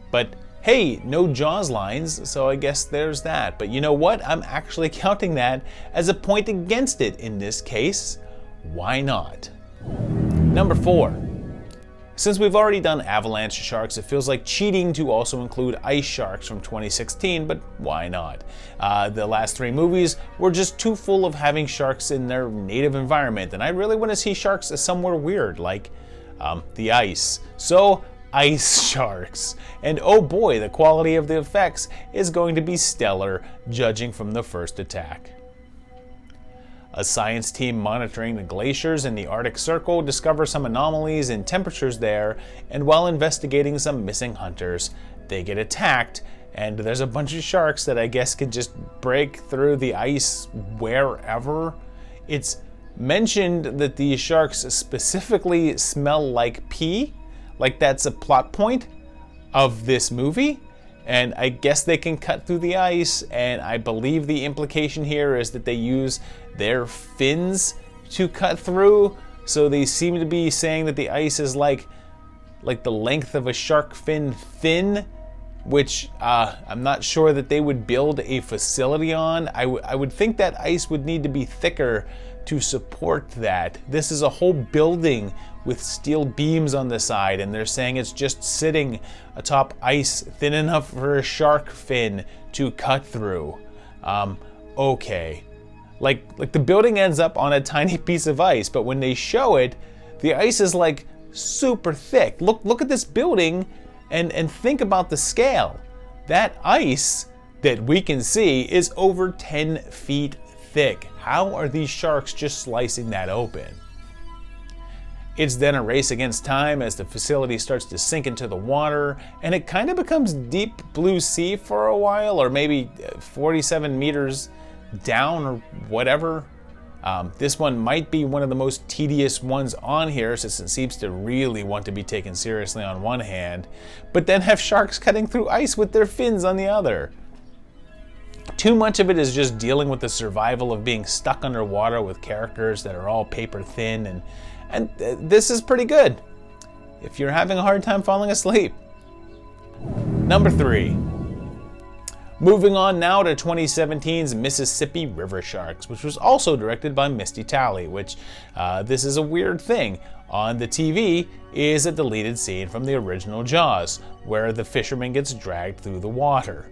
But hey, no Jaws lines, so I guess there's that. But you know what? I'm actually counting that as a point against it in this case. Why not? Number 4. Since we've already done avalanche sharks, it feels like cheating to also include ice sharks from 2016, but why not? The last 3 movies were just too full of having sharks in their native environment, and I really want to see sharks somewhere weird, like the ice. So, ice sharks. And oh boy, the quality of the effects is going to be stellar, judging from the first attack. A science team monitoring the glaciers in the Arctic Circle discovers some anomalies in temperatures there, and while investigating some missing hunters, they get attacked, and there's a bunch of sharks that I guess can just break through the ice wherever. It's mentioned that these sharks specifically smell like pee, like that's a plot point of this movie. And I guess they can cut through the ice, and I believe the implication here is that they use their fins to cut through. So they seem to be saying that the ice is like the length of a shark fin thin, which I'm not sure that they would build a facility on. I would think that ice would need to be thicker to support that. This is a whole building with steel beams on the side, and they're saying it's just sitting atop ice thin enough for a shark fin to cut through. Okay. Like the building ends up on a tiny piece of ice, but when they show it, the ice is like super thick. Look at this building and think about the scale. That ice that we can see is over 10 feet thick. How are these sharks just slicing that open? It's then a race against time as the facility starts to sink into the water, and it kind of becomes deep blue sea for a while, or maybe 47 meters down or whatever. This one might be one of the most tedious ones on here, since it seems to really want to be taken seriously on one hand, but then have sharks cutting through ice with their fins on the other. Too much of it is just dealing with the survival of being stuck underwater with characters that are all paper thin, and this is pretty good if you're having a hard time falling asleep. Number 3. Moving on now to 2017's Mississippi River Sharks, which was also directed by Misty Talley, which this is a weird thing. On the TV is a deleted scene from the original Jaws, where the fisherman gets dragged through the water.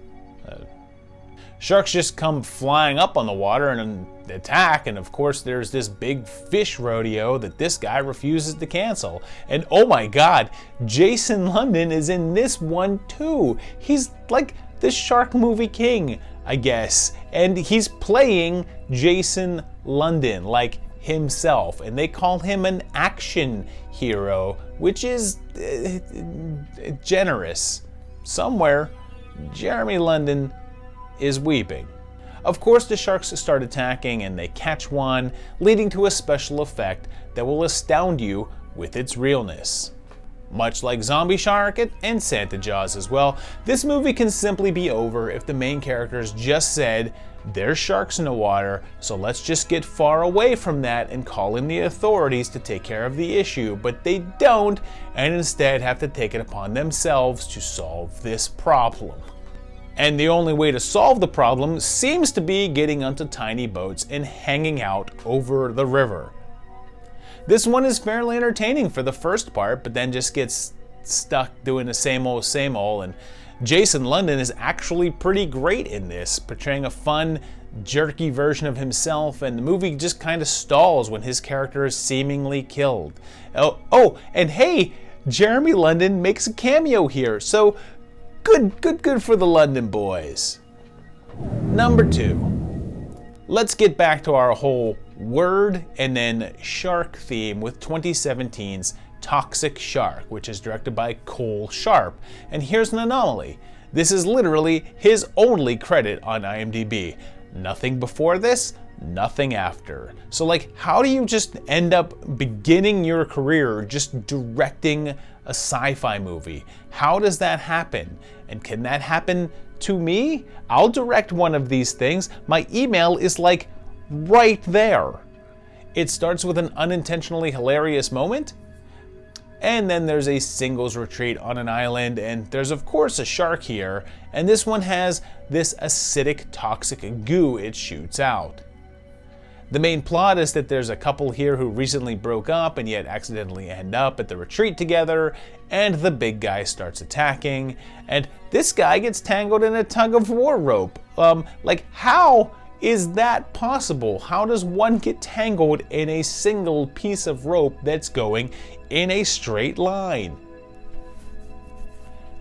Sharks just come flying up on the water and attack, and of course there's this big fish rodeo that this guy refuses to cancel. And oh my god, Jason London is in this one too. He's like the shark movie king, I guess, and he's playing Jason London like himself, and they call him an action hero, which is generous. Somewhere, Jeremy London is weeping. Of course, the sharks start attacking and they catch one, leading to a special effect that will astound you with its realness. Much like Zombie Shark and Santa Jaws as well, this movie can simply be over if the main characters just said, "There's sharks in the water, so let's just get far away from that and call in the authorities to take care of the issue," but they don't, and instead have to take it upon themselves to solve this problem. And the only way to solve the problem seems to be getting onto tiny boats and hanging out over the river. This one is fairly entertaining for the first part, but then just gets stuck doing the same old, and Jason London is actually pretty great in this, portraying a fun, jerky version of himself, and the movie just kind of stalls when his character is seemingly killed. Oh, and hey, Jeremy London makes a cameo here, so good for the London boys. Number 2. Let's get back to our whole word and then shark theme with 2017's Toxic Shark, which is directed by Cole Sharp. And here's an anomaly. This is literally his only credit on IMDb. Nothing before this, nothing after. So like, how do you just end up beginning your career just directing a sci-fi movie? How does that happen? And can that happen to me? I'll direct one of these things. My email is like right there. It starts with an unintentionally hilarious moment, and then there's a singles retreat on an island, and there's of course a shark here, and this one has this acidic toxic goo it shoots out. The main plot is that there's a couple here who recently broke up and yet accidentally end up at the retreat together, and the big guy starts attacking, and this guy gets tangled in a tug-of-war rope. Like, how is that possible? How does one get tangled in a single piece of rope that's going in a straight line?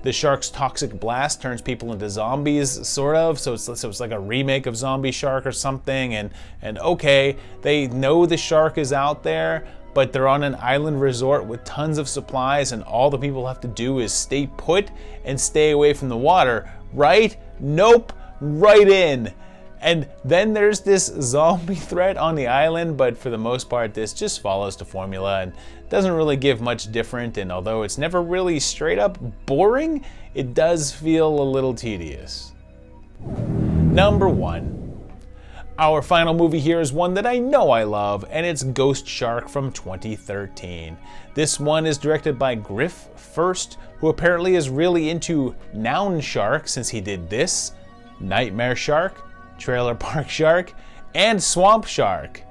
the shark's toxic blast turns people into zombies, sort of. So it's like a remake of Zombie Shark or something. And okay, they know the shark is out there, but they're on an island resort with tons of supplies, and all the people have to do is stay put and stay away from the water, right? Nope, right in. And then there's this zombie threat on the island, but for the most part, this just follows the formula and doesn't really give much different. And although it's never really straight up boring, it does feel a little tedious. Number 1. Our final movie here is one that I know I love, and it's Ghost Shark from 2013. This one is directed by Griff First, who apparently is really into Noun Shark since he did this, Nightmare Shark, Trailer Park Shark, and Swamp Shark.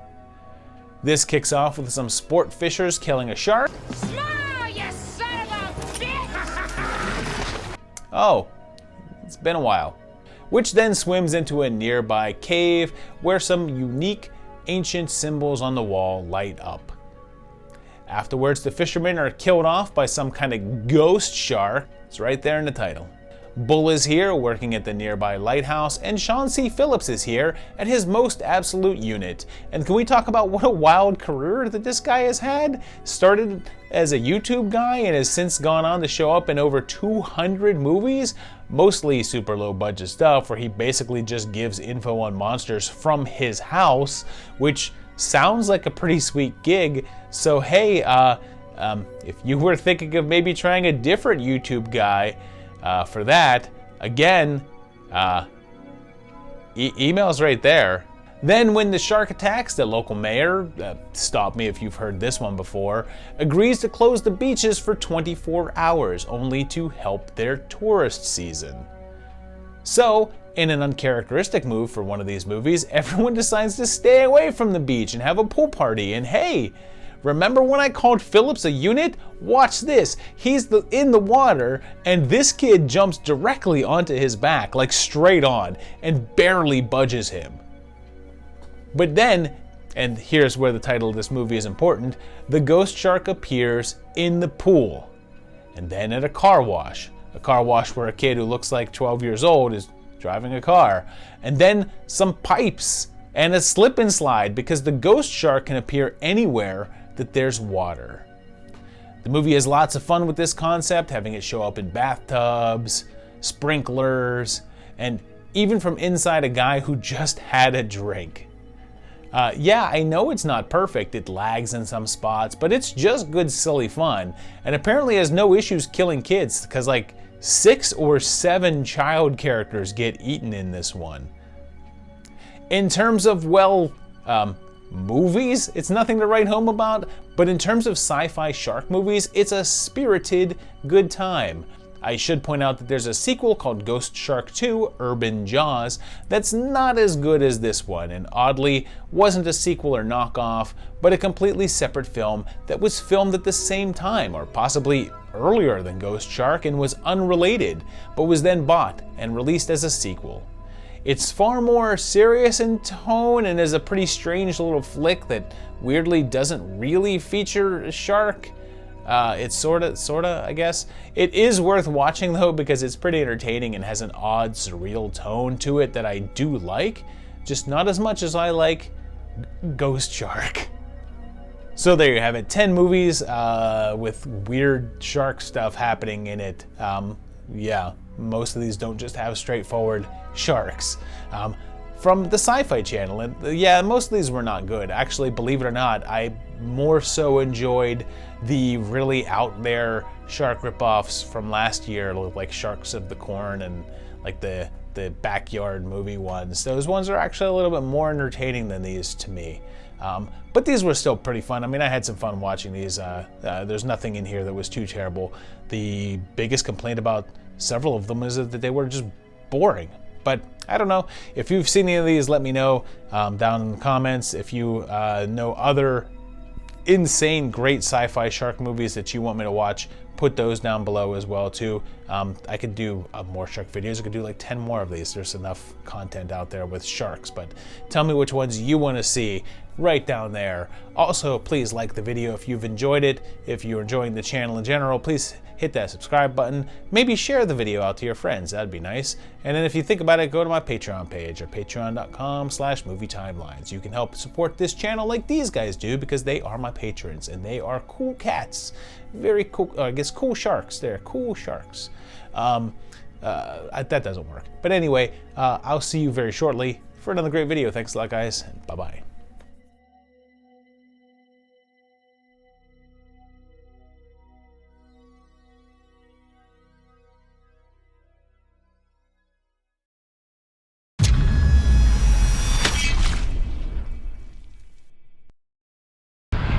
This kicks off with some sport fishers killing a shark. Smile, you son of a bitch! Oh, it's been a while. Which then swims into a nearby cave where some unique ancient symbols on the wall light up. Afterwards, the fishermen are killed off by some kind of ghost shark. It's right there in the title. Bull is here working at the nearby lighthouse, and Sean C. Phillips is here at his most absolute unit. And can we talk about what a wild career that this guy has had? Started as a YouTube guy and has since gone on to show up in over 200 movies, mostly super low budget stuff where he basically just gives info on monsters from his house, which sounds like a pretty sweet gig. So hey, if you were thinking of maybe trying a different YouTube guy, for that, again, email's right there. Then when the shark attacks, the local mayor, stop me if you've heard this one before, agrees to close the beaches for 24 hours, only to help their tourist season. So, in an uncharacteristic move for one of these movies, everyone decides to stay away from the beach and have a pool party, and hey, remember when I called Phillips a unit? Watch this. He's in the water, and this kid jumps directly onto his back, like straight on, and barely budges him. But then, and here's where the title of this movie is important, the ghost shark appears in the pool. And then at a car wash where a kid who looks like 12 years old is driving a car. And then some pipes and a slip and slide, because the ghost shark can appear anywhere that there's water. The movie has lots of fun with this concept, having it show up in bathtubs, sprinklers, and even from inside a guy who just had a drink. Yeah, I know it's not perfect, it lags in some spots, but it's just good silly fun, and apparently has no issues killing kids, because like 6 or 7 child characters get eaten in this one. In terms of, well, movies, it's nothing to write home about, but in terms of sci-fi shark movies, it's a spirited good time. I should point out that there's a sequel called Ghost Shark 2: Urban Jaws that's not as good as this one, and oddly wasn't a sequel or knockoff, but a completely separate film that was filmed at the same time, or possibly earlier than Ghost Shark, and was unrelated, but was then bought and released as a sequel. It's far more serious in tone and is a pretty strange little flick that weirdly doesn't really feature a shark. It's sorta, I guess. It is worth watching though, because it's pretty entertaining and has an odd, surreal tone to it that I do like, just not as much as I like Ghost Shark. So there you have it, 10 movies with weird shark stuff happening in it. Yeah, most of these don't just have straightforward sharks. From the Sci-Fi Channel, and yeah, most of these were not good. Actually, believe it or not, I more so enjoyed the really out there shark ripoffs from last year, like Sharks of the Corn and like the backyard movie ones. Those ones are actually a little bit more entertaining than these to me. But these were still pretty fun. I mean, I had some fun watching these. There's nothing in here that was too terrible. The biggest complaint about several of them is that they were just boring. But I don't know. If you've seen any of these, let me know down in the comments. If you know other insane, great sci-fi shark movies that you want me to watch, put those down below as well too. I could do more shark videos. I could do like 10 more of these. There's enough content out there with sharks, but tell me which ones you want to see right down there. Also, please like the video if you've enjoyed it. If you're enjoying the channel in general, please hit that subscribe button. Maybe share the video out to your friends, that'd be nice. And then if you think about it, go to my Patreon page at patreon.com/movietimelines. You can help support this channel like these guys do because they are my patrons and they are cool cats. Very cool, I guess cool sharks. They're cool sharks. That doesn't work. But anyway, I'll see you very shortly for another great video. Thanks a lot, guys. Bye-bye.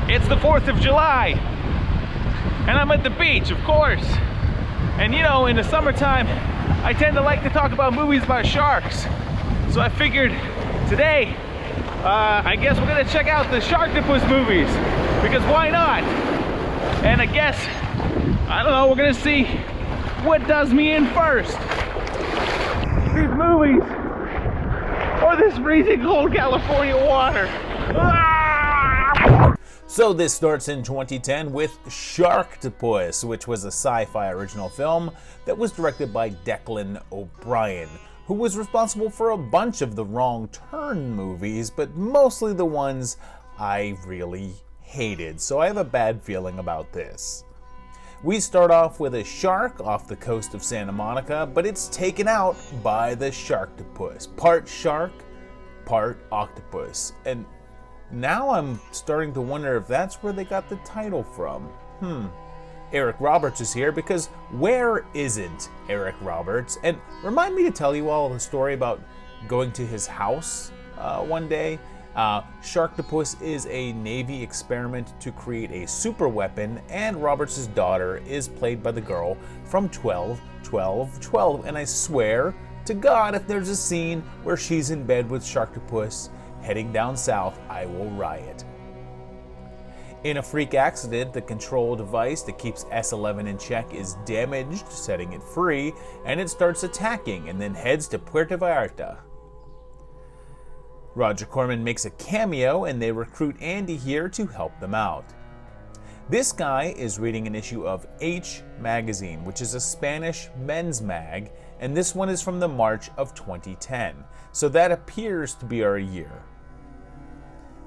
It's the 4th of July, and I'm at the beach, of course. And you know, in the summertime, I tend to like to talk about movies about sharks. So I figured today, I guess we're gonna check out the Sharktopus movies, because why not? And I guess, I don't know, we're gonna see what does me in first. These movies, or this freezing cold California water. So this starts in 2010 with Sharktopus, which was a sci-fi original film that was directed by Declan O'Brien, who was responsible for a bunch of the Wrong Turn movies, but mostly the ones I really hated, so I have a bad feeling about this. We start off with a shark off the coast of Santa Monica, but it's taken out by the Sharktopus. Part shark, part octopus. And now I'm starting to wonder if that's where they got the title from. Eric Roberts is here because where isn't Eric Roberts? And remind me to tell you all the story about going to his house one day. Sharktopus is a Navy experiment to create a super weapon, and Roberts' daughter is played by the girl from 12. And I swear to God, if there's a scene where she's in bed with Sharktopus heading down south, I will riot. In a freak accident, the control device that keeps S11 in check is damaged, setting it free, and it starts attacking and then heads to Puerto Vallarta. Roger Corman makes a cameo and they recruit Andy here to help them out. This guy is reading an issue of H magazine, which is a Spanish men's mag, and this one is from the March of 2010, so that appears to be our year.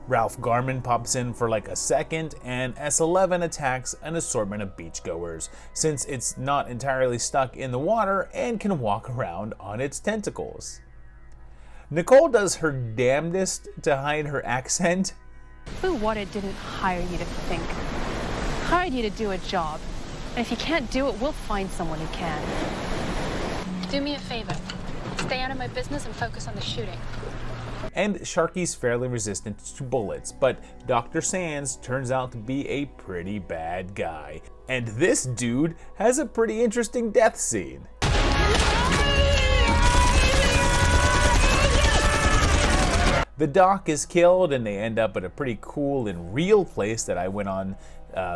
Ralph Garman pops in for like a second, and S11 attacks an assortment of beachgoers, since it's not entirely stuck in the water and can walk around on its tentacles. Nicole does her damnedest to hide her accent. Blue Water didn't hire you to think. Hired you to do a job. And if you can't do it, we'll find someone who can. Do me a favor. Stay out of my business and focus on the shooting. And Sharky's fairly resistant to bullets, but Dr. Sands turns out to be a pretty bad guy. And this dude has a pretty interesting death scene. The doc is killed and they end up at a pretty cool and real place that I went on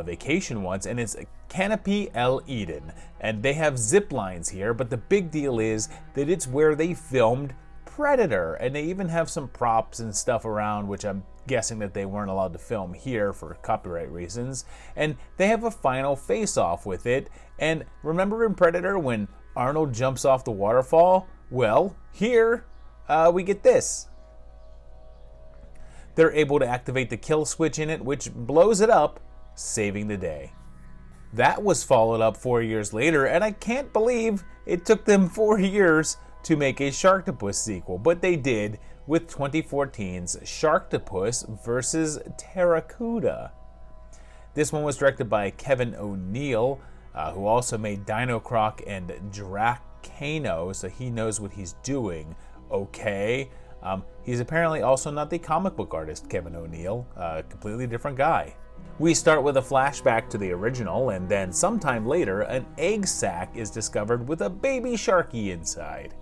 vacation once, and it's Canopy El Eden. And they have zip lines here, but the big deal is that it's where they filmed Predator, and they even have some props and stuff around, which I'm guessing that they weren't allowed to film here for copyright reasons. And they have a final face-off with it. And remember in Predator when Arnold jumps off the waterfall? Well, here we get this. They're able to activate the kill switch in it, which blows it up, saving the day. That was followed up 4 years later, and I can't believe it took them 4 years to make a Sharktopus sequel, but they did with 2014's Sharktopus vs. Terracuda. This one was directed by Kevin O'Neill, who also made Dino Croc and Dracano, so he knows what he's doing, okay? He's apparently also not the comic book artist Kevin O'Neill, a completely different guy. We start with a flashback to the original, and then sometime later, an egg sac is discovered with a baby sharky inside.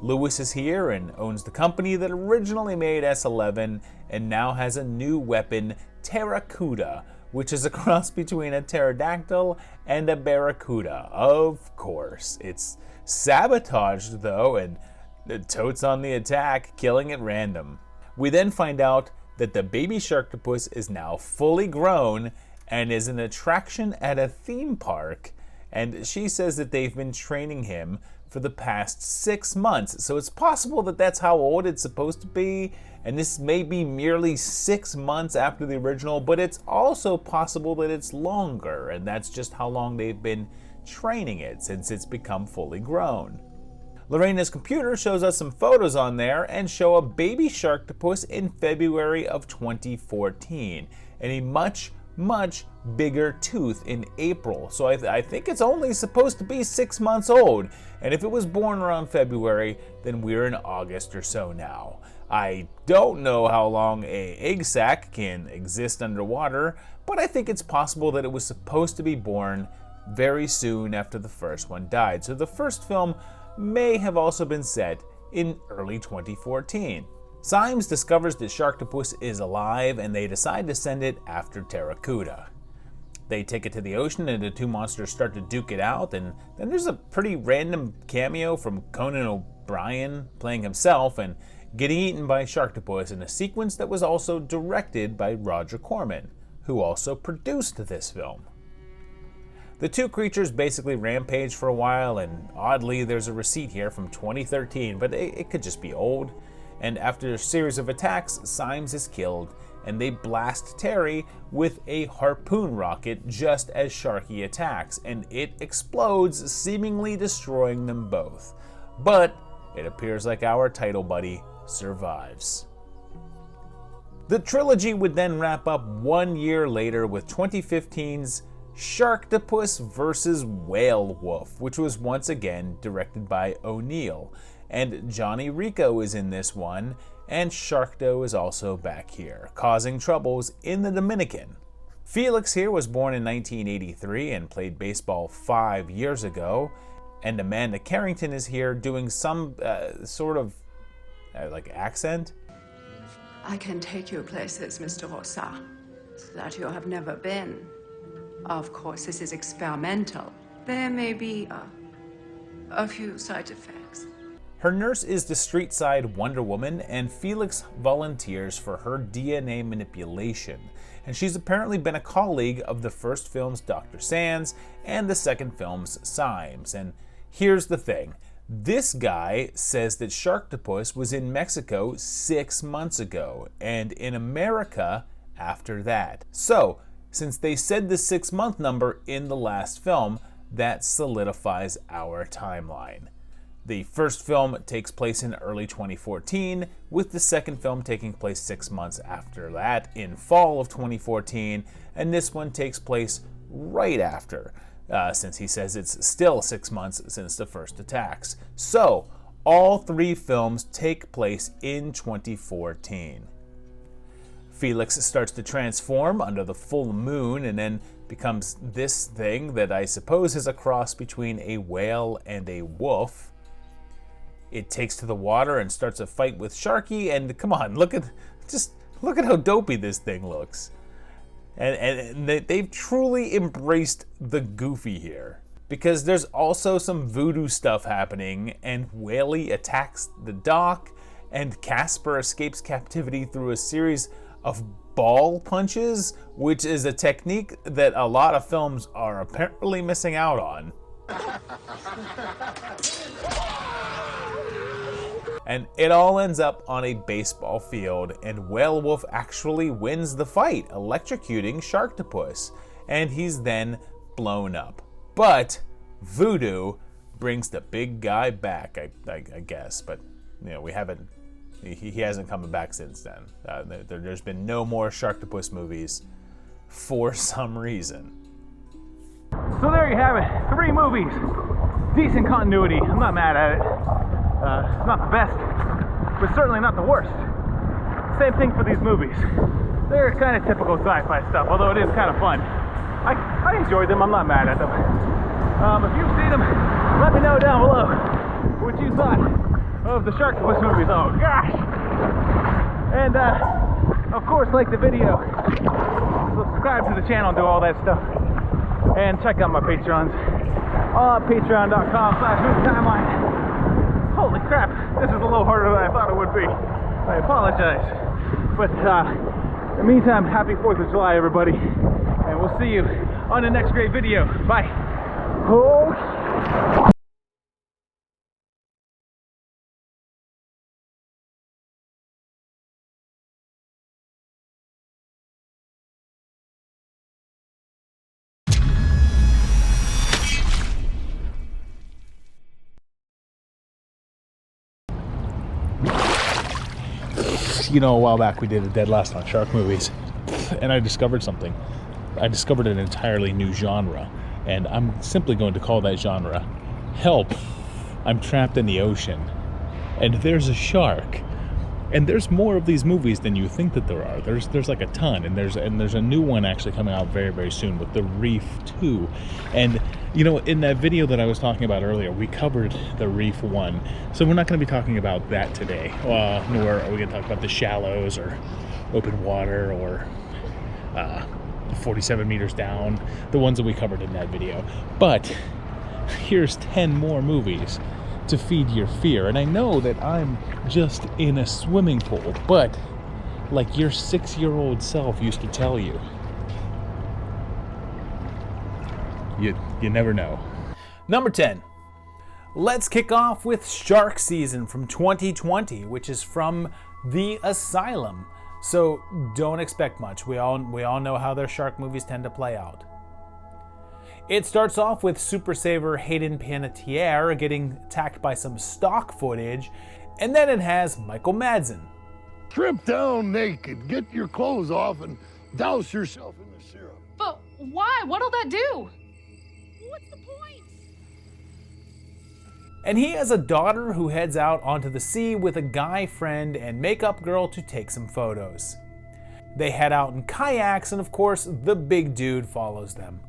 Lewis is here and owns the company that originally made S11 and now has a new weapon, Terracuda, which is a cross between a pterodactyl and a barracuda. Of course. It's sabotaged though, and the totes on the attack, killing at random. We then find out that the baby Sharktopus is now fully grown and is an attraction at a theme park. And she says that they've been training him for the past 6 months. So it's possible that that's how old it's supposed to be. And this may be merely 6 months after the original, but it's also possible that it's longer. And that's just how long they've been training it since it's become fully grown. Lorena's computer shows us some photos on there and show a baby Sharktopus in February of 2014 and a much bigger tooth in April. So I think it's only supposed to be 6 months old. And if it was born around February, then we're in August or so now. I don't know how long an egg sac can exist underwater, but I think it's possible that it was supposed to be born very soon after the first one died. So the first film may have also been set in early 2014. Symes discovers that Sharktopus is alive and they decide to send it after Terracuda. They take it to the ocean and the two monsters start to duke it out, and then there's a pretty random cameo from Conan O'Brien playing himself and getting eaten by Sharktopus in a sequence that was also directed by Roger Corman, who also produced this film. The two creatures basically rampage for a while, and oddly there's a receipt here from 2013, but it could just be old. And after a series of attacks, Symes is killed, and they blast Terry with a harpoon rocket just as Sharky attacks, and it explodes, seemingly destroying them both. But it appears like our title buddy survives. The trilogy would then wrap up 1 year later with 2015's Sharktopus vs. Whale Wolf, which was once again directed by O'Neill. And Johnny Rico is in this one, and Sharkdo is also back here, causing troubles in the Dominican. Felix here was born in 1983 and played baseball 5 years ago, and Amanda Carrington is here doing some sort of like accent. I can take you places, Mr. Rosa, that you have never been. Of course, this is experimental. There may be a few side effects. Her nurse is the street side Wonder Woman, and Felix volunteers for her DNA manipulation. And she's apparently been a colleague of the first film's Dr. Sands and the second film's Symes. And here's the thing. This guy says that Sharktopus was in Mexico 6 months ago, and in America after that. So, since they said the 6-month number in the last film, that solidifies our timeline. The first film takes place in early 2014, with the second film taking place 6 months after that in fall of 2014, and this one takes place right after, since he says it's still 6 months since the first attacks. So, all 3 films take place in 2014. Felix starts to transform under the full moon and then becomes this thing that I suppose is a cross between a whale and a wolf. It takes to the water and starts a fight with Sharky, and come on, look at how dopey this thing looks. And they've truly embraced the goofy here. Because there's also some voodoo stuff happening, and Whaley attacks the dock, and Casper escapes captivity through a series of ball punches, which is a technique that a lot of films are apparently missing out on. And it all ends up on a baseball field, and Whale Wolf actually wins the fight, electrocuting Sharktopus, and he's then blown up. But voodoo brings the big guy back, I guess, but you know, he hasn't come back since then. There's been no more Sharktopus movies for some reason. So there you have it, 3 movies. Decent continuity, I'm not mad at it. It's not the best, but certainly not the worst. Same thing for these movies. They're kind of typical sci-fi stuff, although it is kind of fun. I enjoyed them, I'm not mad at them. If you've seen them, let me know down below what you thought of the Sharktopus movies. Oh gosh! And of course, like the video, subscribe to the channel, do all that stuff, and check out my Patreons on patreon.com/movietimeline. Holy crap, this is a little harder than I thought it would be. I apologize. But in the meantime, happy 4th of July, everybody. And we'll see you on the next great video. Bye. Oh. You know, a while back we did a Dead Last on shark movies, and I discovered something. I discovered an entirely new genre, and I'm simply going to call that genre Help, I'm Trapped in the Ocean. And there's a shark. And there's more of these movies than you think that there are. There's like a ton, and there's a new one actually coming out very, very soon with The Reef 2. And you know, in that video that I was talking about earlier, we covered The Reef 1. So we're not going to be talking about that today. Nor are we going to talk about The Shallows or Open Water or 47 Meters Down, the ones that we covered in that video. But here's 10 more movies to feed your fear. And I know that I'm just in a swimming pool, but like your 6-year-old self used to tell you, you never know. Number 10. Let's kick off with Shark Season from 2020, which is from The Asylum. So don't expect much. We all know how their shark movies tend to play out. It starts off with Super Saver Hayden Panettiere getting attacked by some stock footage, and then it has Michael Madsen. Strip down naked, get your clothes off, and douse yourself in the syrup. But why? What'll that do? What's the point? And he has a daughter who heads out onto the sea with a guy friend and makeup girl to take some photos. They head out in kayaks, and of course, the big dude follows them.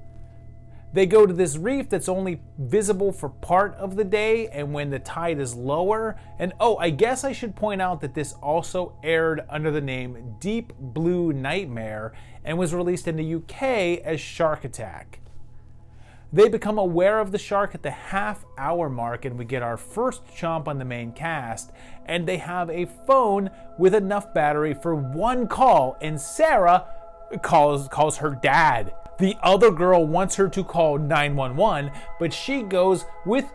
They go to this reef that's only visible for part of the day and when the tide is lower. And oh, I guess I should point out that this also aired under the name Deep Blue Nightmare and was released in the UK as Shark Attack. They become aware of the shark at the half-hour mark, and we get our first chomp on the main cast, and they have a phone with enough battery for one call, and Sarah calls her dad. The other girl wants her to call 911, but she goes with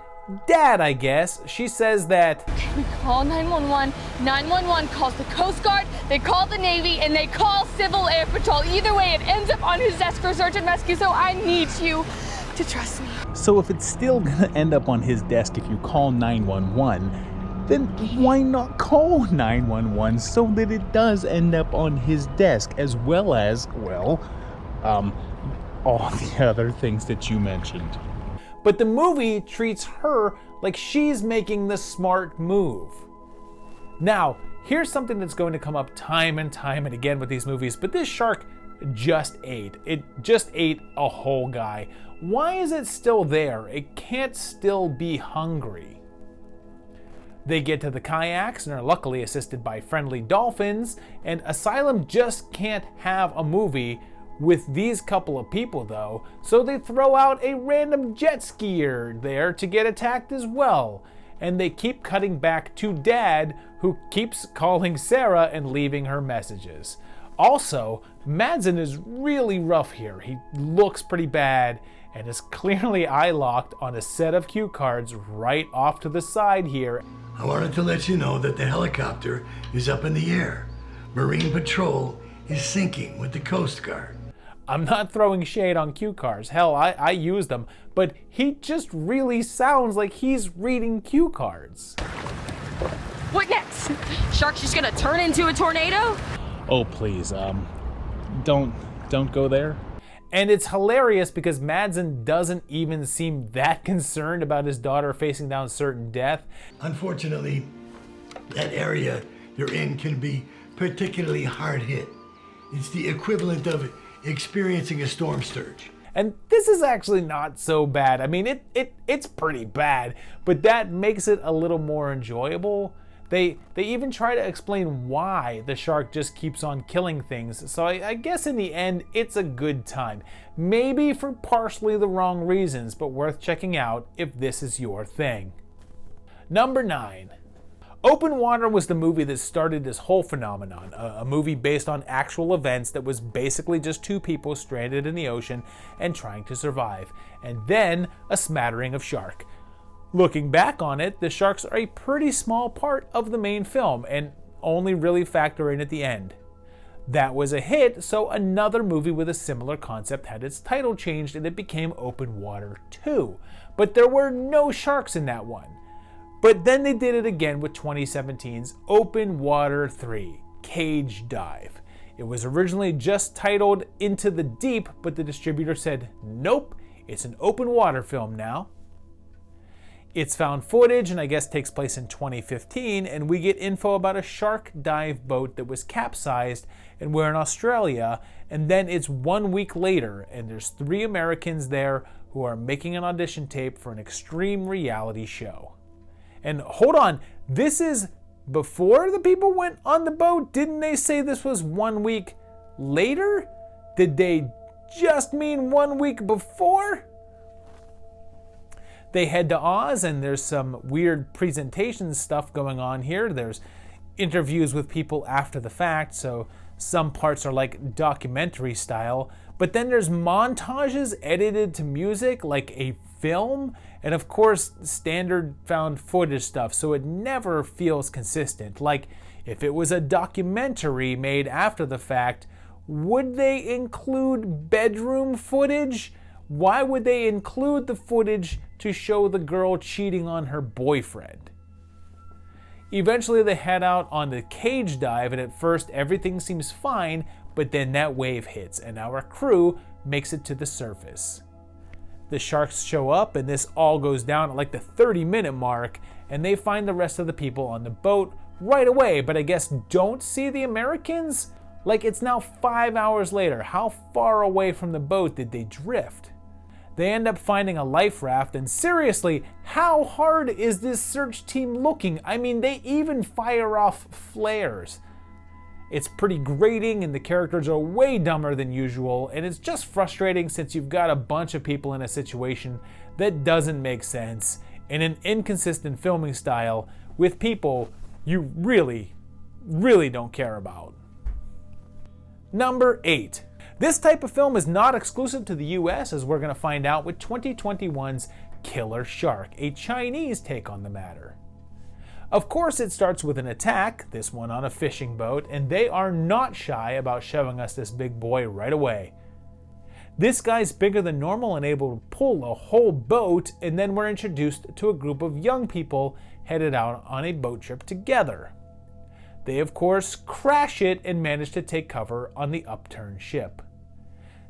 dad, I guess. She says that We call 911, 911 calls the Coast Guard, they call the Navy, and they call Civil Air Patrol. Either way, it ends up on his desk for search and rescue, so I need you to trust me. So if it's still gonna end up on his desk if you call 911, then why not call 911 so that it does end up on his desk, as well as, well, all the other things that you mentioned. But the movie treats her like she's making the smart move. Now, here's something that's going to come up time and time and again with these movies, but this shark just ate. It just ate a whole guy. Why is it still there? It can't still be hungry. They get to the kayaks and are luckily assisted by friendly dolphins, and Asylum just can't have a movie with these couple of people though, so they throw out a random jet skier there to get attacked as well. And they keep cutting back to Dad, who keeps calling Sarah and leaving her messages. Also, Madsen is really rough here. He looks pretty bad and is clearly eye-locked on a set of cue cards right off to the side here. I wanted to let you know that the helicopter is up in the air. Marine Patrol is sinking with the Coast Guard. I'm not throwing shade on cue cards. Hell, I use them, but he just really sounds like he's reading cue cards. What next? Shark's just gonna turn into a tornado? Oh, please, don't go there. And it's hilarious because Madsen doesn't even seem that concerned about his daughter facing down certain death. Unfortunately, that area you're in can be particularly hard hit. It's the equivalent of experiencing a storm surge. And this is actually not so bad. I mean, it's pretty bad, but that makes it a little more enjoyable. They even try to explain why the shark just keeps on killing things, so I guess in the end, it's a good time. Maybe for partially the wrong reasons, but worth checking out if this is your thing. Number 9. Open Water was the movie that started this whole phenomenon, a movie based on actual events that was basically just two people stranded in the ocean and trying to survive, and then a smattering of shark. Looking back on it, the sharks are a pretty small part of the main film and only really factor in at the end. That was a hit, so another movie with a similar concept had its title changed and it became Open Water 2. But there were no sharks in that one. But then they did it again with 2017's Open Water 3, Cage Dive. It was originally just titled Into the Deep, but the distributor said, nope, it's an open water film now. It's found footage and I guess takes place in 2015, and we get info about a shark dive boat that was capsized and we're in Australia, and then it's 1 week later and there's 3 Americans there who are making an audition tape for an extreme reality show. And hold on, this is before the people went on the boat? Didn't they say this was 1 week later? Did they just mean 1 week before? They head to Oz and there's some weird presentation stuff going on here. There's interviews with people after the fact, so some parts are like documentary style. But then there's montages edited to music like a film, and of course standard found footage stuff, so it never feels consistent. Like if it was a documentary made after the fact, would they include bedroom footage? Why would they include the footage to show the girl cheating on her boyfriend? Eventually they head out on the cage dive, and at first everything seems fine, but then that wave hits and our crew makes it to the surface. The sharks show up and this all goes down at like the 30-minute mark, and they find the rest of the people on the boat right away, but I guess don't see the Americans? Like it's now 5 hours later. How far away from the boat did they drift? They end up finding a life raft, and seriously, how hard is this search team looking? I mean, they even fire off flares. It's pretty grating and the characters are way dumber than usual, and it's just frustrating since you've got a bunch of people in a situation that doesn't make sense in an inconsistent filming style with people you really, really don't care about. Number 8. This type of film is not exclusive to the US, as we're going to find out with 2021's Killer Shark, a Chinese take on the matter. Of course, it starts with an attack, this one on a fishing boat, and they are not shy about showing us this big boy right away. This guy's bigger than normal and able to pull a whole boat, and then we're introduced to a group of young people headed out on a boat trip together. They, of course, crash it and manage to take cover on the upturned ship.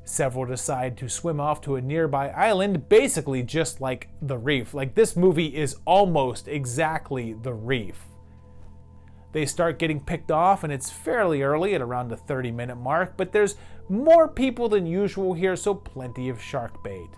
Several decide to swim off to a nearby island, basically just like The Reef. Like, this movie is almost exactly The Reef. They start getting picked off, and it's fairly early at around the 30-minute mark, but there's more people than usual here, so plenty of shark bait.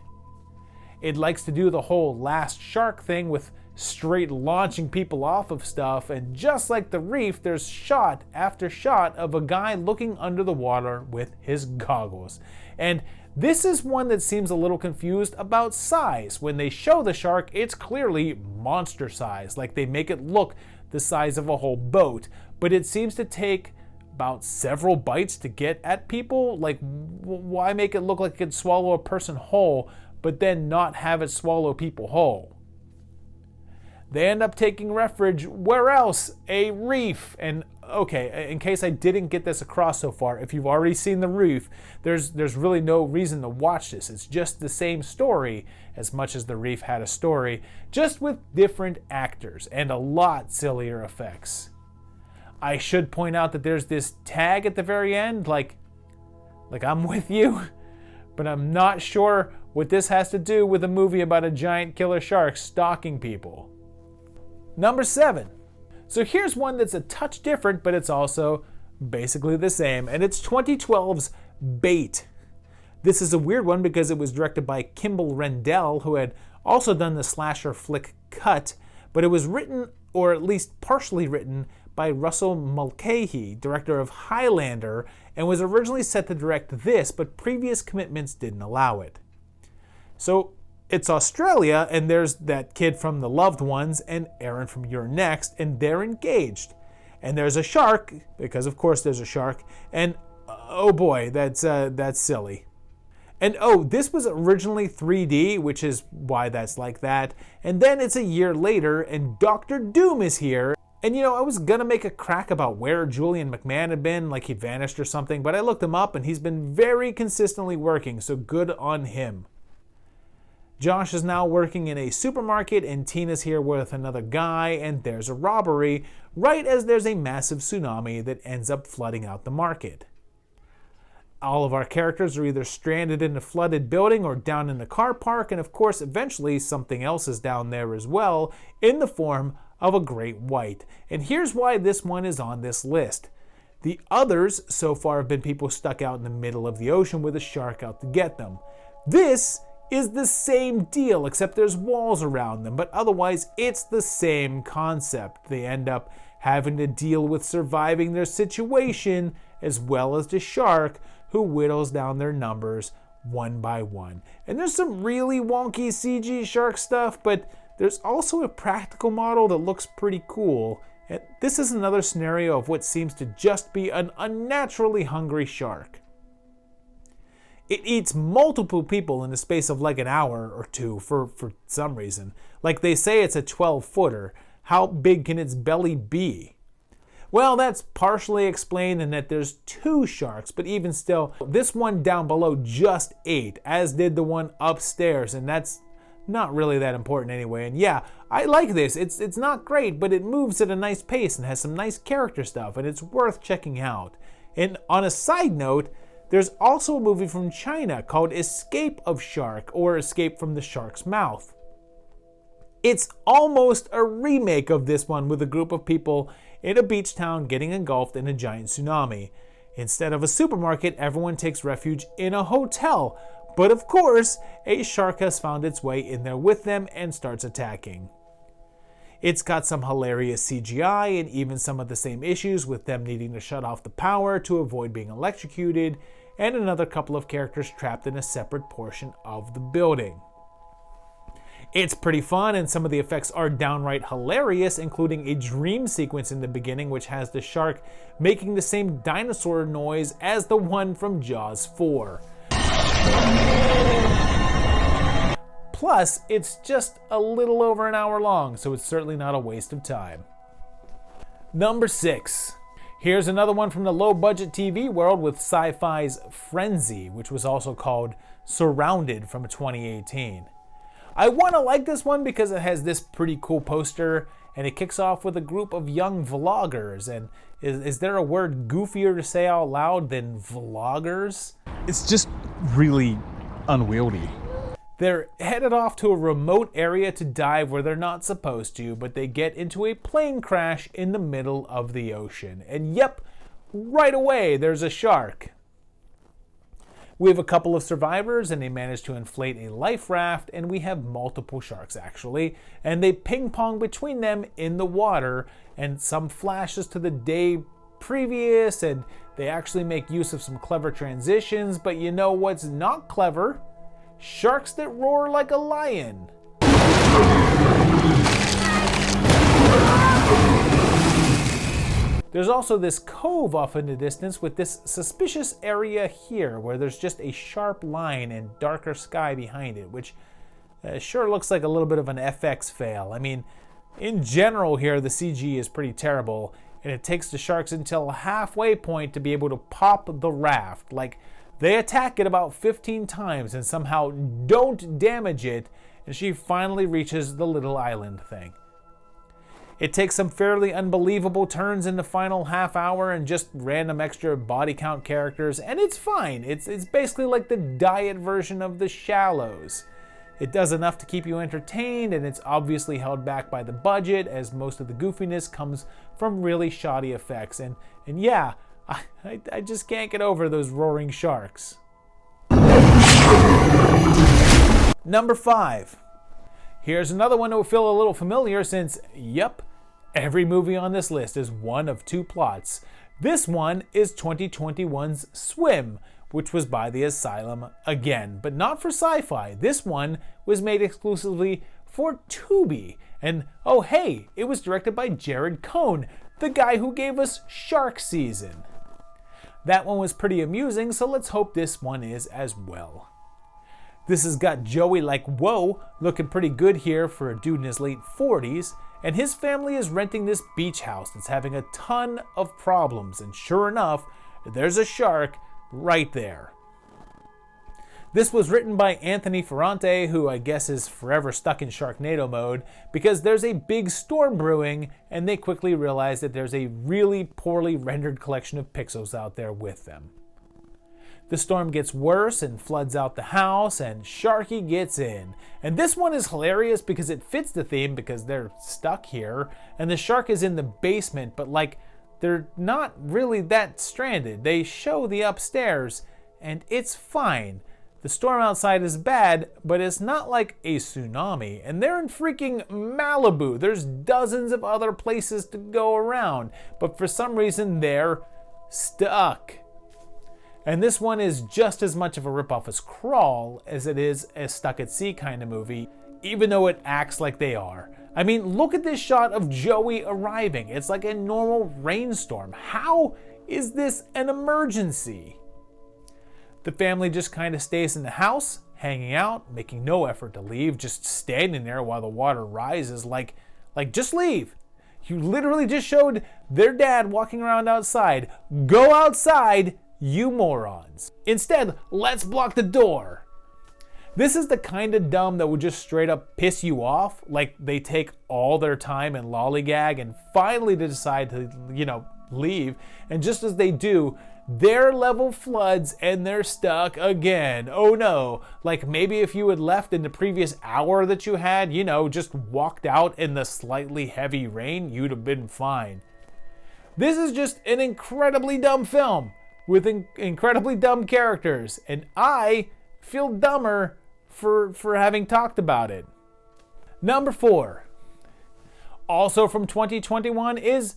It likes to do the whole last shark thing with straight launching people off of stuff, and just like The Reef, there's shot after shot of a guy looking under the water with his goggles. And this is one that seems a little confused about size. When they show the shark, it's clearly monster size, like they make it look the size of a whole boat, but it seems to take about several bites to get at people. Like, why make it look like it could swallow a person whole, but then not have it swallow people whole? They end up taking refuge, where else? A reef. And okay, in case I didn't get this across so far, if you've already seen The Reef, there's really no reason to watch this. It's just the same story, as much as The Reef had a story, just with different actors and a lot sillier effects. I should point out that there's this tag at the very end, like I'm with you, but I'm not sure what this has to do with a movie about a giant killer shark stalking people. Number 7. So here's one that's a touch different, but it's also basically the same, and it's 2012's Bait. This is a weird one because it was directed by Kimball Rendell, who had also done the slasher flick Cut, but it was written, or at least partially written, by Russell Mulcahy, director of Highlander, and was originally set to direct this, but previous commitments didn't allow it. So It's Australia, and there's that kid from The Loved Ones and Aaron from You're Next, and they're engaged. And there's a shark, because of course there's a shark, and oh boy, that's silly. And oh, this was originally 3D, which is why that's like that. And then it's a year later, and Dr. Doom is here. And I was gonna make a crack about where Julian McMahon had been, like he'd vanished or something, but I looked him up and he's been very consistently working, so good on him. Josh is now working in a supermarket, and Tina's here with another guy, and there's a robbery, right as there's a massive tsunami that ends up flooding out the market. All of our characters are either stranded in a flooded building or down in the car park, and of course, eventually something else is down there as well, in the form of a great white. And here's why this one is on this list. The others so far have been people stuck out in the middle of the ocean with a shark out to get them. This is the same deal, except there's walls around them, but otherwise it's the same concept. They end up having to deal with surviving their situation, as well as the shark, who whittles down their numbers one by one. And there's some really wonky CG shark stuff, but there's also a practical model that looks pretty cool. And this is another scenario of what seems to just be an unnaturally hungry shark. It eats multiple people in the space of like an hour or two for some reason. Like they say it's a 12-footer. How big can its belly be? Well, that's partially explained in that there's 2 sharks, but even still, this one down below just ate, as did the one upstairs, and that's not really that important anyway. And yeah, I like this. It's not great, but it moves at a nice pace and has some nice character stuff, and it's worth checking out. And on a side note, there's also a movie from China called Escape of Shark, or Escape from the Shark's Mouth. It's almost a remake of this one, with a group of people in a beach town getting engulfed in a giant tsunami. Instead of a supermarket, everyone takes refuge in a hotel. But of course, a shark has found its way in there with them and starts attacking. It's got some hilarious CGI and even some of the same issues, with them needing to shut off the power to avoid being electrocuted, and another couple of characters trapped in a separate portion of the building. It's pretty fun, and some of the effects are downright hilarious, including a dream sequence in the beginning which has the shark making the same dinosaur noise as the one from Jaws 4. Plus, it's just a little over an hour long, so it's certainly not a waste of time. Number 6. Here's another one from the low-budget TV world with Sci-Fi's Frenzy, which was also called Surrounded from 2018. I want to like this one because it has this pretty cool poster, and it kicks off with a group of young vloggers. And is there a word goofier to say out loud than vloggers? It's just really unwieldy. They're headed off to a remote area to dive where they're not supposed to, but they get into a plane crash in the middle of the ocean. And yep, right away there's a shark. We have a couple of survivors, and they manage to inflate a life raft, and we have multiple sharks actually, and they ping pong between them in the water, and some flashes to the day previous, and they actually make use of some clever transitions. But you know what's not clever? Sharks that roar like a lion. There's also this cove off in the distance with this suspicious area here where there's just a sharp line and darker sky behind it, which sure looks like a little bit of an FX fail. I mean, in general here, the CG is pretty terrible, and it takes the sharks until a halfway point to be able to pop the raft. Like, they attack it about 15 times and somehow don't damage it, and she finally reaches the little island thing. It takes some fairly unbelievable turns in the final half hour and just random extra body count characters, and it's fine. It's basically like the diet version of The Shallows. It does enough to keep you entertained, and it's obviously held back by the budget, as most of the goofiness comes from really shoddy effects. And yeah, I just can't get over those roaring sharks. Number 5. Here's another one that will feel a little familiar since, yep, every movie on this list is one of 2 plots. This one is 2021's Swim, which was by the Asylum again, but not for Sci-Fi. This one was made exclusively for Tubi, and oh hey, it was directed by Jared Cohn, the guy who gave us Shark Season. That one was pretty amusing, so let's hope this one is as well. This has got Joey like, whoa, looking pretty good here for a dude in his late 40s, and his family is renting this beach house that's having a ton of problems, and sure enough, there's a shark right there. This was written by Anthony Ferrante, who I guess is forever stuck in Sharknado mode, because there's a big storm brewing, and they quickly realize that there's a really poorly rendered collection of pixels out there with them. The storm gets worse and floods out the house, and Sharky gets in. And this one is hilarious because it fits the theme because they're stuck here, and the shark is in the basement, but like, they're not really that stranded. They show the upstairs, and it's fine. The storm outside is bad, but it's not like a tsunami, and they're in freaking Malibu. There's dozens of other places to go around, but for some reason they're stuck. And this one is just as much of a ripoff as Crawl as it is a Stuck at Sea kind of movie, even though it acts like they are. I mean, look at this shot of Joey arriving. It's like a normal rainstorm. How is this an emergency? The family just kind of stays in the house, hanging out, making no effort to leave, just standing there while the water rises like just leave. You literally just showed their dad walking around outside. Go outside, you morons. Instead, let's block the door. This is the kind of dumb that would just straight up piss you off. Like they take all their time and lollygag and finally they decide to, leave. And just as they do, their level floods and they're stuck again. Oh no. Like maybe if you had left in the previous hour that you had, just walked out in the slightly heavy rain, you'd have been fine. This is just an incredibly dumb film with incredibly dumb characters, and I feel dumber for having talked about it. Number 4, also from 2021, is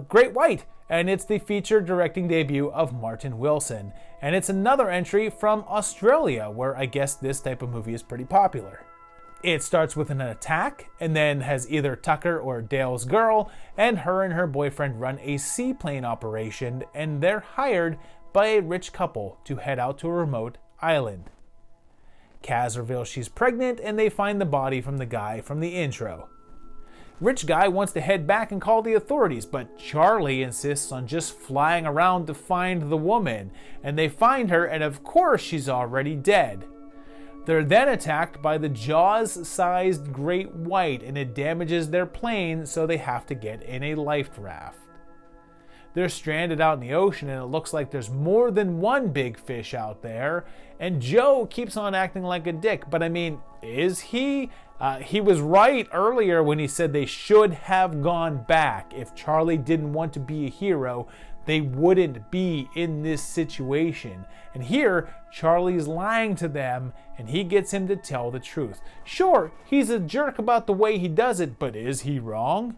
Great White, and it's the feature directing debut of Martin Wilson, and it's another entry from Australia, where I guess this type of movie is pretty popular. It starts with an attack, and then has either Tucker or Dale's girl, and her boyfriend run a seaplane operation, and they're hired by a rich couple to head out to a remote island. Kaz reveals she's pregnant, and they find the body from the guy from the intro. Rich guy wants to head back and call the authorities, but Charlie insists on just flying around to find the woman, and they find her, and of course she's already dead. They're then attacked by the Jaws-sized Great White, and it damages their plane, so they have to get in a life raft. They're stranded out in the ocean, and it looks like there's more than one big fish out there, and Joe keeps on acting like a dick, but I mean, is he? He was right earlier when he said they should have gone back. If Charlie didn't want to be a hero, they wouldn't be in this situation. And here, Charlie's lying to them, and he gets him to tell the truth. Sure, he's a jerk about the way he does it, but is he wrong?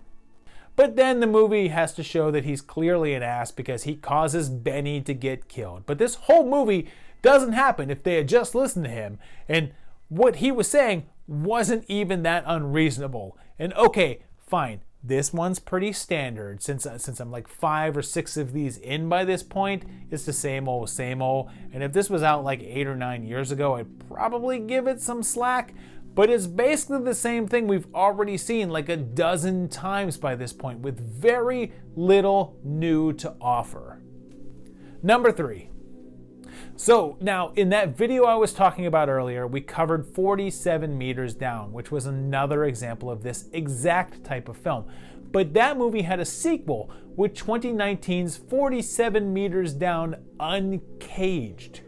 But then the movie has to show that he's clearly an ass because he causes Benny to get killed. But this whole movie doesn't happen if they had just listened to him. And what he was saying wasn't even that unreasonable. And okay, fine. This one's pretty standard. Since I'm like 5 or 6 of these in by this point, it's the same old, same old. And if this was out like 8 or 9 years ago, I'd probably give it some slack. But it's basically the same thing we've already seen like a dozen times by this point, with very little new to offer. Number 3. So now, in that video I was talking about earlier, we covered 47 Meters Down, which was another example of this exact type of film. But that movie had a sequel with 2019's 47 Meters Down Uncaged.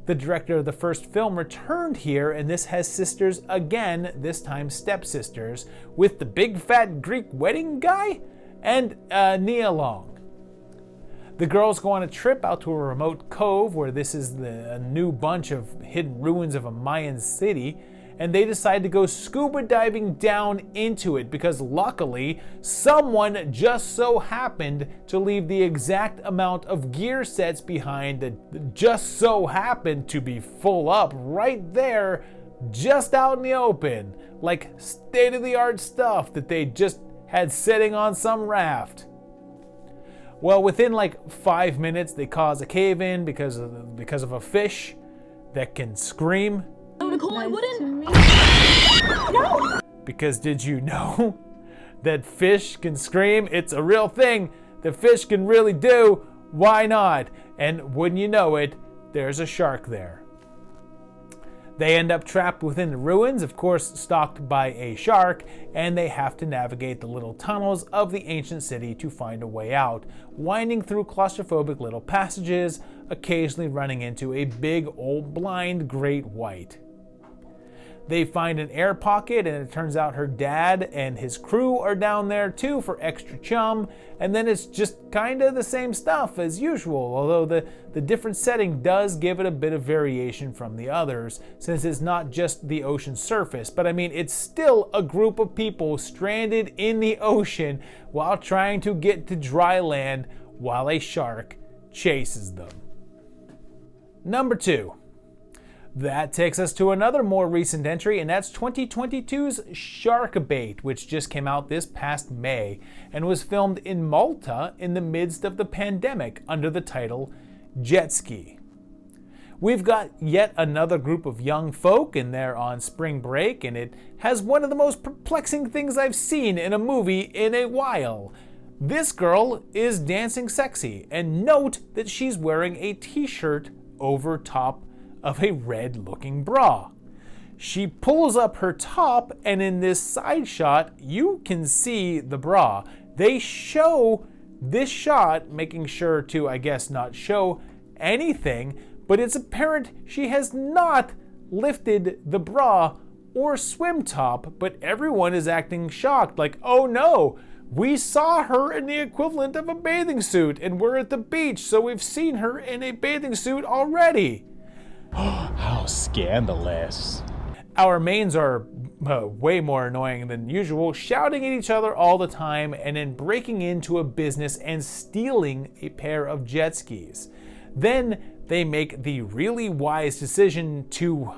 The director of the first film returned here, and this has sisters again, this time stepsisters, with the big fat Greek wedding guy and Nia Long. The girls go on a trip out to a remote cove where this is a new bunch of hidden ruins of a Mayan city, and they decide to go scuba diving down into it because luckily someone just so happened to leave the exact amount of gear sets behind that just so happened to be full up right there, just out in the open, like state-of-the-art stuff that they just had sitting on some raft. Well, within like 5 minutes, they cause a cave-in because of a fish that can scream. Oh, Nicole, I wouldn't. No! Because did you know that fish can scream? It's a real thing that fish can really do. Why not? And wouldn't you know it, there's a shark there. They end up trapped within the ruins, of course stalked by a shark, and they have to navigate the little tunnels of the ancient city to find a way out, winding through claustrophobic little passages, occasionally running into a big old blind great white. They find an air pocket, and it turns out her dad and his crew are down there too for extra chum, and then it's just kind of the same stuff as usual, although the different setting does give it a bit of variation from the others, since it's not just the ocean surface, but I mean it's still a group of people stranded in the ocean while trying to get to dry land while a shark chases them. Number 2. That takes us to another more recent entry, and that's 2022's Sharkbait, which just came out this past May and was filmed in Malta in the midst of the pandemic under the title Jet Ski. We've got yet another group of young folk, and they're on spring break, and it has one of the most perplexing things I've seen in a movie in a while. This girl is dancing sexy, and note that she's wearing a t-shirt over top of a red-looking bra. She pulls up her top, and in this side shot, you can see the bra. They show this shot, making sure to, I guess, not show anything, but it's apparent she has not lifted the bra or swim top, but everyone is acting shocked, like, oh no, we saw her in the equivalent of a bathing suit, and we're at the beach, so we've seen her in a bathing suit already. How scandalous. Our mains are way more annoying than usual, shouting at each other all the time and then breaking into a business and stealing a pair of jet skis. Then they make the really wise decision to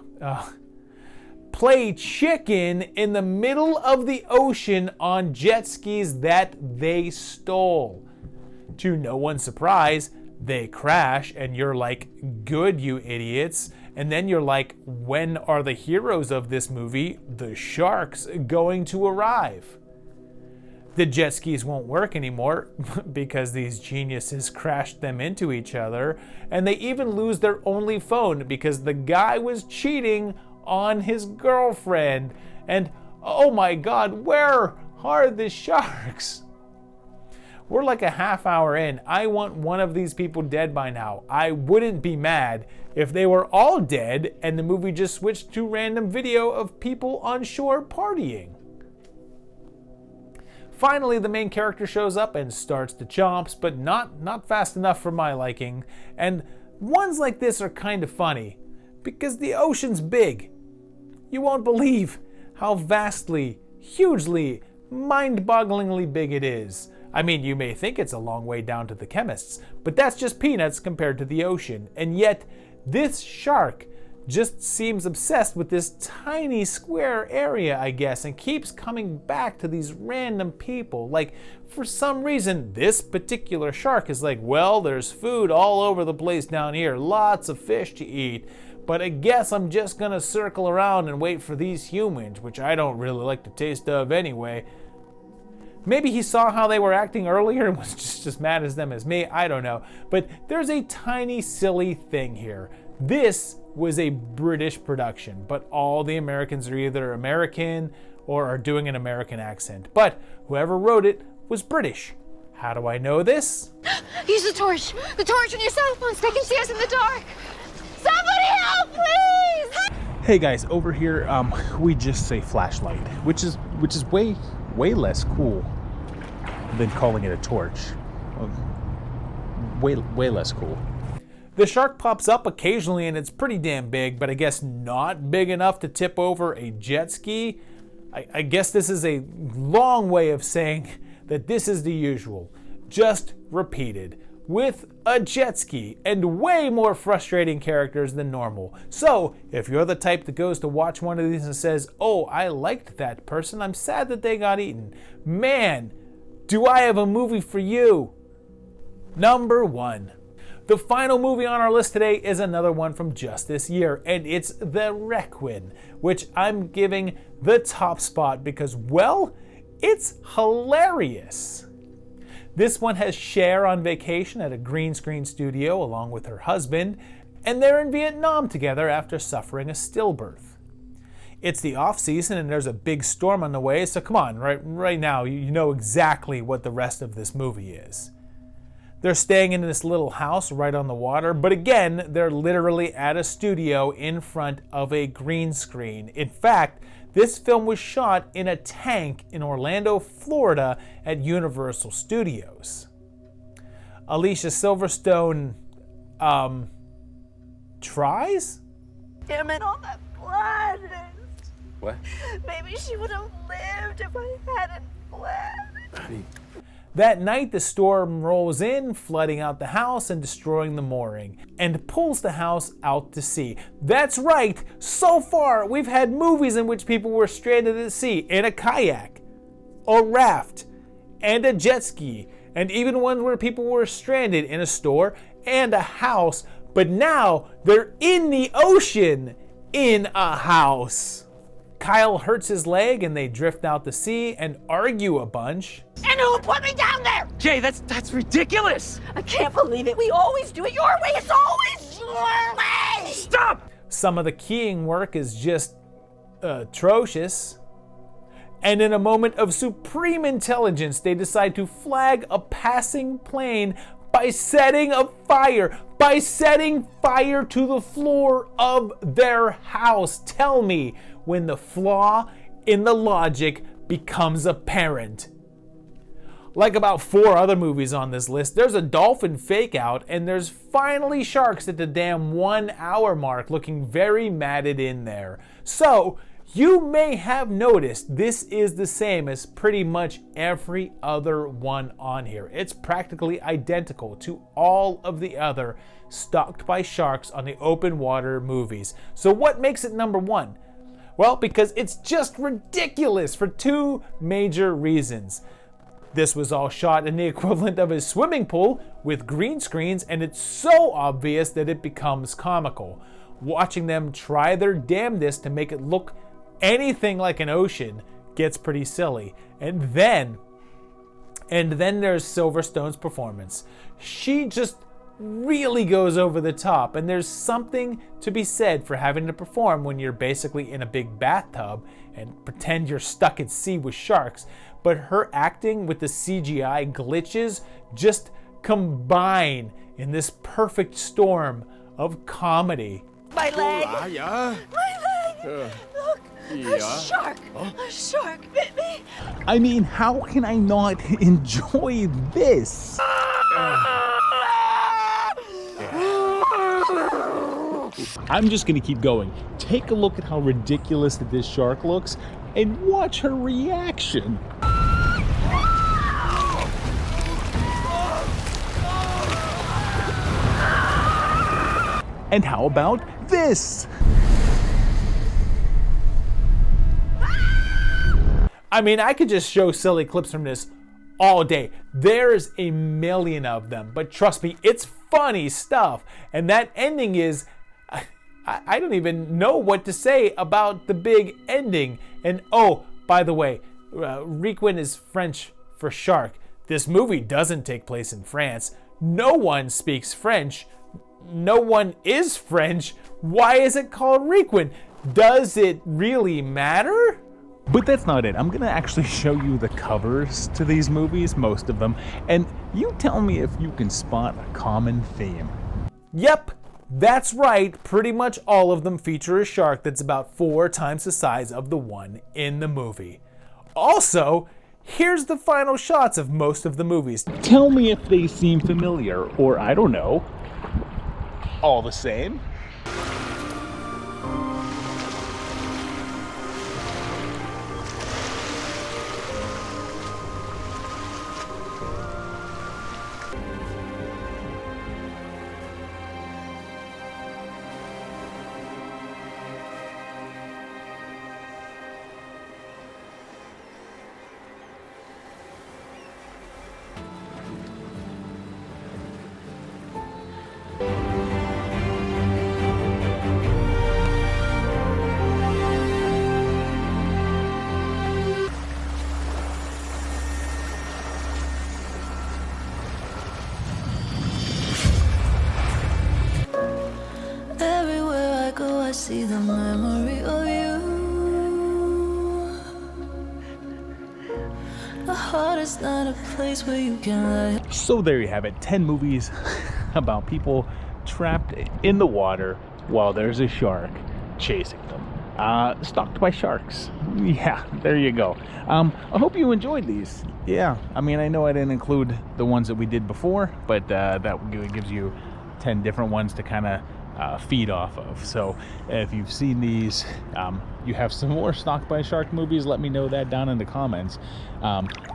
play chicken in the middle of the ocean on jet skis that they stole. To no one's surprise, they crash, and you're like, good, you idiots. And then you're like, when are the heroes of this movie, the sharks, going to arrive? The jet skis won't work anymore because these geniuses crashed them into each other, and they even lose their only phone because the guy was cheating on his girlfriend. And oh my god, where are the sharks? We're like a half hour in. I want one of these people dead by now. I wouldn't be mad if they were all dead and the movie just switched to random video of people on shore partying. Finally, the main character shows up and starts to chomps, but not fast enough for my liking. And ones like this are kind of funny because the ocean's big. You won't believe how vastly, hugely, mind-bogglingly big it is. I mean, you may think it's a long way down to the chemists, but that's just peanuts compared to the ocean. And yet, this shark just seems obsessed with this tiny square area, I guess, and keeps coming back to these random people. Like, for some reason, this particular shark is like, well, there's food all over the place down here, lots of fish to eat, but I guess I'm just gonna circle around and wait for these humans, which I don't really like the taste of anyway. Maybe he saw how they were acting earlier and was just as mad as them as me, I don't know. But there's a tiny silly thing here. This was a British production, but all the Americans are either American or are doing an American accent. But whoever wrote it was British. How do I know this? Use the torch on your cell phone so they can see us in the dark. Somebody help, please! Hey guys, over here, we just say flashlight, which is way less cool than calling it a torch. Way less cool. The shark pops up occasionally and it's pretty damn big, but I guess not big enough to tip over a jet ski. I guess this is a long way of saying that this is the usual, just repeated, with a jet ski and way more frustrating characters than normal. So, if you're the type that goes to watch one of these and says, oh, I liked that person, I'm sad that they got eaten. Man, do I have a movie for you. Number 1. The final movie on our list today is another one from just this year, and it's The Requiem, which I'm giving the top spot because, well, it's hilarious. This one has Cher on vacation at a green screen studio along with her husband, and they're in Vietnam together after suffering a stillbirth. It's the off season and there's a big storm on the way, so come on, right now you know exactly what the rest of this movie is. They're staying in this little house right on the water, but again, they're literally at a studio in front of a green screen. In fact, this film was shot in a tank in Orlando, Florida at Universal Studios. Alicia Silverstone, tries? Damn it, all that blood. What? Maybe she would have lived if I hadn't bled. That night, the storm rolls in, flooding out the house and destroying the mooring, and pulls the house out to sea. That's right! So far, we've had movies in which people were stranded at sea in a kayak, a raft, and a jet ski, and even ones where people were stranded in a store and a house, but now they're in the ocean in a house. Kyle hurts his leg and they drift out to sea and argue a bunch. And who put me down there? Jay, that's ridiculous! I can't believe it. We always do it your way. It's always your way! Stop! Some of the keying work is just atrocious. And in a moment of supreme intelligence, they decide to flag a passing plane by setting a fire. By setting fire to the floor of their house. Tell me when the flaw in the logic becomes apparent. Like about 4 other movies on this list, there's a dolphin fake out, and there's finally sharks at the damn 1 hour mark looking very matted in there. So, you may have noticed this is the same as pretty much every other one on here. It's practically identical to all of the other stalked by sharks on the open water movies. So what makes it number 1? Well, because it's just ridiculous for 2 major reasons. This was all shot in the equivalent of a swimming pool with green screens, and it's so obvious that it becomes comical. Watching them try their damnedest to make it look anything like an ocean gets pretty silly. And then there's Silverstone's performance. She just really goes over the top, and there's something to be said for having to perform when you're basically in a big bathtub and pretend you're stuck at sea with sharks. But her acting with the CGI glitches just combine in this perfect storm of comedy. My leg! Yeah. My leg! Look! A shark! A shark bit me! I mean, how can I not enjoy this? I'm just gonna keep going. Take a look at how ridiculous that this shark looks and watch her reaction. And how about this? I mean, I could just show silly clips from this all day. There's a million of them, but trust me, it's funny stuff. And that ending is, I don't even know what to say about the big ending. And oh, by the way, Requiem is French for shark. This movie doesn't take place in France. No one speaks French. No one is French. Why is it called Requiem? Does it really matter? But that's not it. I'm gonna actually show you the covers to these movies, most of them, and you tell me if you can spot a common theme. Yep, that's right. Pretty much all of them feature a shark that's about 4 times the size of the one in the movie. Also, here's the final shots of most of the movies. Tell me if they seem familiar, or I don't know. all the same. Everywhere I go, I see the memory of you. The heart is not a place where you can lie. So there you have it, 10 movies about people trapped in the water while there's a shark chasing them. Stalked by sharks. Yeah, there you go. I hope you enjoyed these. Yeah, I mean, I know I didn't include the ones that we did before, but that gives you 10 different ones to kind of feed off of. So if you've seen these, you have some more Stalked by Shark movies, let me know that down in the comments.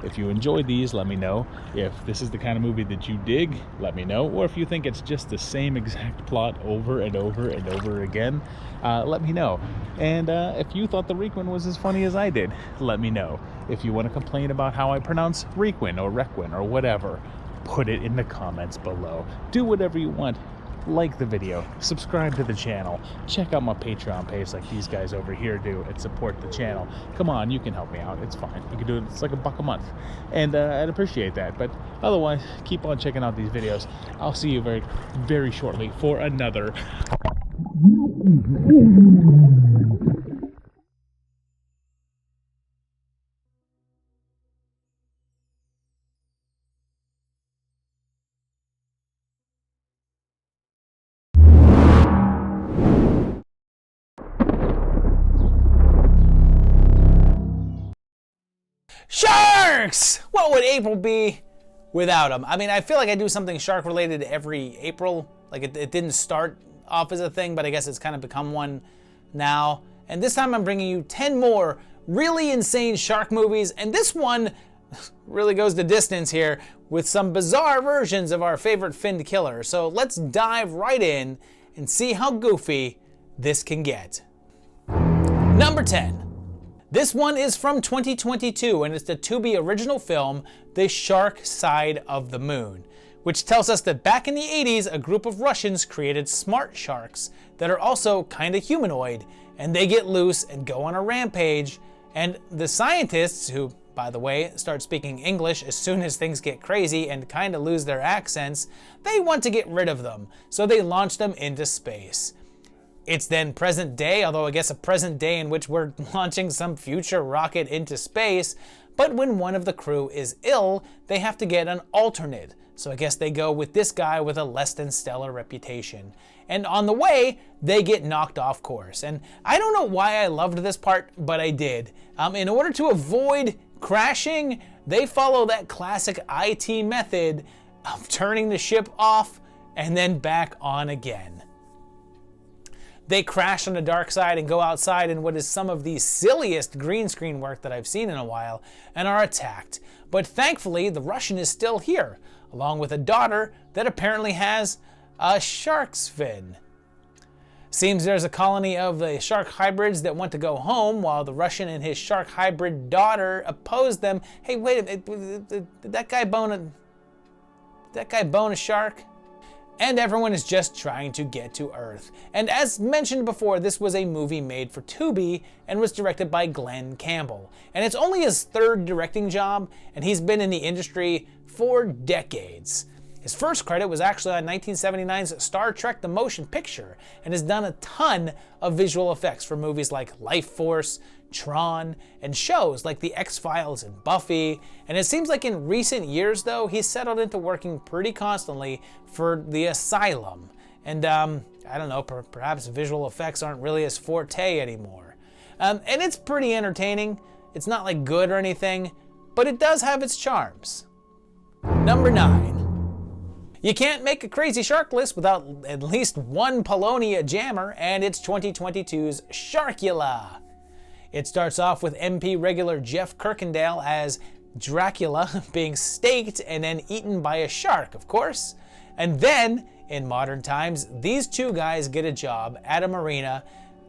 If you enjoyed these, let me know. If this is the kind of movie that you dig, let me know. Or if you think it's just the same exact plot over and over and over again, let me know. And if you thought the Requin was as funny as I did, let me know. If you want to complain about how I pronounce Requin or Requin or whatever, put it in the comments below. Do whatever you want. Like the video, subscribe to the channel, check out my Patreon page like these guys over here do, and support the channel. Come on, you can help me out. It's fine. You can do it. It's like $1 a month. And I'd appreciate that. But otherwise, keep on checking out these videos. I'll see you very, very shortly for another. Sharks! What would April be without them? I mean, I feel like I do something shark related every April. Like it didn't start off as a thing, but I guess it's kind of become one now. And this time I'm bringing you 10 more really insane shark movies. And this one really goes the distance here with some bizarre versions of our favorite finned killer. So let's dive right in and see how goofy this can get. Number 10. This one is from 2022, and it's the Tubi original film, The Shark Side of the Moon, which tells us that back in the 80s, a group of Russians created smart sharks that are also kind of humanoid, and they get loose and go on a rampage, and the scientists, who, by the way, start speaking English as soon as things get crazy and kind of lose their accents, they want to get rid of them, so they launch them into space. It's then present day, although I guess a present day in which we're launching some future rocket into space, but when one of the crew is ill, they have to get an alternate. So I guess they go with this guy with a less than stellar reputation. And on the way, they get knocked off course. And I don't know why I loved this part, but I did. In order to avoid crashing, they follow that classic IT method of turning the ship off and then back on again. They crash on the dark side and go outside in what is some of the silliest green screen work that I've seen in a while, and are attacked. But thankfully, the Russian is still here, along with a daughter that apparently has a shark's fin. Seems there's a colony of the shark hybrids that want to go home, while the Russian and his shark hybrid daughter oppose them. Hey, wait a minute, did that guy bone a shark? And everyone is just trying to get to Earth. And as mentioned before, this was a movie made for Tubi and was directed by Glenn Campbell. And it's only his third directing job, and he's been in the industry for decades. His first credit was actually on 1979's Star Trek The Motion Picture, and has done a ton of visual effects for movies like Life Force, Tron, and shows like The X-Files and Buffy. And it seems like in recent years, though, he's settled into working pretty constantly for The Asylum. And I don't know, perhaps visual effects aren't really his forte anymore. And it's pretty entertaining. It's not like good or anything, but it does have its charms. Number 9. You can't make a crazy shark list without at least one Polonia jammer, and it's 2022's Sharkula. It starts off with MP regular Jeff Kirkendale as Dracula being staked and then eaten by a shark, of course. And then, in modern times, these two guys get a job at a marina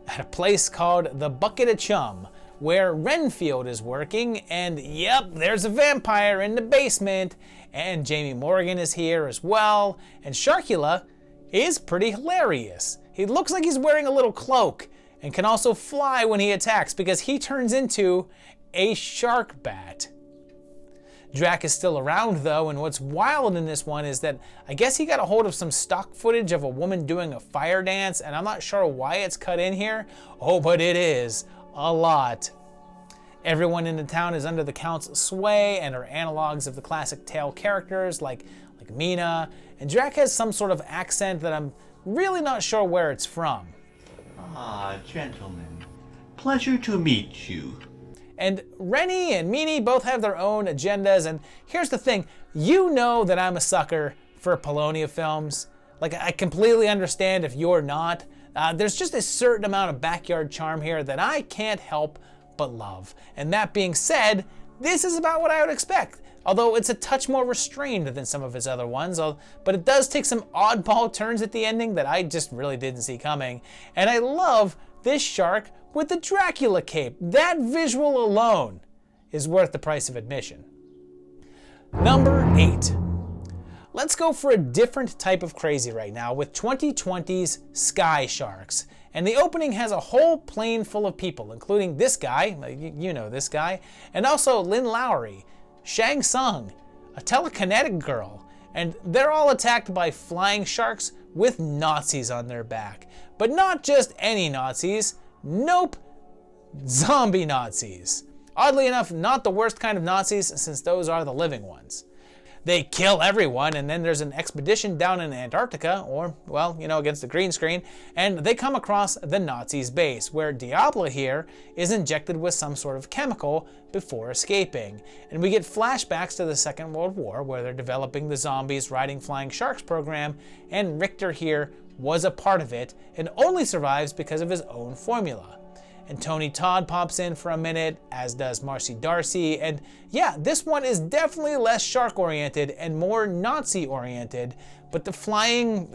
at a place called the Bucket of Chum, where Renfield is working, and yep, there's a vampire in the basement, and Jamie Morgan is here as well, and Sharkula is pretty hilarious. He looks like he's wearing a little cloak, and can also fly when he attacks because he turns into a shark bat. Drac is still around though, and what's wild in this one is that I guess he got a hold of some stock footage of a woman doing a fire dance, and I'm not sure why it's cut in here. Oh, but it is a lot. Everyone in the town is under the Count's sway and are analogs of the classic tale characters like Mina, and Drac has some sort of accent that I'm really not sure where it's from. Ah, gentlemen, pleasure to meet you. And Rennie and Meanie both have their own agendas, and here's the thing, you know that I'm a sucker for Polonia films. Like, I completely understand if you're not. There's just a certain amount of backyard charm here that I can't help but love. And that being said, this is about what I would expect, although it's a touch more restrained than some of his other ones, but it does take some oddball turns at the ending that I just really didn't see coming. And I love this shark with the Dracula cape. That visual alone is worth the price of admission. Number 8. Let's go for a different type of crazy right now with 2020's Sky Sharks. And the opening has a whole plane full of people, including this guy, you know this guy, and also Lynn Lowry, Shang Tsung, a telekinetic girl, and they're all attacked by flying sharks with Nazis on their back. But not just any Nazis, nope, zombie Nazis. Oddly enough, not the worst kind of Nazis, since those are the living ones. They kill everyone, and then there's an expedition down in Antarctica, or, well, you know, against the green screen, and they come across the Nazis' base, where Diablo here is injected with some sort of chemical before escaping. And we get flashbacks to the Second World War, where they're developing the zombies riding flying sharks program, and Richter here was a part of it, and only survives because of his own formula. And Tony Todd pops in for a minute, as does Marcy Darcy, and yeah, this one is definitely less shark-oriented and more Nazi-oriented, but the flying,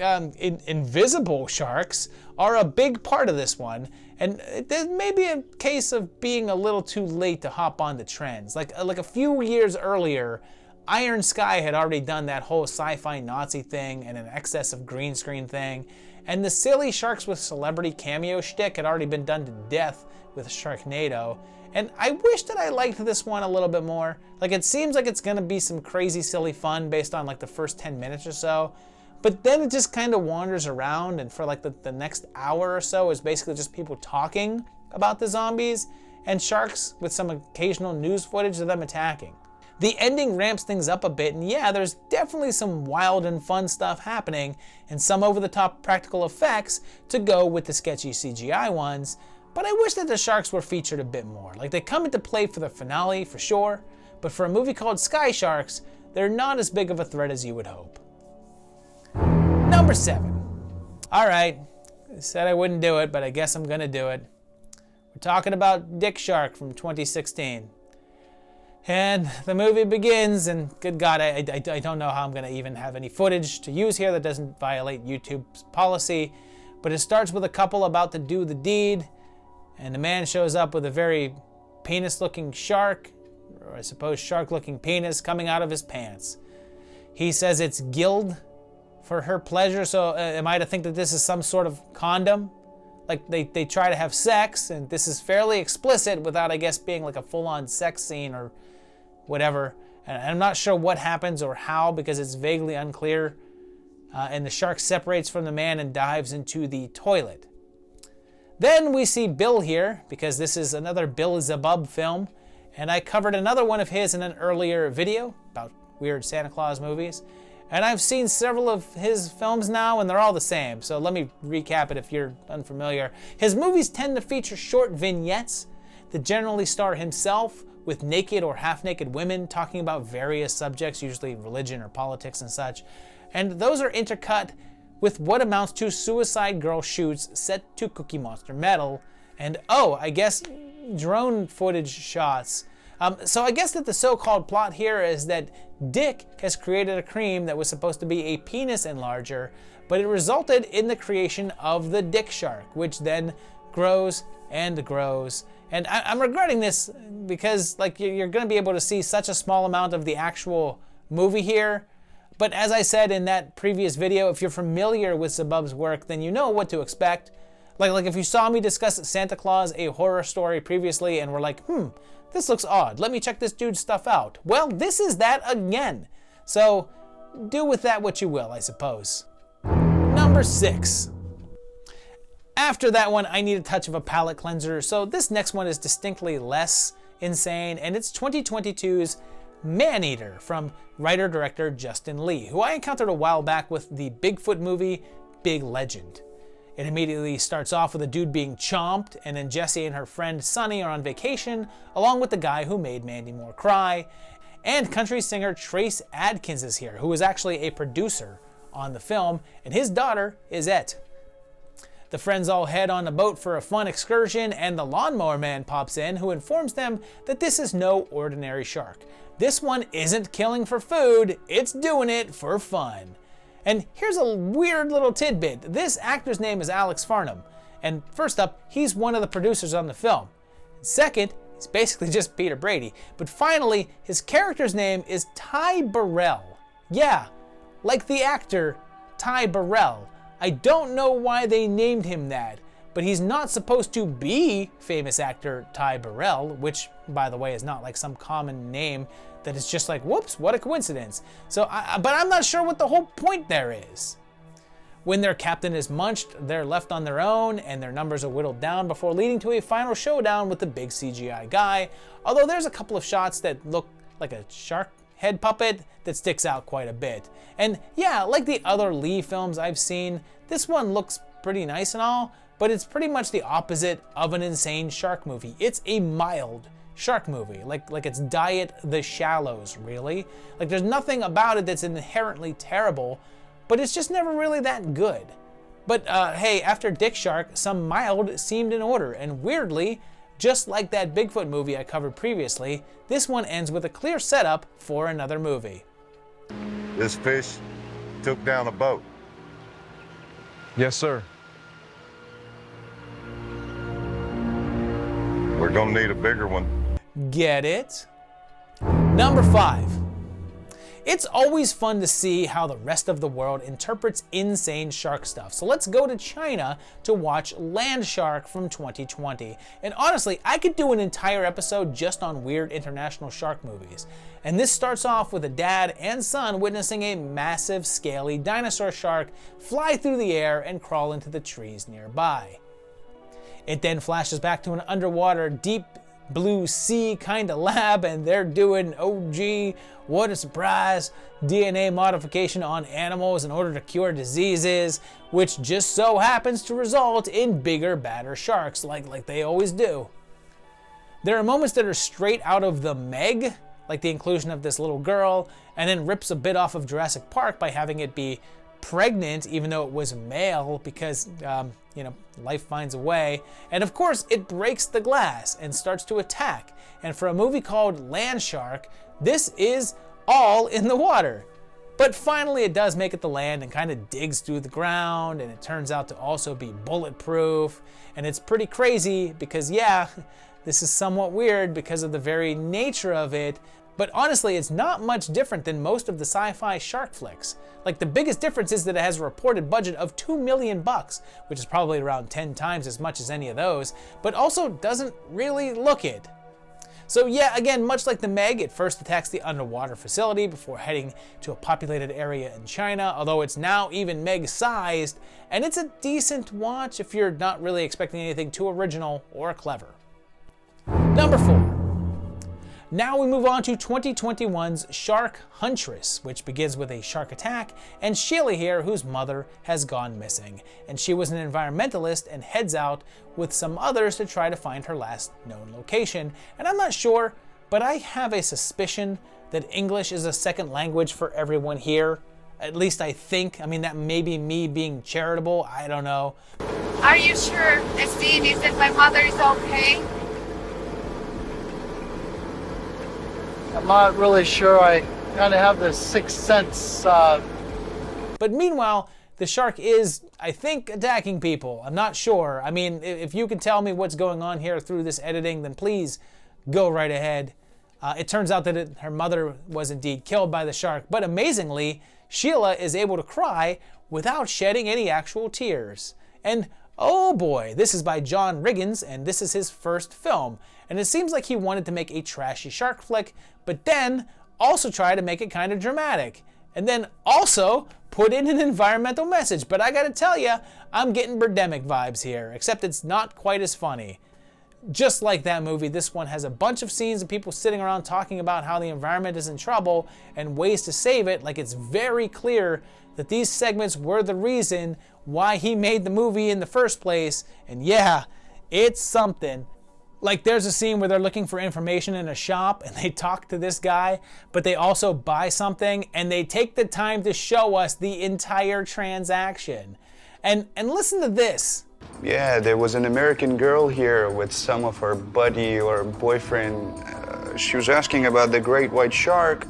invisible sharks are a big part of this one, and there may be a case of being a little too late to hop on the trends. Like a few years earlier, Iron Sky had already done that whole sci-fi Nazi thing and an excess of green screen thing, and the silly sharks with celebrity cameo shtick had already been done to death with Sharknado, and I wish that I liked this one a little bit more. Like, it seems like it's gonna be some crazy silly fun based on like the first 10 minutes or so, but then it just kind of wanders around, and for like the next hour or so is basically just people talking about the zombies and sharks with some occasional news footage of them attacking. The ending ramps things up a bit, and yeah, there's definitely some wild and fun stuff happening, and some over-the-top practical effects to go with the sketchy CGI ones, but I wish that the sharks were featured a bit more. Like, they come into play for the finale, for sure, but for a movie called Sky Sharks, they're not as big of a threat as you would hope. Number 7. Alright, I said I wouldn't do it, but I guess I'm gonna do it. We're talking about Dick Shark from 2016. And the movie begins, and good God, I don't know how I'm going to even have any footage to use here that doesn't violate YouTube's policy, but it starts with a couple about to do the deed, and the man shows up with a very penis-looking shark, or I suppose shark-looking penis, coming out of his pants. He says it's gilled for her pleasure, so am I to think that this is some sort of condom? Like, they try to have sex, and this is fairly explicit without, I guess, being like a full-on sex scene or whatever. And I'm not sure what happens or how, because it's vaguely unclear. And the shark separates from the man and dives into the toilet. Then we see Bill here, because this is another Bill Zabub film, and I covered another one of his in an earlier video about weird Santa Claus movies. And I've seen several of his films now, and they're all the same, so let me recap it if you're unfamiliar. His movies tend to feature short vignettes that generally star himself with naked or half-naked women talking about various subjects, usually religion or politics and such. and those are intercut with what amounts to Suicide Girl shoots set to Cookie Monster metal, and oh, I guess drone footage shots. So I guess that the so-called plot here is that Dick has created a cream that was supposed to be a penis enlarger, but it resulted in the creation of the Dick Shark, which then grows and grows. And I'm regretting this because like you're going to be able to see such a small amount of the actual movie here. But as I said in that previous video, if you're familiar with Zabub's work, then you know what to expect. Like if you saw me discuss Santa Claus, a horror story previously, and were like, this looks odd, let me check this dude's stuff out. Well, this is that again. So do with that what you will, I suppose. Number 6. After that one, I need a touch of a palate cleanser, so this next one is distinctly less insane, and it's 2022's Maneater from writer-director Justin Lee, who I encountered a while back with the Bigfoot movie, Big Legend. It immediately starts off with a dude being chomped, and then Jessie and her friend Sunny are on vacation, along with the guy who made Mandy Moore cry, and country singer Trace Adkins is here, who is actually a producer on the film, and his daughter is Et. The friends all head on a boat for a fun excursion, and the lawnmower man pops in, who informs them that this is no ordinary shark. This one isn't killing for food, it's doing it for fun. And here's a weird little tidbit. This actor's name is Alex Farnham, and first up, he's one of the producers on the film. Second, he's basically just Peter Brady. But finally, his character's name is Ty Burrell. Yeah, like the actor Ty Burrell. I don't know why they named him that, but he's not supposed to be famous actor Ty Burrell, which, by the way, is not like some common name that is just like, whoops, what a coincidence. So, but I'm not sure what the whole point there is. When their captain is munched, they're left on their own, and their numbers are whittled down before leading to a final showdown with the big CGI guy, although there's a couple of shots that look like a shark head puppet that sticks out quite a bit. And yeah, like the other Lee films I've seen, this one looks pretty nice and all, but it's pretty much the opposite of an insane shark movie. It's a mild shark movie, like it's Diet The Shallows, really. Like there's nothing about it that's inherently terrible, but it's just never really that good. But hey, after Dick Shark, some mild seemed in order, and weirdly, just like that Bigfoot movie I covered previously, this one ends with a clear setup for another movie. This fish took down a boat. Yes, sir. We're gonna need a bigger one. Get it? Number 5. It's always fun to see how the rest of the world interprets insane shark stuff. So let's go to China to watch Land Shark from 2020. And honestly, I could do an entire episode just on weird international shark movies. And this starts off with a dad and son witnessing a massive, scaly dinosaur shark fly through the air and crawl into the trees nearby. It then flashes back to an underwater, deep blue sea kind of lab, and they're doing, oh gee, what a surprise, DNA modification on animals in order to cure diseases, which just so happens to result in bigger, badder sharks, like they always do. There are moments that are straight out of the Meg, like the inclusion of this little girl, and then rips a bit off of Jurassic Park by having it be pregnant even though it was male because, life finds a way. And of course, it breaks the glass and starts to attack. And for a movie called Land Shark, this is all in the water. But finally, it does make it to land and kind of digs through the ground, and it turns out to also be bulletproof. And it's pretty crazy because, yeah, this is somewhat weird because of the very nature of it. But honestly, it's not much different than most of the sci-fi shark flicks. Like, the biggest difference is that it has a reported budget of $2 million, which is probably around 10 times as much as any of those, but also doesn't really look it. So yeah, again, much like the Meg, it first attacks the underwater facility before heading to a populated area in China, although it's now even Meg-sized, and it's a decent watch if you're not really expecting anything too original or clever. Number 4. Now we move on to 2021's Shark Huntress, which begins with a shark attack, and Sheila here, whose mother has gone missing. And she was an environmentalist and heads out with some others to try to find her last known location. And I'm not sure, but I have a suspicion that English is a second language for everyone here. At least I think. I mean, that may be me being charitable. I don't know. Are you sure, Estine, is that my mother is okay? I'm not really sure. I kind of have this sixth sense. But meanwhile, the shark is, I think, attacking people. I'm not sure. I mean, if you can tell me what's going on here through this editing, then please go right ahead. It turns out that her mother was indeed killed by the shark, but amazingly, Sheila is able to cry without shedding any actual tears. And oh boy, this is by John Riggins, and this is his first film. And it seems like he wanted to make a trashy shark flick, but then also try to make it kind of dramatic. And then also put in an environmental message. But I gotta tell you, I'm getting Birdemic vibes here, except it's not quite as funny. Just like that movie, this one has a bunch of scenes of people sitting around talking about how the environment is in trouble and ways to save it. Like, it's very clear that these segments were the reason why he made the movie in the first place. And yeah, it's something. Like, there's a scene where they're looking for information in a shop and they talk to this guy, but they also buy something and they take the time to show us the entire transaction. And listen to this. Yeah, there was an American girl here with some of her buddy or boyfriend. She was asking about the great white shark.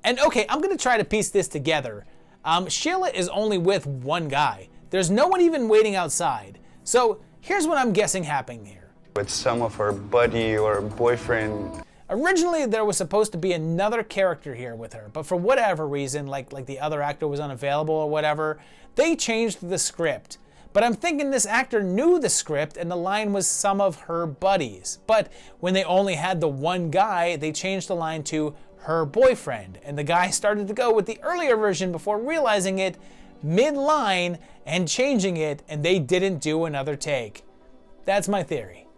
And okay, I'm gonna try to piece this together. Sheila is only with one guy. There's no one even waiting outside. So here's what I'm guessing happening here. With some of her buddy or boyfriend. Originally, there was supposed to be another character here with her, but for whatever reason, like the other actor was unavailable or whatever, they changed the script. But I'm thinking this actor knew the script and the line was some of her buddies. But when they only had the one guy, they changed the line to her boyfriend. And the guy started to go with the earlier version before realizing it mid-line and changing it, and they didn't do another take. That's my theory.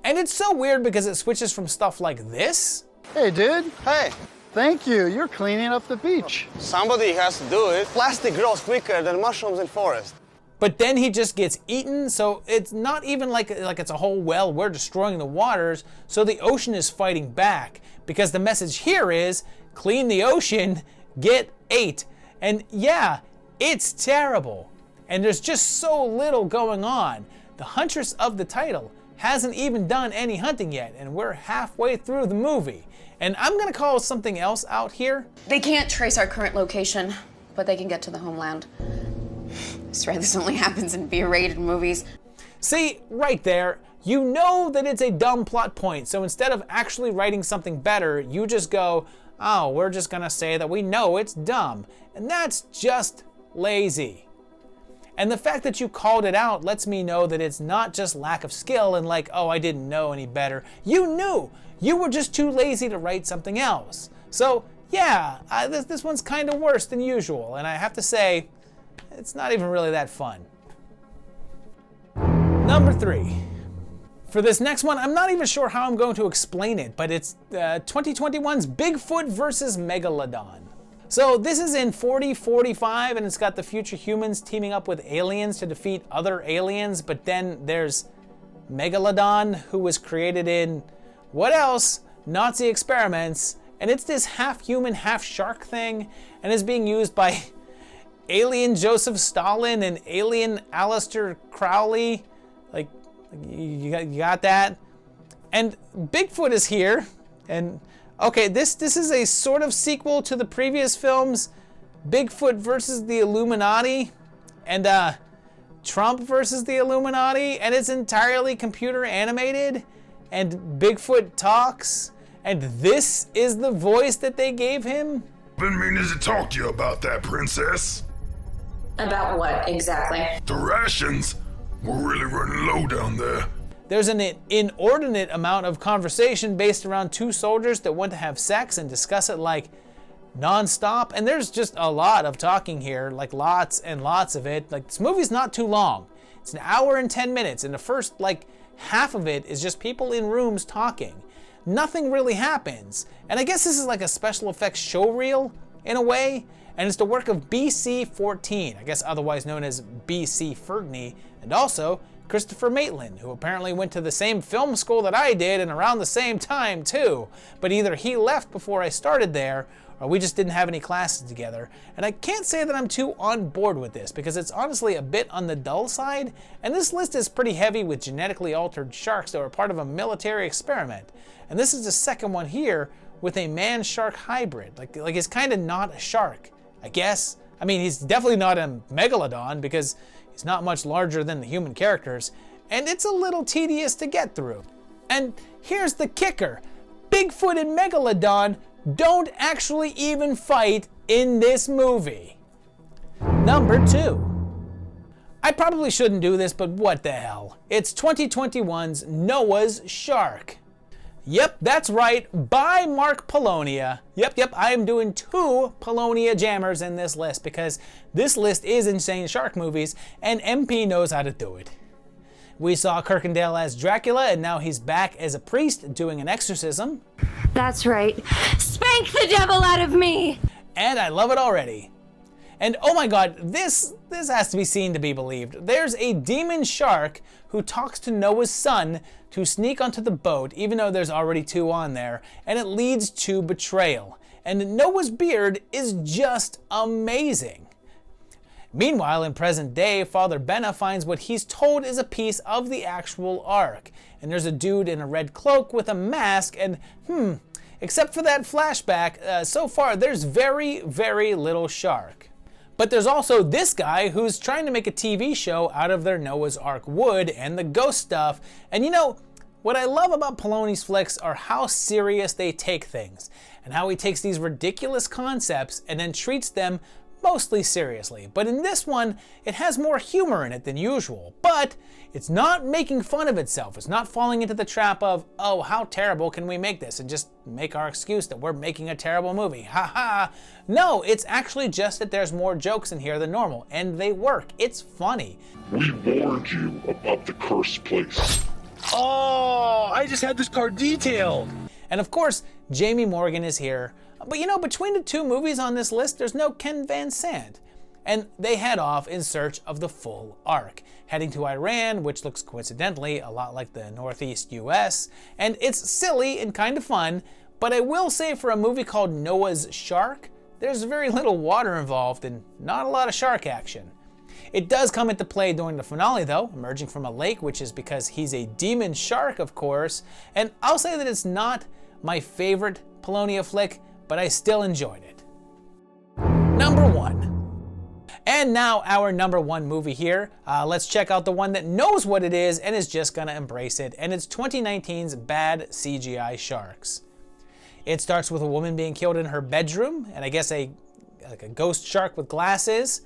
And it's so weird because it switches from stuff like this. Hey, dude. Hey. Thank you. You're cleaning up the beach. Somebody has to do it. Plastic grows quicker than mushrooms in forest. But then he just gets eaten, so it's not even like it's a whole, well, we're destroying the waters, so the ocean is fighting back. Because the message here is, clean the ocean, get ate. And yeah, it's terrible. And there's just so little going on. The huntress of the title hasn't even done any hunting yet, and we're halfway through the movie. And I'm gonna call something else out here. They can't trace our current location, but they can get to the homeland. I swear this only happens in B-rated movies. See, right there, you know that it's a dumb plot point, so instead of actually writing something better, you just go, oh, we're just gonna say that we know it's dumb. And that's just lazy. And the fact that you called it out lets me know that it's not just lack of skill and like, oh, I didn't know any better. You knew! You were just too lazy to write something else. So, yeah, this one's kind of worse than usual, and I have to say, it's not even really that fun. Number 3. For this next one, I'm not even sure how I'm going to explain it, but it's 2021's Bigfoot versus Megalodon. So this is in 4045, and it's got the future humans teaming up with aliens to defeat other aliens, but then there's Megalodon, who was created in, what else? Nazi experiments, and it's this half-human, half-shark thing, and is being used by alien Joseph Stalin and alien Aleister Crowley. Like you got that? And Bigfoot is here, and okay, this is a sort of sequel to the previous films, Bigfoot versus the Illuminati, and Trump versus the Illuminati, and it's entirely computer animated, and Bigfoot talks, and this is the voice that they gave him. Been meaning to talk to you about that, princess. About what, exactly? The rations. We're really running low down there. There's an inordinate amount of conversation based around two soldiers that want to have sex and discuss it like non-stop, and there's just a lot of talking here, like lots and lots of it. Like, this movie's not too long. It's an hour and 10 minutes, and the first like half of it is just people in rooms talking. Nothing really happens. And I guess this is like a special effects showreel in a way, and it's the work of BC-14, I guess otherwise known as BC Fertney, and also Christopher Maitland, who apparently went to the same film school that I did and around the same time too, but either he left before I started there, or we just didn't have any classes together. And I can't say that I'm too on board with this, because it's honestly a bit on the dull side, and this list is pretty heavy with genetically altered sharks that were part of a military experiment. And this is the second one here with a man-shark hybrid. Like he's kind of not a shark, I guess. I mean, he's definitely not a megalodon because he's not much larger than the human characters, and it's a little tedious to get through. And here's the kicker. Bigfoot and Megalodon don't actually even fight in this movie. Number 2. I probably shouldn't do this, but what the hell. It's 2021's Noah's Shark. Yep, that's right, by Mark Polonia. Yep, I am doing 2 Polonia jammers in this list because this list is insane shark movies and MP knows how to do it. We saw Kirkendale as Dracula, and now he's back as a priest doing an exorcism. That's right. Spank the devil out of me! And I love it already. And oh my god, this has to be seen to be believed. There's a demon shark who talks to Noah's son to sneak onto the boat, even though there's already 2 on there, and it leads to betrayal. And Noah's beard is just amazing. Meanwhile, in present day, Father Benna finds what he's told is a piece of the actual Ark. And there's a dude in a red cloak with a mask and, except for that flashback, so far there's very, very little shark. But there's also this guy who's trying to make a TV show out of their Noah's Ark wood and the ghost stuff. And you know, what I love about Poloni's flicks are how serious they take things, and how he takes these ridiculous concepts and then treats them mostly seriously. But in this one, it has more humor in it than usual. But it's not making fun of itself. It's not falling into the trap of, oh, how terrible can we make this? And just make our excuse that we're making a terrible movie. Ha ha. No, it's actually just that there's more jokes in here than normal, and they work. It's funny. We warned you about the cursed place. Oh, I just had this car detailed. And of course, Jamie Morgan is here. But you know, between the 2 movies on this list, there's no Ken Van Sant. And they head off in search of the full Ark, heading to Iran, which looks coincidentally a lot like the Northeast US. And it's silly and kind of fun, but I will say for a movie called Noah's Shark, there's very little water involved and not a lot of shark action. It does come into play during the finale though, emerging from a lake, which is because he's a demon shark, of course. And I'll say that it's not my favorite Polonia flick, but I still enjoyed it. Number 1. And now our number 1 movie here. Let's check out the one that knows what it is and is just gonna embrace it. And it's 2019's Bad CGI Sharks. It starts with a woman being killed in her bedroom, and I guess a ghost shark with glasses.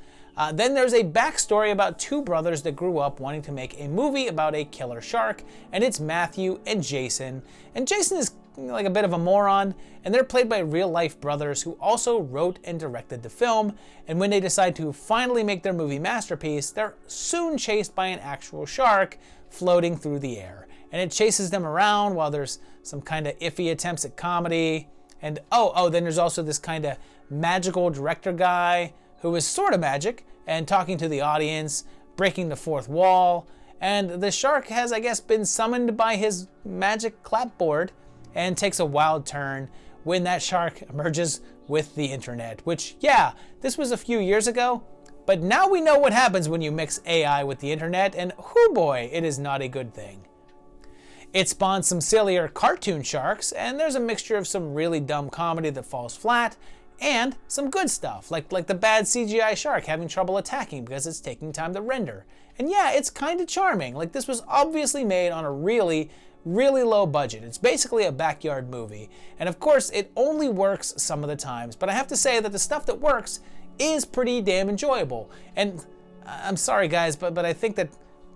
Then there's a backstory about 2 brothers that grew up wanting to make a movie about a killer shark, and it's Matthew and Jason. And Jason is like a bit of a moron, and they're played by real-life brothers who also wrote and directed the film. And when they decide to finally make their movie masterpiece, they're soon chased by an actual shark floating through the air. And it chases them around while there's some kind of iffy attempts at comedy. And then there's also this kind of magical director guy who is sort of magic and talking to the audience, breaking the 4th wall. And the shark has, I guess, been summoned by his magic clapboard and takes a wild turn when that shark emerges with the internet. Which, yeah, this was a few years ago, but now we know what happens when you mix AI with the internet, and whoo boy, it is not a good thing. It spawns some sillier cartoon sharks, and there's a mixture of some really dumb comedy that falls flat, and some good stuff, like the bad CGI shark having trouble attacking because it's taking time to render. And yeah, it's kind of charming. Like, this was obviously made on a really low budget. It's basically a backyard movie. And of course, it only works some of the times, but I have to say that the stuff that works is pretty damn enjoyable. And I'm sorry guys, but I think that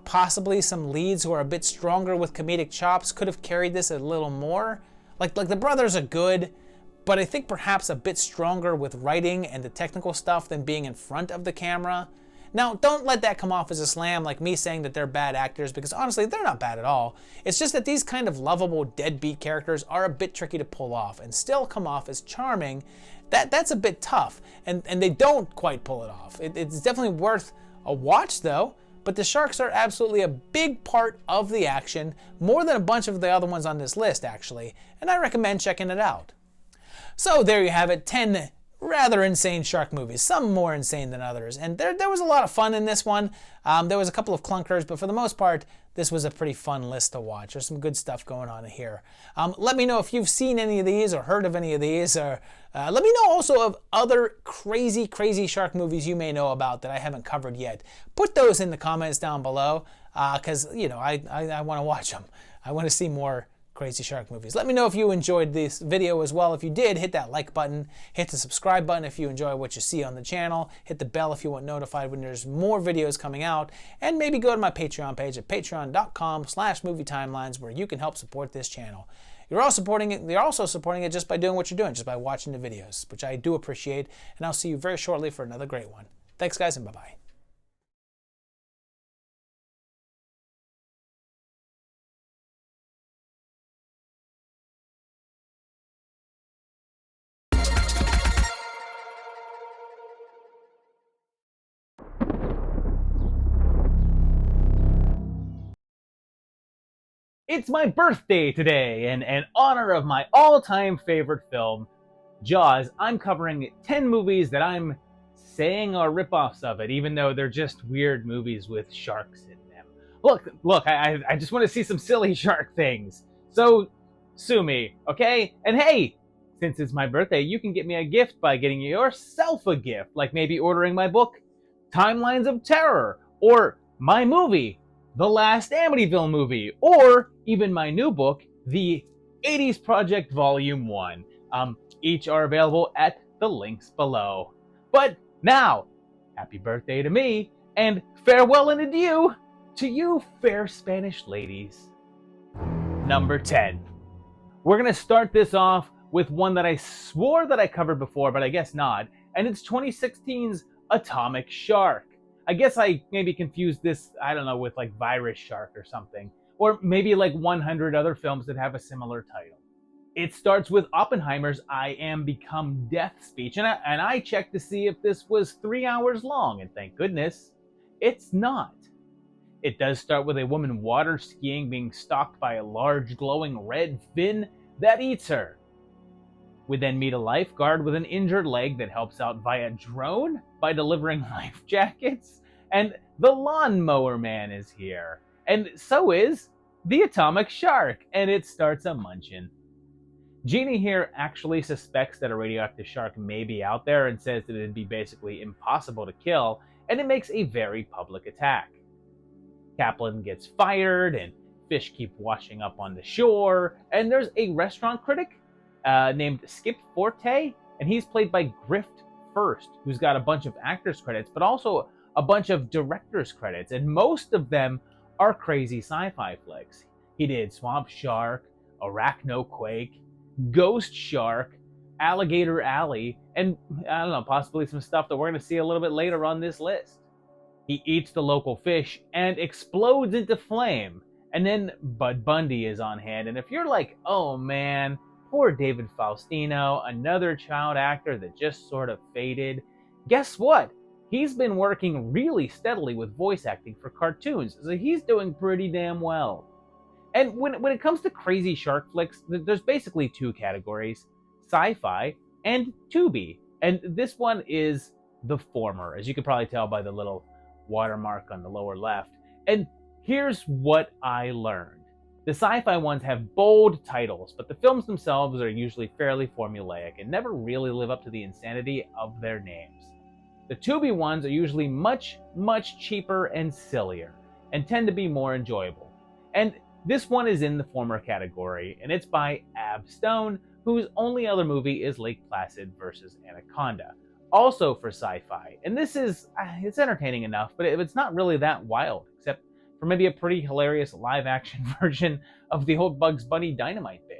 possibly some leads who are a bit stronger with comedic chops could have carried this a little more. Like the brothers are good, but I think perhaps a bit stronger with writing and the technical stuff than being in front of the camera. Now, don't let that come off as a slam, like me saying that they're bad actors, because honestly, they're not bad at all. It's just that these kind of lovable deadbeat characters are a bit tricky to pull off and still come off as charming. That's a bit tough, and they don't quite pull it off. It's definitely worth a watch though, but the sharks are absolutely a big part of the action, more than a bunch of the other ones on this list actually, and I recommend checking it out. So there you have it, 10 rather insane shark movies, some more insane than others. And there was a lot of fun in this one. There was a couple of clunkers, but for the most part, this was a pretty fun list to watch. There's some good stuff going on here. Let me know if you've seen any of these or heard of any of these. Or let me know also of other crazy, crazy shark movies you may know about that I haven't covered yet. Put those in the comments down below because, you know, I want to watch them. I want to see more crazy shark movies. Let me know if you enjoyed this video as well. If you did, hit that like button, hit the subscribe button if you enjoy what you see on the channel, hit the bell if you want notified when there's more videos coming out, and maybe go to my Patreon page at patreon.com/movietimelines where you can help support this channel. You're also supporting it just by doing what you're doing, just by watching the videos, which I do appreciate, and I'll see you very shortly for another great one. Thanks guys, and bye-bye. It's my birthday today, and in honor of my all-time favorite film, Jaws, I'm covering 10 movies that I'm saying are ripoffs of it, even though they're just weird movies with sharks in them. Look, I just want to see some silly shark things. So, sue me, okay? And hey, since it's my birthday, you can get me a gift by getting yourself a gift, like maybe ordering my book, Timelines of Terror, or my movie, The Last Amityville Movie, or even my new book, The 80s Project Volume 1. Each are available at the links below. But now, happy birthday to me, and farewell and adieu to you fair Spanish ladies. Number 10. We're gonna start this off with one that I swore that I covered before, but I guess not, and it's 2016's Atomic Shark. I guess I maybe confused this, I don't know, with like Virus Shark or something. Or maybe like 100 other films that have a similar title. It starts with Oppenheimer's I Am Become Death speech, and I checked to see if this was 3 hours long, and thank goodness, it's not. It does start with a woman water skiing being stalked by a large glowing red fin that eats her. We then meet a lifeguard with an injured leg that helps out via drone by delivering life jackets, and the lawnmower man is here. And so is the Atomic Shark, and it starts a munchin'. Jeannie here actually suspects that a radioactive shark may be out there and says that it'd be basically impossible to kill, and it makes a very public attack. Kaplan gets fired, and fish keep washing up on the shore, and there's a restaurant critic named Skip Forte, and he's played by Grift First, who's got a bunch of actors credits, but also a bunch of directors credits, and most of them are crazy sci-fi flicks. He did Swamp Shark, Arachnoquake, Ghost Shark, Alligator Alley, and I don't know, possibly some stuff that we're going to see a little bit later on this list. He eats the local fish and explodes into flame, and then Bud Bundy is on hand, and if you're like, oh man, poor David Faustino, another child actor that just sort of faded, guess what? He's been working really steadily with voice acting for cartoons, so he's doing pretty damn well. And when it comes to crazy shark flicks, there's basically two categories, sci-fi and Tubi. And this one is the former, as you can probably tell by the little watermark on the lower left. And here's what I learned. The sci-fi ones have bold titles, but the films themselves are usually fairly formulaic and never really live up to the insanity of their names. The Tubi ones are usually much, much cheaper and sillier, and tend to be more enjoyable. And this one is in the former category, and it's by Ab Stone, whose only other movie is Lake Placid vs. Anaconda, also for sci-fi. And this is, it's entertaining enough, but it's not really that wild, except for maybe a pretty hilarious live-action version of the old Bugs Bunny Dynamite bit.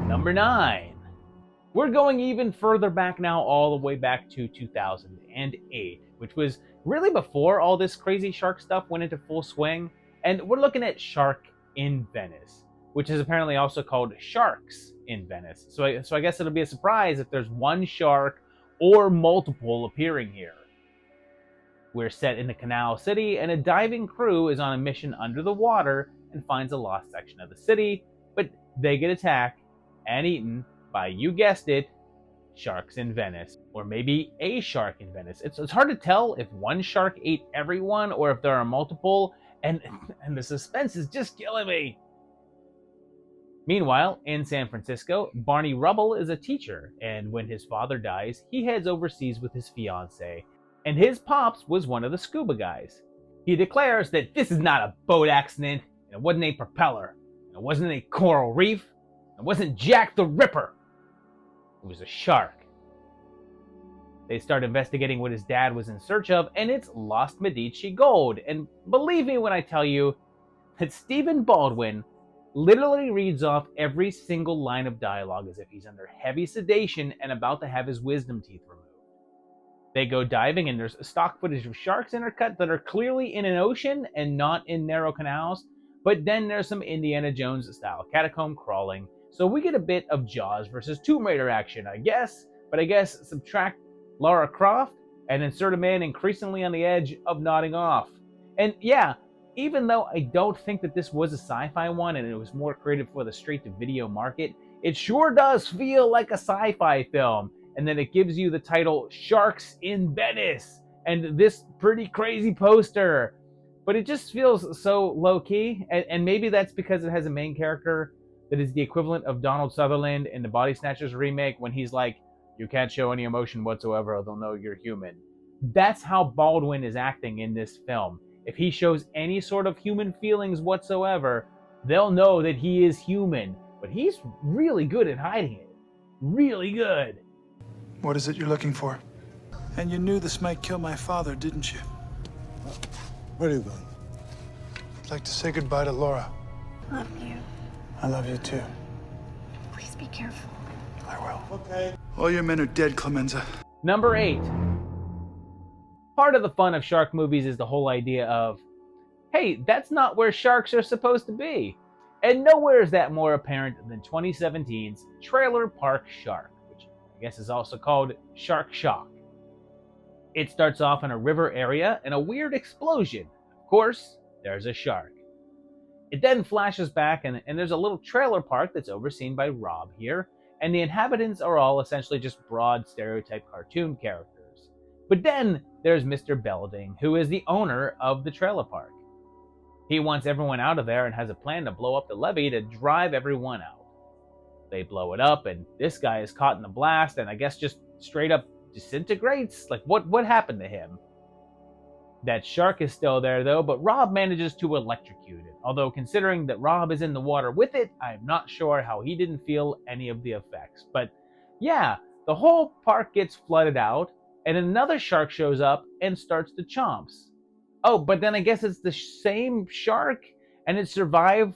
Number 9. We're going even further back now, all the way back to 2008, which was really before all this crazy shark stuff went into full swing, and we're looking at Shark in Venice, which is apparently also called Sharks in Venice. So I guess it'll be a surprise if there's one shark, or multiple appearing here. We're set in the Canal City, and a diving crew is on a mission under the water and finds a lost section of the city, but they get attacked and eaten by, you guessed it, sharks in Venice. Or maybe a shark in Venice. It's hard to tell if one shark ate everyone or if there are multiple, and the suspense is just killing me. Meanwhile, in San Francisco, Barney Rubble is a teacher, and when his father dies, he heads overseas with his fiancée, and his pops was one of the scuba guys. He declares that this is not a boat accident, and it wasn't a propeller, and it wasn't a coral reef, and it wasn't Jack the Ripper. It was a shark. They start investigating what his dad was in search of, and it's Lost Medici gold. And believe me when I tell you that Stephen Baldwin literally reads off every single line of dialogue as if he's under heavy sedation and about to have his wisdom teeth removed. They go diving, and there's stock footage of sharks intercut that are clearly in an ocean and not in narrow canals, but then there's some Indiana Jones style catacomb crawling, so we get a bit of Jaws versus Tomb Raider action, I guess, but I guess subtract Lara Croft and insert a man increasingly on the edge of nodding off. And yeah, even though I don't think that this was a sci-fi one and it was more created for the straight-to-video market, it sure does feel like a sci-fi film, and then it gives you the title Sharks in Venice and this pretty crazy poster. But it just feels so low-key, and maybe that's because it has a main character that is the equivalent of Donald Sutherland in the Body Snatchers remake when he's like, you can't show any emotion whatsoever or they'll know you're human. That's how Baldwin is acting in this film. If he shows any sort of human feelings whatsoever, they'll know that he is human. But he's really good at hiding it. Really good. What is it you're looking for? And you knew this might kill my father, didn't you? Where are you going? I'd like to say goodbye to Laura. Love you. I love you too. Please be careful. I will. Okay. All your men are dead, Clemenza. Number 8. Part of the fun of shark movies is the whole idea of, hey, that's not where sharks are supposed to be. And nowhere is that more apparent than 2017's Trailer Park Shark, which I guess is also called Shark Shock. It starts off in a river area and a weird explosion. Of course, there's a shark. It then flashes back and there's a little trailer park that's overseen by Rob here, and the inhabitants are all essentially just broad stereotype cartoon characters. But then there's Mr. Belding, who is the owner of the trailer park. He wants everyone out of there and has a plan to blow up the levee to drive everyone out. They blow it up, and this guy is caught in the blast and I guess just straight up disintegrates. Like, what happened to him? That shark is still there though, but Rob manages to electrocute it. Although considering that Rob is in the water with it, I'm not sure how he didn't feel any of the effects. But yeah, the whole park gets flooded out, and another shark shows up and starts to chomps. Oh, but then I guess it's the same shark, and it survived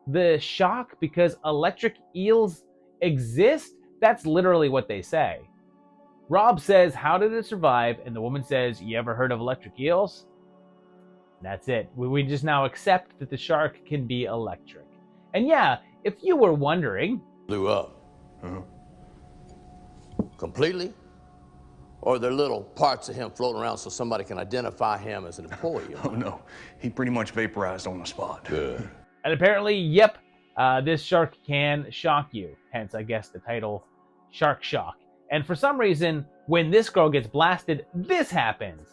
the shock because electric eels exist? That's literally what they say. Rob says, how did it survive? And the woman says, you ever heard of electric eels? That's it. We just now accept that the shark can be electric. And yeah, if you were wondering... Blew up. Completely? Or are there little parts of him floating around so somebody can identify him as an employee? Oh, no. He pretty much vaporized on the spot. Good. And apparently, yep, this shark can shock you. Hence, I guess, the title Shark Shock. And for some reason, when this girl gets blasted, this happens.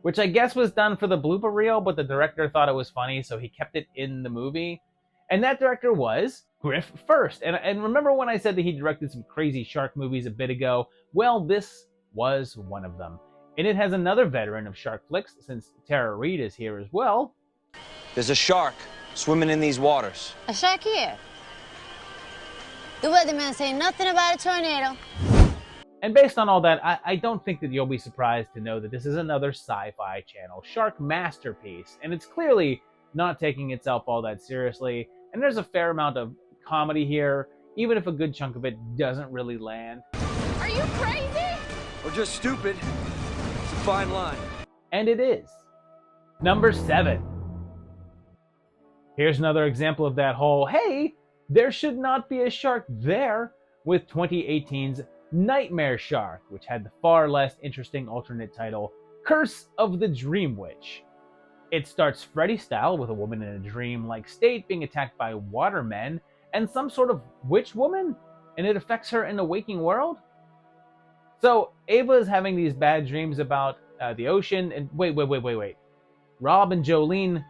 Which I guess was done for the blooper reel, but the director thought it was funny, so he kept it in the movie. And that director was Griff First. And remember when I said that he directed some crazy shark movies a bit ago? Well, this was one of them. And it has another veteran of shark flicks, since Tara Reid is here as well. There's a shark swimming in these waters. A shark here. The weatherman say nothing about a tornado. And based on all that, I don't think that you'll be surprised to know that this is another Sci-Fi Channel shark masterpiece. And it's clearly not taking itself all that seriously. And there's a fair amount of comedy here, even if a good chunk of it doesn't really land. Are you crazy? Or just stupid. It's a fine line. And it is. Number 7. Here's another example of that whole, hey, there should not be a shark there, with 2018's Nightmare Shark, which had the far less interesting alternate title, Curse of the Dream Witch. It starts Freddy style with a woman in a dream-like state being attacked by watermen and some sort of witch woman, and it affects her in the waking world. So Ava is having these bad dreams about the ocean, and wait. Rob and Jolene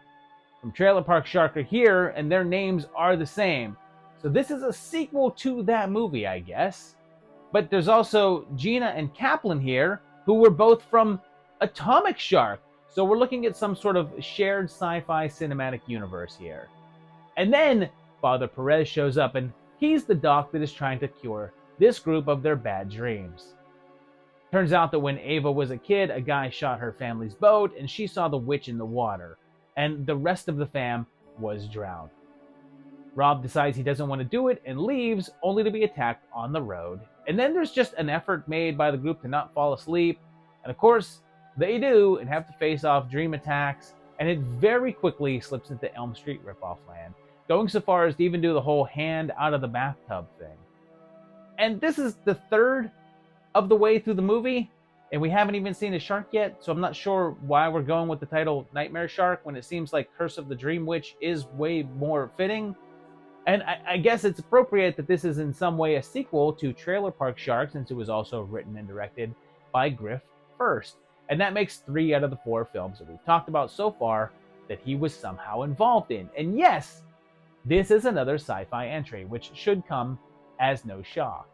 from Trailer Park Shark are here, and their names are the same. So this is a sequel to that movie, I guess. But there's also Gina and Kaplan here, who were both from Atomic Shark. So we're looking at some sort of shared sci-fi cinematic universe here. And then Father Perez shows up, and he's the doc that is trying to cure this group of their bad dreams. Turns out that when Ava was a kid, a guy shot her family's boat, and she saw the witch in the water, and the rest of the fam was drowned. Rob decides he doesn't want to do it and leaves, only to be attacked on the road. And then there's just an effort made by the group to not fall asleep, and of course, they do and have to face off dream attacks, and it very quickly slips into Elm Street ripoff land, going so far as to even do the whole hand out of the bathtub thing. And this is the third of the way through the movie, and we haven't even seen a shark yet, so I'm not sure why we're going with the title Nightmare Shark when it seems like Curse of the Dream Witch is way more fitting. And I guess it's appropriate that this is in some way a sequel to Trailer Park Shark, since it was also written and directed by Griff First. And that makes 3 out of the 4 films that we've talked about so far that he was somehow involved in. And yes, this is another sci-fi entry, which should come as no shock.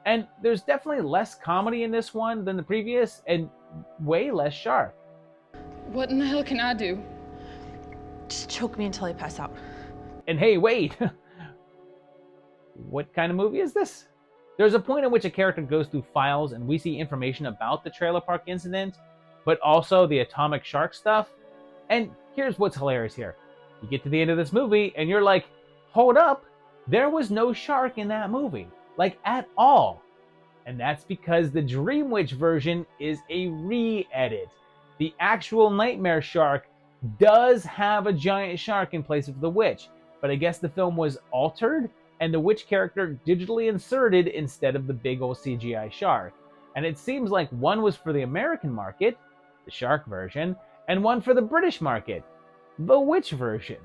And there's definitely less comedy in this one than the previous, and way less shark. What in the hell can I do? Just choke me until I pass out. And hey, wait! What kind of movie is this? There's a point at which a character goes through files and we see information about the trailer park incident, but also the atomic shark stuff. And here's what's hilarious here. You get to the end of this movie and you're like, hold up, there was no shark in that movie. Like, at all. And that's because the Dream Witch version is a re-edit. The actual Nightmare Shark does have a giant shark in place of the witch, but I guess the film was altered and the witch character digitally inserted instead of the big old CGI shark. And it seems like one was for the American market, the shark version, and one for the British market, the witch version.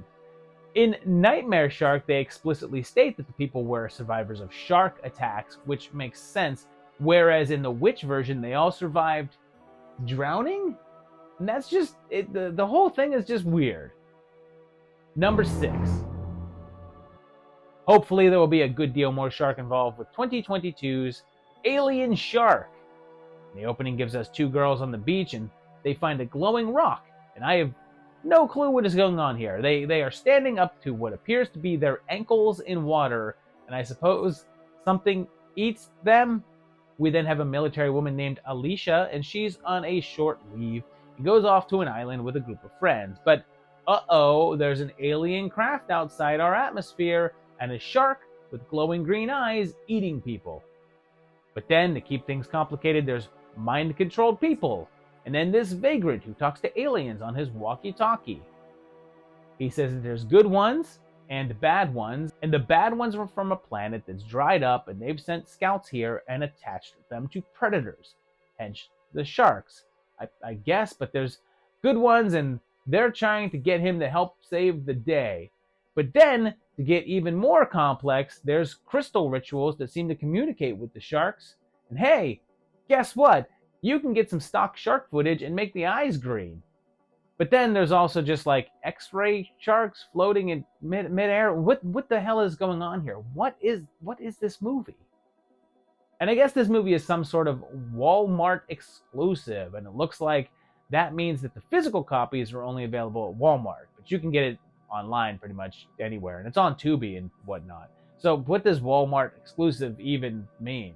In Nightmare Shark, they explicitly state that the people were survivors of shark attacks, which makes sense, whereas in the witch version, they all survived drowning? And that's just, the whole thing is just weird. Number 6. Hopefully there will be a good deal more shark involved with 2022's Alien Shark. The opening gives us 2 girls on the beach and they find a glowing rock, and I have no clue what is going on here. They are standing up to what appears to be their ankles in water, and I suppose something eats them. We then have a military woman named Alicia, and she's on a short leave and goes off to an island with a group of friends. But uh-oh, there's an alien craft outside our atmosphere, and a shark with glowing green eyes eating people. But then, to keep things complicated, there's mind-controlled people. And then this vagrant who talks to aliens on his walkie-talkie. He says that there's good ones and bad ones, and the bad ones are from a planet that's dried up, and they've sent scouts here and attached them to predators, hence the sharks, I guess. But there's good ones, and they're trying to get him to help save the day. But then, to get even more complex, there's crystal rituals that seem to communicate with the sharks. And hey, guess what? You can get some stock shark footage and make the eyes green. But then there's also just like X-ray sharks floating in midair. What the hell is going on here? What is this movie? And I guess this movie is some sort of Walmart exclusive, and it looks like that means that the physical copies are only available at Walmart, but you can get it online pretty much anywhere, and it's on Tubi and whatnot. So what does Walmart exclusive even mean?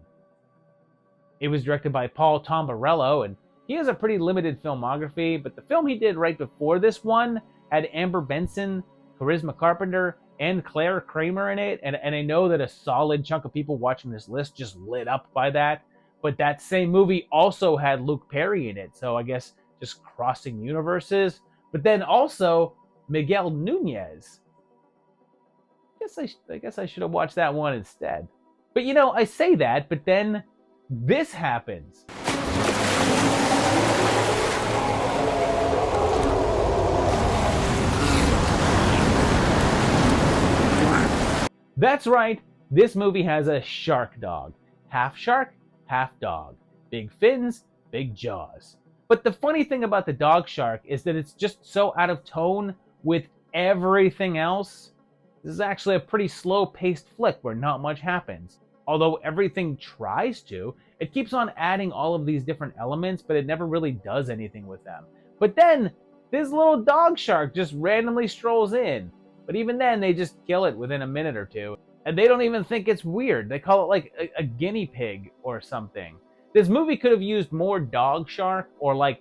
It was directed by Paul Tombarello, and he has a pretty limited filmography, but the film he did right before this one had Amber Benson, Charisma Carpenter, and Claire Kramer in it, and I know that a solid chunk of people watching this list just lit up by that, but that same movie also had Luke Perry in it, so I guess just crossing universes. But then also Miguel Nunez. I guess I should have watched that one instead. But you know, I say that, but then this happens. That's right, this movie has a shark dog. Half shark, half dog. Big fins, big jaws. But the funny thing about the dog shark is that it's just so out of tone with everything else. This is actually a pretty slow-paced flick where not much happens. Although everything tries to, it keeps on adding all of these different elements, but it never really does anything with them. But then, this little dog shark just randomly strolls in. But even then, they just kill it within a minute or two. And they don't even think it's weird. They call it like a guinea pig or something. This movie could have used more dog shark, or like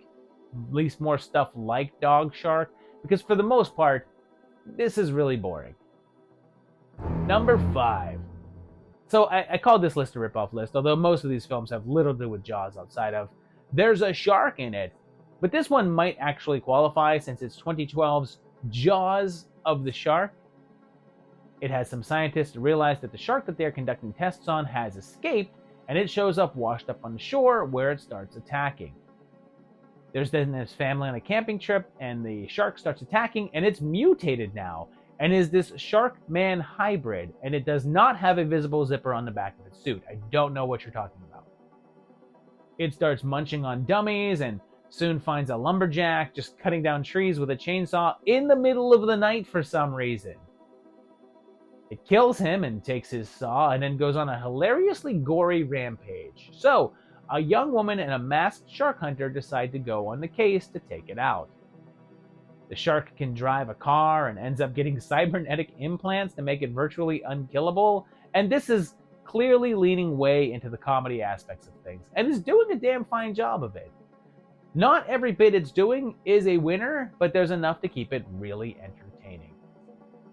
at least more stuff like dog shark, because for the most part, this is really boring. Number 5. So I called this list a ripoff list, although most of these films have little to do with Jaws outside of there's a shark in it. But this one might actually qualify since it's 2012's Jaws of the Shark. It has some scientists realize that the shark that they're conducting tests on has escaped, and it shows up washed up on the shore where it starts attacking. There's then this family on a camping trip, and the shark starts attacking, and it's mutated now, and is this shark-man hybrid, and it does not have a visible zipper on the back of its suit. I don't know what you're talking about. It starts munching on dummies, and soon finds a lumberjack just cutting down trees with a chainsaw in the middle of the night for some reason. It kills him and takes his saw, and then goes on a hilariously gory rampage. So, a young woman and a masked shark hunter decide to go on the case to take it out. The shark can drive a car and ends up getting cybernetic implants to make it virtually unkillable, and this is clearly leaning way into the comedy aspects of things, and is doing a damn fine job of it. Not every bit it's doing is a winner, but there's enough to keep it really entertaining.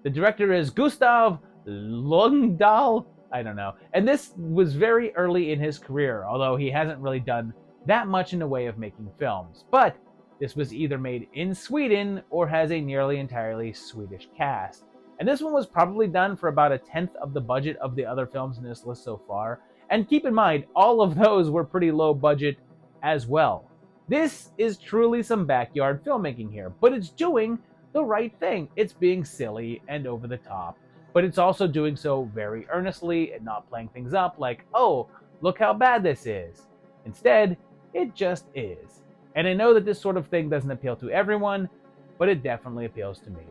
The director is Gustav Lunddahl, I don't know, and this was very early in his career, although he hasn't really done that much in the way of making films. But this was either made in Sweden or has a nearly entirely Swedish cast. And this one was probably done for about 1/10 of the budget of the other films in this list so far. And keep in mind, all of those were pretty low budget as well. This is truly some backyard filmmaking here, but it's doing the right thing. It's being silly and over the top, but it's also doing so very earnestly and not playing things up like, oh, look how bad this is. Instead, it just is. And I know that this sort of thing doesn't appeal to everyone, but it definitely appeals to me.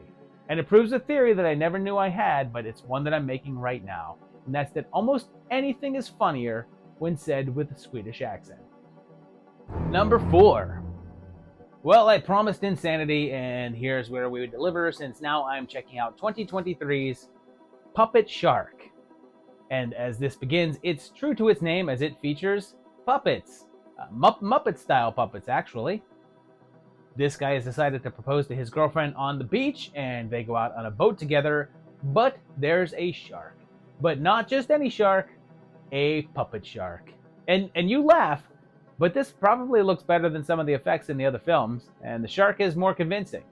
And it proves a theory that I never knew I had, but it's one that I'm making right now, and that's that almost anything is funnier when said with a Swedish accent. Number 4. Well, I promised insanity, and here's where we would deliver, since now I'm checking out 2023's Puppet Shark. And as this begins, it's true to its name as it features puppets. Muppet-style puppets, actually. This guy has decided to propose to his girlfriend on the beach, and they go out on a boat together, but there's a shark. But not just any shark, a puppet shark. And you laugh, but this probably looks better than some of the effects in the other films, and the shark is more convincing.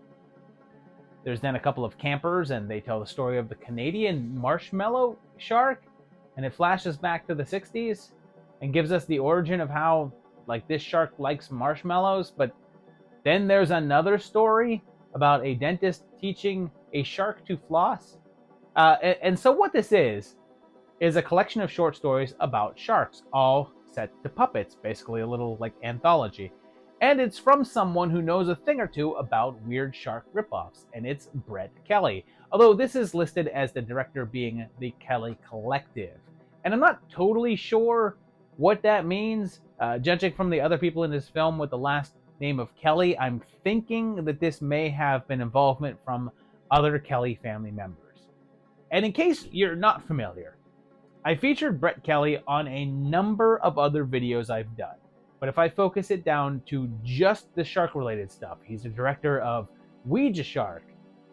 There's then a couple of campers, and they tell the story of the Canadian marshmallow shark, and it flashes back to the 60s, and gives us the origin of how, like, this shark likes marshmallows. But then there's another story about a dentist teaching a shark to floss. And so what this is a collection of short stories about sharks, all set to puppets, basically a little like anthology. And it's from someone who knows a thing or two about weird shark ripoffs, and it's Brett Kelly. Although this is listed as the director being the Kelly Collective. And I'm not totally sure what that means. Judging from the other people in this film with the last name of Kelly, I'm thinking that this may have been involvement from other Kelly family members. And in case you're not familiar, I featured Brett Kelly on a number of other videos I've done. But if I focus it down to just the shark-related stuff, he's the director of Ouija Shark,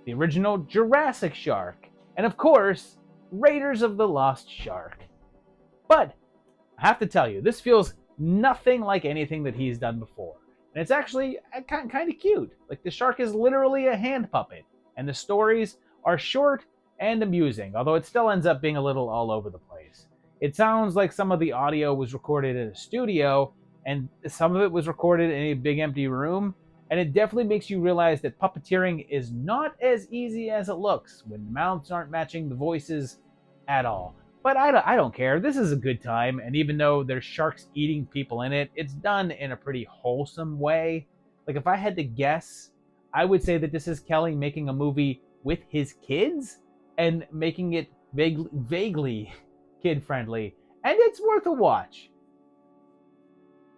the original Jurassic Shark, and of course, Raiders of the Lost Shark. But I have to tell you, this feels nothing like anything that he's done before. And it's actually kind of cute. Like, the shark is literally a hand puppet, and the stories are short and amusing, although it still ends up being a little all over the place. It sounds like some of the audio was recorded in a studio, and some of it was recorded in a big empty room, and it definitely makes you realize that puppeteering is not as easy as it looks when the mouths aren't matching the voices at all. But I don't care. This is a good time, and even though there's sharks eating people in it, it's done in a pretty wholesome way. Like, if I had to guess, I would say that this is Kelly making a movie with his kids and making it vaguely kid-friendly, and it's worth a watch.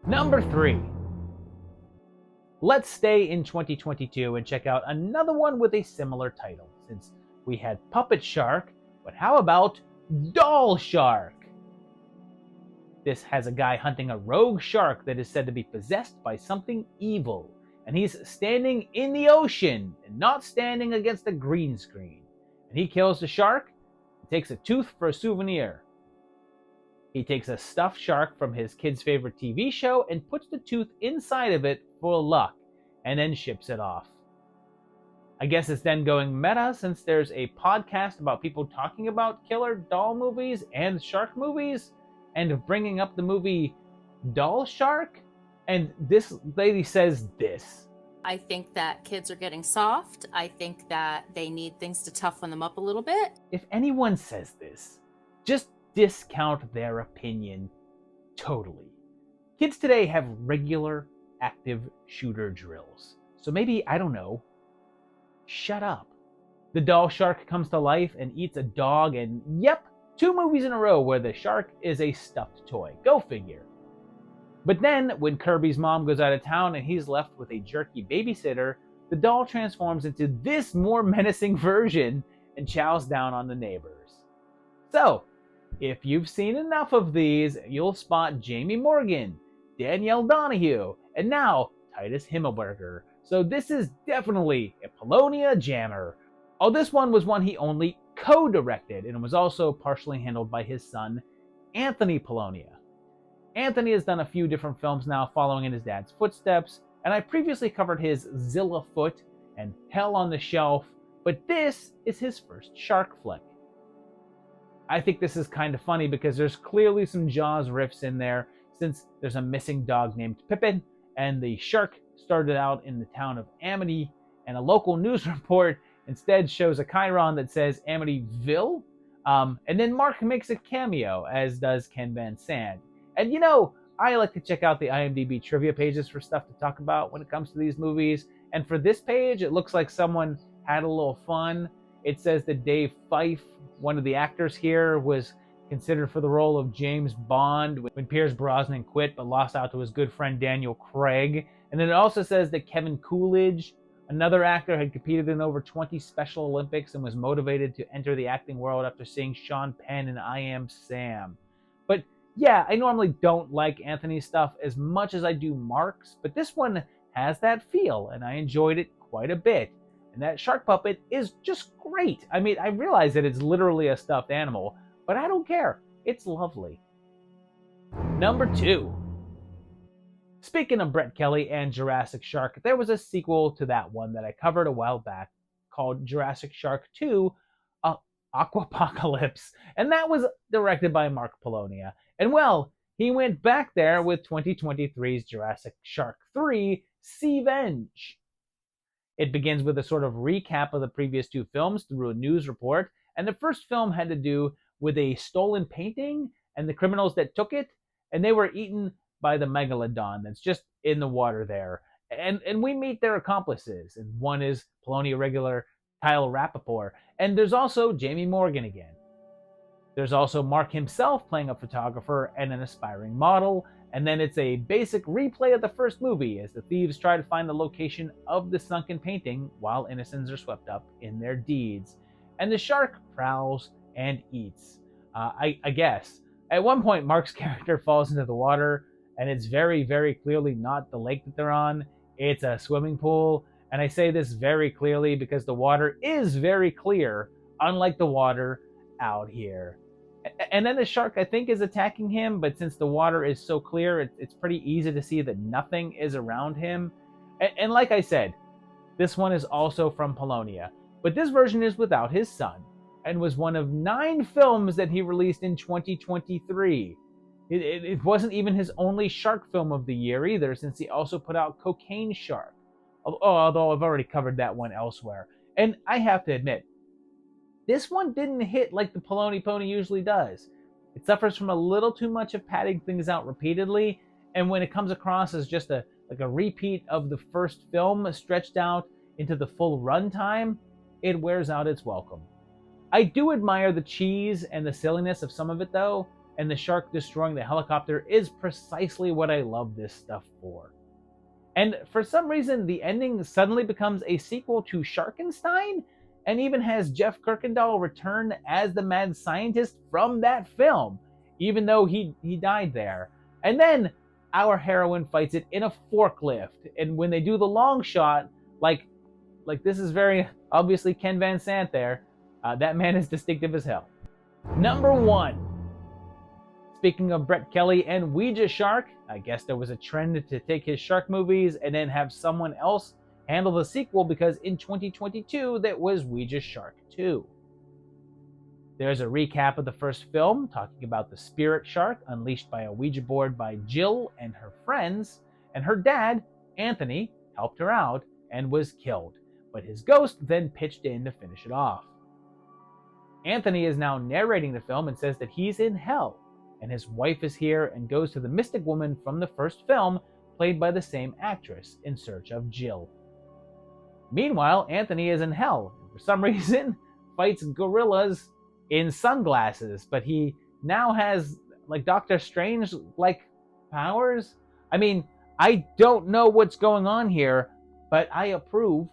Number 3. Let's stay in 2022 and check out another one with a similar title, since we had Puppet Shark, but how about Doll Shark? This has a guy hunting a rogue shark that is said to be possessed by something evil, and he's standing in the ocean and not standing against a green screen. And he kills the shark and takes a tooth for a souvenir. He takes a stuffed shark from his kid's favorite TV show and puts the tooth inside of it for luck, and then ships it off. I guess it's then going meta, since there's a podcast about people talking about killer doll movies and shark movies, and bringing up the movie Doll Shark, and this lady says this. I think that kids are getting soft. I think that they need things to toughen them up a little bit. If anyone says this, just discount their opinion totally. Kids today have regular active shooter drills, so maybe, I don't know, shut up. The doll shark comes to life and eats a dog, and yep, 2 movies in a row where the shark is a stuffed toy. Go figure. But then, when Kirby's mom goes out of town and he's left with a jerky babysitter, the doll transforms into this more menacing version and chows down on the neighbors. So, if you've seen enough of these, you'll spot Jamie Morgan, Danielle Donahue, and now Titus Himmelberger. So this is definitely a Polonia jammer. Oh, this one was one he only co-directed, and was also partially handled by his son, Anthony Polonia. Anthony has done a few different films now following in his dad's footsteps, and I previously covered his Zilla Foot and Hell on the Shelf, but this is his first shark flick. I think this is kind of funny because there's clearly some Jaws riffs in there, since there's a missing dog named Pippin, and the shark started out in the town of Amity, and a local news report instead shows a chyron that says Amityville, and then Mark makes a cameo, as does Ken Van Sant. And you know, I like to check out the IMDb trivia pages for stuff to talk about when it comes to these movies, and for this page, it looks like someone had a little fun. It says that Dave Fife, one of the actors here, was considered for the role of James Bond when Pierce Brosnan quit but lost out to his good friend Daniel Craig. And then it also says that Kevin Coolidge, another actor, had competed in over 20 Special Olympics and was motivated to enter the acting world after seeing Sean Penn in I Am Sam. But yeah, I normally don't like Anthony's stuff as much as I do Mark's, but this one has that feel, and I enjoyed it quite a bit. And that shark puppet is just great. I mean, I realize that it's literally a stuffed animal, but I don't care. It's lovely. Number 2. Speaking of Brett Kelly and Jurassic Shark, there was a sequel to that one that I covered a while back called Jurassic Shark 2, Aquapocalypse, and that was directed by Mark Polonia. And well, he went back there with 2023's Jurassic Shark 3, Seavenge. It begins with a sort of recap of the previous 2 films through a news report, and the first film had to do with a stolen painting and the criminals that took it, and they were eaten by the megalodon that's just in the water there. And we meet their accomplices, and one is Polonia regular Kyle Rappaport, and there's also Jamie Morgan again. There's also Mark himself playing a photographer and an aspiring model, and then it's a basic replay of the first movie as the thieves try to find the location of the sunken painting while innocents are swept up in their deeds. And the shark prowls and eats. I guess. At one point, Mark's character falls into the water, and it's very, very clearly not the lake that they're on. It's a swimming pool, and I say this very clearly because the water is very clear, unlike the water out here. And then the shark, I think, is attacking him, but since the water is so clear, it's pretty easy to see that nothing is around him. And like I said, this one is also from Polonia, but this version is without his son. and was one of 9 films that he released in 2023. It wasn't even his only shark film of the year either, since he also put out Cocaine Shark. Although I've already covered that one elsewhere. And I have to admit, this one didn't hit like the Polony Pony usually does. It suffers from a little too much of padding things out repeatedly, and when it comes across as just a repeat of the first film stretched out into the full runtime, it wears out its welcome. I do admire the cheese and the silliness of some of it though, and the shark destroying the helicopter is precisely what I love this stuff for. And for some reason, the ending suddenly becomes a sequel to Sharkenstein, and even has Jeff Kirkendall return as the mad scientist from that film, even though he died there. And then our heroine fights it in a forklift, and when they do the long shot, like this is very obviously Ken Van Sant there, that man is distinctive as hell. Number 1. Speaking of Brett Kelly and Ouija Shark, I guess there was a trend to take his shark movies and then have someone else handle the sequel, because in 2022 that was Ouija Shark 2. There's a recap of the first film talking about the spirit shark unleashed by a Ouija board by Jill and her friends, and her dad, Anthony, helped her out and was killed, but his ghost then pitched in to finish it off. Anthony is now narrating the film and says that he's in hell, and his wife is here and goes to the mystic woman from the first film, played by the same actress, in search of Jill. Meanwhile, Anthony is in hell, and for some reason fights gorillas in sunglasses, but he now has like Doctor Strange like powers. I mean, I don't know what's going on here, but I approve.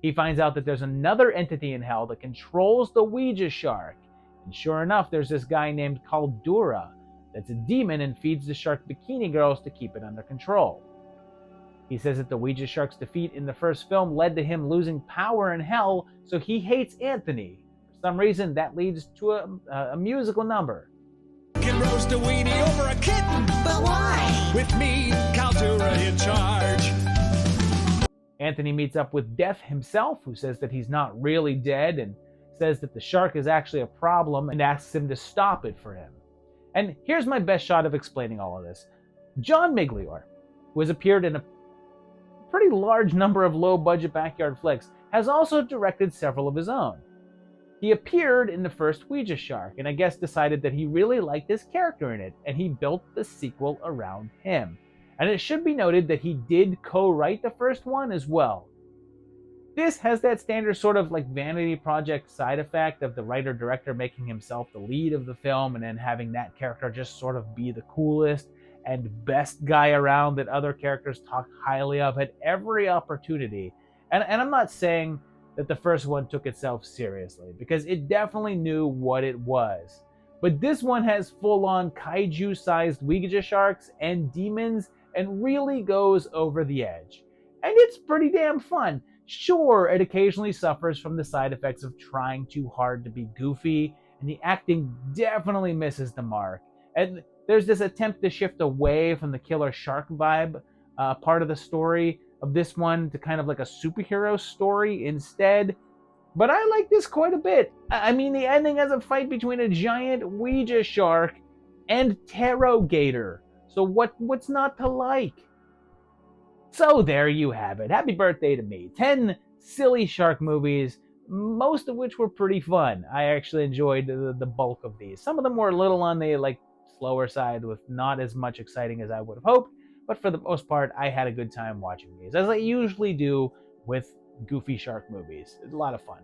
He finds out that there's another entity in hell that controls the Ouija shark, and sure enough, there's this guy named Caldura that's a demon and feeds the shark bikini girls to keep it under control. He says that the Ouija shark's defeat in the first film led to him losing power in hell, so he hates Anthony. For some reason, that leads to a musical number. Can roast a weenie over a kitten, but why? With me, Caldura in charge. Anthony meets up with Death himself, who says that he's not really dead and says that the shark is actually a problem and asks him to stop it for him. And here's my best shot of explaining all of this. John Miglior, who has appeared in a pretty large number of low-budget backyard flicks, has also directed several of his own. He appeared in the first Ouija Shark, and I guess decided that he really liked his character in it, and he built the sequel around him. And it should be noted that he did co-write the first one as well. This has that standard sort of like vanity project side effect of the writer-director making himself the lead of the film and then having that character just sort of be the coolest and best guy around that other characters talk highly of at every opportunity. And I'm not saying that the first one took itself seriously, because it definitely knew what it was. But this one has full-on kaiju-sized Ouija sharks and demons and really goes over the edge. And it's pretty damn fun. Sure, it occasionally suffers from the side effects of trying too hard to be goofy, and the acting definitely misses the mark. And there's this attempt to shift away from the killer shark vibe part of the story of this one to kind of like a superhero story instead. But I like this quite a bit. I mean, the ending has a fight between a giant Ouija shark and Terrogator. So what's not to like? So there you have it. Happy birthday to me. 10 silly shark movies, most of which were pretty fun. I actually enjoyed the bulk of these. Some of them were a little on the slower side with not as much exciting as I would have hoped, but for the most part, I had a good time watching these, as I usually do with goofy shark movies. It's a lot of fun.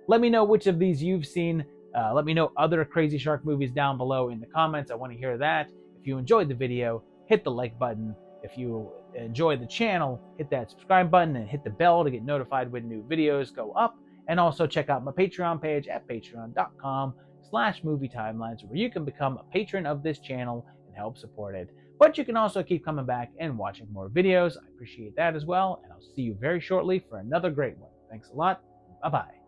Let me know which of these you've seen. Let me know other crazy shark movies down below in the comments. I want to hear that. If you enjoyed the video, hit the like button. If you enjoy the channel, hit that subscribe button and hit the bell to get notified when new videos go up. And also check out my Patreon page at patreon.com/movietimelines, where you can become a patron of this channel and help support it. But you can also keep coming back and watching more videos. I appreciate that as well. And I'll see you very shortly for another great one. Thanks a lot. Bye-bye.